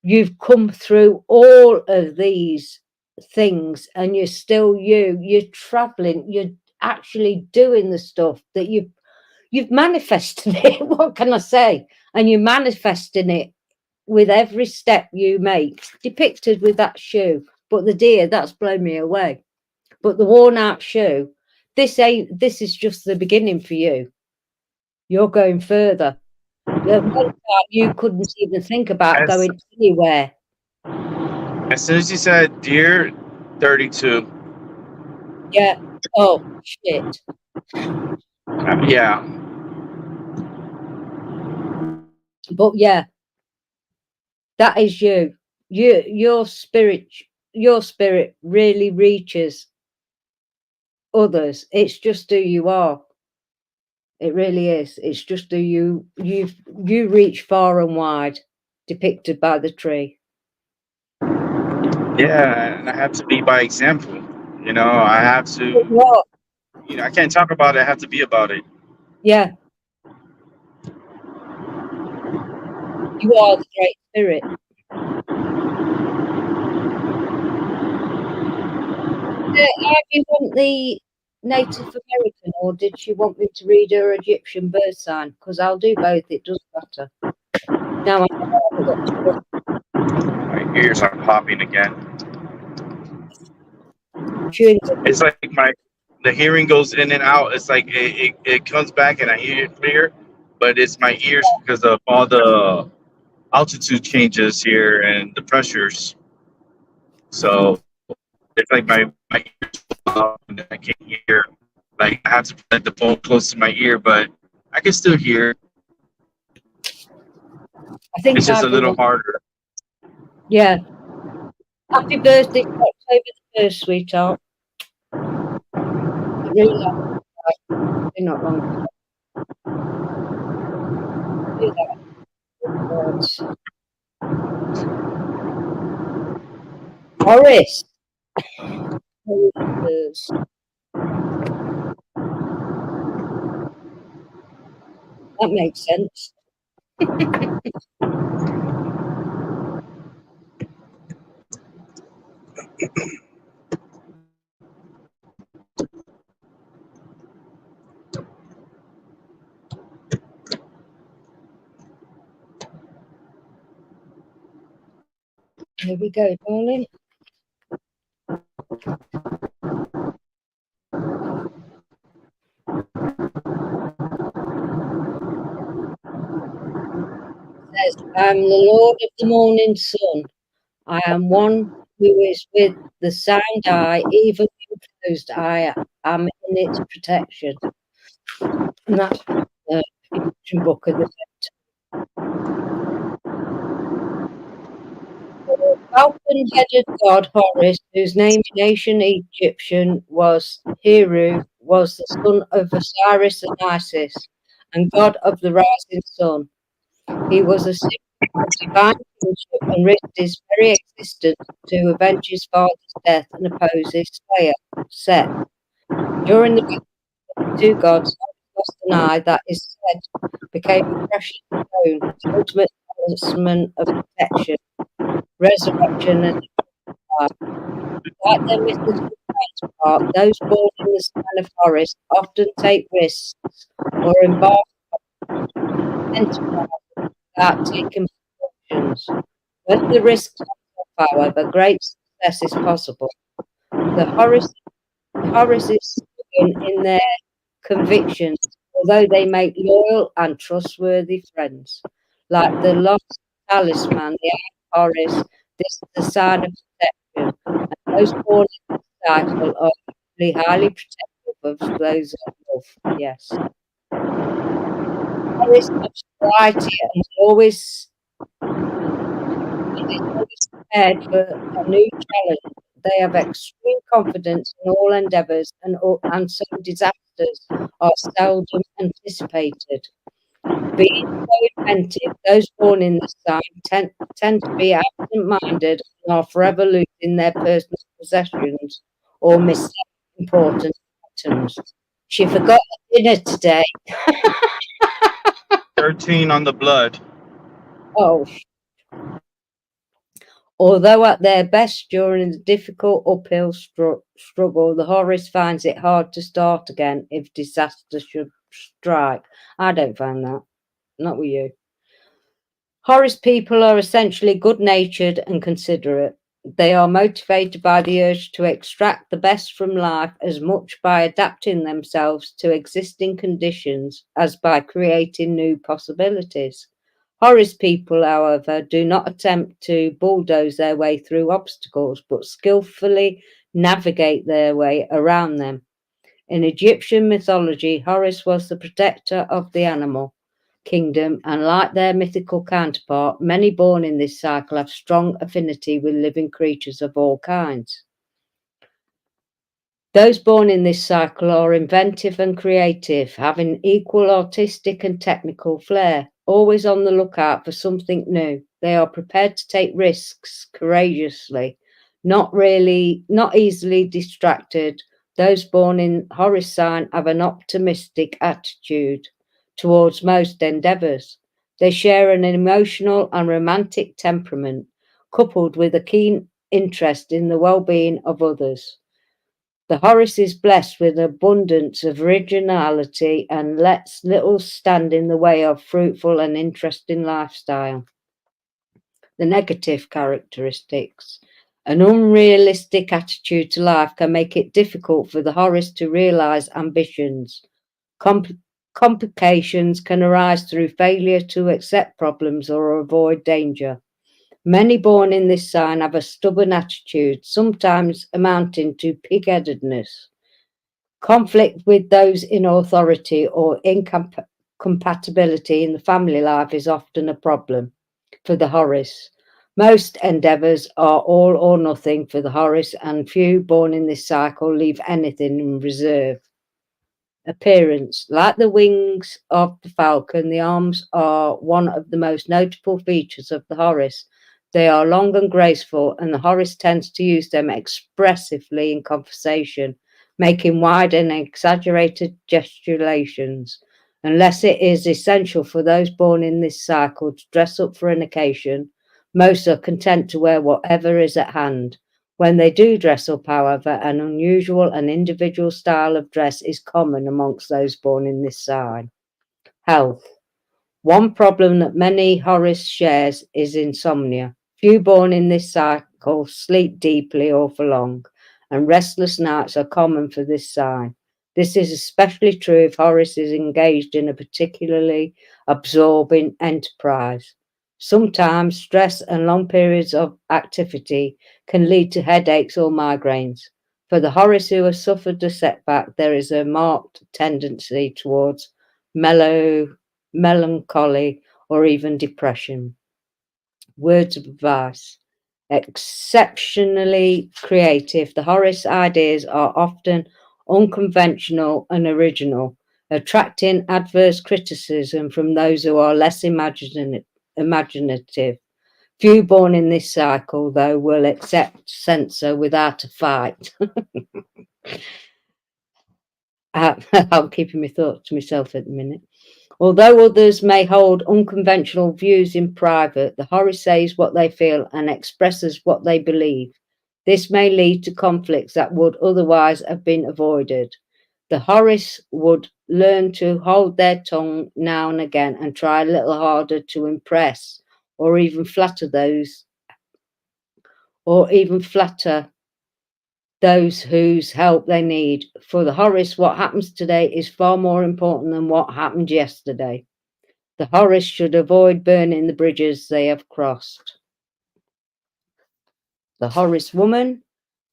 You've come through all of these things, and you're still you're traveling, you're actually doing the stuff that you've manifested it. What can I say? And you're manifesting it with every step you make, depicted with that shoe. But the deer, that's blown me away. But the worn out shoe, this is just the beginning for you. You're going further. At one time you couldn't even think about going anywhere. As soon as you said deer, 32. Yeah. Oh shit. Yeah. But yeah, that is you. Your spirit really reaches others. It's just who you are. It really is. It's just who you reach far and wide, depicted by the tree. Yeah, and I have to be by example. You know, I have to. What? You know, I can't talk about it. I have to be about it. Yeah. You are the Great Spirit. How do you want Native American, or did she want me to read her Egyptian birth sign? Because I'll do both. It does matter. Now I haven't got to My ears are popping again. chewing gum. It's like the hearing goes in and out. It's like it comes back and I hear it clear, but it's my ears because of all the altitude changes here and the pressures. So it's like my ears and I can't hear. Like I have to put the phone close to my ear, but I can still hear. I think It's just a I've little been- harder. Yeah. Happy birthday, October the 1st, sweetheart. Really, not long. Do that. Words. Horace. That makes sense. Here we go, darling. Says, I am the Lord of the morning sun. I am one who is with the sound eye, even when closed I am in its protection. And that's the Egyptian book of the dead. The falcon-headed god Horus, whose name in ancient Egyptian was Heru, was the son of Osiris and Isis, and god of the rising sun. He was a symbol of divine kingship and risked his very existence to avenge his father's death and oppose his slayer, Set. During the battle of the two gods, lost an eye that is said became a precious stone, the ultimate talisman of protection, resurrection, and life. Like their mythical counterpart, those born in the sign of Horus often take risks or embark on enterprises without taking precautions. When the risks are off, however, great success is possible. The Horus is in their convictions, although they make loyal and trustworthy friends. Like the lost talisman, the Eye of Horus, this is the sign of protection, and those born in this cycle are usually highly protective of those they love. Yes. Horus loves variety and is always prepared for a new challenge. They have extreme confidence in all endeavours, and so disasters are seldom anticipated. Being so inventive, those born in this sign tend to be absent-minded and are forever losing their personal possessions or missing important items. She forgot her dinner today. 13 on the blood. Oh. Although at their best during the difficult uphill struggle, the Horus finds it hard to start again if disaster should strike. I don't find that. Not with you. Horus people are essentially good-natured and considerate. They are motivated by the urge to extract the best from life as much by adapting themselves to existing conditions as by creating new possibilities. Horus people, however, do not attempt to bulldoze their way through obstacles, but skillfully navigate their way around them. In Egyptian mythology, Horus was the protector of the animal kingdom, and like their mythical counterpart, many born in this cycle have strong affinity with living creatures of all kinds. Those born in this cycle are inventive and creative, having equal artistic and technical flair, always on the lookout for something new. They are prepared to take risks courageously, not easily distracted. Those born in Horus sign have an optimistic attitude towards most endeavours. They share an emotional and romantic temperament, coupled with a keen interest in the well-being of others. The Horus is blessed with abundance of originality and lets little stand in the way of fruitful and interesting lifestyle. The negative characteristics. An unrealistic attitude to life can make it difficult for the Horus to realize ambitions. Complications can arise through failure to accept problems or avoid danger. Many born in this sign have a stubborn attitude, sometimes amounting to pig-headedness. Conflict with those in authority or incompatibility in the family life is often a problem for the Horus. Most endeavours are all or nothing for the Horus, and few born in this cycle leave anything in reserve. Appearance. Like the wings of the falcon, the arms are one of the most notable features of the Horus. They are long and graceful, and the Horus tends to use them expressively in conversation, making wide and exaggerated gesticulations. Unless it is essential for those born in this cycle to dress up for an occasion, most are content to wear whatever is at hand. When they do dress up, however, an unusual and individual style of dress is common amongst those born in this sign. Health. One problem that many Horus shares is insomnia. Few born in this cycle sleep deeply or for long, and restless nights are common for this sign. This is especially true if Horus is engaged in a particularly absorbing enterprise. Sometimes stress and long periods of activity can lead to headaches or migraines. For the Horus who has suffered a setback, there is a marked tendency towards melancholy or even depression. Words of advice. Exceptionally creative, the Horus ideas are often unconventional and original, attracting adverse criticism from those who are less imaginative. Few born in this cycle, though, will accept censor without a fight. I'm keeping my thoughts to myself at the minute. Although others may hold unconventional views in private, the Horus says what they feel and expresses what they believe. This may lead to conflicts that would otherwise have been avoided. The Horus would learn to hold their tongue now and again and try a little harder to impress or even flatter those whose help they need. For the Horus, what happens today is far more important than what happened yesterday. The Horus should avoid burning the bridges they have crossed. The Horus woman.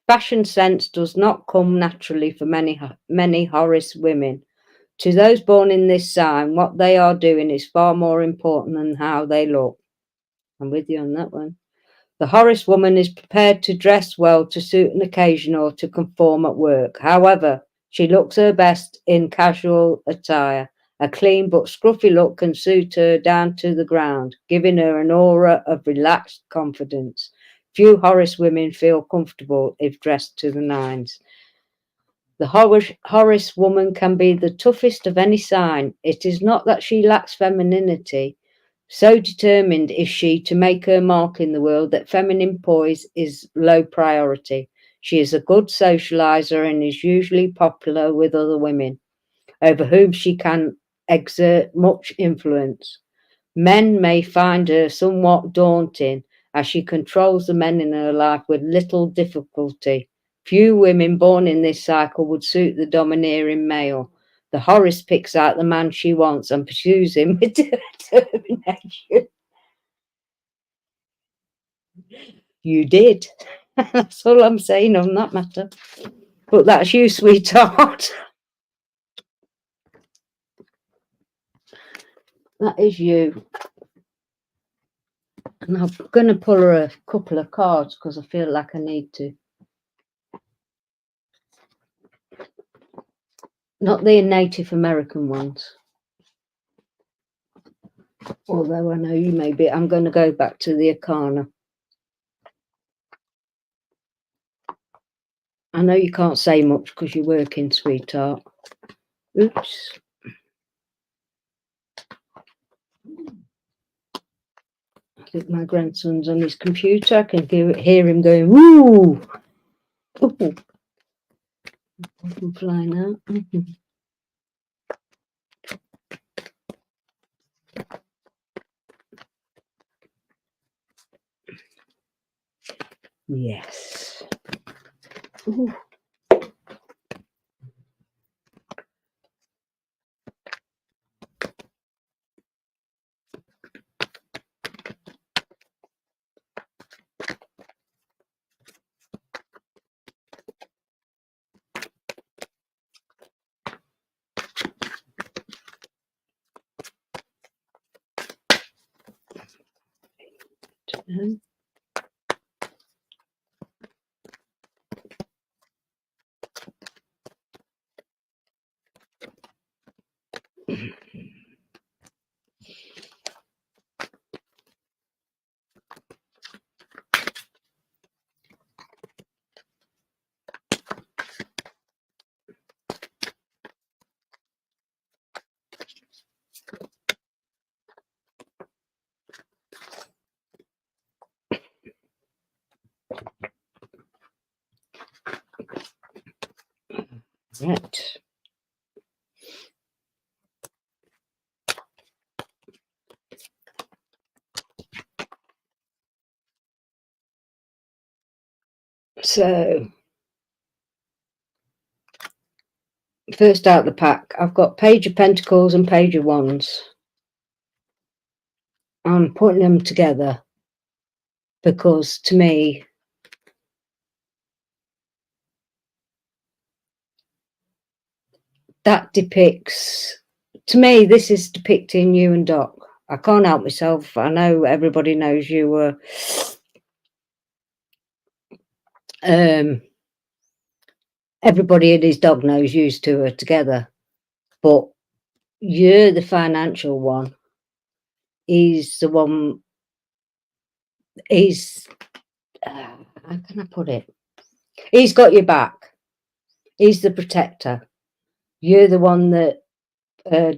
Fashion sense does not come naturally for many Horus women. To those born in this sign, what they are doing is far more important than how they look. I'm with you on that one. The Horus woman is prepared to dress well to suit an occasion or to conform at work. However, she looks her best in casual attire. A clean but scruffy look can suit her down to the ground, giving her an aura of relaxed confidence. Few Horus women feel comfortable if dressed to the nines. The Horus woman can be the toughest of any sign. It is not that she lacks femininity. So determined is she to make her mark in the world that feminine poise is low priority. She is a good socializer and is usually popular with other women, over whom she can exert much influence. Men may find her somewhat daunting, as she controls the men in her life with little difficulty. Few women born in this cycle would suit the domineering male. The Horus picks out the man she wants and pursues him with determination. You did. That's all I'm saying on that matter. But that's you, sweetheart. That is you. And I'm going to pull her a couple of cards because I feel like I need to. Not the Native American ones. Although I know you may be. I'm going to go back to the Arcana. I know you can't say much because you're working, sweetheart. Oops. I think my grandson's on his computer. I can hear him going, woo! Ooh. I can fly now. Yes. Ooh. Right. So, first out the pack, I've got Page of Pentacles and Page of Wands. I'm putting them together because to me, that depicts, to me, this is depicting you and Doc. I can't help myself. I know everybody knows you were everybody and his dog knows you two are together, but you're the financial one. He's the one, he's, how can I put it? He's got your back. He's the protector. You're the one that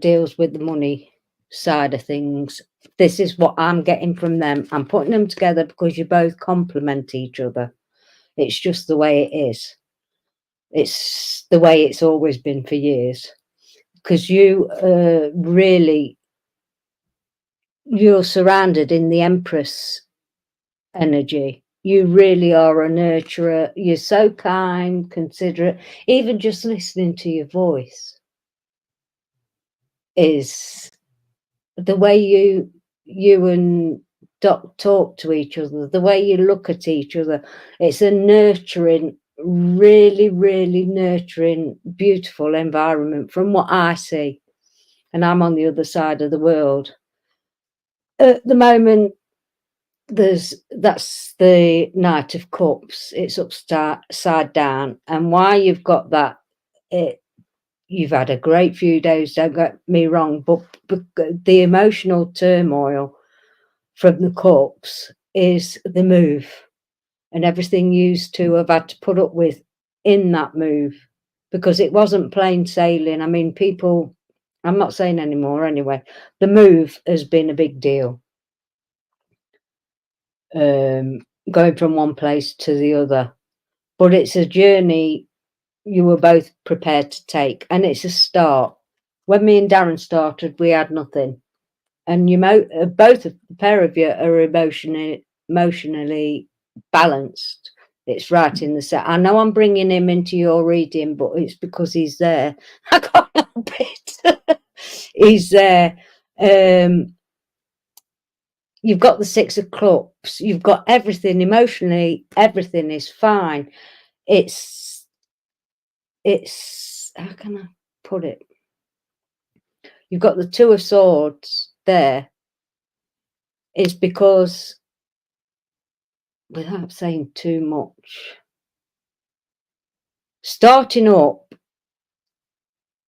deals with the money side of things. This is what I'm getting from them. I'm putting them together because you both complement each other. It's just the way it is. It's the way it's always been for years. Because you really, you're surrounded in the Empress energy. You really are a nurturer. You're so kind, considerate. Even just listening to your voice is the way you and Doc talk to each other, the way you look at each other. It's a nurturing, really, really nurturing, beautiful environment from what I see. And I'm on the other side of the world. At the moment, that's the Knight of Cups. It's upside down. And why you've got that, you've had a great few days, don't get me wrong, but the emotional turmoil from the Cups is the move and everything you two have had to put up with in that move, because it wasn't plain sailing. I mean, people, I'm not saying anymore anyway, the move has been a big deal. Going from one place to the other, but it's a journey you were both prepared to take, and it's a start. When me and Darren started, we had nothing, and you both of the pair of you are emotionally balanced. It's right in the set. I know I'm bringing him into your reading, but it's because he's there. I can't help it. He's there. You've got the Six of Cups. You've got everything emotionally. Everything is fine. It's how can I put it? You've got the Two of Swords there. It's because, without saying too much, starting up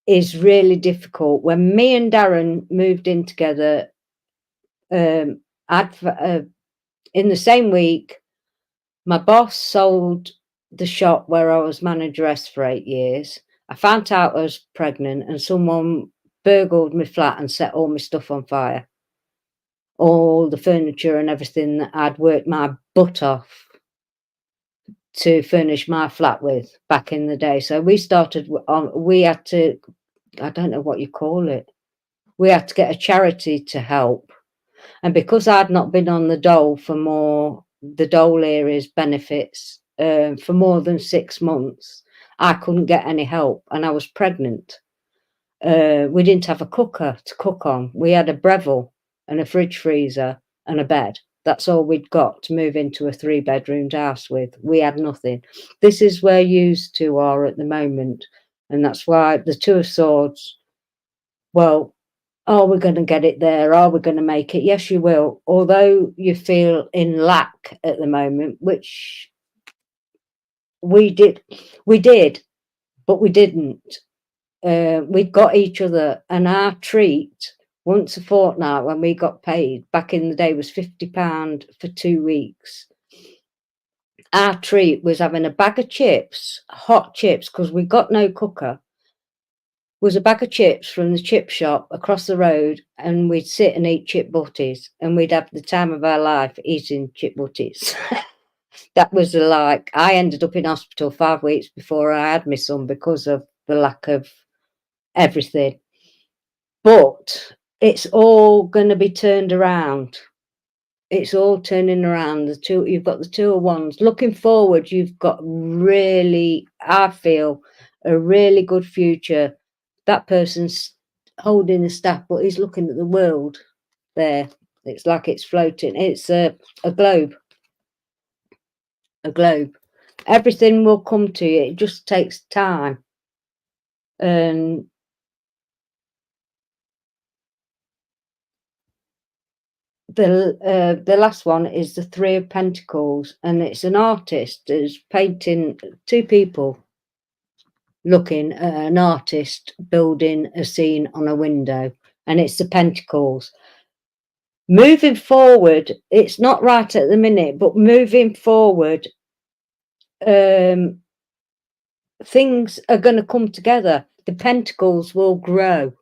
is really difficult. When me and Darren moved in together, in the same week, my boss sold the shop where I was manageress for 8 years. I found out I was pregnant and someone burgled my flat and set all my stuff on fire. All the furniture and everything that I'd worked my butt off to furnish my flat with back in the day. So we started on, we had to, I don't know what you call it, we had to get a charity to help. And because I'd not been on the dole for the dole areas benefits for more than 6 months, I couldn't get any help, and I was pregnant. We didn't have a cooker to cook on. We had a Breville and a fridge freezer and a bed. That's all we'd got to move into a 3-bedroomed house with. We had nothing. This is where yous two are at the moment. And that's why the Two of Swords, well, are we going to get it there? Are we going to make it? Yes, you will. Although you feel in lack at the moment, which we did, but we didn't. We got each other, and our treat once a fortnight when we got paid back in the day was £50 for 2 weeks. Our treat was having a bag of chips, hot chips, because we got no cooker, was a bag of chips from the chip shop across the road, and we'd sit and eat chip butties, and we'd have the time of our life eating chip butties. That was like, I ended up in hospital 5 weeks before I had my son because of the lack of everything. But it's all going to be turned around. It's all turning around. You've got the 2 of Wands. Looking forward, you've got really, I feel, a really good future. That person's holding the staff, but he's looking at the world there. It's like it's floating. It's a globe. A globe. Everything will come to you. It just takes time. And the last one is the 3 of Pentacles, and it's an artist who's painting 2 people looking at an artist building a scene on a window, and it's the Pentacles. Moving forward, it's not right at the minute, but moving forward, things are going to come together. The Pentacles will grow.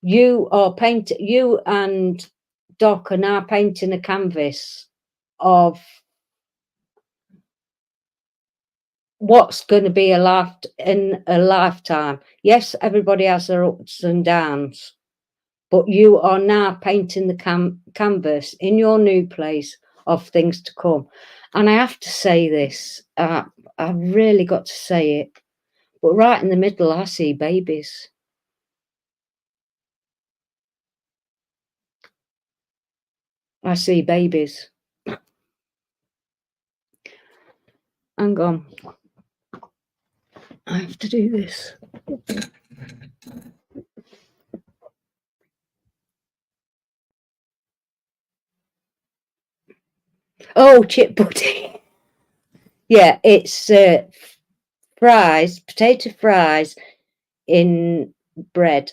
You and Doc are now painting a canvas of what's going to be in a lifetime. Yes, everybody has their ups and downs, but you are now painting the canvas in your new place of things to come. And I have to say this, I've really got to say it, but right in the middle, I see babies. I see babies. Hang on. I have to do this. Oh, chip butty. Yeah, it's fries, potato fries in bread,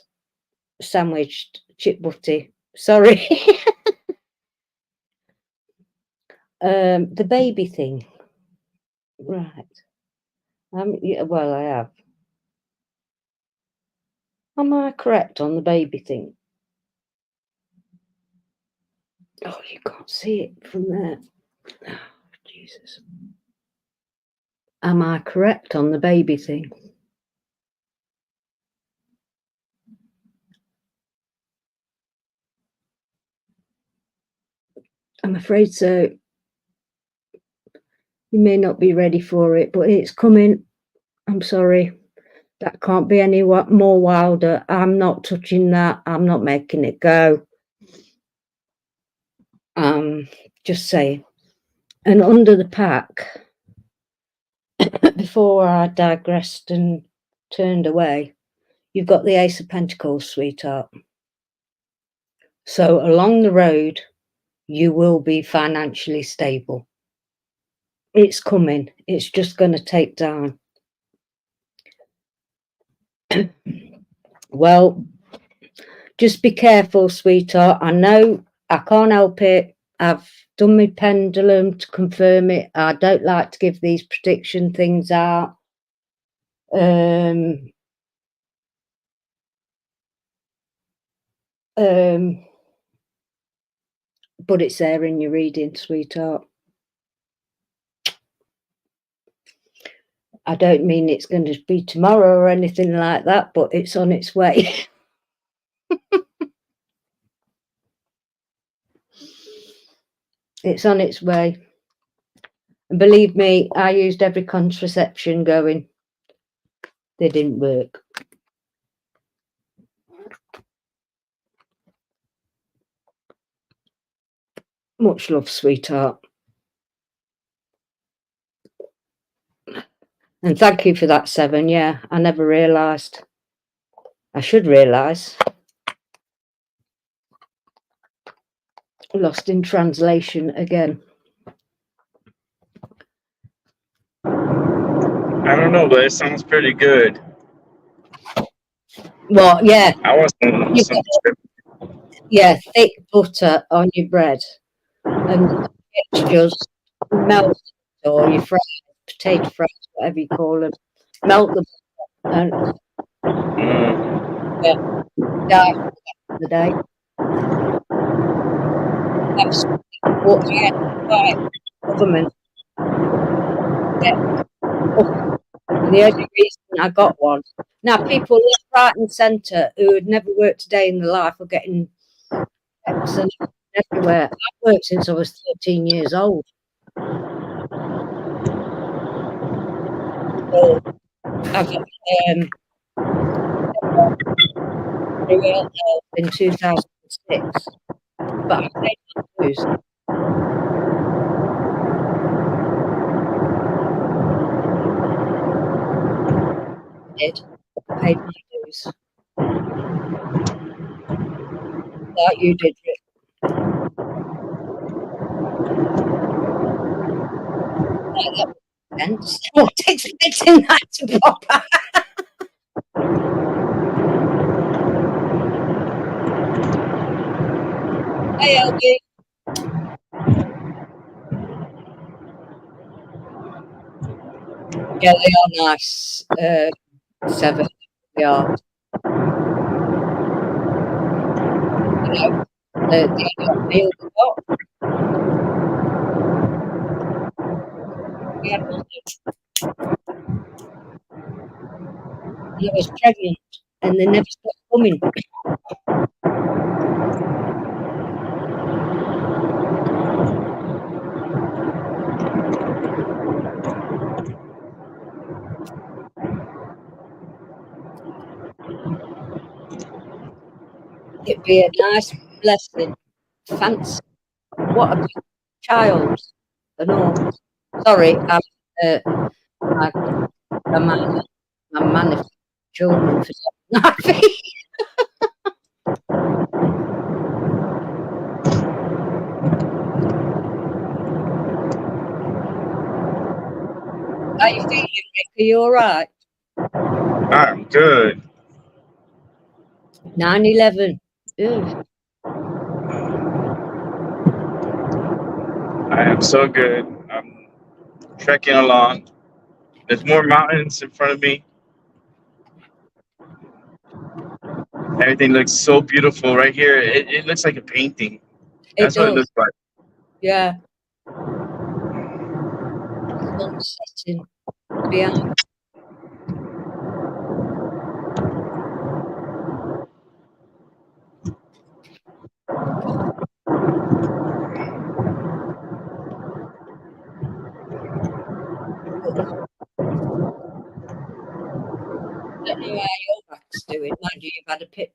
sandwiched chip butty. Sorry. The baby thing. Right. Yeah, well, I have. Am I correct on the baby thing? Oh, you can't see it from there. Oh, Jesus. Am I correct on the baby thing? I'm afraid so. You may not be ready for it, but it's coming. I'm sorry. That can't be any more wilder. I'm not touching that. I'm not making it go. Just saying. And under the pack, before I digressed and turned away, you've got the Ace of Pentacles, sweetheart. So along the road, you will be financially stable. It's coming. It's just going to take time. Well, just be careful, sweetheart. I know I can't help it. I've done my pendulum to confirm it. I don't like to give these prediction things out. But it's there in your reading, sweetheart. I don't mean it's going to be tomorrow or anything like that, but it's on its way. It's on its way. And believe me, I used every contraception going. They didn't work. Much love, sweetheart. And thank you for that, 7. Yeah, I never realised. I should realise. Lost in translation again. I don't know, but it sounds pretty good. Well, yeah. I want some Yeah, thick butter on your bread. And it's just melt it, or your fries, potato fries, whatever you call them. Melt them and die for the day. Government. Yeah. The only reason I got one. Now, people left, right, and centre who had never worked a day in their life are getting and everywhere. I've worked since I was 13 years old. So I got in 2006, but I paid my dues. I paid my dues. Like you did, Rick. That makes sense. What expecting that to pop out? Hey, LG. Yeah, they are nice. 7 yards. You know, the meal we got. We had I was pregnant, and they never stopped coming. It'd be a nice blessing. Fancy. What a child. Sorry, I'm manifesting children for something. How you feeling, Rick? Are you all right? I'm good. 9/11. I am so good. I'm trekking along. There's more mountains in front of me. Everything looks so beautiful right here. It looks like a painting. That's what it looks like. Yeah. Sun setting behind. I don't know how your back's doing. Mind you, you've had a pit.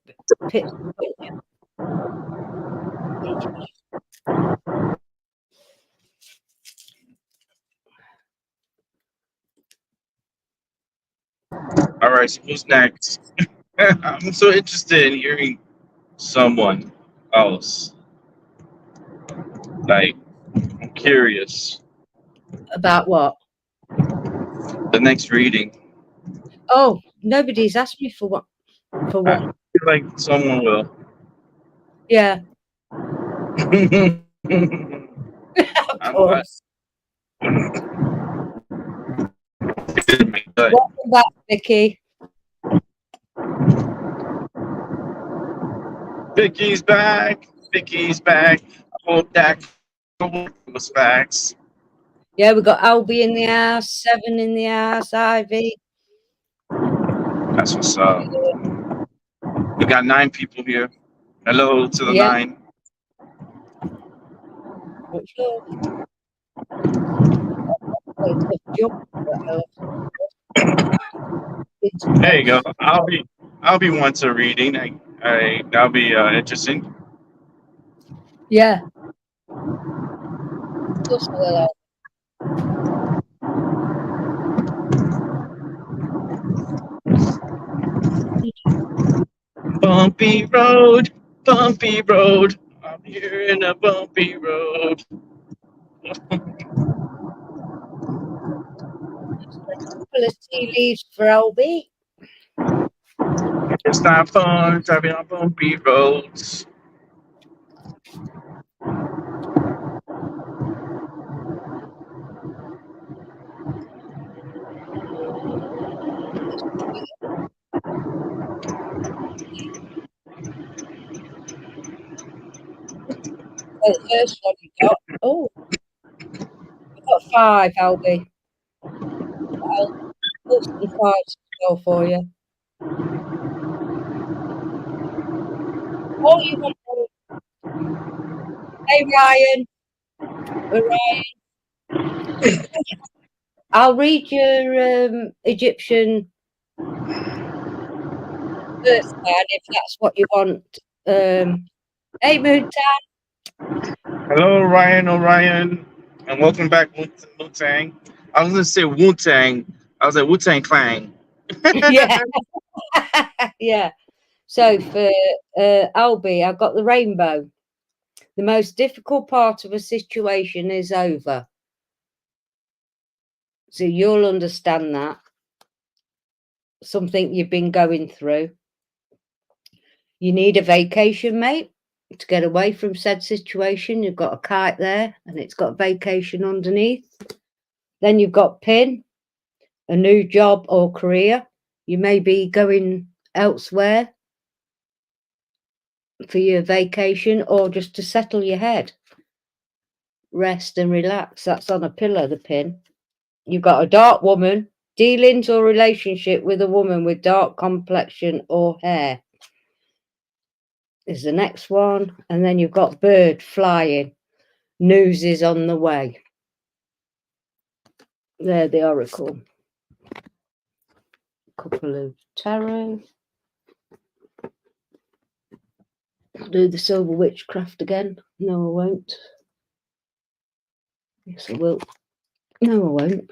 All right, so who's next? I'm so interested in hearing someone else. Like, I'm curious. About what? The next reading. Oh, nobody's asked me for what. For what? I feel like someone will. Yeah. Of course. Welcome back, Vicky. Vicky's back. Vicky's back. I hope that was facts. Yeah, we got Albie in the house, 7 in the house, Ivy. That's what's up. We got 9 people here. Hello to the Yeah. 9. What's yours? Oh, it's a jump. There you go. I'll be one to reading. That'll be interesting. Yeah. Of course I will. Bumpy road, bumpy road. I'm here in a bumpy road. Couple of tea leaves for Albie. It's not fun driving on bumpy roads. Oh, the first one you got. Oh, you got 5, Albie. I'll put some 5s to go for you. Oh, you want one? Hey, Ryan. Ryan. I'll read your Egyptian birth card if that's what you want. Hey, Moontan. Hello, Ryan O'Ryan, and welcome back, Wu-Tang. I was going to say Wu-Tang. I was like Wu-Tang Clan. Yeah. Yeah. So for Albie, I've got the rainbow. The most difficult part of a situation is over. So you'll understand that. Something you've been going through. You need a vacation, mate, to get away from said situation. You've got a kite there and it's got vacation underneath. Then you've got pin, a new job or career. You may be going elsewhere for your vacation or just to settle your head. Rest and relax. That's on a pillar, the pin. You've got a dark woman, dealings or relationship with a woman with dark complexion or hair is the next one. And then you've got bird flying. News is on the way. There, the oracle. A couple of tarot. I'll do the silver witchcraft again. No, I won't. Yes, I will. No, I won't.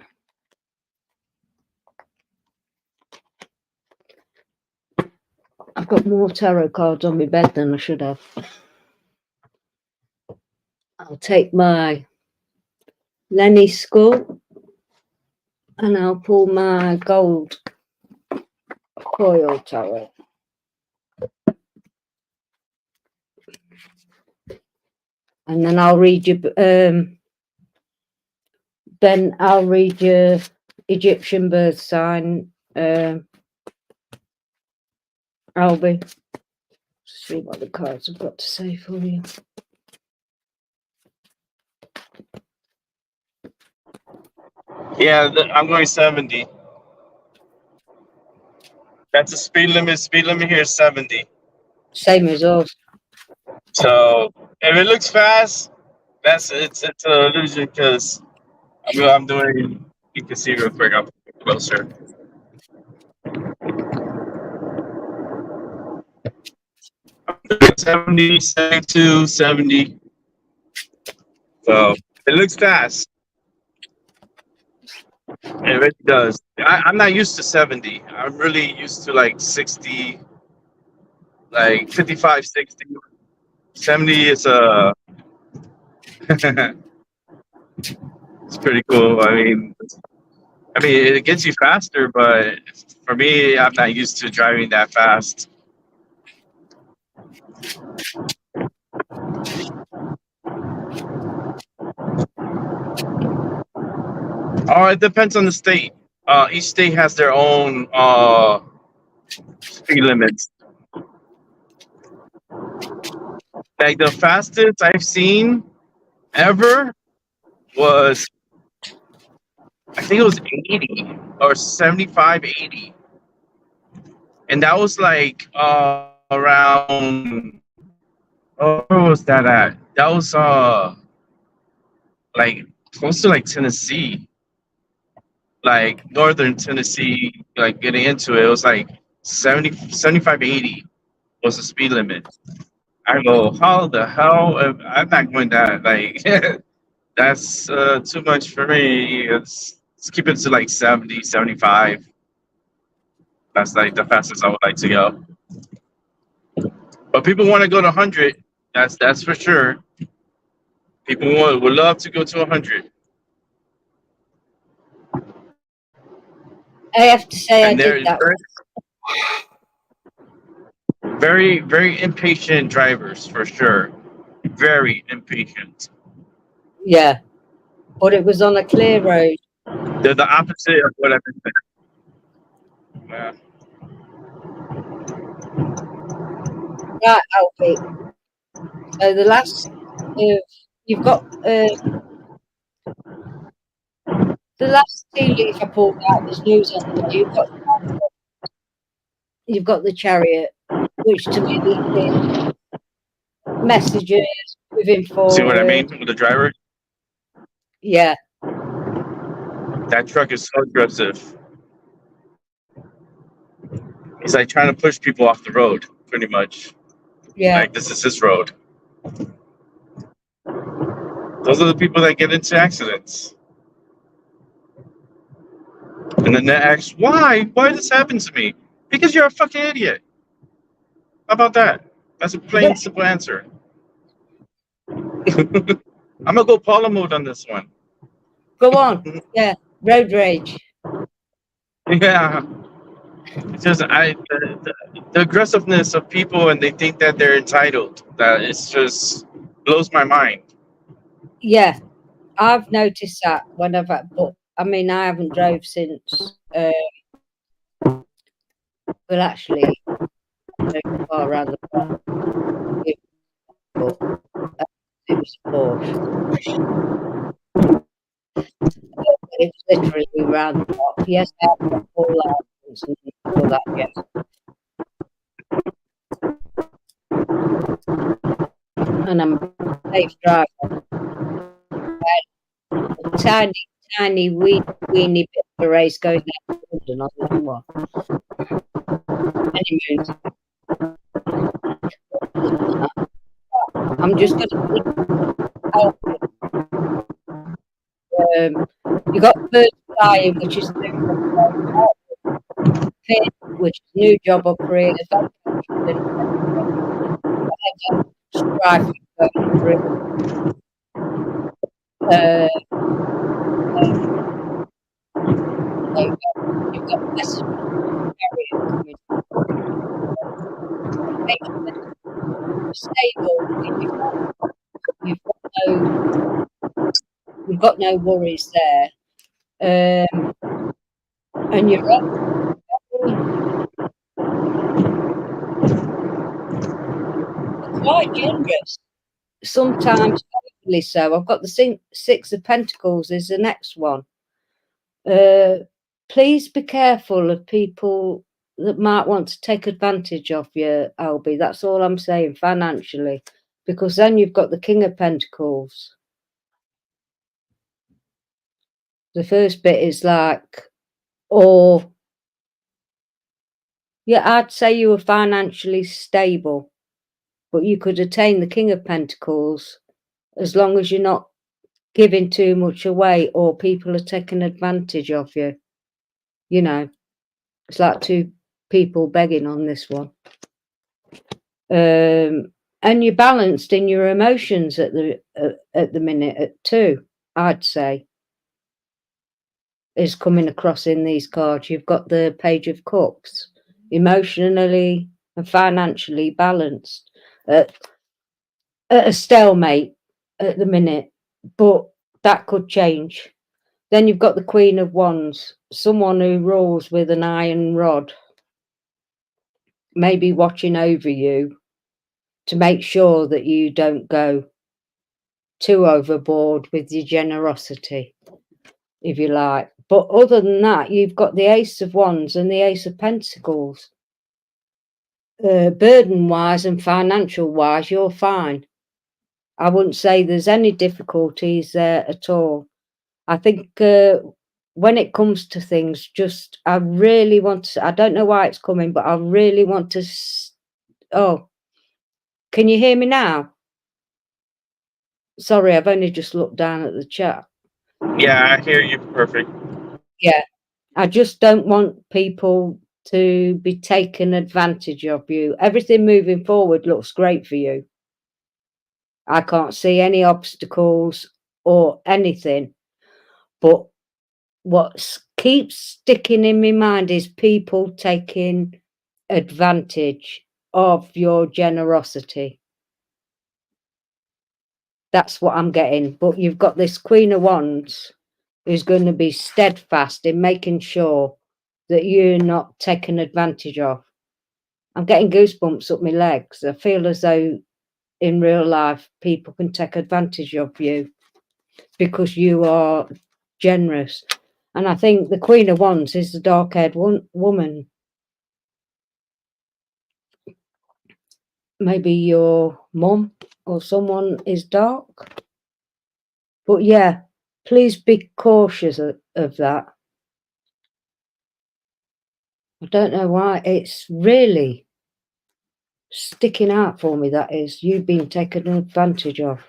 I've got more tarot cards on my bed than I should have. I'll take my Lenny skull and I'll pull my gold coil tarot. And then I'll read you. Then I'll read your Egyptian birth sign. Albie. See what the cards have got to say for you. Yeah, I'm going 70. That's the speed limit. Speed limit here is 70. Same as us. So if it looks fast, it's an illusion because I'm doing. You can see real quick. I'm closer. I'm doing 70, 72, 70. So it looks fast. It really does. I'm not used to 70. I'm really used to like 60, like 55, 60. 70 is it's pretty cool. I mean, it gets you faster, but for me, I'm not used to driving that fast. Oh, it depends on the state. Each state has their own speed limits. Like the fastest I've seen ever was I think it was 80 or 75, 80. And that was like around, oh, where was that at? That was like close to like Tennessee, like northern Tennessee, like getting into it. It was like 70, 75, 80 was the speed limit. I go, how the hell? I'm not going that. Like, that's too much for me. Let's keep it to like 70, 75. That's like the fastest I would like to go. But people want to go to 100. That's for sure. People would love to go to 100. I have to say, I And they're did that. very, very impatient drivers for sure. Very impatient. Yeah, but it was on a clear road. They're the opposite of what I've been saying. Yeah. Right, Alfie. So the last, you've got the last tea leaf I pulled out was news on the way. You've got the Chariot, which to me is messages moving forward. See what I mean with the driver? Yeah. That truck is so aggressive. He's like trying to push people off the road, pretty much. Yeah. Like, this is his road. Those are the people that get into accidents. And then they ask, why? Why this happened to me? Because you're a fucking idiot. How about that? That's a plain, simple answer. I'm gonna go Paula mode on this one. Go on. Yeah. Road rage. Yeah. It's just the aggressiveness of people, and they think that they're entitled. That it's just blows my mind. Yeah, I've noticed that whenever, but I mean, I haven't drove since. Well, actually, far around the block. It was a Porsche. It was literally round the block. Yes, I have got full license and all that. Yes. And I'm a safe driver. A tiny, weeny bit of a race going down to London on that one. Anyways, I'm just going to. You got Bird Flying, which is which is new job or career. Strife going through. You've got message stable. You've got no worries there. And you're quite generous. Sometimes overly so. I've got the Six of Pentacles is the next one. Please be careful of people that might want to take advantage of you, Albie. That's all I'm saying, financially. Because then you've got the King of Pentacles. The first bit is like, or, yeah, I'd say you were financially stable, but you could attain the King of Pentacles as long as you're not giving too much away or people are taking advantage of you. You know, it's like two people begging on this one. And you're balanced in your emotions at the minute at 2, I'd say, is coming across in these cards. You've got the Page of Cups, emotionally and financially balanced at a stalemate at the minute, but that could change. Then you've got the Queen of Wands, someone who rules with an iron rod, maybe watching over you to make sure that you don't go too overboard with your generosity. if you like. But other than that, you've got the Ace of Wands and the Ace of Pentacles. Burden-wise and financial-wise, you're fine. I wouldn't say there's any difficulties there at all. I think when it comes to things, just I really want to, I don't know why it's coming, but I really want to, oh, can you hear me now? Sorry, I've only just looked down at the chat. Yeah, I hear you perfect. Yeah, I just don't want people to be taken advantage of you. Everything moving forward looks great for you. I can't see any obstacles or anything, but what keeps sticking in my mind is people taking advantage of your generosity. That's what I'm getting. But you've got this Queen of Wands who's going to be steadfast in making sure that you're not taken advantage of. I'm getting goosebumps up my legs. I feel as though in real life people can take advantage of you because you are generous. And I think the Queen of Wands is the dark-haired woman. Maybe your mum or someone is dark. But yeah, please be cautious of that. I don't know why. It's really sticking out for me, that is. You've been taken advantage of.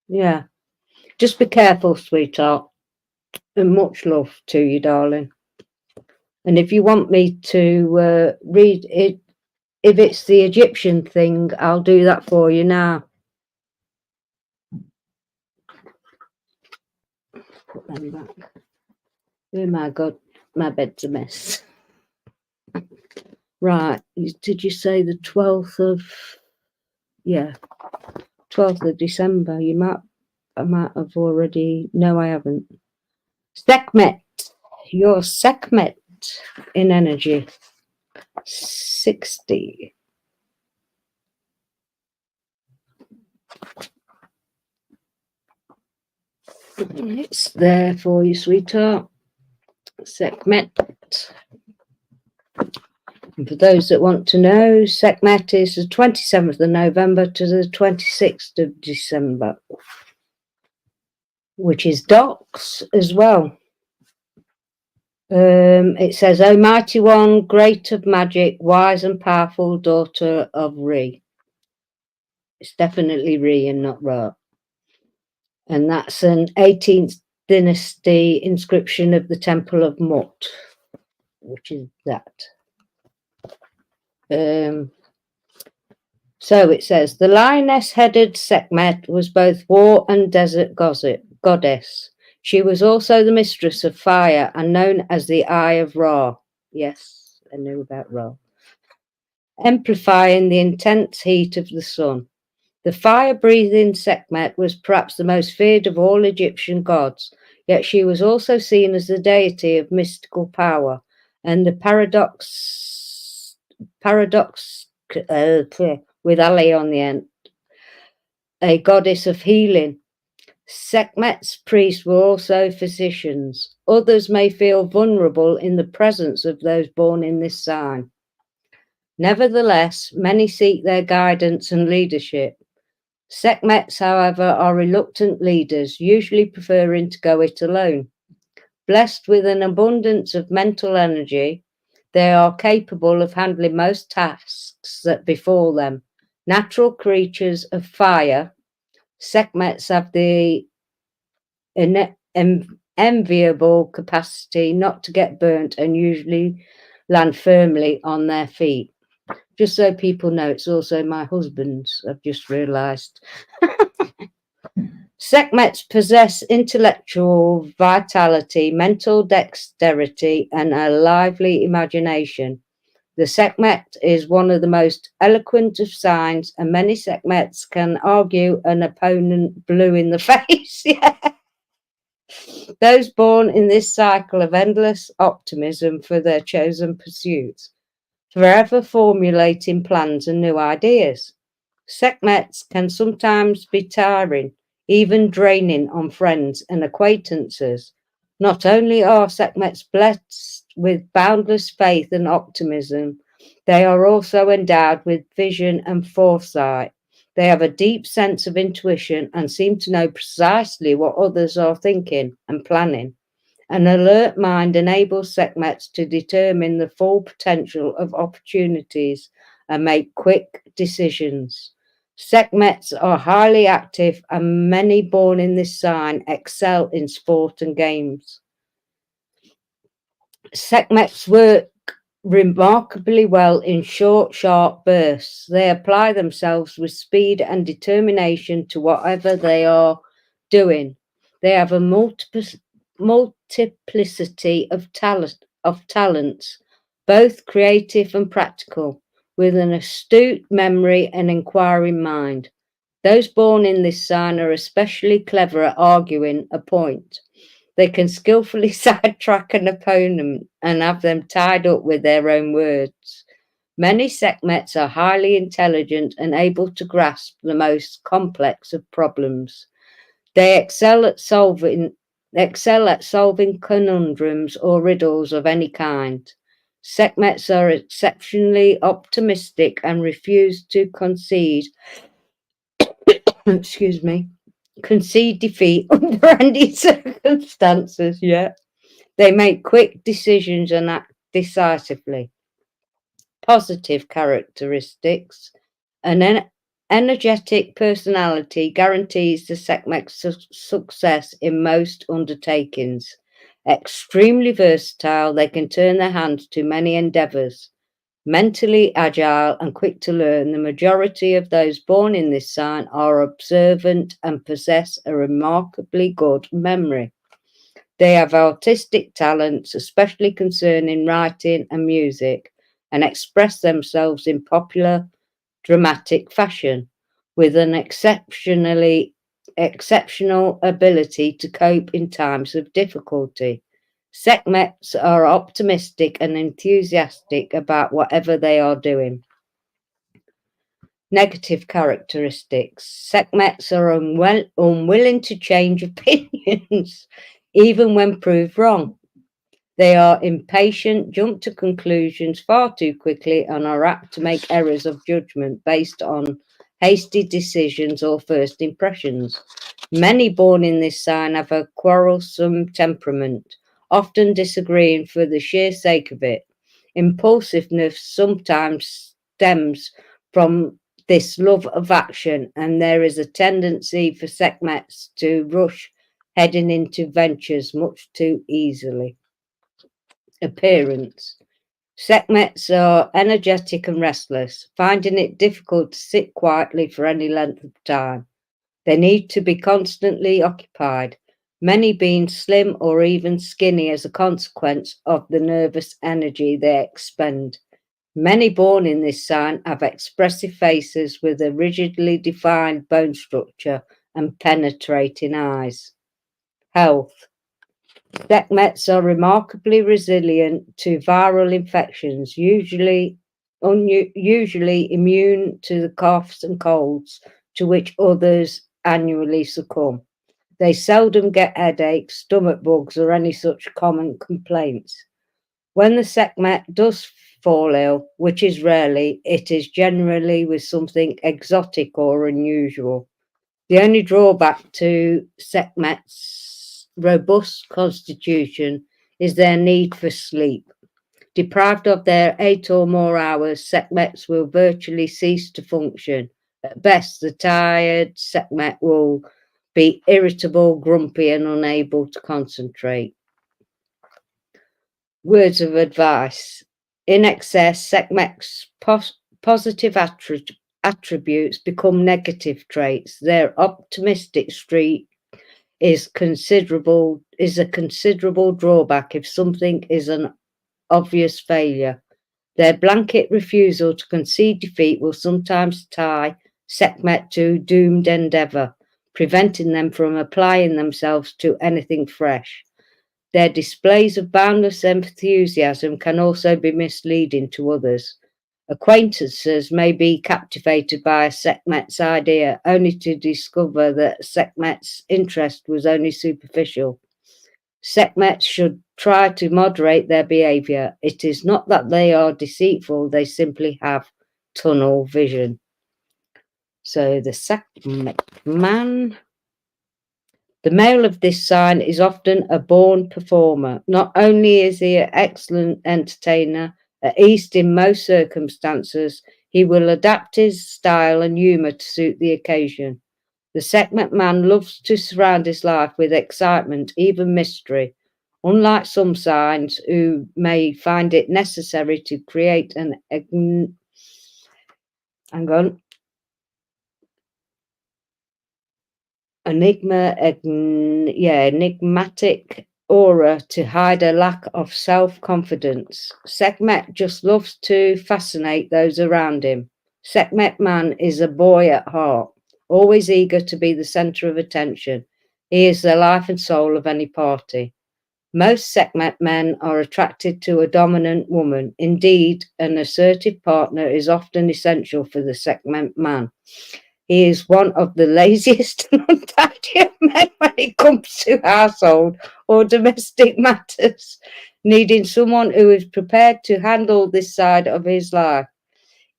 Yeah. Just be careful, sweetheart. And much love to you, darling. And if you want me to read it, if it's the Egyptian thing, I'll do that for you now. Put them back. Oh my God, my bed's a mess. Right, did you say the 12th of... Yeah, 12th of December. I might have already... No, I haven't. Sekhmet. Your Sekhmet in energy. 60. It's there for you, sweetheart. Sekhmet. And for those that want to know, Sekhmet is the 27th of November to the 26th of December, which is Docs as well. It says, O mighty one, great of magic, wise and powerful daughter of Re. It's definitely Re and not Ra. And that's an 18th dynasty inscription of the Temple of Mut, which is that. So it says, the lioness-headed Sekhmet was both war and desert goddess. She was also the mistress of fire and known as the Eye of Ra. Yes, I knew about Ra. Amplifying the intense heat of the sun. The fire-breathing Sekhmet was perhaps the most feared of all Egyptian gods, yet she was also seen as the deity of mystical power and the paradox with Ali on the end, a goddess of healing. Sekhmet's priests were also physicians. Others may feel vulnerable in the presence of those born in this sign. Nevertheless, many seek their guidance and leadership. Sekhmets, however, are reluctant leaders, usually preferring to go it alone. Blessed with an abundance of mental energy, they are capable of handling most tasks that befall them. Natural creatures of fire, Sekhmets have the enviable capacity not to get burnt and usually land firmly on their feet. Just so people know, it's also my husband's, I've just realised. Sekhmets possess intellectual vitality, mental dexterity, and a lively imagination. The Sekhmet is one of the most eloquent of signs, and many Sekhmets can argue an opponent blue in the face. Yeah. Those born in this cycle of endless optimism for their chosen pursuits, forever formulating plans and new ideas. Sekhmets can sometimes be tiring, even draining on friends and acquaintances. Not only are Sekhmets blessed with boundless faith and optimism, they are also endowed with vision and foresight. They have a deep sense of intuition and seem to know precisely what others are thinking and planning. An alert mind enables Sekhmets to determine the full potential of opportunities and make quick decisions. Sekhmets are highly active, and many born in this sign excel in sport and games. Sekhmets work remarkably well in short, sharp bursts. They apply themselves with speed and determination to whatever they are doing. They have a multiplicity of talents, both creative and practical, with an astute memory and inquiring mind. Those born in this sign are especially clever at arguing a point. They can skillfully sidetrack an opponent and have them tied up with their own words. Many Sekhmets are highly intelligent and able to grasp the most complex of problems. They excel at solving conundrums or riddles of any kind. Sekhmets are exceptionally optimistic and refuse to concede defeat under any circumstances. They make quick decisions and act decisively. Positive characteristics. An energetic personality guarantees the Sekhmet's success in most undertakings. Extremely versatile, they can turn their hand to many endeavours. Mentally agile and quick to learn, the majority of those born in this sign are observant and possess a remarkably good memory. They have artistic talents, especially concerning writing and music, and express themselves in popular, dramatic fashion, with an exceptional ability to cope in times of difficulty. Sekhmets are optimistic and enthusiastic about whatever they are doing. Negative characteristics. Sekhmets are unwilling to change opinions, even when proved wrong. They are impatient, jump to conclusions far too quickly, and are apt to make errors of judgment based on hasty decisions or first impressions. Many born in this sign have a quarrelsome temperament, often disagreeing for the sheer sake of it. Impulsiveness sometimes stems from this love of action, and there is a tendency for Sekhmets to rush heading into ventures much too easily. Appearance. Sekhmets are energetic and restless, finding it difficult to sit quietly for any length of time. They need to be constantly occupied, many being slim or even skinny as a consequence of the nervous energy they expend. Many born in this sign have expressive faces with a rigidly defined bone structure and penetrating eyes. Health. Sekhmets are remarkably resilient to viral infections, usually immune to the coughs and colds to which others annually succumb. They seldom get headaches, stomach bugs, or any such common complaints. When the Sekhmet does fall ill, which is rarely, it is generally with something exotic or unusual. The only drawback to Sekhmet's robust constitution is their need for sleep. Deprived of their 8 or more hours, Sekhmets will virtually cease to function. At best, the tired Sekhmet will be irritable, grumpy, and unable to concentrate. Words of advice. In excess, Sekhmet's positive attributes become negative traits. Their optimistic streak is a considerable drawback if something is an obvious failure. Their blanket refusal to concede defeat will sometimes tie Sekhmet to doomed endeavour, preventing them from applying themselves to anything fresh. Their displays of boundless enthusiasm can also be misleading to others. Acquaintances may be captivated by a Sekhmet's idea, only to discover that Sekhmet's interest was only superficial. Sekhmets should try to moderate their behavior. It is not that they are deceitful, they simply have tunnel vision. So the Sekhmet man. The male of this sign is often a born performer. Not only is he an excellent entertainer, at least in most circumstances, he will adapt his style and humour to suit the occasion. The Sekhmet man loves to surround his life with excitement, even mystery. Unlike some signs who may find it necessary to create an enigmatic aura to hide a lack of self-confidence. Sekhmet just loves to fascinate those around him. Sekhmet man is a boy at heart, always eager to be the centre of attention. He is the life and soul of any party. Most Sekhmet men are attracted to a dominant woman. Indeed, an assertive partner is often essential for the Sekhmet man. He is one of the laziest and untidiest men when it comes to household or domestic matters, needing someone who is prepared to handle this side of his life.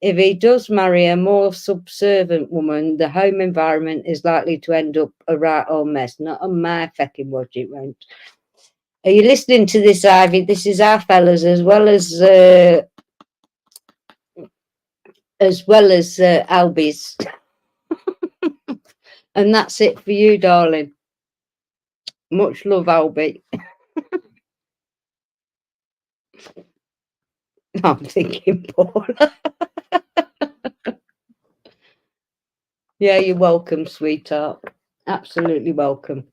If he does marry a more subservient woman, the home environment is likely to end up a right old mess. Not on my fucking watch, it won't. Are you listening to this, Ivy? This is our fellas as well as Albie's. And that's it for you, darling. Much love, Albie. I'm thinking, Paula. Yeah, you're welcome, sweetheart. Absolutely welcome.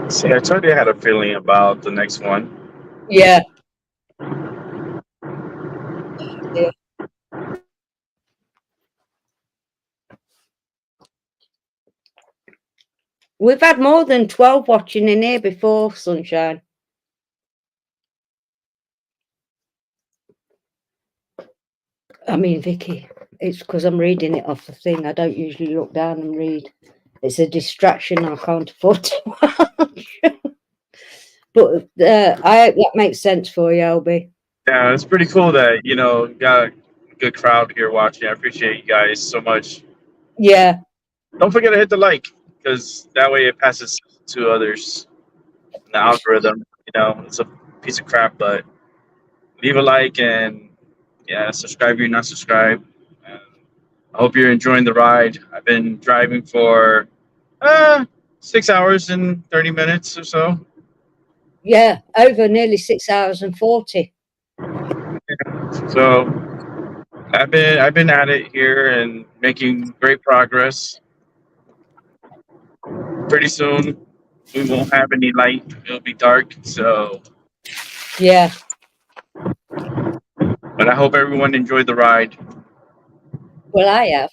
See, I told you I had a feeling about the next one. Yeah. Yeah. We've had more than 12 watching in here before, Sunshine. I mean, Vicky, it's because I'm reading it off the thing. I don't usually look down and read. It's a distraction I can't afford to watch. But I hope that makes sense for you, Albie. Yeah, it's pretty cool that, you know, got a good crowd here watching. I appreciate you guys so much. Yeah. Don't forget to hit the like, because that way it passes to others. The algorithm, you know, it's a piece of crap, but leave a like and, yeah, subscribe if you're not subscribed. And I hope you're enjoying the ride. I've been driving for 6 hours and 30 minutes or so. Yeah, over nearly 6 hours and 40. So I've been at it here and making great progress. Pretty soon we won't have any light. It'll be dark. So yeah. But I hope everyone enjoyed the ride. Well, I have.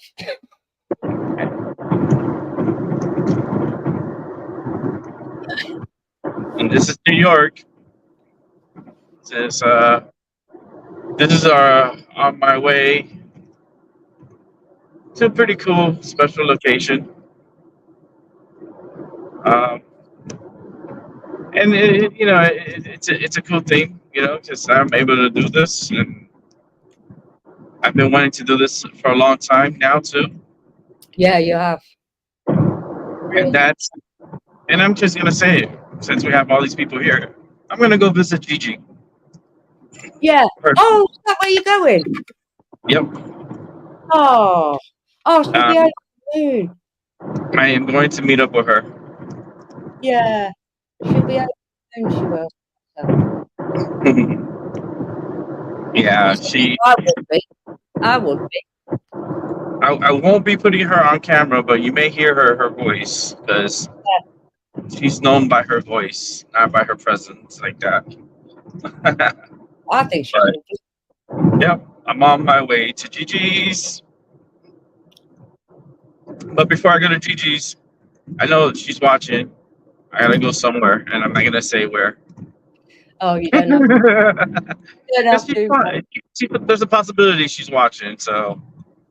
And this is New York. This is on my way to a pretty cool special location. And it's a cool thing, because I'm able to do this, and I've been wanting to do this for a long time now too. Yeah, you have. And I'm just gonna say, since we have all these people here, I'm gonna go visit Gigi. Yeah. Oh, is that where you're going? Yep. Oh, she'll be over soon. I am going to meet up with her. Yeah, she'll be over soon. She will. Yeah, I would be. I won't be putting her on camera, but you may hear her voice, because she's known by her voice, not by her presence like that. I think she will be. Yep, I'm on my way to Gigi's. But before I go to Gigi's, I know she's watching. I gotta go somewhere, and I'm not gonna say where. Oh, you don't have, you don't have She's to. fine. There's a possibility she's watching, so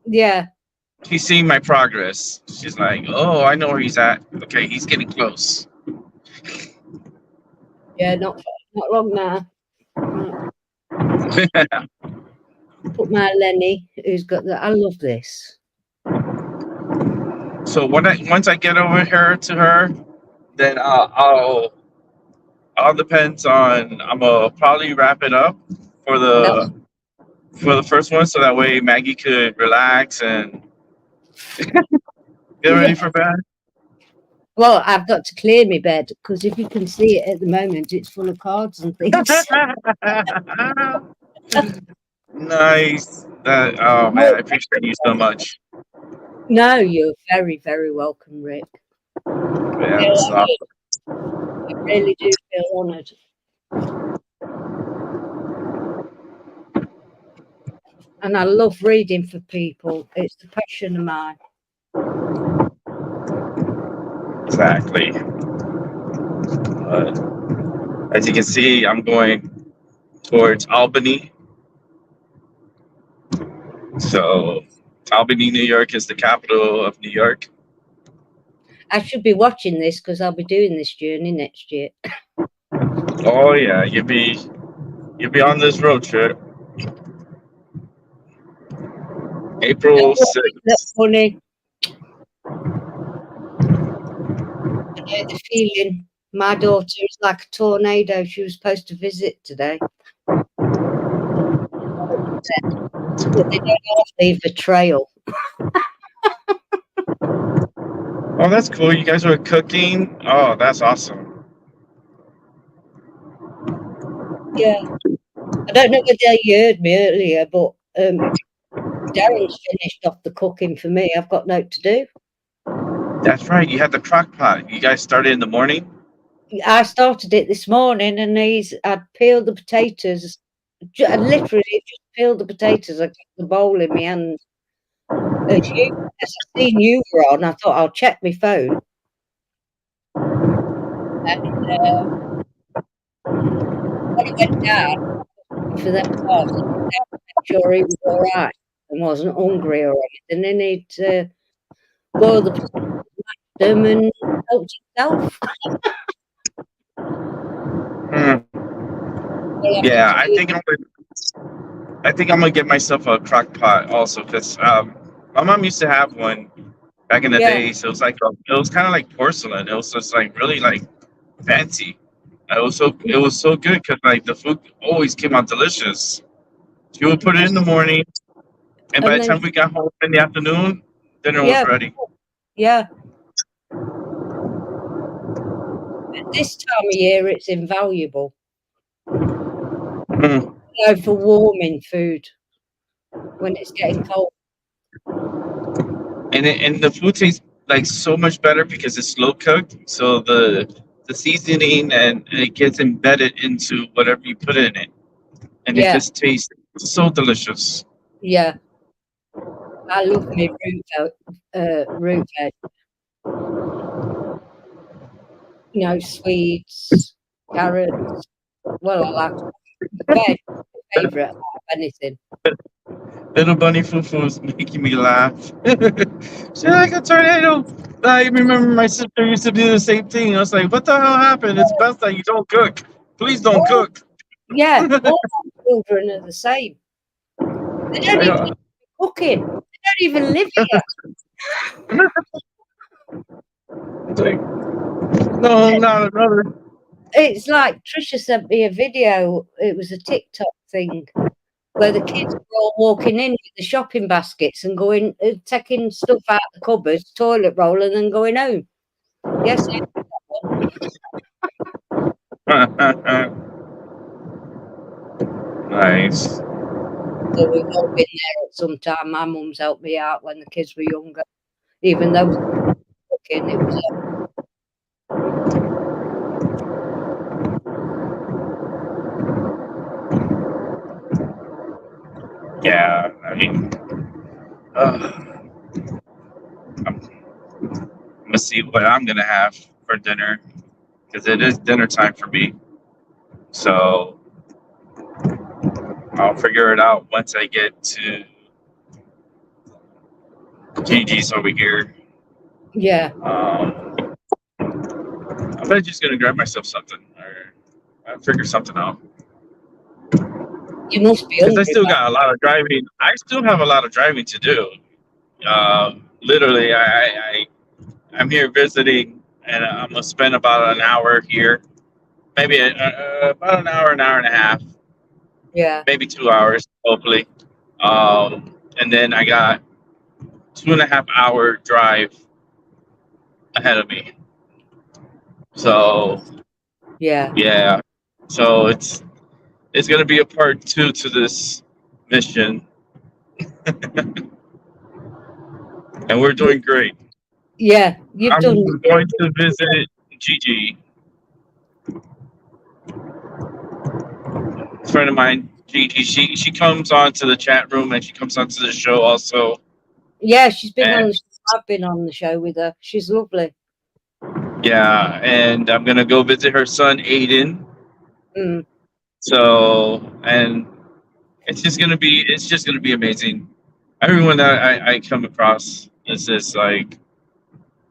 Yeah. she's seeing my progress. She's like, "Oh, I know where he's at. Okay, he's getting close." Yeah, not long now. Put my Lenny, who's got the. I love this. So once I get over here to her, then all depends on. I'm gonna probably wrap it up for the first one, so that way Maggie could relax and get ready for bed. Well, I've got to clear my bed because if you can see it at the moment, it's full of cards and things. Nice. Oh man, I appreciate you so much. No, you're very, very welcome, Rick. Yeah, that's awesome. I really do feel honoured. And I love reading for people. It's the passion of mine. Exactly. As you can see, I'm going towards Albany. So, Albany, New York is the capital of New York. I should be watching this because I'll be doing this journey next year. Oh yeah, you'll be on this road trip. April 6th. That's funny. I know the feeling. My daughter is like a tornado. She was supposed to visit today. But they don't always leave a trail. Oh, that's cool. You guys were cooking. Oh, that's awesome. Yeah. I don't know whether you heard me earlier, but Darren's finished off the cooking for me. I've got nothing to do. That's right. You had the crock pot. You guys started in the morning? I started it this morning and I'd peeled the potatoes. I literally just peeled the potatoes. I got the bowl in my hand. As I seen you were on, I thought I'll check my phone. And when it went down for them cars, I make sure he was all right and wasn't hungry or anything. Then he'd boil the potatoes, mash them, and helped himself. Yeah, I think I'm gonna get myself a crock pot also because my mom used to have one back in the day. So it was kind of like porcelain. It was just like really like fancy. It was so good because like the food always came out delicious. She would put it in the morning, and by the time we got home in the afternoon, dinner was ready. Yeah. At this time of year, it's invaluable. For warming food when it's getting cold. And the food tastes like so much better because it's slow cooked. So the seasoning and it gets embedded into whatever you put in it, and it just tastes so delicious. Yeah, I love my root veg. You know, sweets, carrots. Well, I like veg. Favorite of anything. Little bunny foo-foo's making me laugh. She's like a tornado. I remember my sister used to do the same thing. I was like, what the hell happened? It's best that you don't cook. Please don't cook. Yeah, all our children are the same. They don't even be cooking. They don't even live here. No, not another. It's like Trisha sent me a video. It was a TikTok thing where the kids were all walking in with the shopping baskets and going, taking stuff out of the cupboards, toilet roll, and then going home. Yes, I did that one. Nice. So we've all been there at some time. My mum's helped me out when the kids were younger, even though we were cooking, it was. Yeah, I mean, I'm gonna see what I'm gonna have for dinner because it is dinner time for me. So I'll figure it out once I get to Gigi's over here. Yeah. I'm probably just gonna grab myself something or figure something out. You must be Because I hungry. still got a lot of driving. I still have a lot of driving to do. Literally, I'm here visiting, and I'm gonna spend about an hour here, maybe about an hour and a half, Yeah. maybe 2 hours, hopefully. And then I got 2.5 hour drive ahead of me. So Yeah. yeah, so it's gonna be a part 2 to this mission, and we're doing great. Yeah. You've I'm done. going to visit Gigi. A friend of mine, Gigi, she comes onto the chat room and she comes onto the show also. Yeah, she's been And- on. I've been on the show with her. She's lovely. Yeah, and I'm gonna go visit her son Aiden. Mm. So, and it's just gonna be amazing. Everyone that I come across is just like,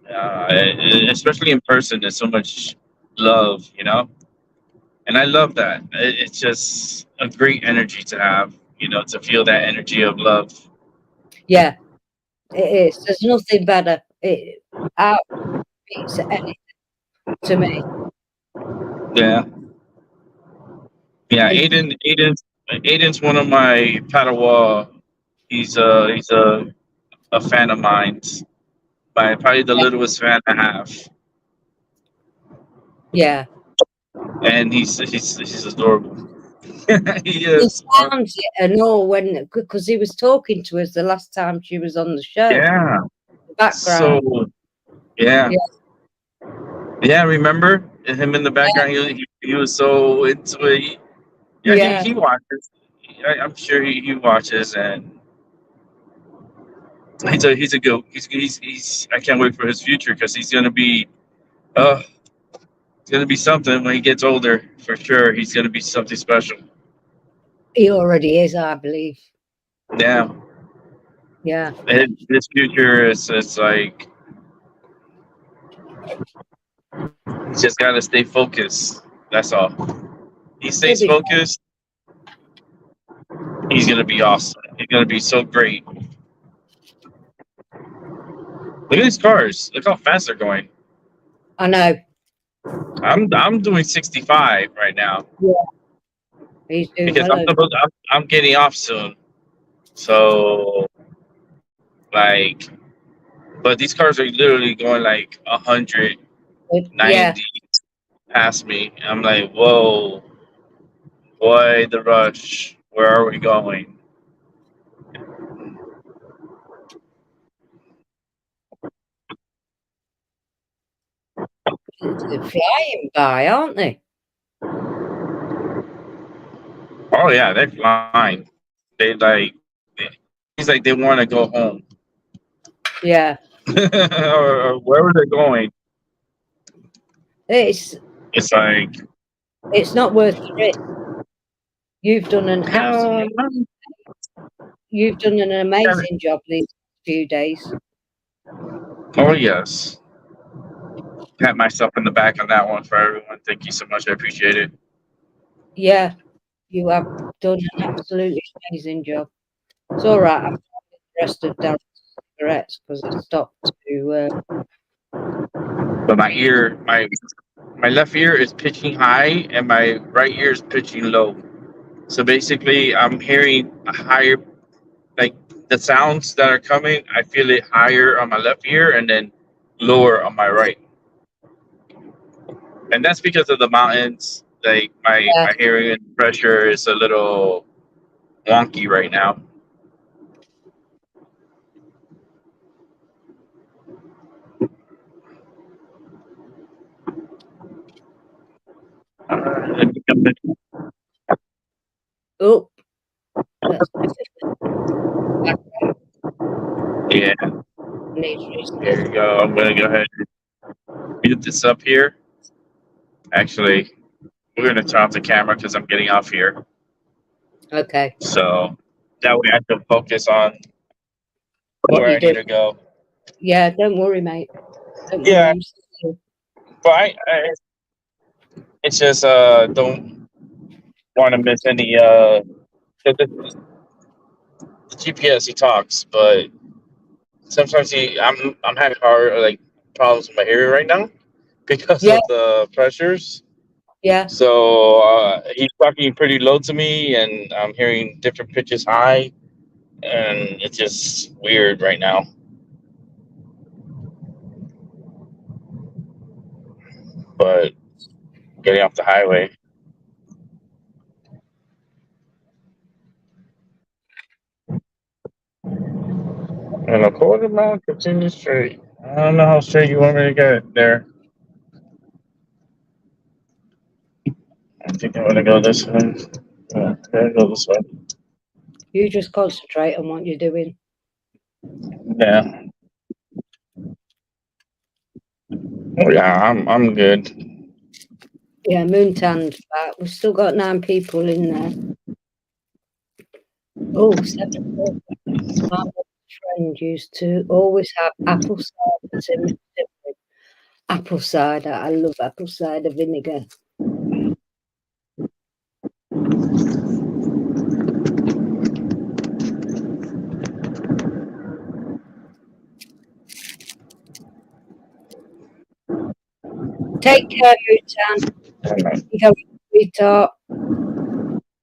especially in person, there's so much love, you know. And I love that. It's just a great energy to have, you know, to feel that energy of love. Yeah, it is. There's nothing better. It outbeats anything to me. Yeah. Yeah, Aiden's one of my Padawan. He's a fan of mine. Probably the littlest fan I have. Yeah. And he's adorable. He He is. sounds it and all when because he was talking to us the last time she was on the show. Yeah. The background. So yeah. Yeah, remember him in the background? He was so into it. Yeah. He watches. I'm sure he watches, and he's a good. He's I can't wait for his future because he's gonna be it's gonna be something when he gets older for sure. He's gonna be something special. He already is, I believe. Yeah. Yeah. His future is like he's just gotta stay focused. That's all. He stays focused. He's gonna be awesome. He's gonna be so great. Look at these cars. Look how fast they're going. I know. I'm doing 65 right now. Yeah. He's doing Because well. I'm getting off soon. So like, but these cars are literally going like 190 past me. I'm like, whoa, why the rush? Where are we going? They're flying by, aren't they? Oh yeah, they're flying. He's like they want to go home. Yeah. or wherever they're going. It's like it's not worth the risk. You've done an amazing job these few days. Oh yes. Pat myself in the back on that one for everyone. Thank you so much. I appreciate it. Yeah, you have done an absolutely amazing job. It's all right. I'm the rest of Darren's cigarettes because I stopped to. But my left ear is pitching high and my right ear is pitching low. So basically, I'm hearing a higher, like the sounds that are coming. I feel it higher on my left ear and then lower on my right. And that's because of the mountains. Like my hearing and pressure is a little wonky right now. Oh. Yeah. There you go. I'm gonna go ahead and mute this up here. Actually, we're gonna turn off the camera because I'm getting off here. Okay. So that way I can focus on What where you I need do? to go. Yeah, don't worry, mate. Don't Yeah, worry. but it's just don't want to miss any 'cause the GPS he talks, but sometimes I'm having hard like problems with my hearing right now because Yeah, of the pressures. yeah. So he's talking pretty low to me, and I'm hearing different pitches high, and it's just weird right now. But getting off the highway. And a quarter mile, continue straight. I don't know how straight you want me to get there. I think I'm gonna go this way. Yeah, gotta go this way. You just concentrate on what you're doing. Yeah. Oh, yeah, I'm good. Yeah, Moontann's back. We've still got 9 people in there. Oh, 7. My friend used to always have apple cider. Apple cider. I love apple cider vinegar. Take care, Moontang. You have a sweetheart.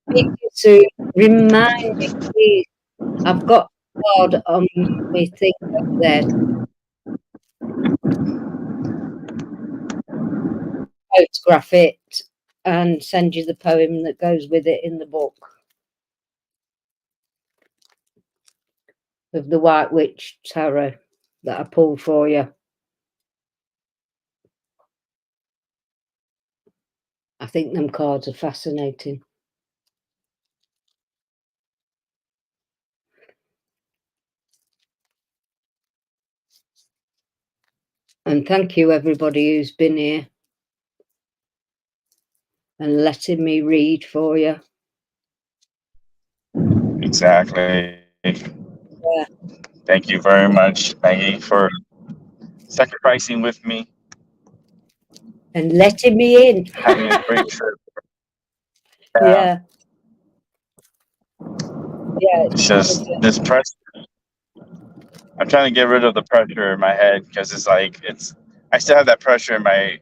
Speak to you soon. Remind me, please. I've got a card on my thing over there. Photograph it and send you the poem that goes with it in the book of the White Witch Tarot that I pulled for you. I think them cards are fascinating. And thank you, everybody who's been here and letting me read for you. Exactly. Yeah. Thank you very much, Maggie, for sacrificing with me. And letting me in. Having a great trip. Yeah. Yeah. It's just this pressure. I'm trying to get rid of the pressure in my head because it's like I still have that pressure in my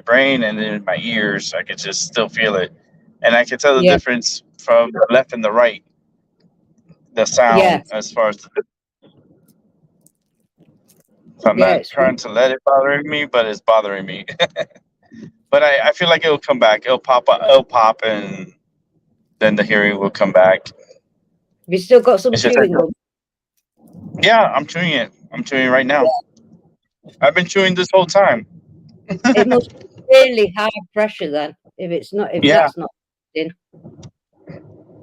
brain and then in my ears. I could just still feel it, and I can tell the difference from the left and the right. The sound as far as so I'm not trying to let it bother me, but it's bothering me. But I feel like it'll come back. It'll pop, and then the hearing will come back. You still got some chewing gum? Yeah, I'm chewing it. I'm chewing it right now. Yeah. I've been chewing this whole time. It must be really high pressure then. If it's not, if that's not in.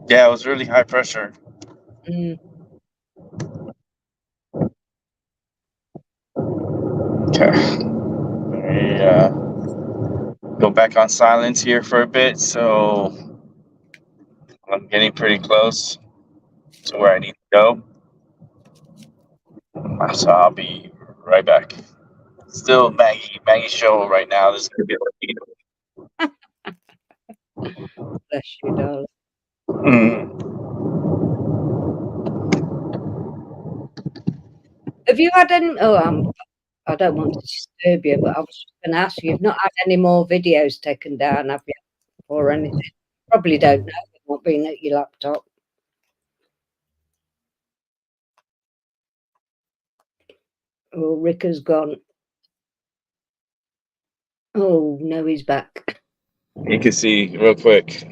Yeah, it was really high pressure. Mm. Okay. Let me go back on silence here for a bit. So I'm getting pretty close to where I need to go. So I'll be right back. Still Maggie show right now. This is gonna be Bless you, darling. Have you had any? Oh, I don't want to disturb you, but I was just going to ask you. You've not had any more videos taken down, have you, or anything? Probably don't know. It won't be at your laptop. Oh, Rick has gone. Oh, no, he's back. You can see real quick.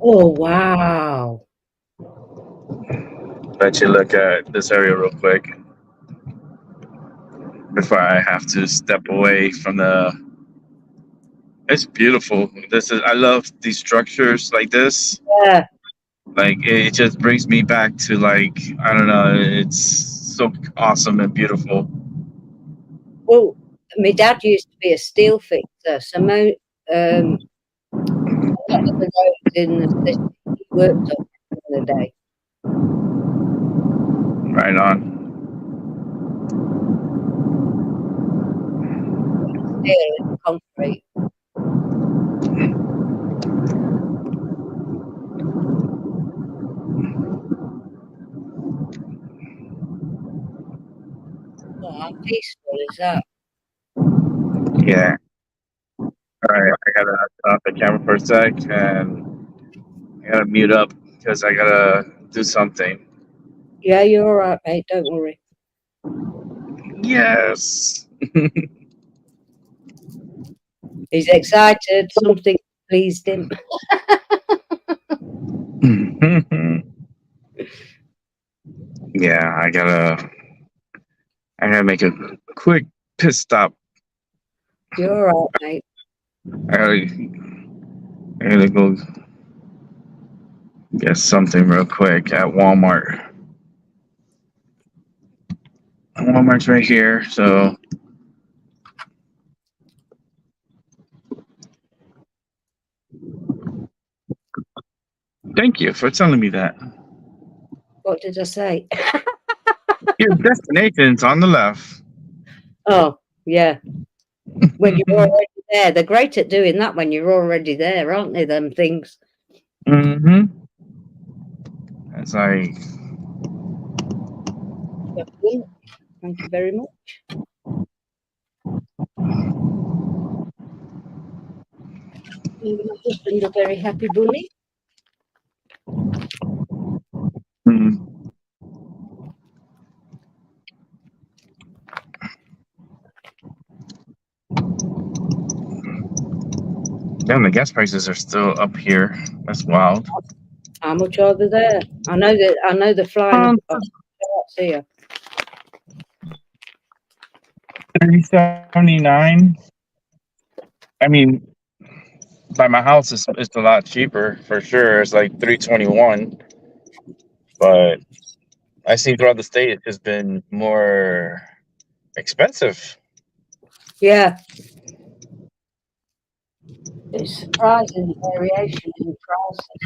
Oh, wow. Let you look at this area real quick before I have to step away from the. It's beautiful. I love these structures like this. Yeah. Like it just brings me back to like, I don't know, it's so awesome and beautiful. Well, my dad used to be a steel fixer, so lot of the roads in the city he worked on back in the day. Right on. Steel and concrete. Oh, how peaceful is that? Yeah. All right, I gotta stop the camera for a sec, and I gotta mute up because I gotta do something. Yeah, you're all right, mate. Don't worry. Yes. He's excited. Something pleased him. Yeah, I gotta make a quick pit stop. You're all right, mate. I gotta go get something real quick at Walmart. Walmart's right here, so thank you for telling me that. What did I say? Your destination's on the left. Oh, yeah. When you're already there. They're great at doing that when you're already there, aren't they, them things? Mm-hmm. It's like, Thank you very much. You my husband a very happy bunny. damn, the gas prices are still up here. That's wild. How much are they there? I know they're flying up here. 379. I mean, by my house, it's a lot cheaper for sure. It's like 321. But I see throughout the state it has been more expensive. Yeah. It's surprising the variation in prices.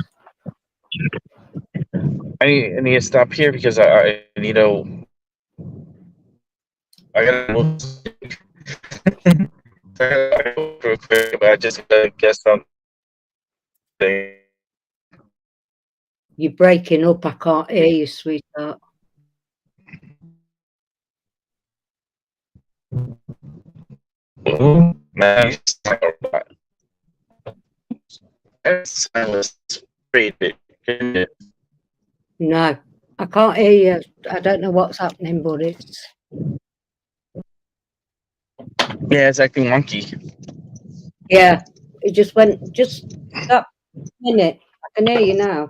I need to stop here because I need to. I gotta move. Real quick, but I just gotta get something. You're breaking up. I can't hear you, sweetheart. Oh, man. No, I can't hear you. I don't know what's happening, but it's. Yeah, it's acting wonky. Yeah, it just went. Just that minute. I can hear you now.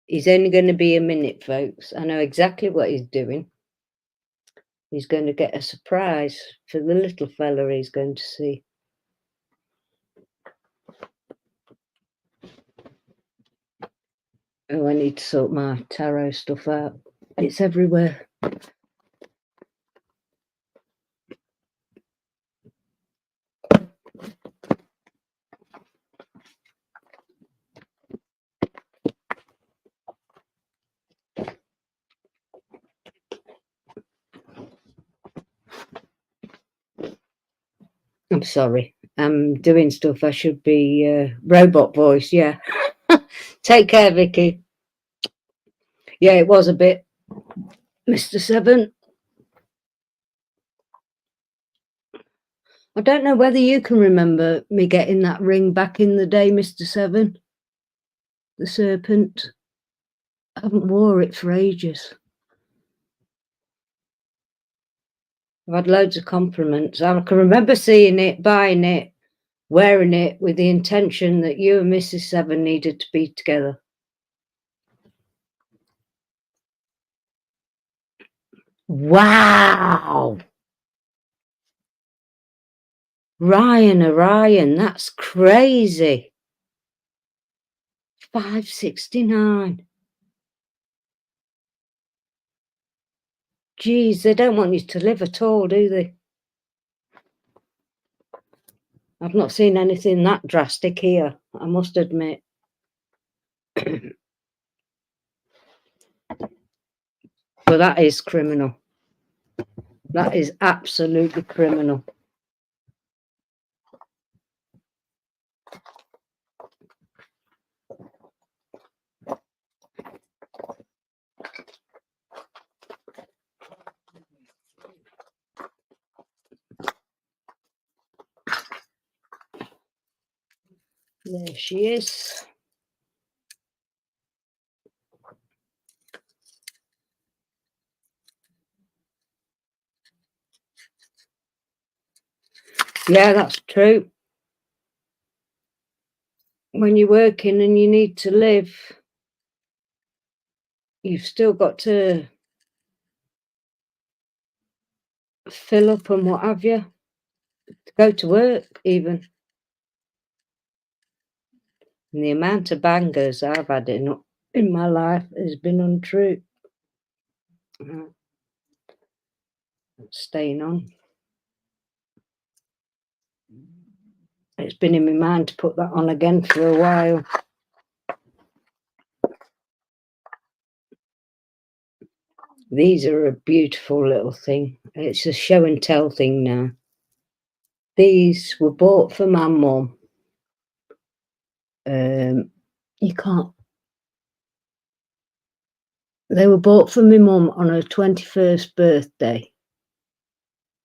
He's only going to be a minute, folks. I know exactly what he's doing. He's going to get a surprise for the little fella he's going to see. Oh, I need to sort my tarot stuff out. It's everywhere. I'm sorry. I'm doing stuff. I should be robot voice. Yeah. Take care, Vicky. Yeah, it was a bit, Mr. Seven. I don't know whether you can remember me getting that ring back in the day, Mr. Seven. The serpent. I haven't wore it for ages. I've had loads of compliments. I can remember seeing it, buying it, wearing it with the intention that you and Mrs. Seven needed to be together. Wow. Ryan Orion, that's crazy. $5.69. Geez, they don't want you to live at all, do they? I've not seen anything that drastic here, I must admit. But that is criminal. That is absolutely criminal. There she is. Yeah, that's true. When you're working and you need to live, you've still got to fill up and what have you, to go to work even. And the amount of bangers I've had in my life has been untrue. Staying on. It's been in my mind to put that on again for a while. These are a beautiful little thing. It's a show and tell thing now. These were bought for my mum. You can't. They were bought for my mum on her 21st birthday.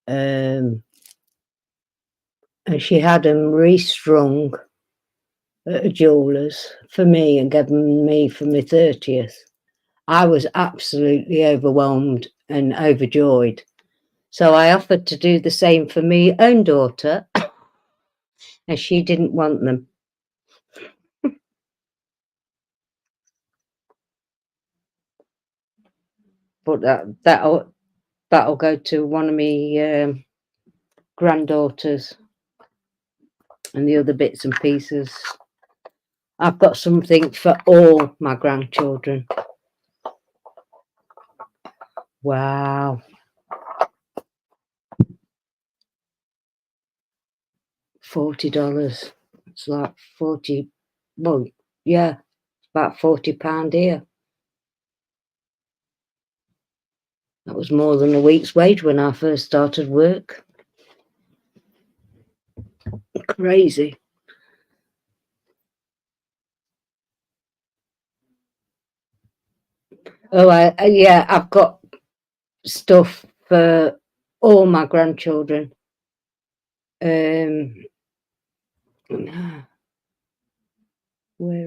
And she had them restrung at a jeweller's for me and given me for my 30th. I was absolutely overwhelmed and overjoyed. So I offered to do the same for my own daughter, and she didn't want them. But that'll go to one of my granddaughters and the other bits and pieces. I've got something for all my grandchildren. Wow. $40. It's like 40. Well, yeah, about £40 here. That was more than a week's wage when I first started work. Crazy. Oh, yeah, I've got stuff for all my grandchildren. Where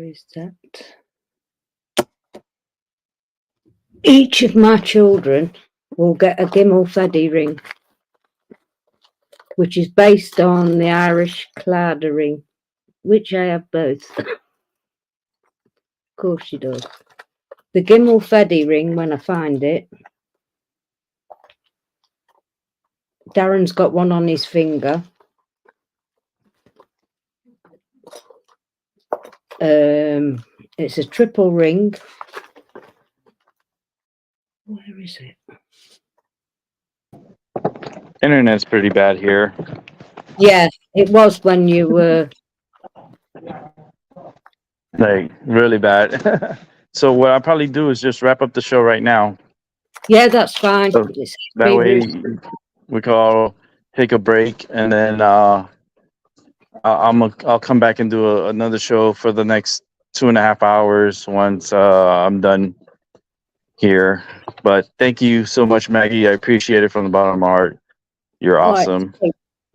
is that? Each of my children will get a Gimel Fedi ring, which is based on the Irish Claddagh ring, which I have both. Of course she does. The Gimel Fedi ring, when I find it, Darren's got one on his finger. It's a triple ring. Where is it? Internet's pretty bad here. Yeah, it was when you were. Like, really bad. So what I'll probably do is just wrap up the show right now. Yeah, that's fine. So that way we can all take a break, and then I'll come back and do another show for the next 2.5 hours once I'm done here. But thank you so much, Maggie. I appreciate it from the bottom of my heart. You're awesome.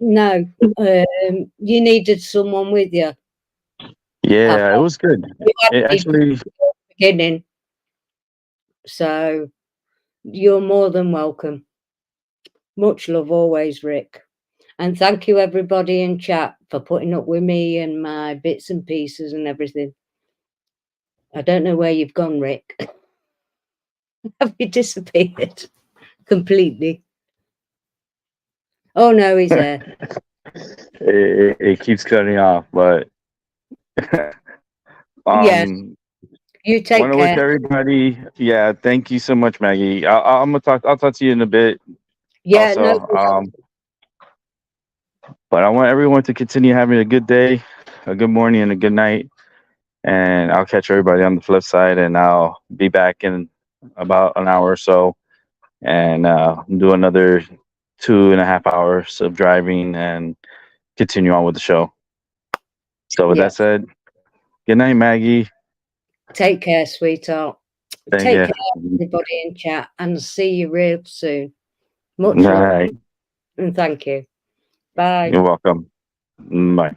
No, you needed someone with you. Yeah, it was good. It actually beginning. So you're more than welcome. Much love always, Rick. And thank you everybody in chat for putting up with me and my bits and pieces and everything. I don't know where you've gone, Rick. Have you disappeared completely? Oh no, he's there. it keeps cutting off, but Yes. You take want to wish care. everybody. Yeah, thank you so much, Maggie. I'm gonna talk. I'll talk to you in a bit. Yeah, Also, no problem. but I want everyone to continue having a good day, a good morning, and a good night. And I'll catch everybody on the flip side, and I'll be back in about an hour or so, and do another 2.5 hours of driving and continue on with the show. So with that Yes. said, good night, Maggie. Take care, sweetheart. Thank Take you. care, everybody in chat, and see you real soon. Much All love right. and thank you. Bye. You're welcome. Bye.